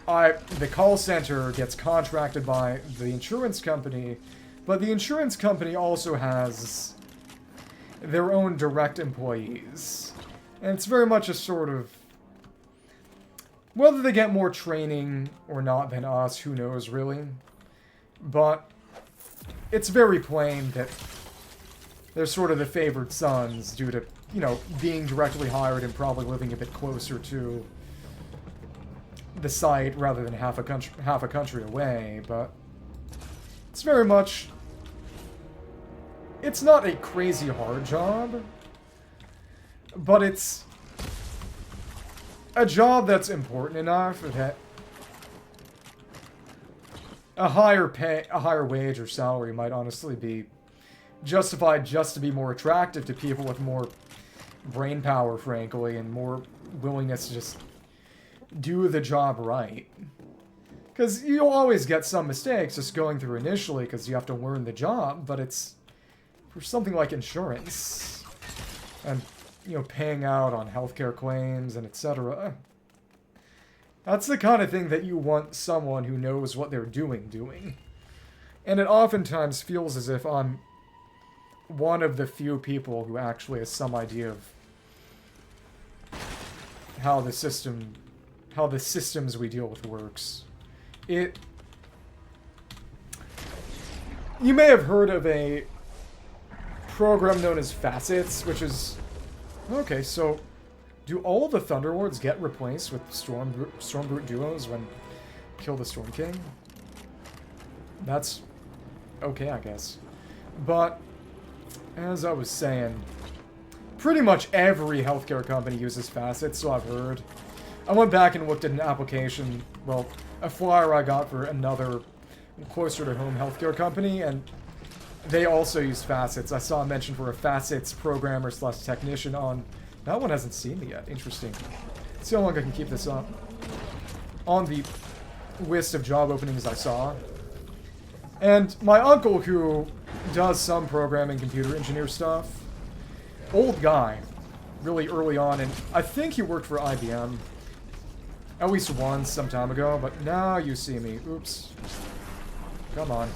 the call center gets contracted by the insurance company, but the insurance company also has their own direct employees. And it's very much a sort of, whether they get more training or not than us, who knows really, but it's very plain that they're sort of the favored sons due to, you know, being directly hired and probably living a bit closer to the site rather than half a country away. But it's very much, it's not a crazy hard job, but it's a job that's important enough that a higher wage or salary might honestly be justified just to be more attractive to people with more brain power, frankly, and more willingness to just do the job right. Because you'll always get some mistakes just going through initially because you have to learn the job, but it's for something like insurance and, you know, paying out on healthcare claims and etc. That's the kind of thing that you want someone who knows what they're doing. And it oftentimes feels as if I'm one of the few people who actually has some idea of how the systems we deal with works. You may have heard of a program known as Facets, which is, okay, so do all the Thunderlords get replaced with Stormbrute duos when kill the Storm King? That's okay, I guess. But as I was saying, pretty much every healthcare company uses Facets, so I've heard. I went back and looked at an application, well, a flyer I got for another closer to home healthcare company, and they also use Facets. I saw a mention for a Facets programmer / technician on... That one hasn't seen me yet. Interesting. Let's see how long I can keep this up. On the list of job openings I saw. And my uncle, who does some programming, computer engineer stuff. Old guy, really early on, and I think he worked for IBM. At least once, some time ago, but now you see me. Oops. Come on.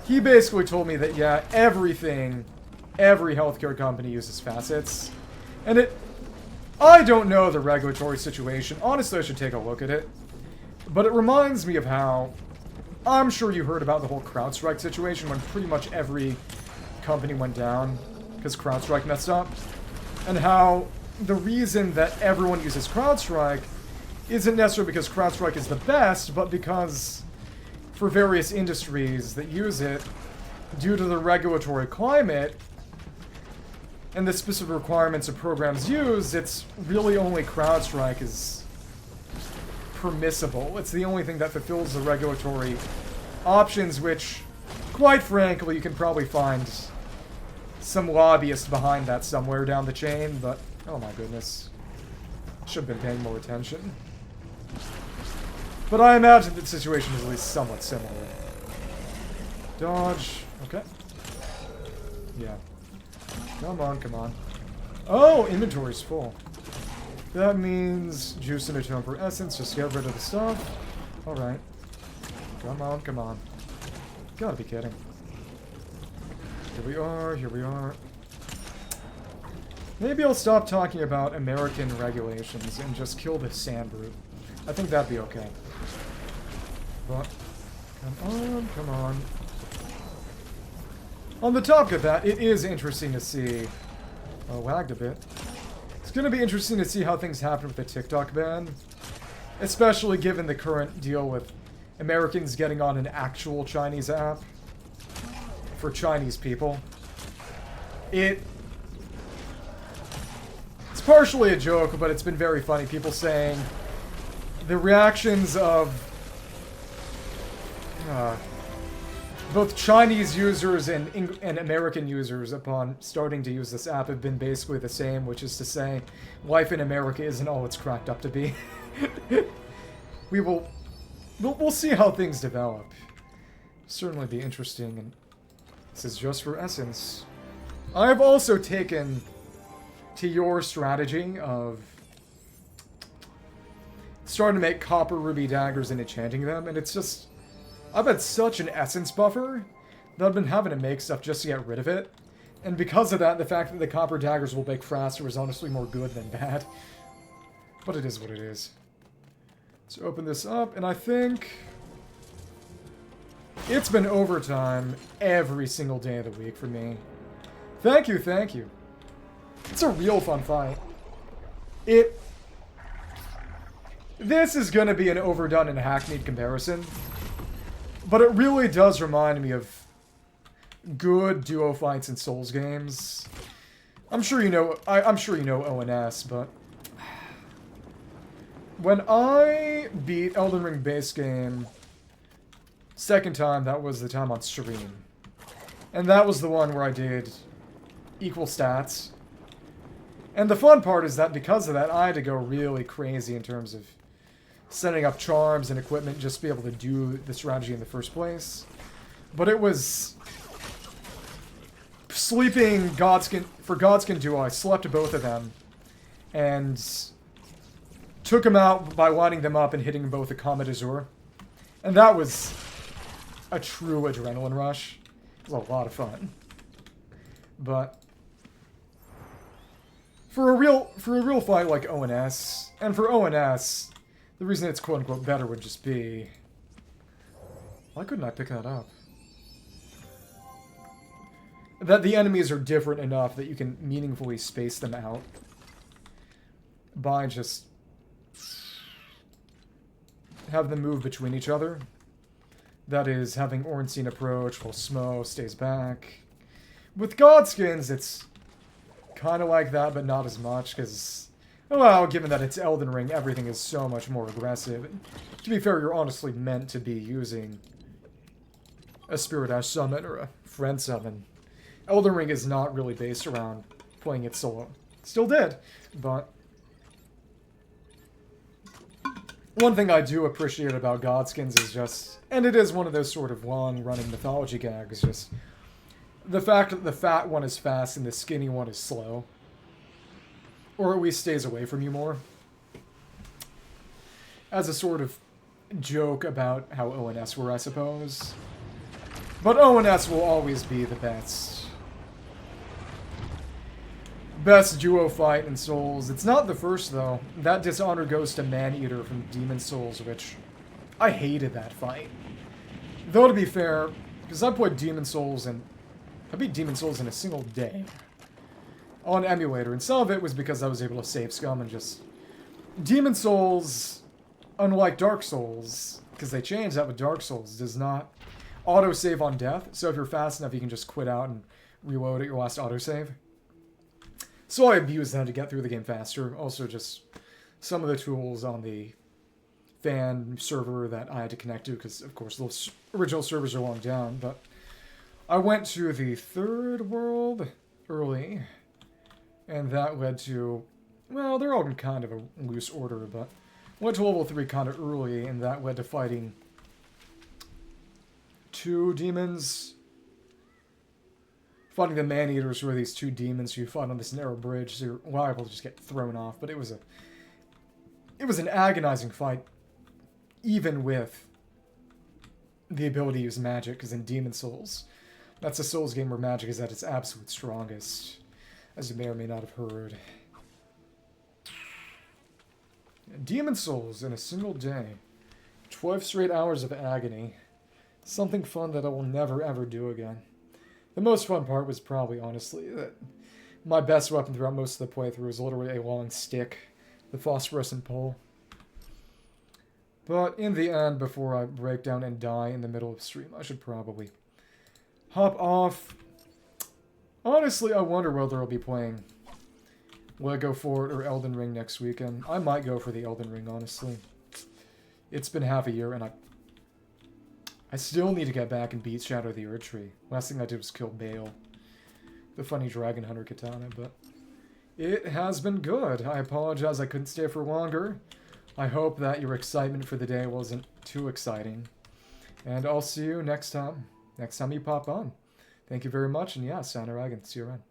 He basically told me that, yeah, every healthcare company uses facets. And I don't know the regulatory situation. Honestly, I should take a look at it. But it reminds me of how, I'm sure you heard about the whole CrowdStrike situation when pretty much every company went down because CrowdStrike messed up. And how the reason that everyone uses CrowdStrike isn't necessarily because CrowdStrike is the best, but because for various industries that use it, due to the regulatory climate and the specific requirements of programs used, it's really only CrowdStrike is permissible. It's the only thing that fulfills the regulatory options, which, quite frankly, you can probably find some lobbyist behind that somewhere down the chain, but oh my goodness. Should have been paying more attention. But I imagine the situation is at least somewhat similar. Dodge. Okay. Yeah. Come on, come on. Oh, inventory's full. That means juice in a tome for essence. Just get rid of the stuff. Alright. Come on, come on. Gotta be kidding. Here we are, here we are. Maybe I'll stop talking about American regulations and just kill the sand brute. I think that'd be okay. But, come on, come on. On the topic of that, it is interesting to see... Oh, lagged a bit. It's going to be interesting to see how things happen with the TikTok ban. Especially given the current deal with Americans getting on an actual Chinese app. For Chinese people. It's partially a joke, but it's been very funny. People saying the reactions of both Chinese users and American users upon starting to use this app have been basically the same, which is to say, life in America isn't all it's cracked up to be. We'll see how things develop. Certainly be interesting, and this is just for essence. I have also taken to your strategy of starting to make copper ruby daggers and enchanting them, and it's just... I've had such an essence buffer that I've been having to make stuff just to get rid of it. And because of that, the fact that the copper daggers will make faster is honestly more good than bad. But it is what it is. Let's open this up, and I think... It's been overtime every single day of the week for me. Thank you, thank you. It's a real fun fight. This is gonna be an overdone and hackneyed comparison. But it really does remind me of good duo fights in Souls games. I'm sure you know ONS, but when I beat Elden Ring base game second time, that was the time on stream. And that was the one where I did equal stats. And the fun part is that because of that, I had to go really crazy in terms of setting up charms and equipment just to be able to do the strategy in the first place. But it was... Sleeping Godskin... For Godskin duo, I slept both of them. And took them out by lining them up and hitting both a Comet Azure. And that was a true adrenaline rush. It was a lot of fun. But... For a real fight like ONS, and for ONS... The reason it's quote-unquote better would just be... Why couldn't I pick that up? That the enemies are different enough that you can meaningfully space them out. By just... have them move between each other. That is, having Ornstein approach while Smo stays back. With Godskins, it's kind of like that, but not as much, because... Well, given that it's Elden Ring, everything is so much more aggressive. And to be fair, you're honestly meant to be using a Spirit Ash summon or a Friend summon. Elden Ring is not really based around playing it solo. Still did, but One thing I do appreciate about Godskins is just, and it is one of those sort of long-running mythology gags, just the fact that the fat one is fast and the skinny one is slow. Or at least stays away from you more. As a sort of joke about how ONS were, I suppose. But ONS will always be the best. Best duo fight in Souls. It's not the first, though. That Dishonor goes to Maneater from Demon Souls, which I hated that fight. Though, to be fair, because I played Demon Souls and I beat Demon Souls in a single day on emulator, and some of it was because I was able to save scum and just... Demon Souls, unlike Dark Souls, because they changed that with Dark Souls, does not autosave on death, so if you're fast enough you can just quit out and reload at your last autosave. So I abused that to get through the game faster. Also just some of the tools on the fan server that I had to connect to, because of course those original servers are long down, but I went to the third world early, and that led to, well, they're all in kind of a loose order, but went to level 3 kind of early, and that led to fighting 2 demons. Fighting the Maneaters, who are these 2 demons who fight on this narrow bridge, so you're liable to just get thrown off, but it was an agonizing fight, even with the ability to use magic, because in Demon Souls, that's a Souls game where magic is at its absolute strongest, as you may or may not have heard. Demon Souls in a single day. 12 straight hours of agony. Something fun that I will never ever do again. The most fun part was probably, honestly, that my best weapon throughout most of the playthrough was literally a long stick, the phosphorescent pole. But in the end, before I break down and die in the middle of stream, I should probably hop off. Honestly, I wonder whether I'll be playing Will I go for it or Elden Ring next weekend. I might go for the Elden Ring, honestly. It's been half a year, and I still need to get back and beat Shadow of the Erdtree. Last thing I did was kill Bale, the funny dragon hunter katana, but it has been good. I apologize I couldn't stay for longer. I hope that your excitement for the day wasn't too exciting. And I'll see you next time you pop on. Thank you very much, and yeah, Sound Dragon. See you around.